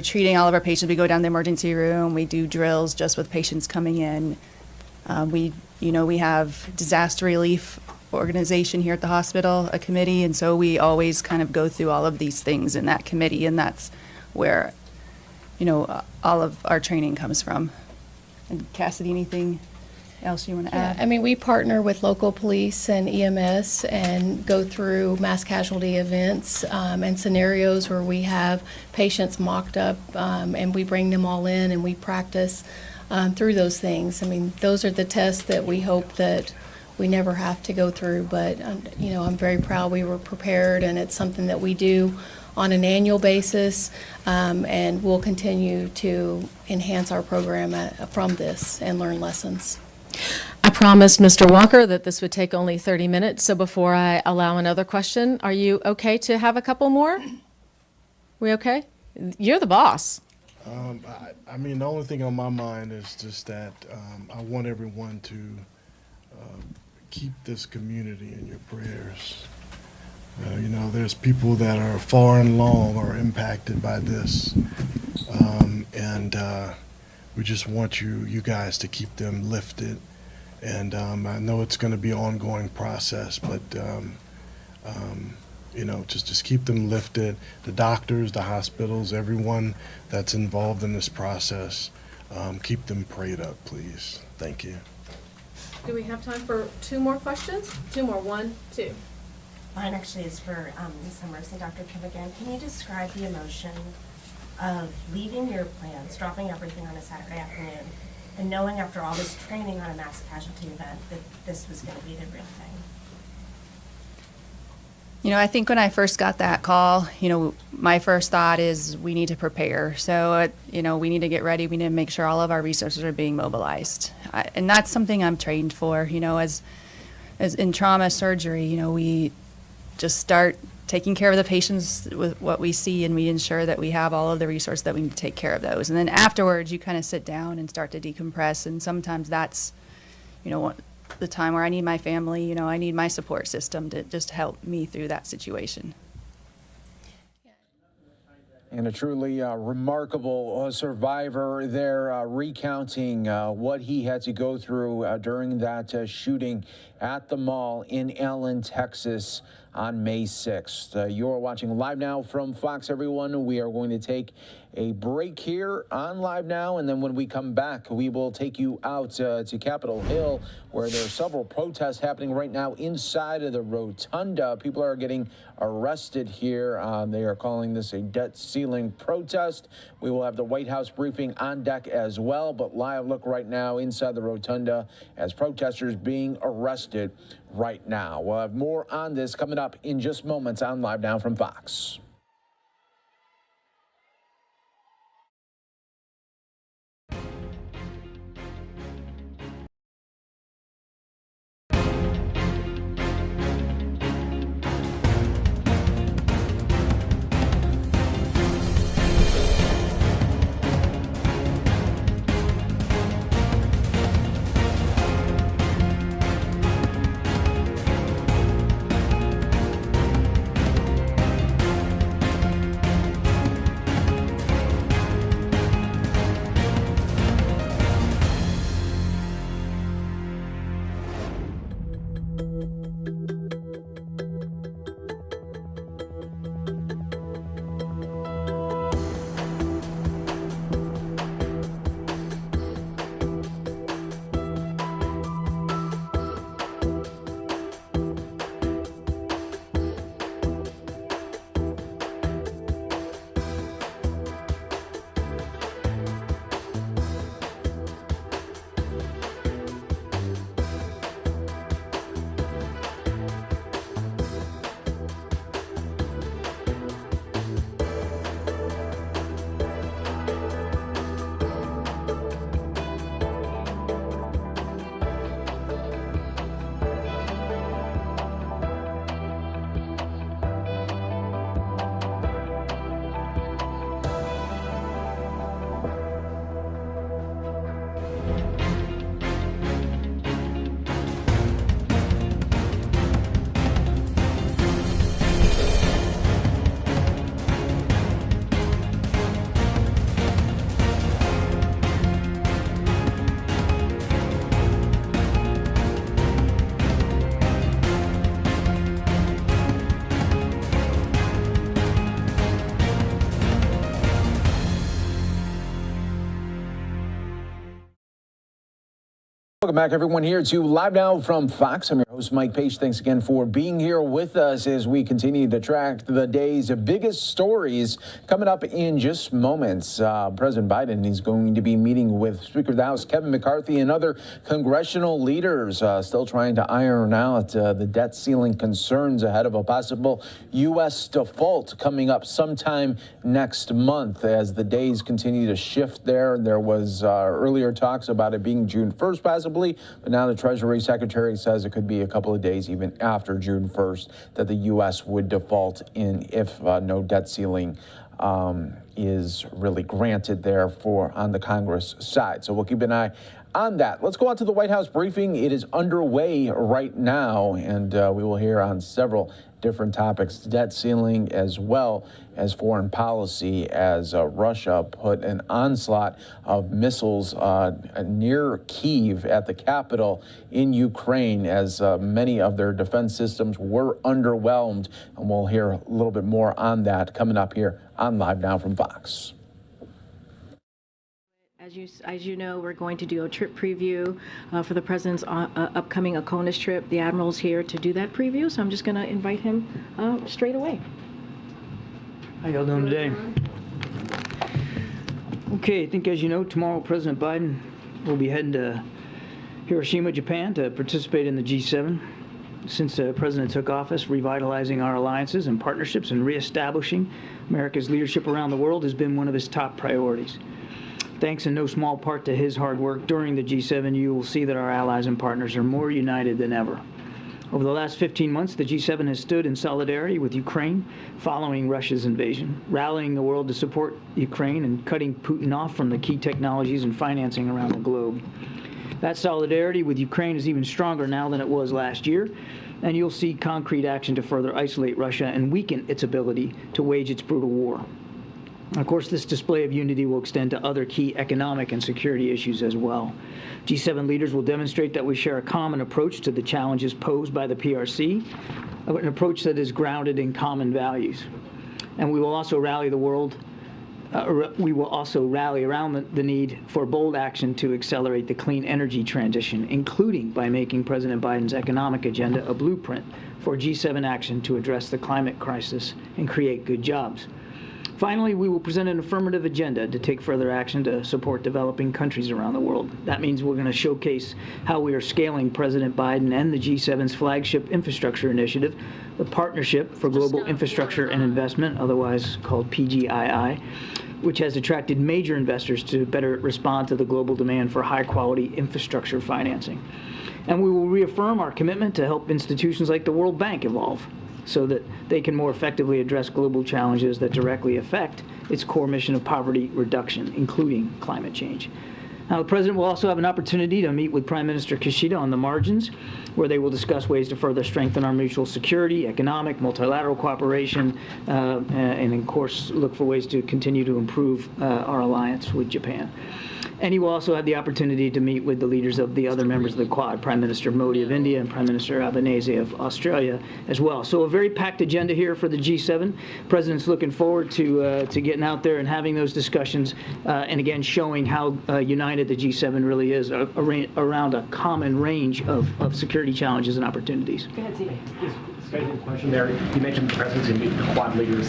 treating all of our patients. We go down the emergency room. We do drills just with patients coming in. We have disaster relief organization here at the hospital, a committee, and so we always kind of go through all of these things in that committee, and that's where, all of our training comes from. And Cassidy, anything else you want to add? I mean, we partner with local police and EMS and go through mass casualty events and scenarios where we have patients mocked up, and we bring them all in and we practice through those things. I mean, those are the tests that we hope that we never have to go through, but I'm very proud we were prepared, and it's something that we do on an annual basis, and we'll continue to enhance our program from this and learn lessons. I promised Mr. Walker that this would take only 30 minutes, so before I allow another question, are you okay to have a couple more? We okay? You're the boss. I mean, the only thing on my mind is just that I want everyone to keep this community in your prayers. There's people that are far and long are impacted by this, and we just want you guys to keep them lifted. And I know it's going to be an ongoing process, but just keep them lifted. The doctors, the hospitals, everyone that's involved in this process, keep them prayed up, please. Thank you. Do we have time for 2 more questions? 2 more. 1, 2. Mine actually is for Ms. Summers and Dr. Kim again. Can you describe the emotion of leaving your plans, dropping everything on a Saturday afternoon, and knowing after all this training on a mass casualty event that this was going to be the real thing? I think when I first got that call, my first thought is we need to prepare. So, we need to get ready. We need to make sure all of our resources are being mobilized. And that's something I'm trained for, as in trauma surgery, we just start taking care of the patients with what we see, and we ensure that we have all of the resources that we need to take care of those. And then afterwards, you kind of sit down and start to decompress. And sometimes that's, the time where I need my family, I need my support system to just help me through that situation. And a truly remarkable survivor there, recounting what he had to go through during that shooting at the mall in Allen, Texas on May 6th. You're watching Live Now from Fox, everyone. We are going to take a break here on Live Now, and then when we come back, we will take you out to Capitol Hill, where there are several protests happening right now inside of the rotunda. People are getting arrested here. They are calling this a debt ceiling protest. We will have the White House briefing on deck as well, but live look right now inside the rotunda as protesters being arrested right now. We'll have more on this coming up in just moments on Live Now from Fox. Welcome back, everyone, here to Live Now from Fox. I'm your host, Mike Page. Thanks again for being here with us as we continue to track the day's biggest stories. Coming up in just moments, President Biden is going to be meeting with Speaker of the House Kevin McCarthy and other congressional leaders, still trying to iron out the debt ceiling concerns ahead of a possible U.S. default coming up sometime next month. As the days continue to shift there was earlier talks about it being June 1st, possibly. But now the Treasury Secretary says it could be a couple of days even after June 1st that the U.S. would default if no debt ceiling is really granted there on the Congress side. So we'll keep an eye on that. Let's go on to the White House briefing. It is underway right now, and we will hear on several different topics, debt ceiling as well as foreign policy, as Russia put an onslaught of missiles near Kyiv at the capital in Ukraine, as many of their defense systems were underwhelmed. And we'll hear a little bit more on that coming up here on Live Now from Fox. As you know, we're going to do a trip preview for the president's upcoming ACONUS trip. The admiral's here to do that preview, so I'm just going to invite him straight away. How y'all doing today? Okay, I think as you know, tomorrow President Biden will be heading to Hiroshima, Japan to participate in the G7. Since the president took office, revitalizing our alliances and partnerships and reestablishing America's leadership around the world has been one of his top priorities. Thanks in no small part to his hard work during the G7, you will see that our allies and partners are more united than ever. Over the last 15 months, the G7 has stood in solidarity with Ukraine following Russia's invasion, rallying the world to support Ukraine and cutting Putin off from the key technologies and financing around the globe. That solidarity with Ukraine is even stronger now than it was last year, and you'll see concrete action to further isolate Russia and weaken its ability to wage its brutal war. Of course, this display of unity will extend to other key economic and security issues as well. G7 leaders will demonstrate that we share a common approach to the challenges posed by the PRC, an approach that is grounded in common values. And we will also rally the world. We will also rally around the need for bold action to accelerate the clean energy transition, including by making President Biden's economic agenda a blueprint for G7 action to address the climate crisis and create good jobs. Finally, we will present an affirmative agenda to take further action to support developing countries around the world. That means we're going to showcase how we are scaling President Biden and the G7's flagship infrastructure initiative, the Partnership for Global Infrastructure and Investment, otherwise called PGII, which has attracted major investors to better respond to the global demand for high-quality infrastructure financing. And we will reaffirm our commitment to help institutions like the World Bank evolve, so that they can more effectively address global challenges that directly affect its core mission of poverty reduction, including climate change. Now, the president will also have an opportunity to meet with Prime Minister Kishida on the margins, where they will discuss ways to further strengthen our mutual security, economic, multilateral cooperation, and of course, look for ways to continue to improve our alliance with Japan. And he will also have the opportunity to meet with the leaders of the other members of the Quad, Prime Minister Modi of India and Prime Minister Albanese of Australia as well. So a very packed agenda here for the G7. President's looking forward to getting out there and having those discussions, and again showing how united the G7 really is around a common range of security challenges and opportunities. Go ahead, Steve. Question there. You mentioned the president's going to meet the Quad leaders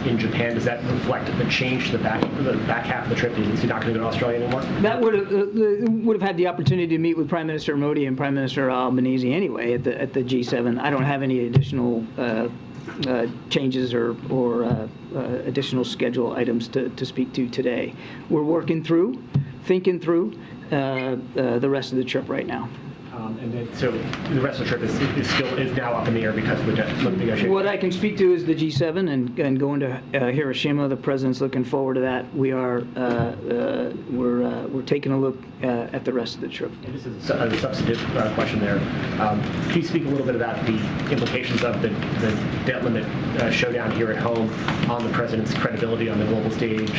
in Japan. Does that reflect the change to the back half of the trip? Is he not going to go to Australia anymore? That would have had the opportunity to meet with Prime Minister Modi and Prime Minister Albanese anyway at the G7. I don't have any additional changes or additional schedule items to speak to today. We're thinking through the rest of the trip right now. And then, so the rest of the trip is now up in the air because of the negotiations. What I can speak to is the G7 and going to Hiroshima. The president's looking forward to that. We're taking a look at the rest of the trip. And this is a substantive question there. Can you speak a little bit about the implications of the debt limit showdown here at home on the president's credibility on the global stage?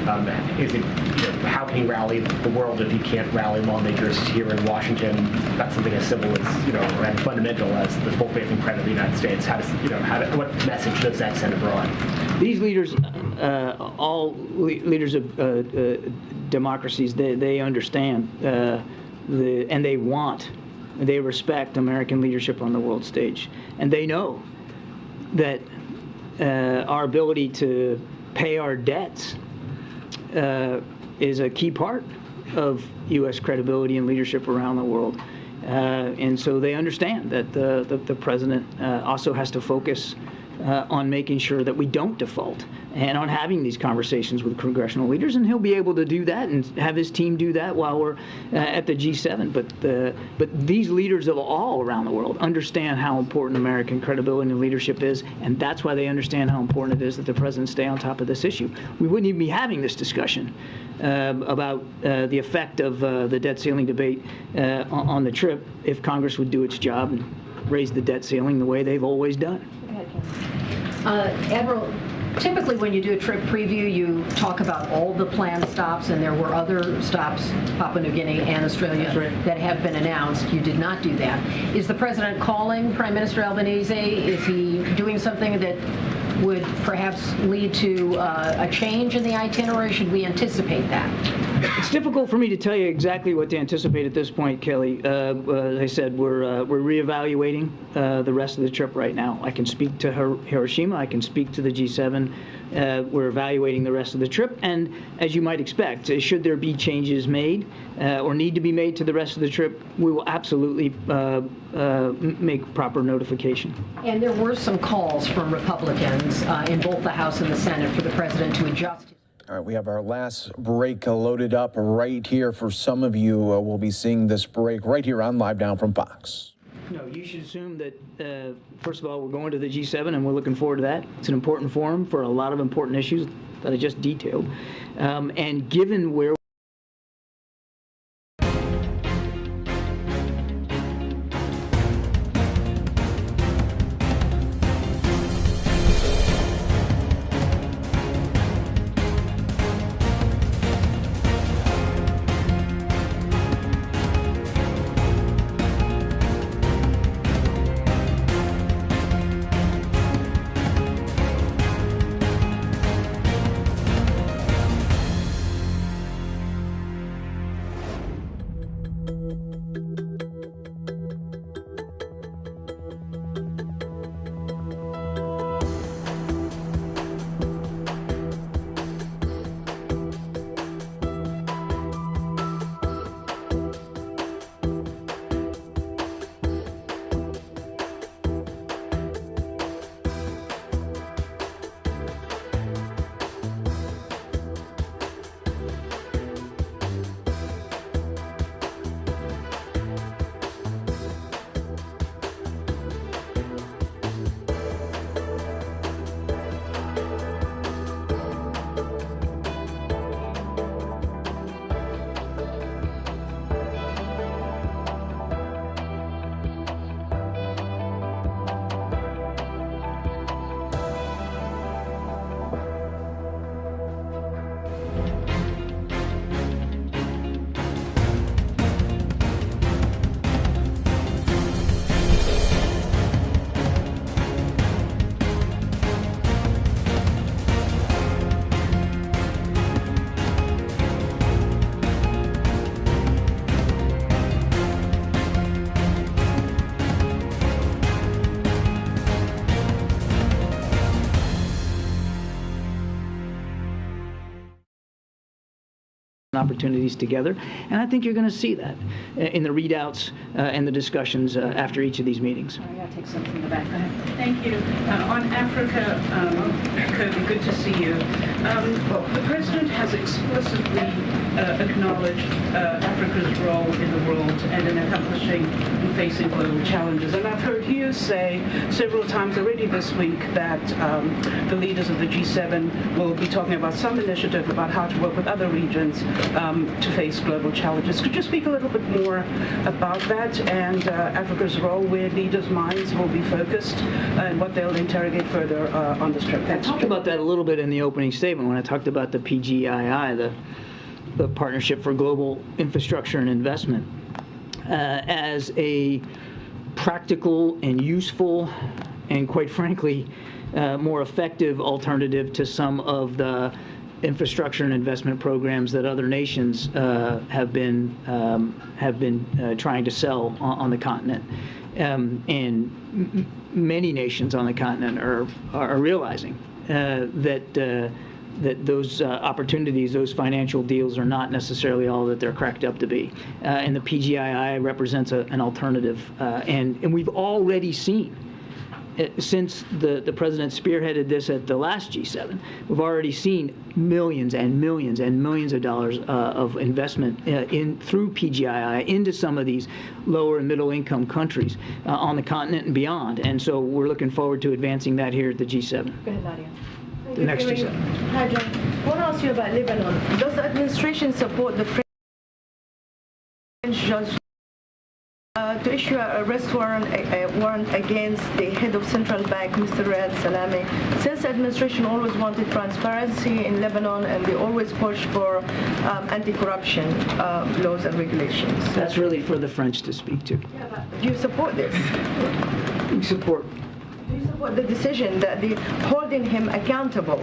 How can he rally the world if he can't rally lawmakers here in Washington? That's something as simple as, and fundamental as the full faith and credit of the United States. What message does that send abroad? These leaders, all leaders of democracies, they understand and they respect American leadership on the world stage. And they know that our ability to pay our debts is a key part of U.S. credibility and leadership around the world. And so they understand that the president also has to focus on making sure that we don't default and on having these conversations with congressional leaders, and he'll be able to do that and have his team do that while we're at the G7. But these leaders of all around the world understand how important American credibility and leadership is, and that's why they understand how important it is that the president stay on top of this issue. We wouldn't even be having this discussion about the effect of the debt ceiling debate on the trip if Congress would do its job and raise the debt ceiling the way they've always done. Admiral, typically when you do a trip preview, you talk about all the planned stops, and there were other stops, Papua New Guinea and Australia, that have been announced. You did not do that. Is the president calling Prime Minister Albanese? Is he doing something that would perhaps lead to a change in the itinerary? Should we anticipate that? It's difficult for me to tell you exactly what to anticipate at this point, Kelly. As I said, we're reevaluating the rest of the trip right now. I can speak to Hiroshima. I can speak to the G7. We're evaluating the rest of the trip, and as you might expect, should there be changes made or need to be made to the rest of the trip, we will absolutely make proper notification. And there were some calls from Republicans in both the House and the Senate for the president to adjust. All right, we have our last break loaded up right here for some of you. We'll be seeing this break right here on Live Now from Fox. No, you should assume that, first of all, we're going to the G7, and we're looking forward to that. It's an important forum for a lot of important issues that I just detailed. And given where opportunities together, and I think you're going to see that in the readouts and the discussions after each of these meetings. I got to take some from the back. Go ahead. Thank you. On Africa, Kirby, good to see you. Well, the president has explicitly acknowledged Africa's role in the world and in accomplishing and facing global challenges. And I've heard you say several times already this week that the leaders of the G7 will be talking about some initiative about how to work with other regions to face global challenges. Could you speak a little bit more about that and Africa's role, where leaders' minds will be focused and what they'll interrogate further on this trip? Thanks. I talked about that a little bit in the opening statement when I talked about the PGII, the Partnership for Global Infrastructure and Investment, as a practical and useful and, quite frankly, more effective alternative to some of the infrastructure and investment programs that other nations have been trying to sell on the continent. And many nations on the continent are realizing that those opportunities, those financial deals are not necessarily all that they're cracked up to be. And the PGII represents an alternative. And we've already seen, since the president spearheaded this at the last G7, we've already seen millions and millions and millions of dollars of investment through PGII into some of these lower and middle income countries on the continent and beyond. And so we're looking forward to advancing that here at the G7. Go ahead, Nadia. The next G7. Hi, John. I want to ask you about Lebanon. Does the administration support the French judge to issue a arrest warrant against the head of central bank, Mr. Riyad Salami? Since the administration always wanted transparency in Lebanon and they always push for anti-corruption laws and regulations. That's really for the French to speak to. Yeah, but do you support this? We support. Do you support the decision that the holding him accountable,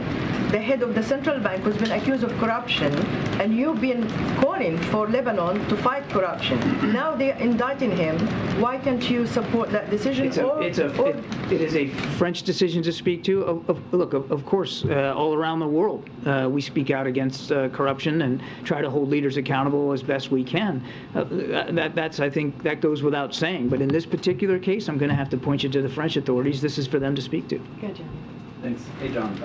the head of the central bank who's been accused of corruption, and you've been calling for Lebanon to fight corruption. Now they're indicting him. Why can't you support that decision? It is a French decision to speak to. Look, of course, all around the world, we speak out against corruption and try to hold leaders accountable as best we can. I think that goes without saying. But in this particular case, I'm going to have to point you to the French authorities. This is for them to speak to. Good, John. Thanks. Hey, John.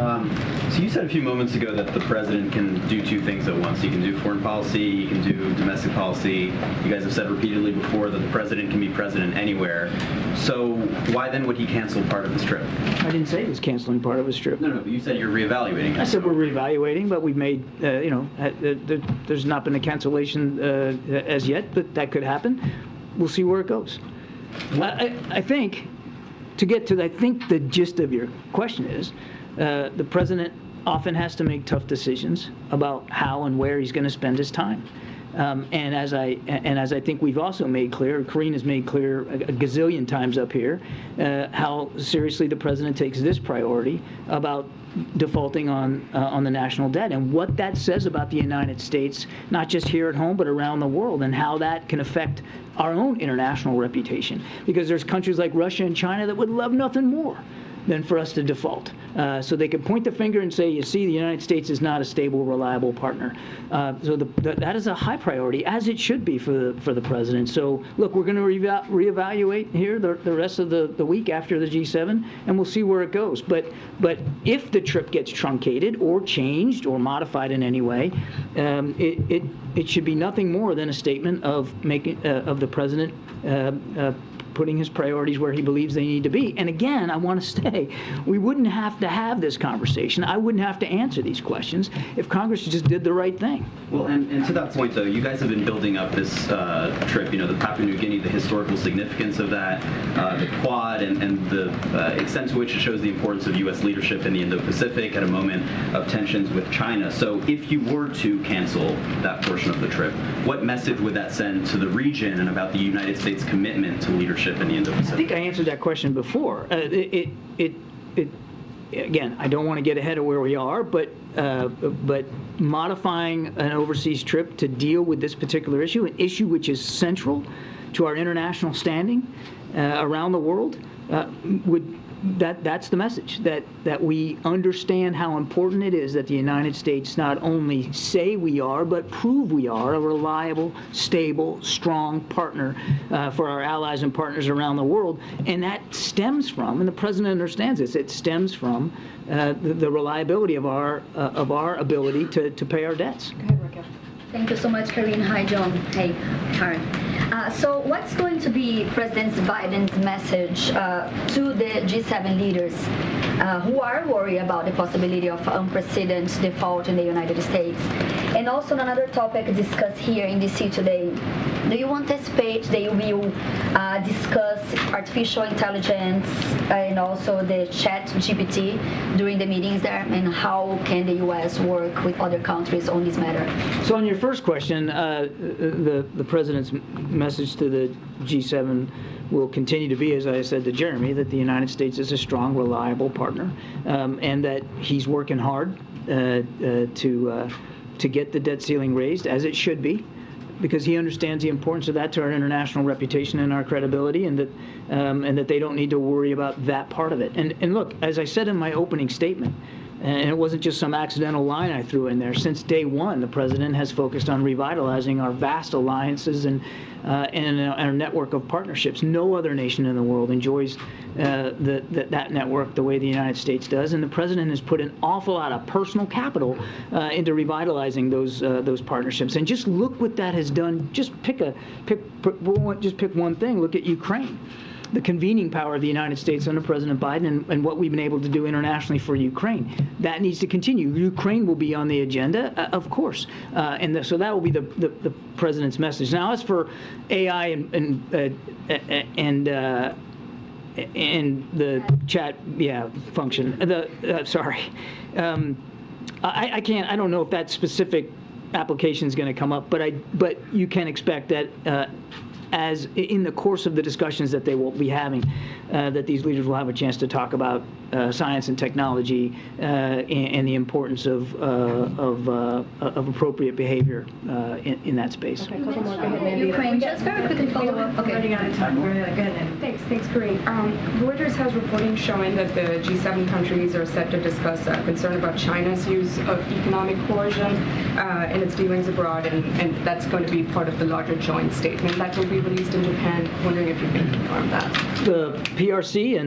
So you said a few moments ago that the president can do two things at once. He can do foreign policy, he can do domestic policy. You guys have said repeatedly before that the president can be president anywhere. So why then would he cancel part of his trip? I didn't say he was canceling part of his trip. No, but you said you're reevaluating. I said we're reevaluating, but we've made, there's not been a cancellation as yet, but that could happen. We'll see where it goes. I think, to get to, I think the gist of your question is, the president often has to make tough decisions about how and where he's going to spend his time. And as I think we've also made clear, Karine has made clear a gazillion times up here, how seriously the president takes this priority about defaulting on the national debt, and what that says about the United States, not just here at home, but around the world, and how that can affect our own international reputation. Because there's countries like Russia and China that would love nothing more than for us to default. So they could point the finger and say, you see, the United States is not a stable, reliable partner. So that is a high priority, as it should be for the president. So look, we're going to reevaluate here the rest of the week after the G7, and we'll see where it goes. But if the trip gets truncated or changed or modified in any way, it should be nothing more than a statement of the president putting his priorities where he believes they need to be. And again, I want to say, we wouldn't have to have this conversation. I wouldn't have to answer these questions if Congress just did the right thing. Well, and to that point, though, you guys have been building up this trip, the Papua New Guinea, the historical significance of that, the Quad, and the extent to which it shows the importance of U.S. leadership in the Indo-Pacific at a moment of tensions with China. So if you were to cancel that portion of the trip, what message would that send to the region and about the United States' commitment to leadership in the Indo-Pacific? I think I answered that question before. Again, I don't want to get ahead of where we are, but modifying an overseas trip to deal with this particular issue, an issue which is central to our international standing around the world, that's the message, that we understand how important it is that the United States not only say we are, but prove we are a reliable, stable, strong partner for our allies and partners around the world. And that stems from, and the president understands this, it stems from the reliability of our ability to pay our debts. Go ahead, Raquel. Thank you so much, Karine. Hi, John. Hey, Karen. So what's going to be President Biden's message to the G7 leaders who are worried about the possibility of unprecedented default in the United States? And also another topic discussed here in DC today. Do you anticipate they will discuss artificial intelligence and also the chat GPT during the meetings there? And how can the U.S. work with other countries on this matter? So on your first question, the President's message to the G7 will continue to be, as I said to Jeremy, that the United States is a strong, reliable partner, and that he's working hard to get the debt ceiling raised, as it should be, because he understands the importance of that to our international reputation and our credibility, and that they don't need to worry about that part of it. And look, as I said in my opening statement, and it wasn't just some accidental line I threw in there. Since day one, the President has focused on revitalizing our vast alliances and our network of partnerships. No other nation in the world enjoys that network the way the United States does, and the President has put an awful lot of personal capital into revitalizing those partnerships. And just look what that has done. Just pick one thing. Look at Ukraine. The convening power of the United States under President Biden and what we've been able to do internationally for Ukraine. That needs to continue. Ukraine will be on the agenda, of course. So that will be the President's message. Now, as for AI and the chat function, I don't know if that specific application is going to come up, but you can expect that as in the course of the discussions that they will be having, that these leaders will have a chance to talk about science and technology and the importance of appropriate behavior in that space. Okay, a couple more. Go ahead, Mandy. Ukraine, just very quickly follow up. Okay. Running out of time. Go ahead, Nandy. Thanks, Corinne. Reuters has reporting showing that the G7 countries are set to discuss concern about China's use of economic coercion in its dealings abroad, and that's going to be part of the larger joint statement that will be released in Japan. Wondering if you can confirm that. The PRC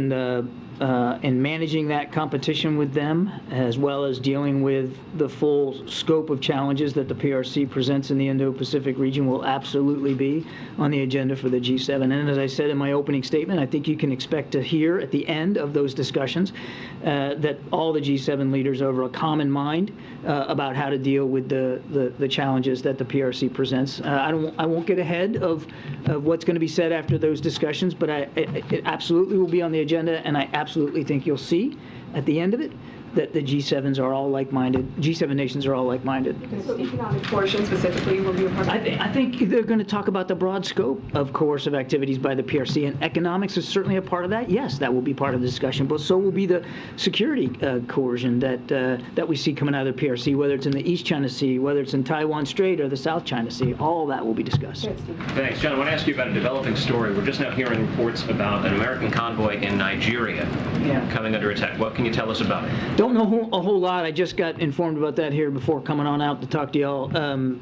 and managing that competition with them, as well as dealing with the full scope of challenges that the PRC presents in the Indo-Pacific region, will absolutely be on the agenda for the G7. And as I said in my opening statement, I think you can expect to hear at the end of those discussions that all the G7 leaders are of a common mind about how to deal with the challenges that the PRC presents. I won't get ahead of what's going to be said after those discussions, but it absolutely will be on the agenda, and I absolutely think you'll see at the end of it that the G7s are all like-minded. G7 nations are all like-minded. So economic coercion specifically will be a part of it? I think they're going to talk about the broad scope of coercive activities by the PRC, and economics is certainly a part of that. Yes, that will be part of the discussion, but so will be the security coercion that we see coming out of the PRC, whether it's in the East China Sea, whether it's in Taiwan Strait or the South China Sea. All that will be discussed. Thanks. John, I want to ask you about a developing story. We're just now hearing reports about an American convoy in Nigeria coming under attack. What can you tell us about it? Don't know a whole lot. I just got informed about that here before coming on out to talk to y'all.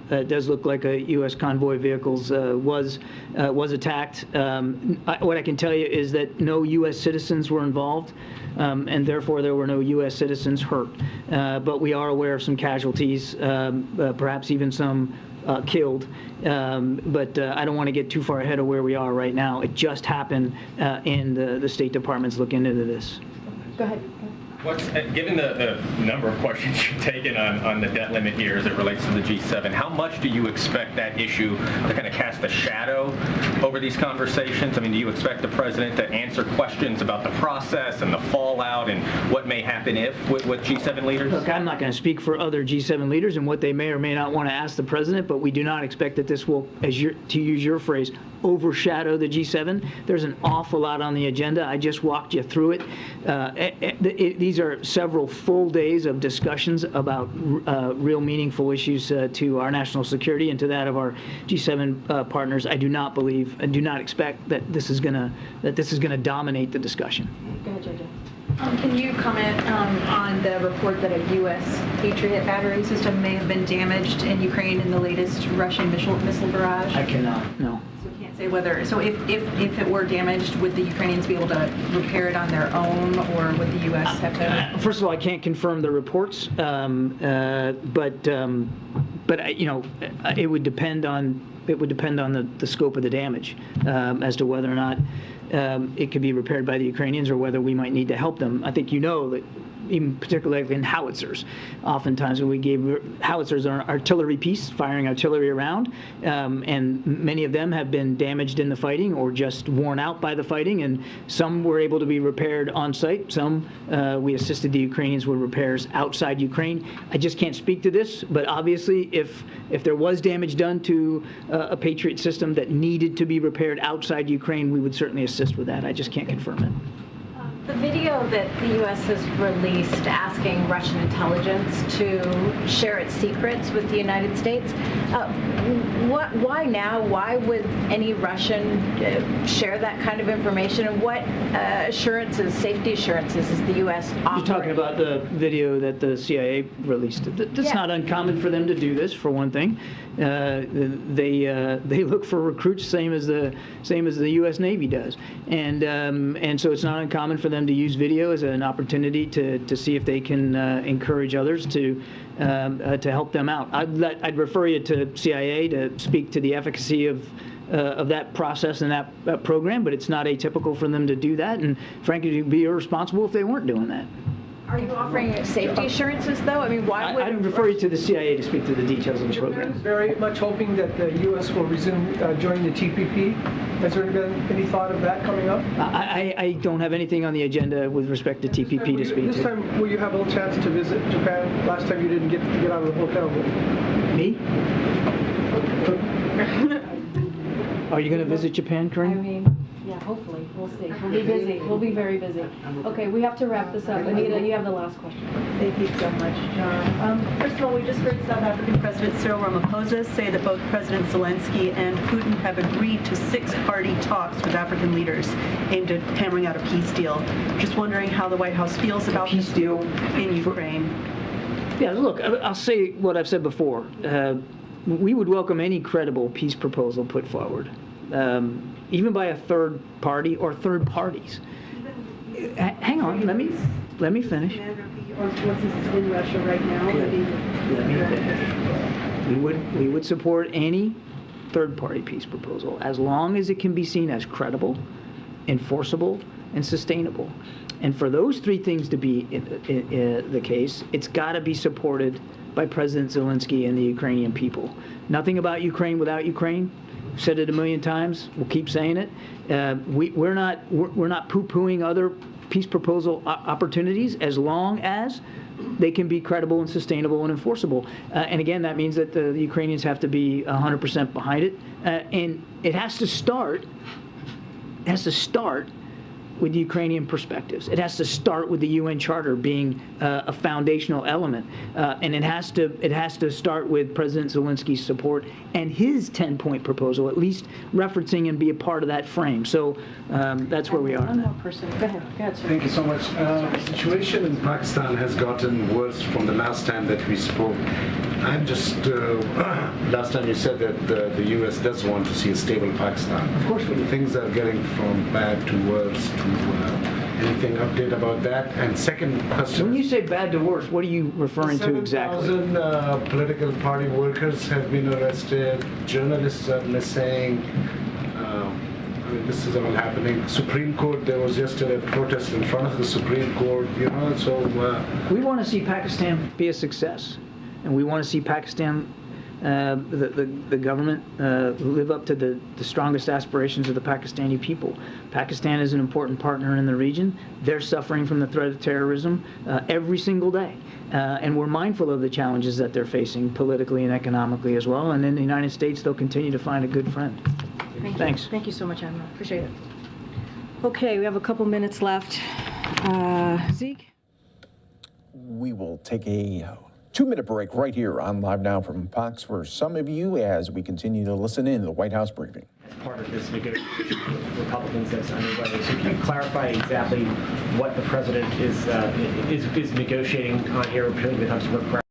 It does look like a U.S. convoy vehicles was attacked. What I can tell you is that no U.S. citizens were involved, and therefore there were no U.S. citizens hurt. But we are aware of some casualties, perhaps even some killed. But I don't want to get too far ahead of where we are right now. It just happened, and the State Department's looking into this. Go ahead. Given the number of questions you've taken on the debt limit here as it relates to the G7, how much do you expect that issue to kind of cast a shadow over these conversations? I mean, do you expect the President to answer questions about the process and the fallout and what may happen if with G7 leaders? Look, I'm not going to speak for other G7 leaders and what they may or may not want to ask the President, but we do not expect that this will, to use your phrase, overshadow the G7. There's an awful lot on the agenda. I just walked you through it. These are several full days of discussions about real meaningful issues to our national security and to that of our G7 partners. I do not believe and do not expect that this is going to dominate the discussion. Go ahead, JJ. Can you comment on the report that a U.S. Patriot battery system may have been damaged in Ukraine in the latest Russian missile barrage? I cannot, no. So you can't say whether. So if it were damaged, would the Ukrainians be able to repair it on their own, or would the U.S. have to? First of all, I can't confirm the reports, but it would depend on the scope of the damage as to whether or not it could be repaired by the Ukrainians or whether we might need to help them. I think you know that even particularly in howitzers. Oftentimes when we gave howitzers an artillery piece, firing artillery around, and many of them have been damaged in the fighting or just worn out by the fighting, and some were able to be repaired on site. Some we assisted the Ukrainians with repairs outside Ukraine. I just can't speak to this, but obviously if there was damage done to a Patriot system that needed to be repaired outside Ukraine, we would certainly assist with that. I just can't confirm it. The video that the U.S. has released asking Russian intelligence to share its secrets with the United States, why now? Why would any Russian share that kind of information? And what assurances, safety assurances, is the U.S. offering? You're talking about the video that the CIA released. That's not uncommon for them to do this, for one thing. They look for recruits same as the U.S. Navy does, and so it's not uncommon for them to use video as an opportunity to see if they can encourage others to help them out. I'd refer you to CIA to speak to the efficacy of that process and that program, but it's not atypical for them to do that, and frankly, it would be irresponsible if they weren't doing that. Are you offering safety assurances, though? I mean, why would... I'd refer you to the CIA to speak to the details of the program. Japan is very much hoping that the U.S. will resume joining the TPP. Has there been any thought of that coming up? I don't have anything on the agenda with respect to TPP to speak to. This time, will you have a little chance to visit Japan? Last time you didn't get to get out of the hotel room. Me? Are you going to visit Japan, Corinne? I mean, yeah, hopefully. We'll see. We'll be busy. We'll be very busy. Okay, we have to wrap this up. Anita, you have the last question. Thank you so much, John. First of all, we just heard South African President Cyril Ramaphosa say that both President Zelensky and Putin have agreed to 6-party talks with African leaders aimed at hammering out a peace deal. Just wondering how the White House feels about peace deal in Ukraine. Yeah, look, I'll say what I've said before. We would welcome any credible peace proposal put forward, even by a third party or third parties. Hang on, let me finish. In Russia right now. Let me finish. We would support any third party peace proposal as long as it can be seen as credible, enforceable, and sustainable. And for those three things to be the case, it's got to be supported by President Zelensky and the Ukrainian people. Nothing about Ukraine without Ukraine. I've said it a million times. We'll keep saying it. We're not poo-pooing other peace proposal opportunities as long as they can be credible and sustainable and enforceable. And again, that means that the Ukrainians have to be 100% behind it. And it has to start with the Ukrainian perspectives. It has to start with the UN Charter being a foundational element, and it has to start with President Zelensky's support and his 10-point proposal, at least referencing and be a part of that frame. So that's where we are. One more person. Go ahead. Go ahead, sir. Thank you so much. The situation in Pakistan has gotten worse from the last time that we spoke. I'm just, last time you said that the U.S. does want to see a stable Pakistan. Of course, things are getting from bad to worse. Anything update about that? And second question. When you say bad to worse, what are you referring to exactly? 7,000 political party workers have been arrested. Journalists are missing. I mean, this is all happening. Supreme Court, there was yesterday a protest in front of the Supreme Court, so... We want to see Pakistan be a success. And we want to see Pakistan, the government, live up to the strongest aspirations of the Pakistani people. Pakistan is an important partner in the region. They're suffering from the threat of terrorism every single day. And we're mindful of the challenges that they're facing politically and economically as well. And in the United States, they'll continue to find a good friend. Thanks. Thank you so much, Admiral. Appreciate it. Okay, we have a couple minutes left. Zeke? We will take a 2-minute break right here on Live Now from Fox for some of you as we continue to listen in to the White House briefing. As part of this negotiation with Republicans that's underway, so can you clarify exactly what the president is negotiating on here, particularly when it comes to work?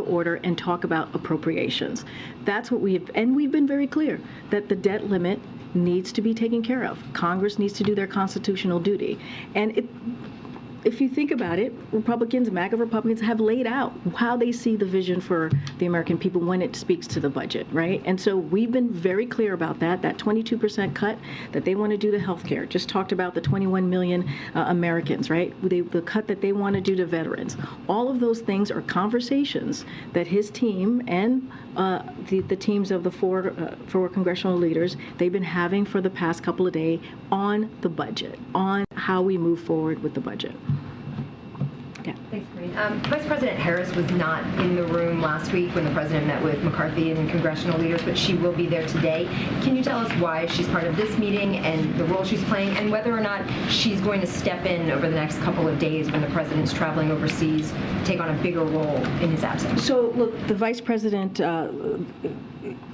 order and talk about appropriations. That's what we've been very clear that the debt limit needs to be taken care of. Congress needs to do their constitutional duty. And if you think about it, Republicans, MAGA Republicans, have laid out how they see the vision for the American people when it speaks to the budget, right? And so we've been very clear about that 22% cut that they want to do to health care. Just talked about the 21 million Americans, right? The cut that they want to do to veterans. All of those things are conversations that his team and the teams of the four congressional leaders, they've been having for the past couple of days on the budget, on how we move forward with the budget. Yeah. Thanks, Corinne. Vice President Harris was not in the room last week when the president met with McCarthy and congressional leaders, but she will be there today. Can you tell us why she's part of this meeting and the role she's playing, and whether or not she's going to step in over the next couple of days when the president's traveling overseas to take on a bigger role in his absence? So, look, the vice president,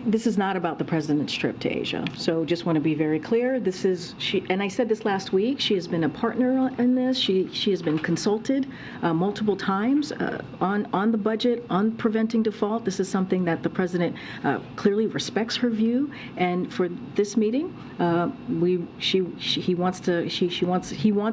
this is not about the president's trip to Asia. So just want to be very clear. This is, and I said this last week, she has been a partner in this. She has been consulted multiple times on the budget, on preventing default. This is something that the president clearly respects her view. And for this meeting, he wants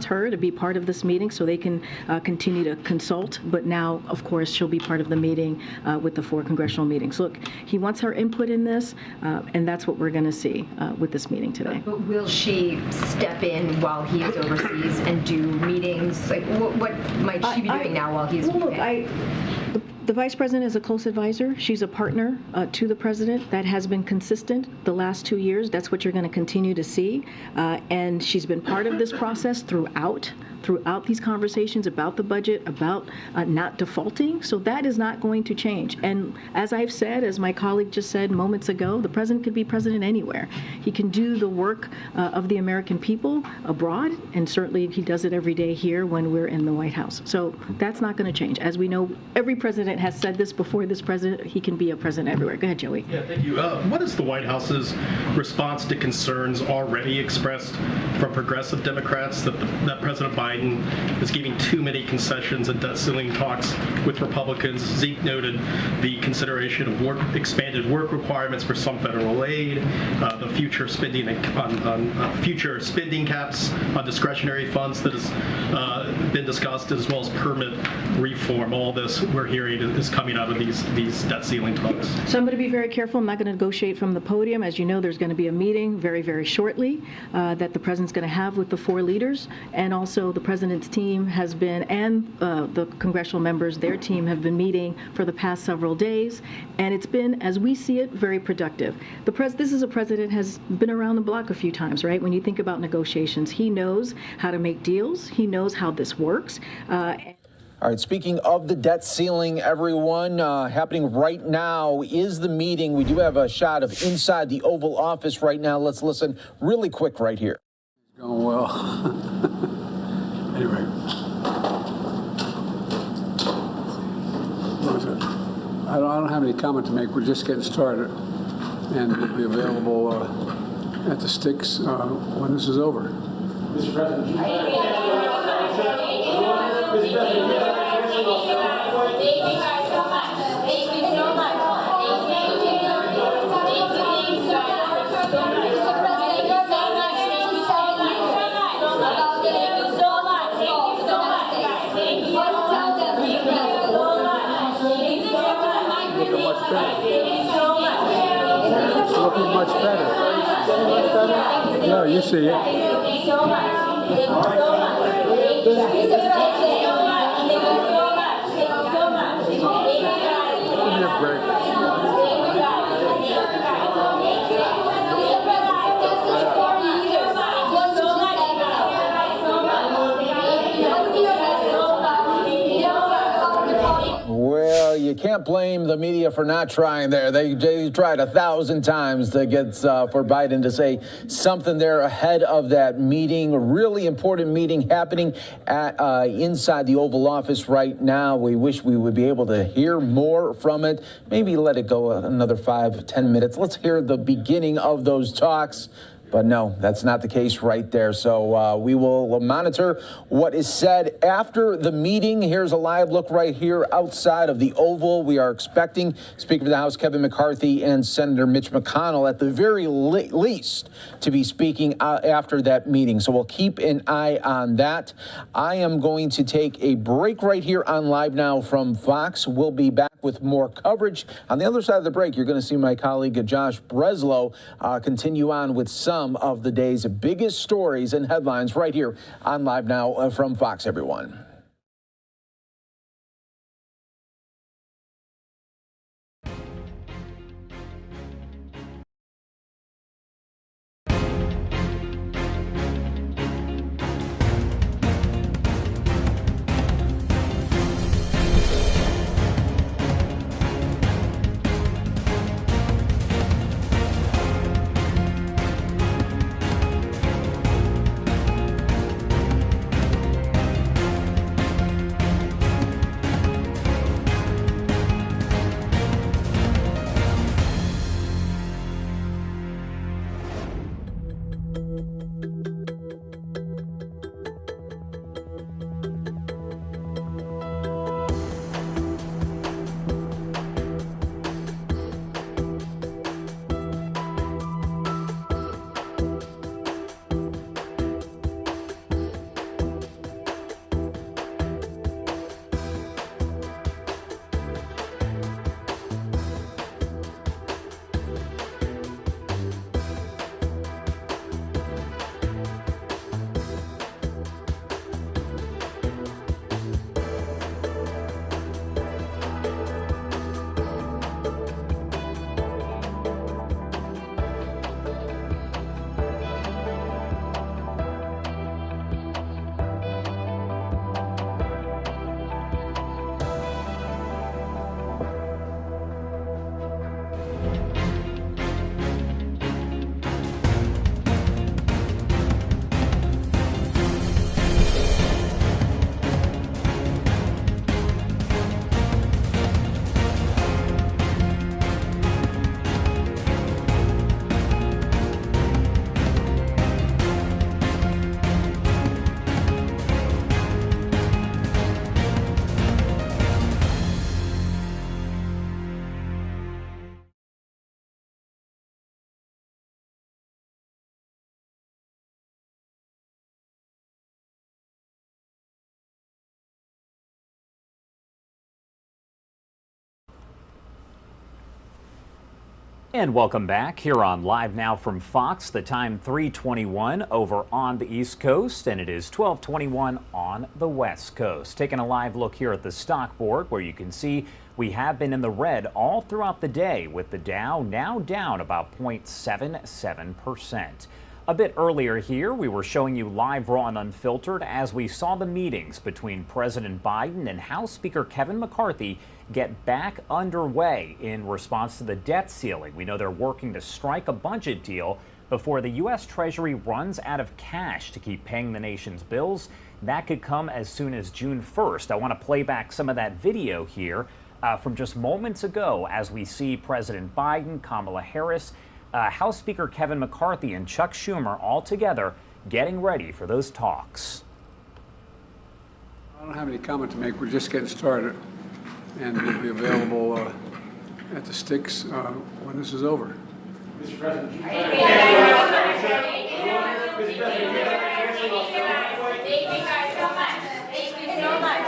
her to be part of this meeting so they can continue to consult. But now, of course, she'll be part of the meeting with the 4 congressional meetings. Look, he wants her input in this, and that's what we're going to see with this meeting today. But will she step in while he is overseas and do meetings? Like, what might she be doing now while he's? Well, look, the vice president is a close advisor. She's a partner to the president. That has been consistent the last 2 years. That's what you're going to continue to see. And she's been part of this process throughout these conversations about the budget, about not defaulting. So that is not going to change. And as I've said, as my colleague just said moments ago, the president could be president anywhere. He can do the work of the American people abroad, and certainly he does it every day here when we're in the White House. So that's not going to change. As we know, every president has said this before this president, he can be a president everywhere. Go ahead, Joey. Yeah, thank you. What is the White House's response to concerns already expressed from progressive Democrats that President Biden is giving too many concessions and debt ceiling talks with Republicans? Zeke noted the consideration of expanded work requirements for some federal aid, the future spending on future spending caps on discretionary funds that has been discussed, as well as permit reform. All this we're hearing is coming out of these debt ceiling talks. So I'm going to be very careful. I'm not going to negotiate from the podium. As you know, there's going to be a meeting very, very shortly that the president's going to have with the 4 leaders, and also the president's team has been, and the congressional members, their team have been meeting for the past several days, and it's been, as we see it, very productive. This is a president has been around the block a few times, right? When you think about negotiations, he knows how to make deals. He knows how this works. All right, speaking of the debt ceiling, everyone, happening right now is the meeting. We do have a shot of inside the Oval Office right now. Let's listen really quick right here. Going well. Anyway. I don't have any comment to make. We're just getting started. And we'll be available at the sticks when this is over. Mr. President. It's looking much better. Yeah, you see it. Give me a break. Well, you can't blame the media for not trying there. They tried 1,000 times to get for Biden to say something there ahead of that meeting. A really important meeting happening at inside the Oval Office right now. We wish we would be able to hear more from it. Maybe let it go another 5-10 minutes. Let's hear the beginning of those talks. But no, that's not the case right there. So we will monitor what is said after the meeting. Here's a live look right here outside of the Oval. We are expecting Speaker of the House Kevin McCarthy and Senator Mitch McConnell at the very least to be speaking after that meeting. So we'll keep an eye on that. I am going to take a break right here on Live Now from Fox. We'll be back with more coverage. On the other side of the break, you're going to see my colleague Josh Breslow continue on with some of the day's biggest stories and headlines right here on Live Now from Fox, everyone. And welcome back here on Live Now from Fox. The time 3:21 over on the East Coast, and it is 12:21 on the West Coast. Taking a live look here at the stock board, where you can see we have been in the red all throughout the day, with the Dow now down about 0.77%. A bit earlier here, we were showing you live, raw, and unfiltered as we saw the meetings between President Biden and House Speaker Kevin McCarthy get back underway in response to the debt ceiling. We know they're working to strike a budget deal before the U.S. Treasury runs out of cash to keep paying the nation's bills. That could come as soon as June 1st. I want to play back some of that video here from just moments ago as we see President Biden, Kamala Harris, House Speaker Kevin McCarthy, and Chuck Schumer all together getting ready for those talks. I don't have any comment to make. We're just getting started, and we'll be available at the sticks when this is over. Mr. President. Thank you guys so much. Thank you so much.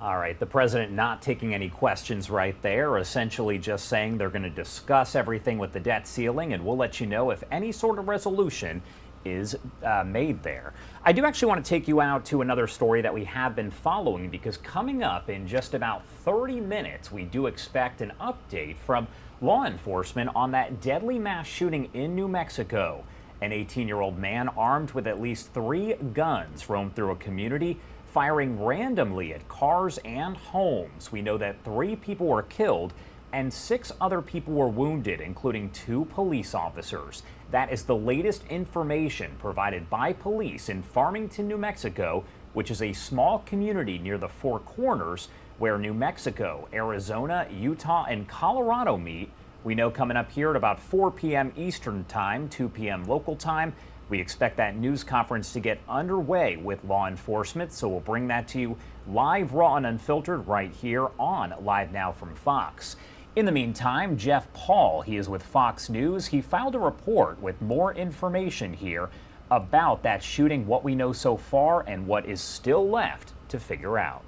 All right, the president not taking any questions right there, essentially just saying they're going to discuss everything with the debt ceiling, and we'll let you know if any sort of resolution is made there. I do actually want to take you out to another story that we have been following, because coming up in just about 30 minutes, we do expect an update from law enforcement on that deadly mass shooting in New Mexico. An 18-year-old man armed with at least 3 guns roamed through a community, firing randomly at cars and homes. We know that 3 people were killed and 6 other people were wounded, including 2 police officers. That is the latest information provided by police in Farmington, New Mexico, which is a small community near the Four Corners where New Mexico, Arizona, Utah, and Colorado meet. We know coming up here at about 4 p.m. Eastern Time, 2 p.m. local time, we expect that news conference to get underway with law enforcement, so we'll bring that to you live, raw, and unfiltered right here on Live Now from Fox. In the meantime, Jeff Paul, he is with Fox News. He filed a report with more information here about that shooting, what we know so far, and what is still left to figure out.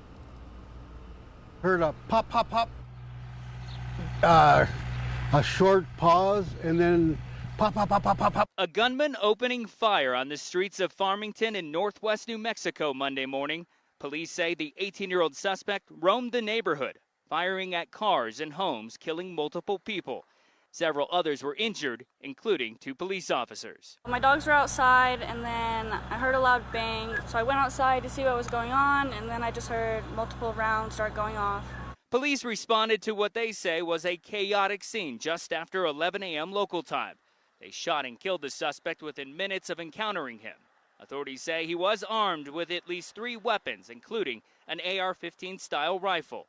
Heard a pop, pop, pop, a short pause, and then pop, pop, pop, pop, pop, pop. A gunman opening fire on the streets of Farmington in northwest New Mexico Monday morning. Police say the 18-year-old suspect roamed the neighborhood, firing at cars and homes, killing multiple people. Several others were injured, including 2 police officers. My dogs were outside, and then I heard a loud bang, so I went outside to see what was going on, and then I just heard multiple rounds start going off. Police responded to what they say was a chaotic scene just after 11 a.m. local time. They shot and killed the suspect within minutes of encountering him. Authorities say he was armed with at least 3 weapons, including an AR-15 style rifle.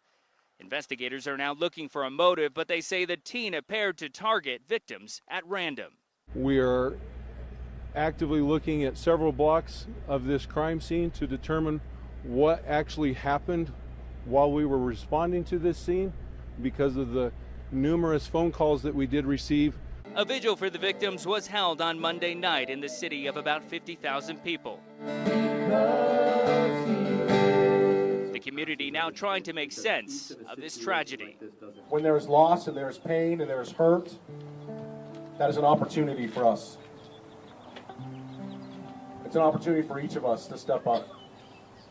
Investigators are now looking for a motive, but they say the teen appeared to target victims at random. We are actively looking at several blocks of this crime scene to determine what actually happened while we were responding to this scene because of the numerous phone calls that we did receive. A vigil for the victims was held on Monday night in the city of about 50,000 people. The community now trying to make sense of this tragedy. When there is loss and there is pain and there is hurt, that is an opportunity for us. It's an opportunity for each of us to step up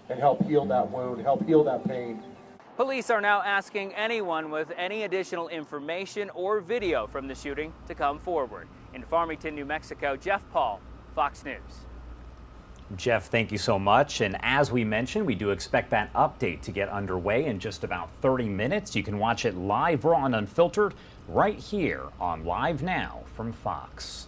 and help heal that wound, help heal that pain. Police are now asking anyone with any additional information or video from the shooting to come forward. In Farmington, New Mexico, Jeff Paul, Fox News. Jeff, thank you so much. And as we mentioned, we do expect that update to get underway in just about 30 minutes. You can watch it live, raw, and unfiltered right here on Live Now from Fox.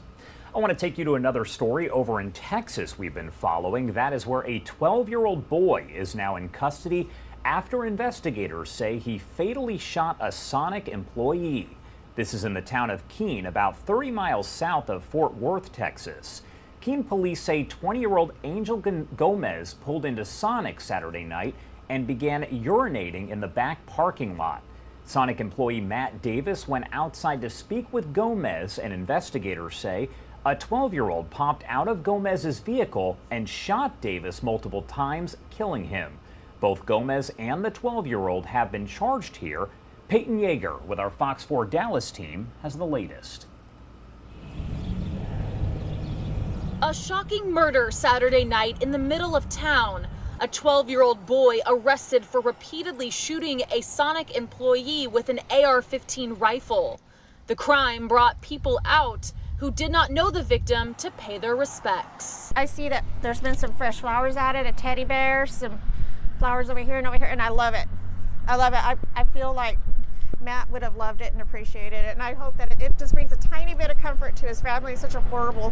I want to take you to another story over in Texas we've been following. That is where a 12-year-old boy is now in custody after investigators say he fatally shot a Sonic employee. This is in the town of Keene, about 30 miles south of Fort Worth, Texas. Keene police say 20-year-old Angel Gomez pulled into Sonic Saturday night and began urinating in the back parking lot. Sonic employee Matt Davis went outside to speak with Gomez, and investigators say a 12-year-old popped out of Gomez's vehicle and shot Davis multiple times, killing him. Both Gomez and the 12-year-old have been charged here. Peyton Yeager with our Fox 4 Dallas team has the latest. A shocking murder Saturday night in the middle of town. A 12-year-old boy arrested for repeatedly shooting a Sonic employee with an AR-15 rifle. The crime brought people out who did not know the victim to pay their respects. I see that there's been some fresh flowers added, a teddy bear, some flowers over here, and I love it. I love it. I feel like Matt would have loved it and appreciated it, and I hope that it just brings a tiny bit of comfort to his family. It's such a horrible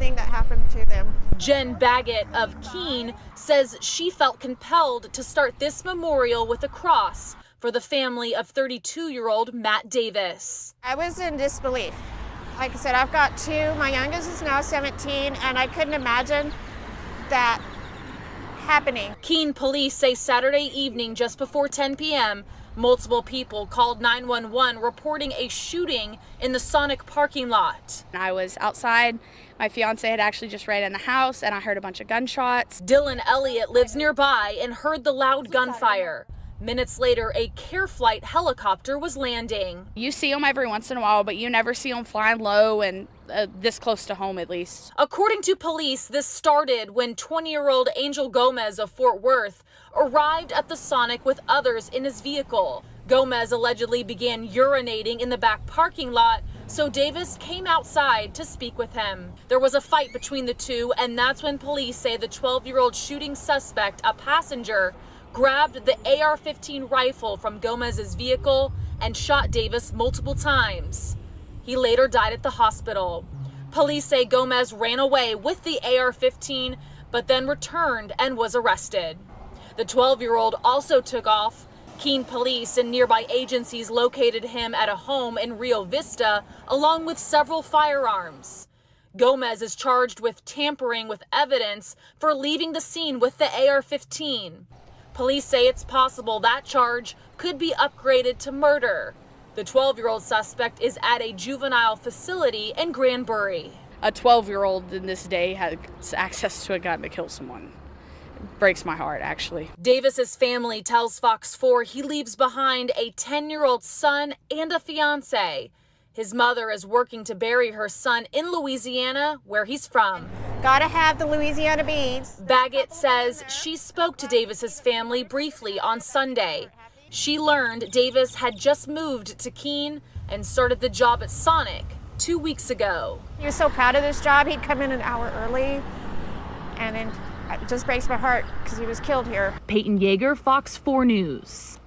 thing that happened to them. Jen Baggett of Keene says she felt compelled to start this memorial with a cross for the family of 32-year-old Matt Davis. I was in disbelief. Like I said, I've got 2. My youngest is now 17, and I couldn't imagine that happening. Keene police say Saturday evening, just before 10 p.m., multiple people called 911 reporting a shooting in the Sonic parking lot. I was outside. My fiance had actually just ran in the house, and I heard a bunch of gunshots. Dylan Elliott lives nearby and heard the loud gunfire. Minutes later, a Care Flight helicopter was landing. You see them every once in a while, but you never see them flying low and this close to home, at least. According to police, this started when 20-year-old Angel Gomez of Fort Worth arrived at the Sonic with others in his vehicle. Gomez allegedly began urinating in the back parking lot, so Davis came outside to speak with him. There was a fight between the two, and that's when police say the 12-year-old shooting suspect, a passenger, grabbed the AR-15 rifle from Gomez's vehicle and shot Davis multiple times. He later died at the hospital. Police say Gomez ran away with the AR-15, but then returned and was arrested. The 12-year-old also took off. Keene police and nearby agencies located him at a home in Rio Vista, along with several firearms. Gomez is charged with tampering with evidence for leaving the scene with the AR-15. Police say it's possible that charge could be upgraded to murder. The 12-year-old suspect is at a juvenile facility in Granbury. A 12-year-old in this day has access to a gun to kill someone. It breaks my heart, actually. Davis's family tells Fox 4 he leaves behind a 10-year-old son and a fiance. His mother is working to bury her son in Louisiana, where he's from. Gotta have the Louisiana beans. Baggett says she spoke to Davis's family briefly on Sunday. She learned Davis had just moved to Keene and started the job at Sonic 2 weeks ago. He was so proud of this job. He'd come in an hour early, and then it just breaks my heart because he was killed here. Peyton Yeager, Fox 4 News.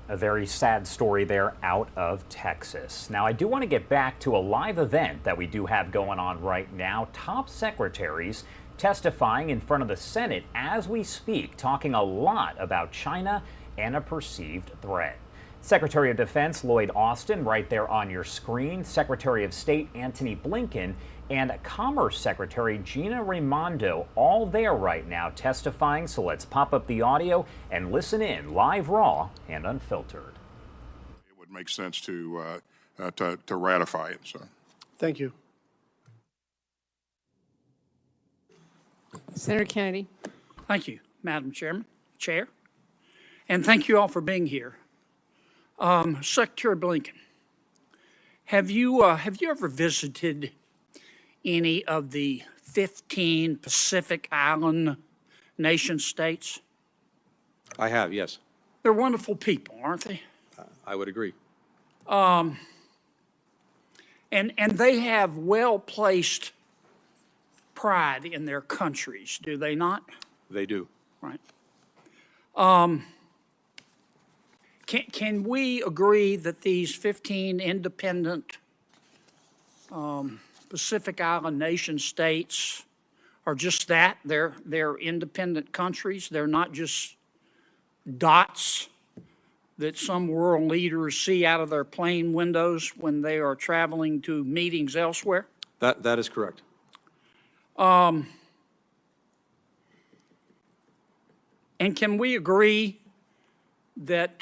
A very sad story there out of Texas. Now, I do want to get back to a live event that we do have going on right now. Top secretaries testifying in front of the Senate as we speak, talking a lot about China and a perceived threat. Secretary of Defense Lloyd Austin right there on your screen, Secretary of State Antony Blinken, and Commerce Secretary Gina Raimondo all there right now testifying. So let's pop up the audio and listen in live, raw, and unfiltered. It would make sense to ratify it. So, thank you. Senator Kennedy. Thank you, Madam Chair, and thank you all for being here. Secretary Blinken, have you ever visited any of the 15 Pacific Island nation states? I have, yes. They're wonderful people, aren't they? I would agree. And they have well-placed pride in their countries, do they not? They do. Right. Can we agree that these 15 independent Pacific Island nation states are just that? They're independent countries. They're not just dots that some world leaders see out of their plane windows when they are traveling to meetings elsewhere? That is correct. And can we agree that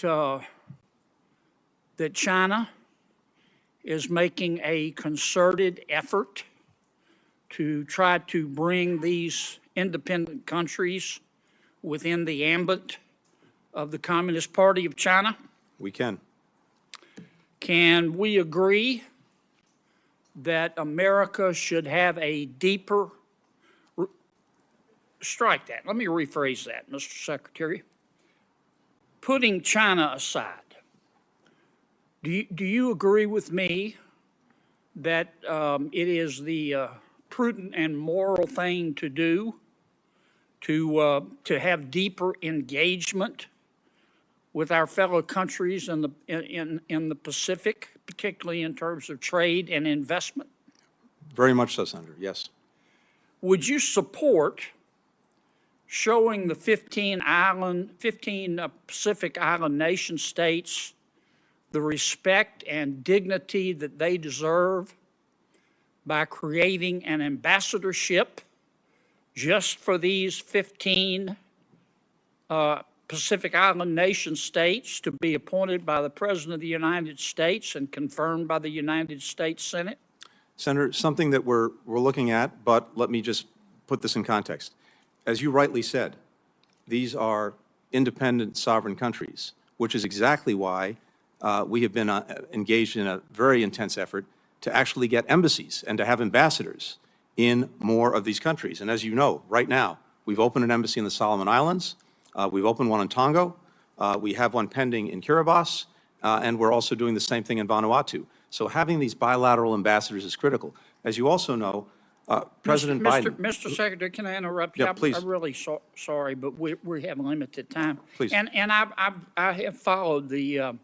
that China is making a concerted effort to try to bring these independent countries within the ambit of the Communist Party of China? We can. Can we agree that America should have a deeper, strike that, let me rephrase that, Mr. Secretary. Putting China aside, do you agree with me that it is the prudent and moral thing to do to have deeper engagement with our fellow countries in the Pacific, particularly in terms of trade and investment? Very much so, Senator, yes. Would you support showing the 15 Pacific Island nation states the respect and dignity that they deserve by creating an ambassadorship just for these 15 Pacific Island nation states to be appointed by the President of the United States and confirmed by the United States Senate? Senator, something that we're looking at, but let me just put this in context. As you rightly said, these are independent sovereign countries, which is exactly why we have been engaged in a very intense effort to actually get embassies and to have ambassadors in more of these countries. And as you know, right now, we've opened an embassy in the Solomon Islands, we've opened one in Tonga, we have one pending in Kiribati, and we're also doing the same thing in Vanuatu. So having these bilateral ambassadors is critical. As you also know, President Biden... Mr. Secretary, can I interrupt you? Yeah, please. I'm really sorry, but we have limited time. Please. And I have followed the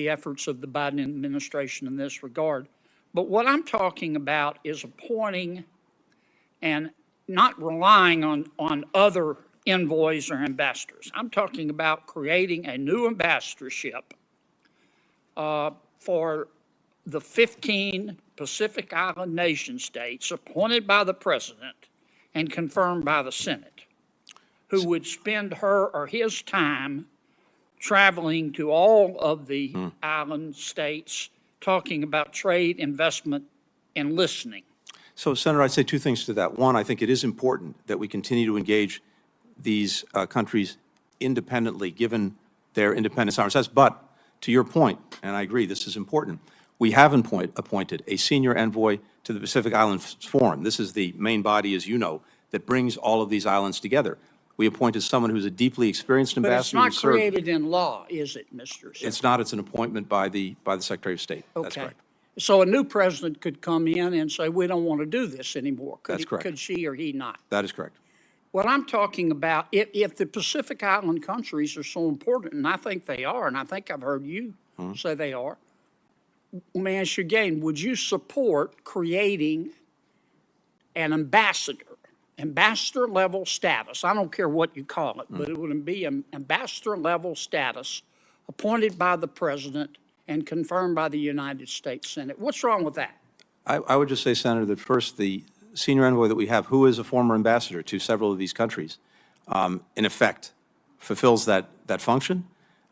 efforts of the Biden administration in this regard. But what I'm talking about is appointing an not relying on other envoys or ambassadors. I'm talking about creating a new ambassadorship for the 15 Pacific Island nation states appointed by the president and confirmed by the Senate, who would spend her or his time traveling to all of the island states, talking about trade, investment, and listening. So, Senator, I'd say two things to that. One, I think it is important that we continue to engage these countries independently, given their independent sovereign status. But to your point, and I agree, this is important, we have appointed a senior envoy to the Pacific Islands Forum. This is the main body, as you know, that brings all of these islands together. We appointed someone who's a deeply experienced ambassador. But it's not created in law, is it, Mr. Secretary? It's not. It's an appointment by the Secretary of State. Okay. That's correct. So a new president could come in and say, we don't want to do this anymore. That's correct. Could she or he not? That is correct. What I'm talking about, if the Pacific Island countries are so important, and I think they are, and I think I've heard you say they are, let me ask you again, would you support creating an ambassador level status? I don't care what you call it, but it would be an ambassador level status appointed by the president and confirmed by the United States Senate. What's wrong with that? I would just say, Senator, that first, the senior envoy that we have, who is a former ambassador to several of these countries, in effect, fulfills that function.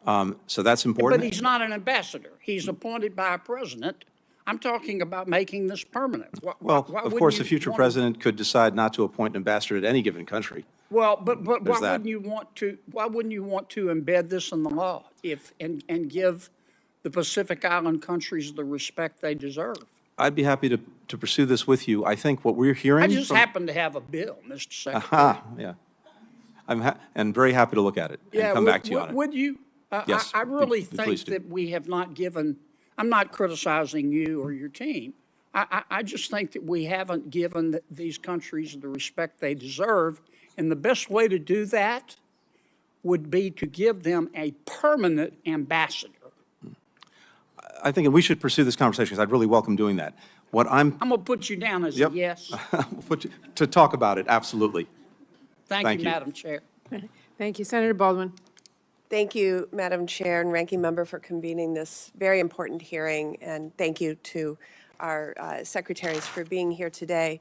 So that's important. But he's not an ambassador. He's appointed by a president. I'm talking about making this permanent. Well, of course, a future president could decide not to appoint an ambassador at any given country. Well, but why wouldn't you want to? Why wouldn't you want to embed this in the law and give the Pacific Island countries the respect they deserve? I'd be happy to pursue this with you. I think what we're hearing. I just happen to have a bill, Mr. Secretary. Yeah, I'm very happy to look at it and come back to you on it. Would you? Yes. I really think please do. that we have not given. I'm not criticizing you or your team. I just think that we haven't given these countries the respect they deserve, and the best way to do that would be to give them a permanent ambassador. I think we should pursue this conversation because I'd really welcome doing that. I'm going to put you down as a yes. To talk about it, absolutely. Thank you, Madam Chair. Thank you. Senator Baldwin. Thank you, Madam Chair and Ranking Member, for convening this very important hearing, and thank you to our secretaries for being here today.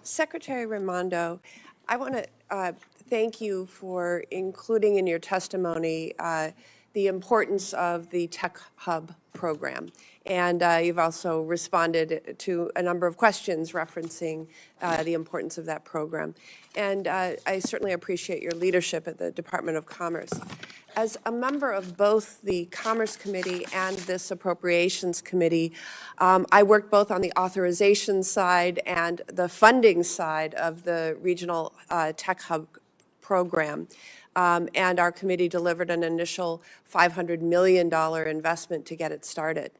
Secretary Raimondo, I want to thank you for including in your testimony the importance of the Tech Hub program. And you've also responded to a number of questions referencing the importance of that program. And I certainly appreciate your leadership at the Department of Commerce. As a member of both the Commerce Committee and this Appropriations Committee, I worked both on the authorization side and the funding side of the Regional Tech Hub program. And our committee delivered an initial $500 million investment to get it started.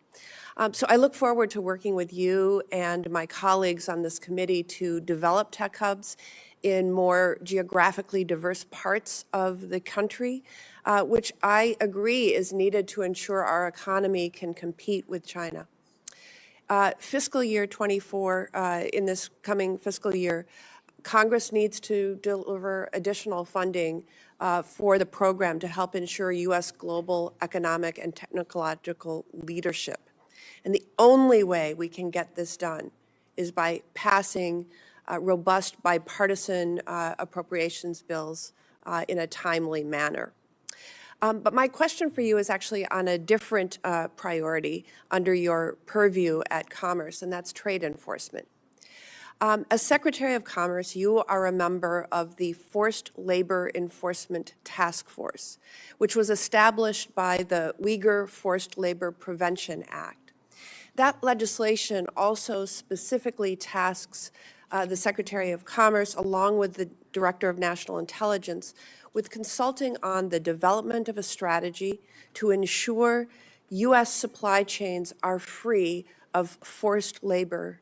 So I look forward to working with you and my colleagues on this committee to develop tech hubs in more geographically diverse parts of the country, which I agree is needed to ensure our economy can compete with China. Fiscal year 24, in this coming fiscal year, Congress needs to deliver additional funding for the program to help ensure U.S. global economic and technological leadership. And the only way we can get this done is by passing robust bipartisan appropriations bills in a timely manner. But my question for you is actually on a different priority under your purview at Commerce, and that's trade enforcement. As Secretary of Commerce, you are a member of the Forced Labor Enforcement Task Force, which was established by the Uyghur Forced Labor Prevention Act. That legislation also specifically tasks the Secretary of Commerce, along with the Director of National Intelligence, with consulting on the development of a strategy to ensure U.S. supply chains are free of forced labor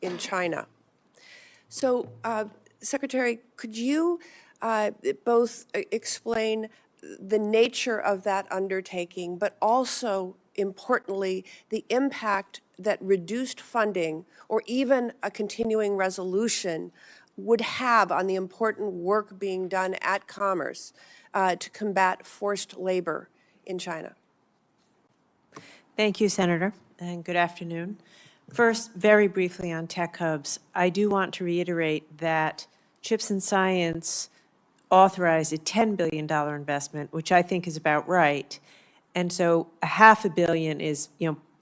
in China. So, Secretary, could you both explain the nature of that undertaking, but also, importantly, the impact that reduced funding or even a continuing resolution would have on the important work being done at Commerce to combat forced labor in China. Thank you, Senator, and good afternoon. First, very briefly on tech hubs, I do want to reiterate that Chips and Science authorized a $10 billion investment, which I think is about right. And so $500 million is,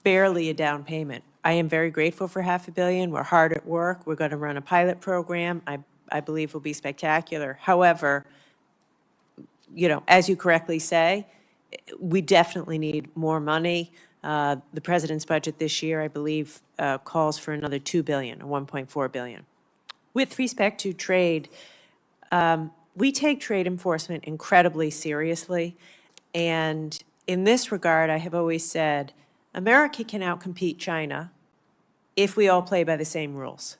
barely a down payment. I am very grateful for $500 million. We're hard at work. We're going to run a pilot program. I believe will be spectacular. However, as you correctly say, we definitely need more money. The president's budget this year, I believe, calls for another $2 billion or $1.4 billion. With respect to trade, we take trade enforcement incredibly seriously. And in this regard, I have always said, America can outcompete China if we all play by the same rules.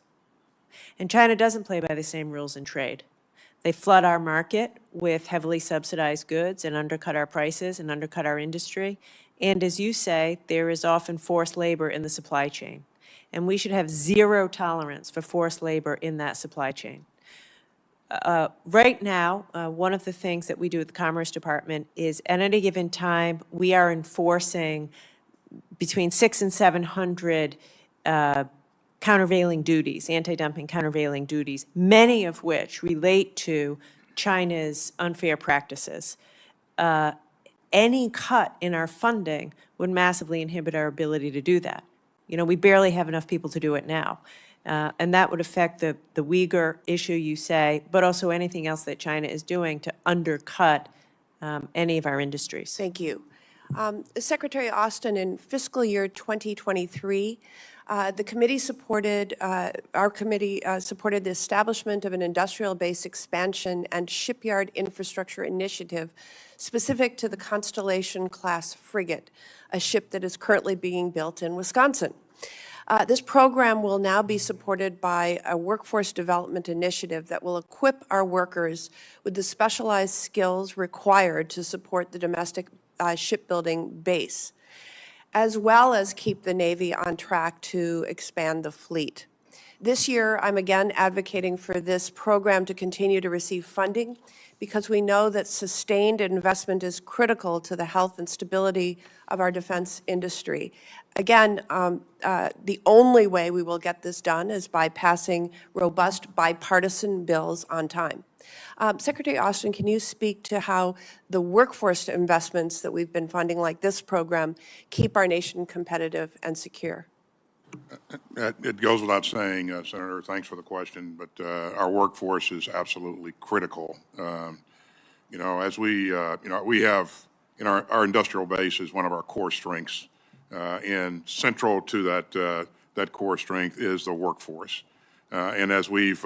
And China doesn't play by the same rules in trade. They flood our market with heavily subsidized goods and undercut our prices and undercut our industry. And as you say, there is often forced labor in the supply chain. And we should have zero tolerance for forced labor in that supply chain. Right now, one of the things that we do at the Commerce Department is at any given time, we are enforcing between 600 and 700 countervailing duties, anti-dumping countervailing duties, many of which relate to China's unfair practices. Any cut in our funding would massively inhibit our ability to do that. We barely have enough people to do it now. And that would affect the Uyghur issue, you say, but also anything else that China is doing to undercut any of our industries. Thank you. Secretary Austin, in fiscal year 2023, the committee supported, our committee supported the establishment of an industrial base expansion and shipyard infrastructure initiative specific to the Constellation-class frigate, a ship that is currently being built in Wisconsin. This program will now be supported by a workforce development initiative that will equip our workers with the specialized skills required to support the domestic shipbuilding base, as well as keep the Navy on track to expand the fleet. This year, I'm again advocating for this program to continue to receive funding because we know that sustained investment is critical to the health and stability of our defense industry. Again, the only way we will get this done is by passing robust bipartisan bills on time. Secretary Austin, can you speak to how the workforce investments that we've been funding, like this program, keep our nation competitive and secure? It goes without saying, Senator, thanks for the question, but our workforce is absolutely critical. As we have, our industrial base is one of our core strengths, and central to that core strength is the workforce. And as we've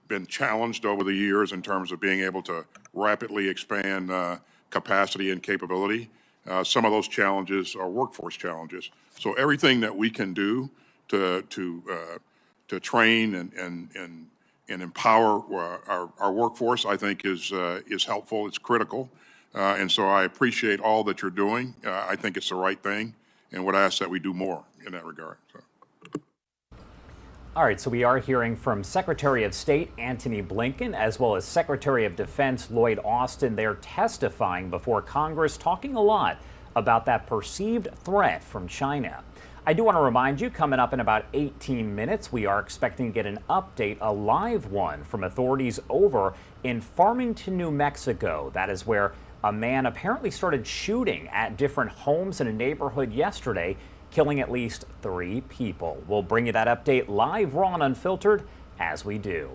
been challenged over the years in terms of being able to rapidly expand capacity and capability, some of those challenges are workforce challenges. So everything that we can do to train and empower our workforce, I think, is helpful. It's critical, and so I appreciate all that you're doing. I think it's the right thing, and would ask that we do more in that regard. So. All right, so we are hearing from Secretary of State Antony Blinken as well as Secretary of Defense Lloyd Austin. They're testifying before Congress, talking a lot about that perceived threat from China. I do want to remind you, coming up in about 18 minutes, we are expecting to get an update, a live one, from authorities over in Farmington, New Mexico. That is where a man apparently started shooting at different homes in a neighborhood yesterday, killing at least 3 people. We'll bring you that update live, raw and unfiltered, as we do.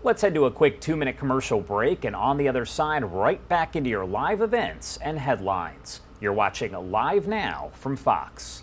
Let's head to a quick 2-minute commercial break, and on the other side, right back into your live events and headlines. You're watching Live Now from Fox.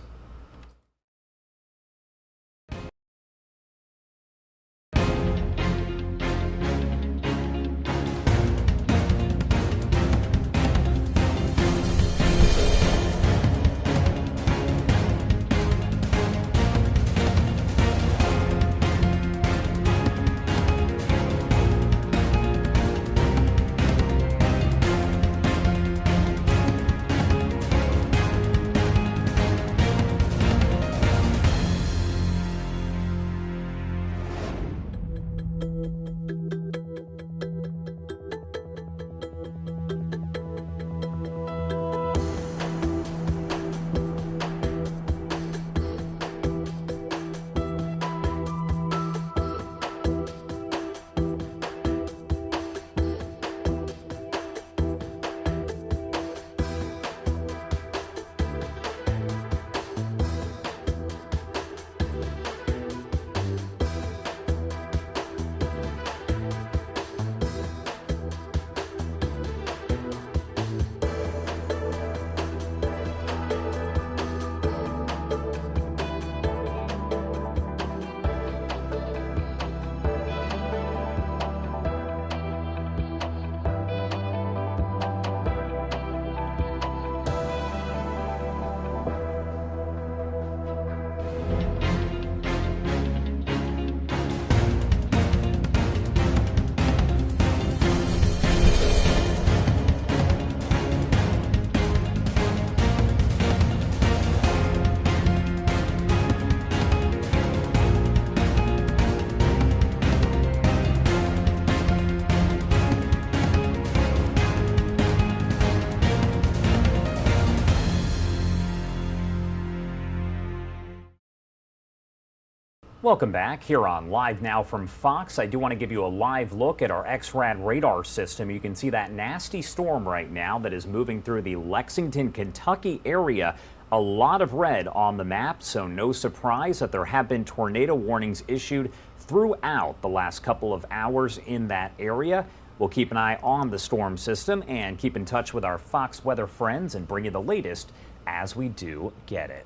Welcome back here on Live Now from Fox. I do want to give you a live look at our XRAD radar system. You can see that nasty storm right now that is moving through the Lexington, Kentucky area. A lot of red on the map, so no surprise that there have been tornado warnings issued throughout the last couple of hours in that area. We'll keep an eye on the storm system and keep in touch with our Fox weather friends and bring you the latest as we do get it.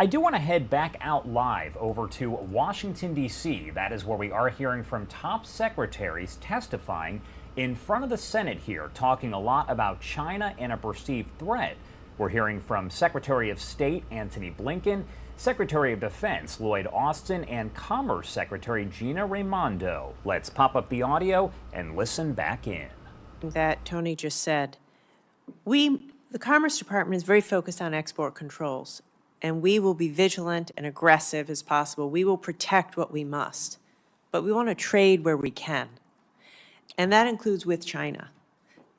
I do want to head back out live over to Washington, D.C. That is where we are hearing from top secretaries testifying in front of the Senate here, talking a lot about China and a perceived threat. We're hearing from Secretary of State Antony Blinken, Secretary of Defense Lloyd Austin, and Commerce Secretary Gina Raimondo. Let's pop up the audio and listen back in. That Tony just said, the Commerce Department is very focused on export controls, and we will be vigilant and aggressive as possible. We will protect what we must, but we want to trade where we can. And that includes with China.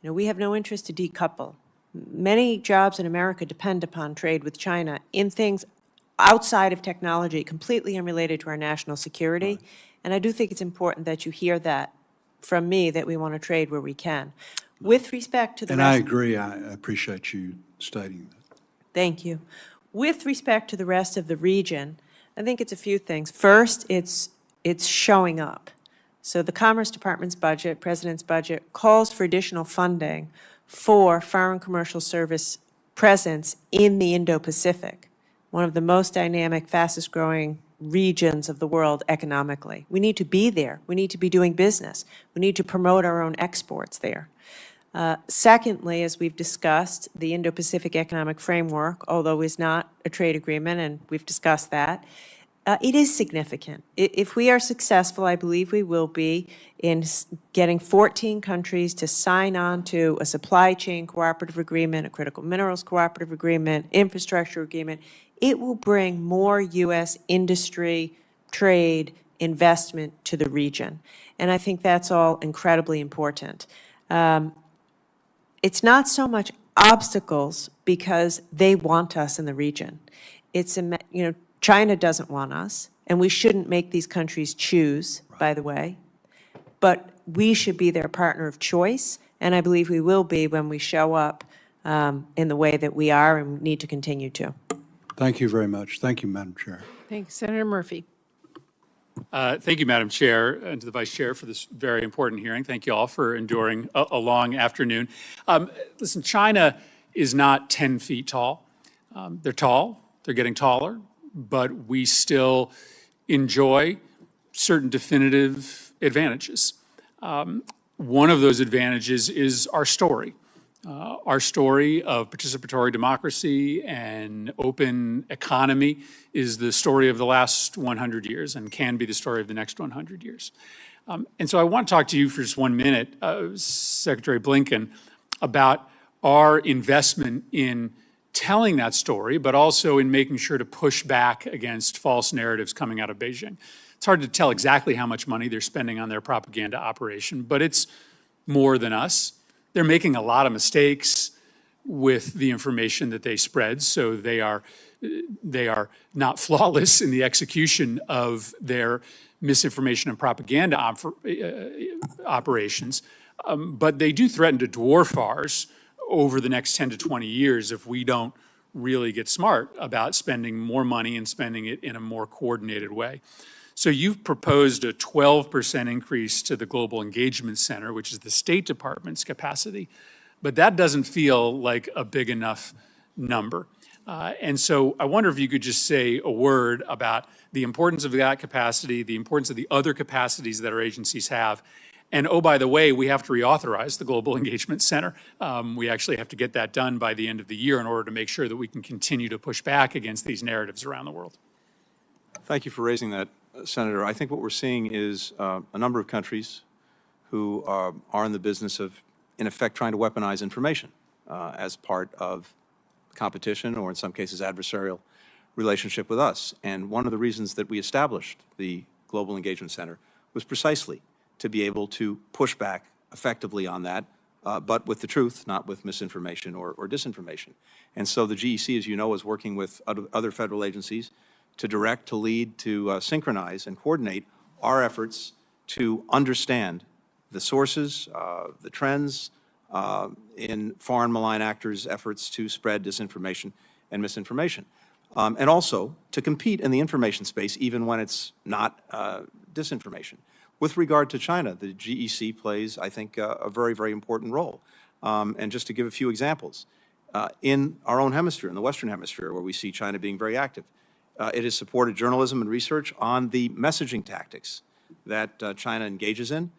We have no interest to decouple. Many jobs in America depend upon trade with China in things outside of technology, completely unrelated to our national security. Right. And I do think it's important that you hear that from me, that we want to trade where we can. With respect to the I agree. I appreciate you stating that. Thank you. With respect to the rest of the region, I think it's a few things. First, it's showing up. So the Commerce Department's budget, President's budget, calls for additional funding for foreign commercial service presence in the Indo-Pacific, one of the most dynamic, fastest growing regions of the world economically. We need to be there. We need to be doing business. We need to promote our own exports there. Secondly, as we've discussed, the Indo-Pacific Economic Framework, although is not a trade agreement, and we've discussed that, it is significant. If we are successful, I believe we will be, in getting 14 countries to sign on to a supply chain cooperative agreement, a critical minerals cooperative agreement, infrastructure agreement, it will bring more U.S. industry, trade, investment to the region. And I think that's all incredibly important. It's not so much obstacles because they want us in the region. It's, China doesn't want us, and we shouldn't make these countries choose, by the way, but we should be their partner of choice, and I believe we will be when we show up in the way that we are and need to continue to. Thank you very much. Thank you, Madam Chair. Thank you. Senator Murphy. Thank you, Madam Chair, and to the Vice Chair for this very important hearing. Thank you all for enduring a long afternoon. Listen, China is not 10 feet tall. They're tall. They're getting taller. But we still enjoy certain definitive advantages. One of those advantages is our story of participatory democracy and open economy is the story of the last 100 years and can be the story of the next 100 years. And so I want to talk to you for just 1 minute, Secretary Blinken, about our investment in telling that story, but also in making sure to push back against false narratives coming out of Beijing. It's hard to tell exactly how much money they're spending on their propaganda operation, but it's more than us. They're making a lot of mistakes with the information that they spread, so they are not flawless in the execution of their misinformation and propaganda operations, but they do threaten to dwarf ours over the next 10 to 20 years if we don't really get smart about spending more money and spending it in a more coordinated way. So you've proposed a 12% increase to the Global Engagement Center, which is the State Department's capacity, but that doesn't feel like a big enough number. And so I wonder if you could just say a word about the importance of that capacity, the importance of the other capacities that our agencies have. And oh, by the way, we have to reauthorize the Global Engagement Center. We actually have to get that done by the end of the year in order to make sure that we can continue to push back against these narratives around the world. Thank you for raising that, Senator. I think what we're seeing is a number of countries who are in the business of, in effect, trying to weaponize information as part of competition or, in some cases, adversarial relationship with us. And one of the reasons that we established the Global Engagement Center was precisely to be able to push back effectively on that, but with the truth, not with misinformation or disinformation. And so the GEC, as you know, is working with other federal agencies to direct, to lead, to synchronize and coordinate our efforts to understand the sources, the trends in foreign malign actors' efforts to spread disinformation and misinformation. And also to compete in the information space, even when it's not disinformation. With regard to China, the GEC plays, I think, a very, very important role. And just to give a few examples, in our own hemisphere, in the Western Hemisphere, where we see China being very active, it has supported journalism and research on the messaging tactics that China engages in.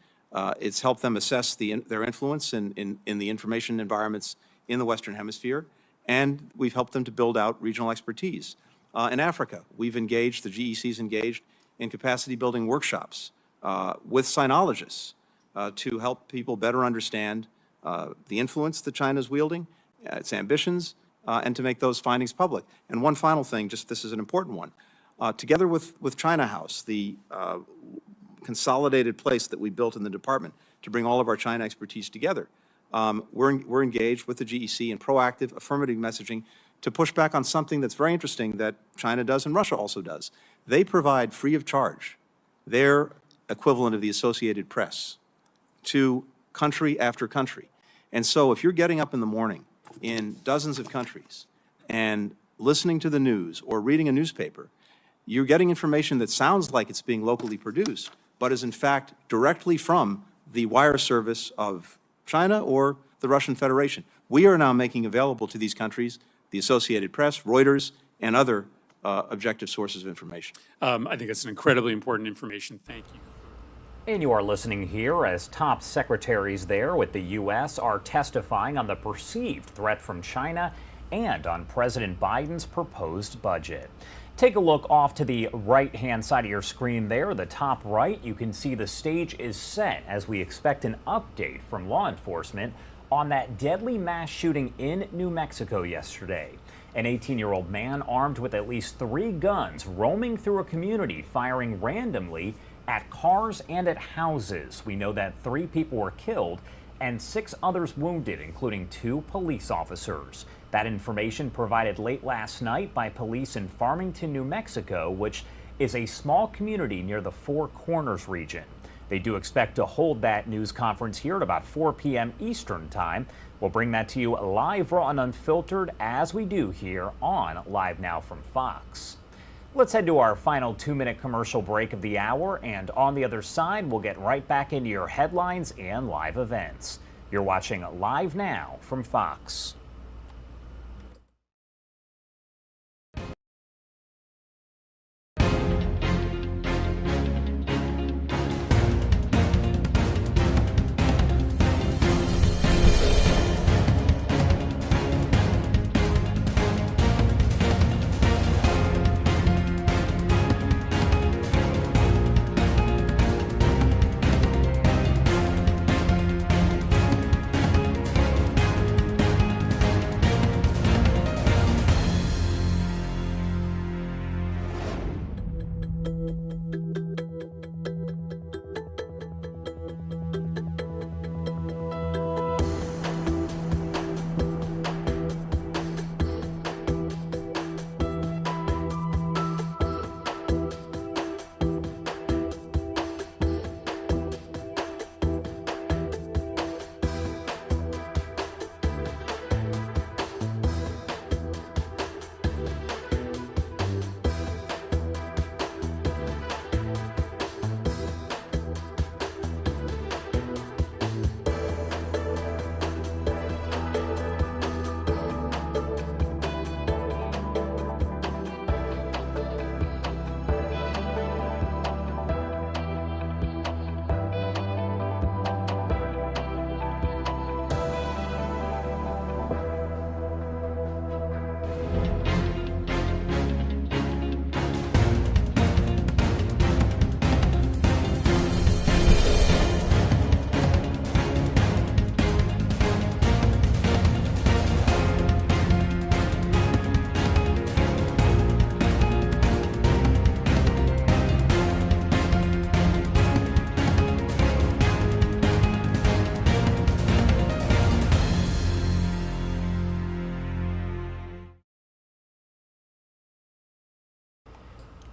It's helped them assess their influence in the information environments in the Western Hemisphere, and we've helped them to build out regional expertise. In Africa, we've engaged, the GEC's engaged in capacity building workshops with sinologists to help people better understand the influence that China is wielding, its ambitions, and to make those findings public. And one final thing, just this is an important one. Together with China House, the consolidated place that we built in the department to bring all of our China expertise together, we're engaged with the GEC in proactive, affirmative messaging to push back on something that's very interesting that China does and Russia also does. They provide free of charge their equivalent of the Associated Press to country after country. And so if you're getting up in the morning in dozens of countries and listening to the news or reading a newspaper, you're getting information that sounds like it's being locally produced, but is in fact directly from the wire service of China or the Russian Federation. We are now making available to these countries the Associated Press, Reuters, and other objective sources of information. I think it's an incredibly important information. Thank you. And you are listening here as top secretaries there with the U.S. are testifying on the perceived threat from China and on President Biden's proposed budget. Take a look off to the right-hand side of your screen there, the top right. You can see the stage is set as we expect an update from law enforcement on that deadly mass shooting in New Mexico yesterday. An 18-year-old man armed with at least 3 guns roaming through a community, firing randomly at cars and at houses. We know that 3 people were killed and 6 others wounded, including 2 police officers. That information provided late last night by police in Farmington, New Mexico, which is a small community near the Four Corners region. They do expect to hold that news conference here at about 4 p.m. Eastern Time. We'll bring that to you live, raw, and unfiltered as we do here on Live Now from Fox. Let's head to our final 2-minute commercial break of the hour, and on the other side, we'll get right back into your headlines and live events. You're watching Live Now from Fox.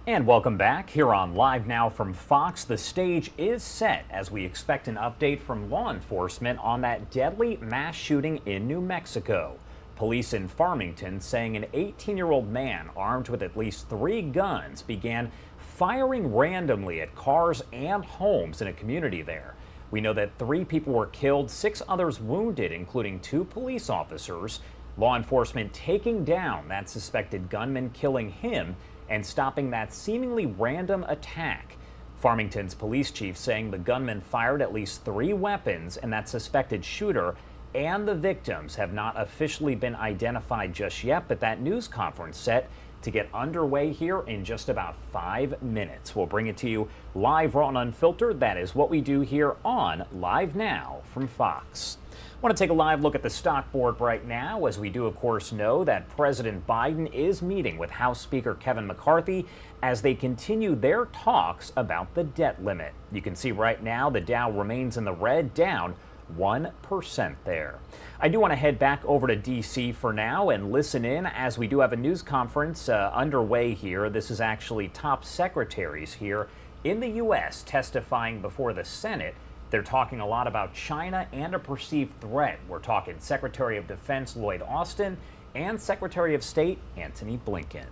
And welcome back here on Live Now from Fox. The stage is set as we expect an update from law enforcement on that deadly mass shooting in New Mexico. Police in Farmington saying an 18-year-old man armed with at least 3 guns began firing randomly at cars and homes in a community there. We know that 3 people were killed, 6 others wounded, including 2 police officers. Law enforcement taking down that suspected gunman, killing him and stopping that seemingly random attack. Farmington's police chief saying the gunman fired at least 3 weapons and that suspected shooter and the victims have not officially been identified just yet, but that news conference set to get underway here in just about 5 minutes. We'll bring it to you live, raw, and unfiltered. That is what we do here on Live Now from Fox. I want to take a live look at the stock board right now, as we do, of course, know that President Biden is meeting with House Speaker Kevin McCarthy as they continue their talks about the debt limit. You can see right now the Dow remains in the red, down 1% there. I do want to head back over to D.C. for now and listen in, as we do have a news conference underway here. This is actually top secretaries here in the U.S. testifying before the Senate. They're talking a lot about China and a perceived threat. We're talking Secretary of Defense Lloyd Austin and Secretary of State Antony Blinken.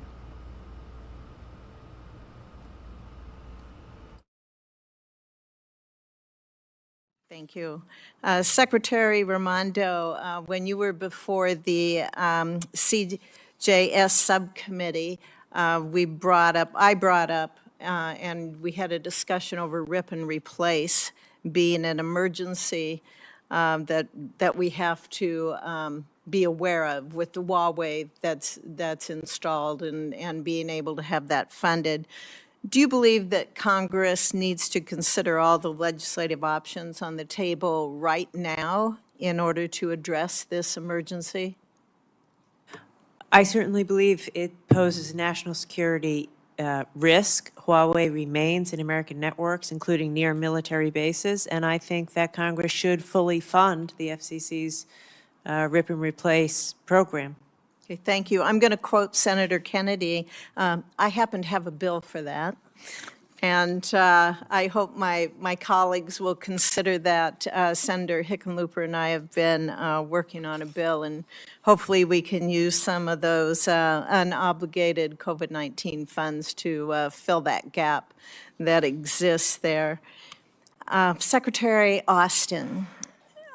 Thank you. Secretary Raimondo, when you were before the CJS subcommittee, I brought up, and we had a discussion over rip and replace being an emergency that we have to be aware of with the Huawei that's installed and being able to have that funded. Do you believe that Congress needs to consider all the legislative options on the table right now in order to address this emergency? I certainly believe it poses national security risk. Huawei remains in American networks, including near military bases, and I think that Congress should fully fund the FCC's rip and replace program. Okay, thank you. I'm going to quote Senator Kennedy. I happen to have a bill for that, and I hope my colleagues will consider that. Senator Hickenlooper and I have been working on a bill, and hopefully we can use some of those unobligated COVID-19 funds to fill that gap that exists there. Secretary Austin,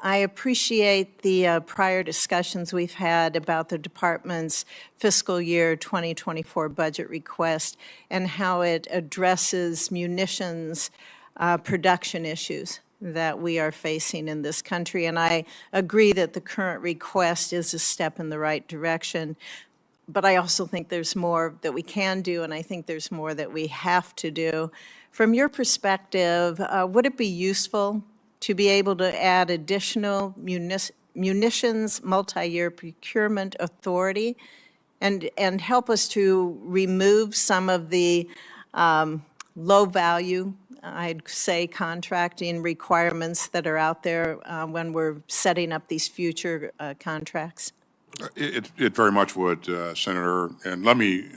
I appreciate the prior discussions we've had about the department's fiscal year 2024 budget request and how it addresses munitions production issues that we are facing in this country. And I agree that the current request is a step in the right direction. But I also think there's more that we can do, and I think there's more that we have to do. From your perspective, would it be useful to be able to add additional munitions multi-year procurement authority and help us to remove some of the low value, I'd say, contracting requirements that are out there when we're setting up these future contracts? It very much would, Senator. And let me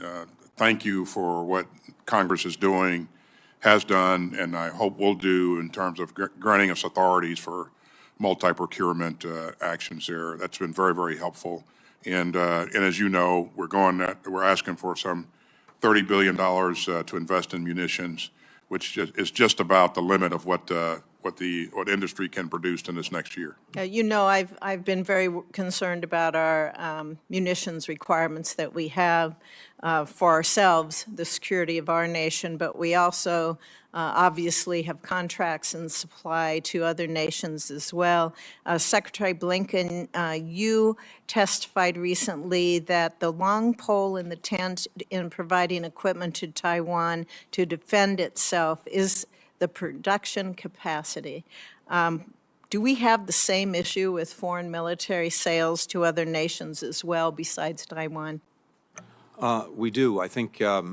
thank you for what Congress is doing, has done, and I hope will do in terms of granting us authorities for multi-procurement actions there. That's been very, very helpful. And as you know, we're asking for some $30 billion to invest in munitions, which is just about the limit of what industry can produce in this next year. You know, I've been very concerned about our munitions requirements that we have for ourselves, the security of our nation, but we also obviously have contracts and supply to other nations as well. Secretary Blinken, you testified recently that the long pole in the tent in providing equipment to Taiwan to defend itself is the production capacity. Do we have the same issue with foreign military sales to other nations as well besides Taiwan? We do. I think, let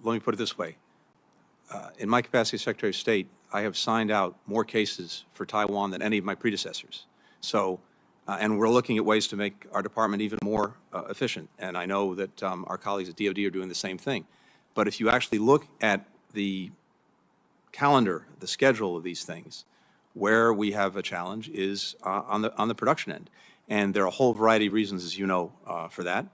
me put it this way. In my capacity as Secretary of State, I have signed out more cases for Taiwan than any of my predecessors. So, and we're looking at ways to make our department even more efficient. And I know that our colleagues at DOD are doing the same thing. But if you actually look at the calendar, the schedule of these things, where we have a challenge is on the production end. And there are a whole variety of reasons, as you know, for that.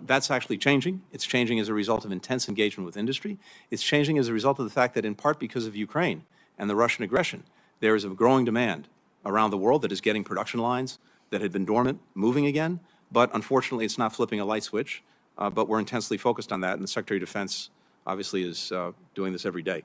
That's actually changing. It's changing as a result of intense engagement with industry. It's changing as a result of the fact that, in part because of Ukraine and the Russian aggression, there is a growing demand around the world that is getting production lines that had been dormant moving again. But unfortunately, it's not flipping a light switch. But we're intensely focused on that, and the Secretary of Defense obviously is doing this every day.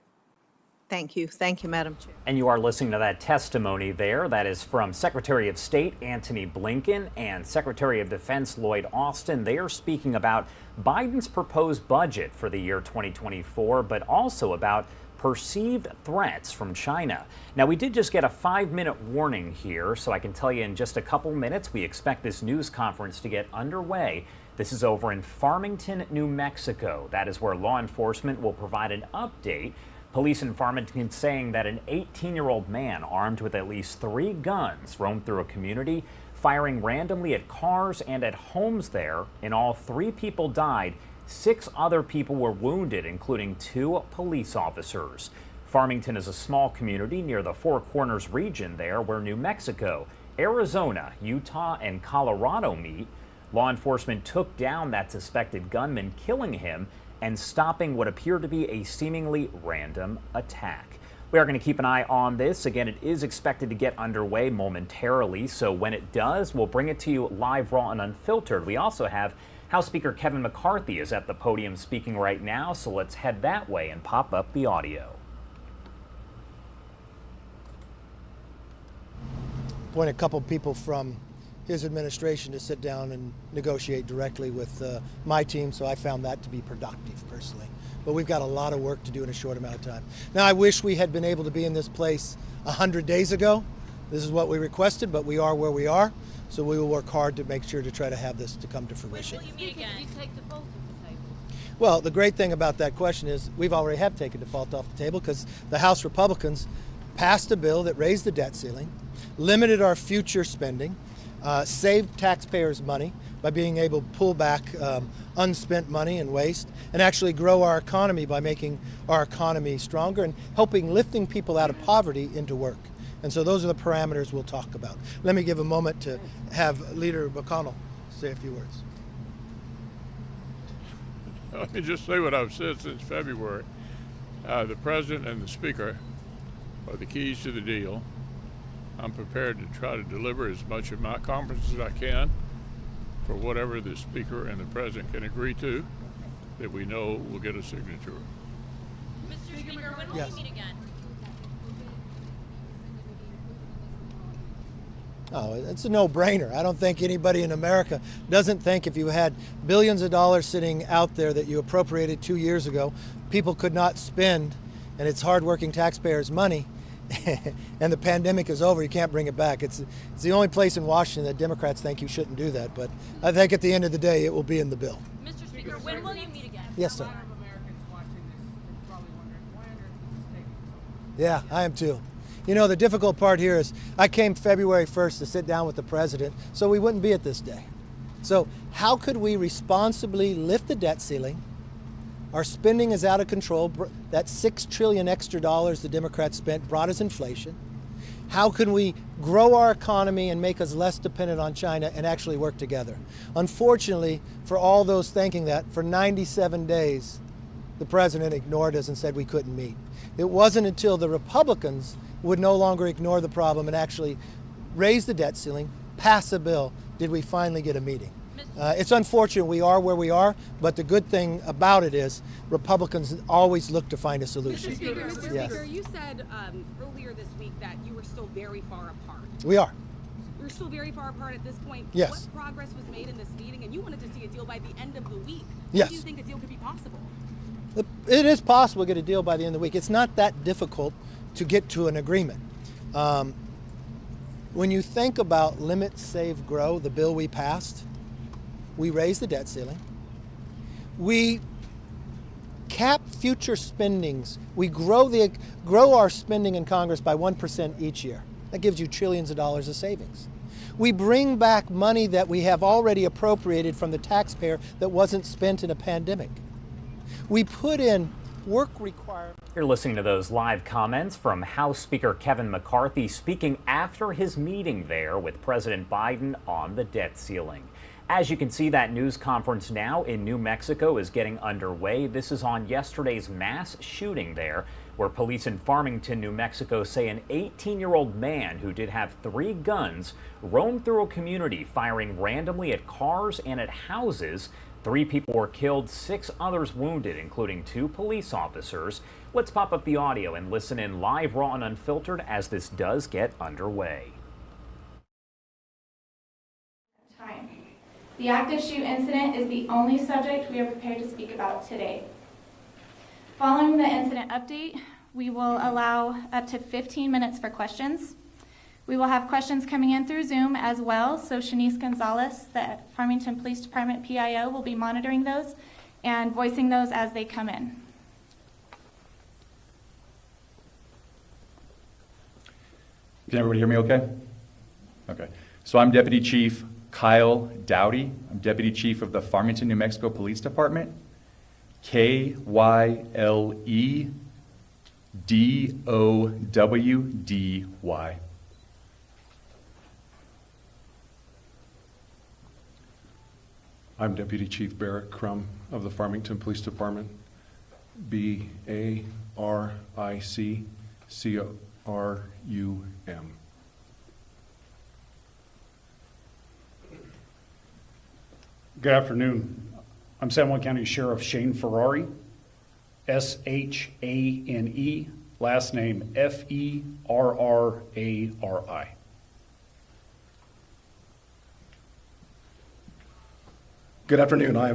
Thank you. Thank you, Madam Chair. And you are listening to that testimony there. That is from Secretary of State Antony Blinken and Secretary of Defense Lloyd Austin. They are speaking about Biden's proposed budget for the year 2024, but also about perceived threats from China. Now, we did just get a 5-minute warning here, so I can tell you in just a couple minutes we expect this news conference to get underway. This is over in Farmington, New Mexico. That is where law enforcement will provide an update. Police in Farmington saying that an 18-year-old man armed with at least 3 guns roamed through a community, firing randomly at cars and at homes there. In all, 3 people died. 6 other people were wounded, including 2 police officers. Farmington is a small community near the Four Corners region there where New Mexico, Arizona, Utah, and Colorado meet. Law enforcement took down that suspected gunman, killing him and stopping what appeared to be a seemingly random attack. We are going to keep an eye on this. Again, it is expected to get underway momentarily, so when it does, we'll bring it to you live, raw, and unfiltered. We also have House Speaker Kevin McCarthy is at the podium speaking right now, so let's head that way and pop up the audio. Point a couple people from his administration to sit down and negotiate directly with my team, so I found that to be productive personally. But we've got a lot of work to do in a short amount of time. Now, I wish we had been able to be in this place 100 days ago. This is what we requested, but we are where we are, so we will work hard to make sure to try to have this to come to fruition. When will you meet again? Did you take default off the table? Well, the great thing about that question is we've already have taken default off the table because the House Republicans passed a bill that raised the debt ceiling, limited our future spending, saved taxpayers money by being able to pull back unspent money and waste, and actually grow our economy by making our economy stronger and helping lifting people out of poverty into work. And so those are the parameters we'll talk about. Let me give a moment to have Leader McConnell say a few words. Let me just say what I've said since February. The President and the Speaker are the keys to the deal. I'm prepared to try to deliver as much of my conference as I can for whatever the Speaker and the President can agree to that we know will get a signature. Mr. Speaker, when will Yes. you meet again? Oh, it's a no-brainer. I don't think anybody in America doesn't think if you had billions of dollars sitting out there that you appropriated 2 years ago, people could not spend, and it's hardworking taxpayers' money, and the pandemic is over, you can't bring it back. It's the only place in Washington that Democrats think you shouldn't do that, but I think at the end of the day, it will be in the bill. Mr. Speaker, when will you meet again? Yes, sir. Yeah, I am too. You know, the difficult part here is I came February 1st to sit down with the president so we wouldn't be at this day. So how could we responsibly lift the debt ceiling? Our spending is out of control. That $6 trillion extra dollars the Democrats spent brought us inflation. How can we grow our economy and make us less dependent on China and actually work together? Unfortunately, for all those thinking that, for 97 days, the president ignored us and said we couldn't meet. It wasn't until the Republicans would no longer ignore the problem and actually raise the debt ceiling, pass a bill, did we finally get a meeting. It's unfortunate we are where we are, but the good thing about it is Republicans always look to find a solution. Mr. Speaker, Yes. you said earlier this week that you were still very far apart. We are. We're still very far apart at this point. Yes. What progress was made in this meeting, and you wanted to see a deal by the end of the week? Yes. When do you think a deal could be possible? It is possible to get a deal by the end of the week. It's not that difficult to get to an agreement. When you think about Limit, Save, Grow, the bill we passed, we raised the debt ceiling. We cap future spendings. We grow our spending in Congress by 1% each year. That gives you trillions of dollars of savings. We bring back money that we have already appropriated from the taxpayer that wasn't spent in a pandemic. We put in work requirements. You're listening to those live comments from House Speaker Kevin McCarthy speaking after his meeting there with President Biden on the debt ceiling. As you can see, that news conference now in New Mexico is getting underway. This is on yesterday's mass shooting there, where police in Farmington, New Mexico say an 18-year-old man who did have 3 guns roamed through a community firing randomly at cars and at houses. 3 people were killed, 6 others wounded, including 2 police officers. Let's pop up the audio and listen in live, raw, and unfiltered as this does get underway. The active shoot incident is the only subject we are prepared to speak about today. Following the incident update, we will allow up to 15 minutes for questions. We will have questions coming in through Zoom as well, so Shanice Gonzalez, the Farmington Police Department PIO, will be monitoring those and voicing those as they come in. Can everybody hear me okay? Okay. So I'm Deputy Chief Kyle Dowdy. I'm Deputy Chief of the Farmington, New Mexico Police Department. KYLEDOWDY. I'm Deputy Chief Barrett Crum of the Farmington Police Department. BARICCRUM. Good afternoon. I'm San Juan County Sheriff Shane Ferrari, SHANE, last name FERRARI. Good afternoon. I am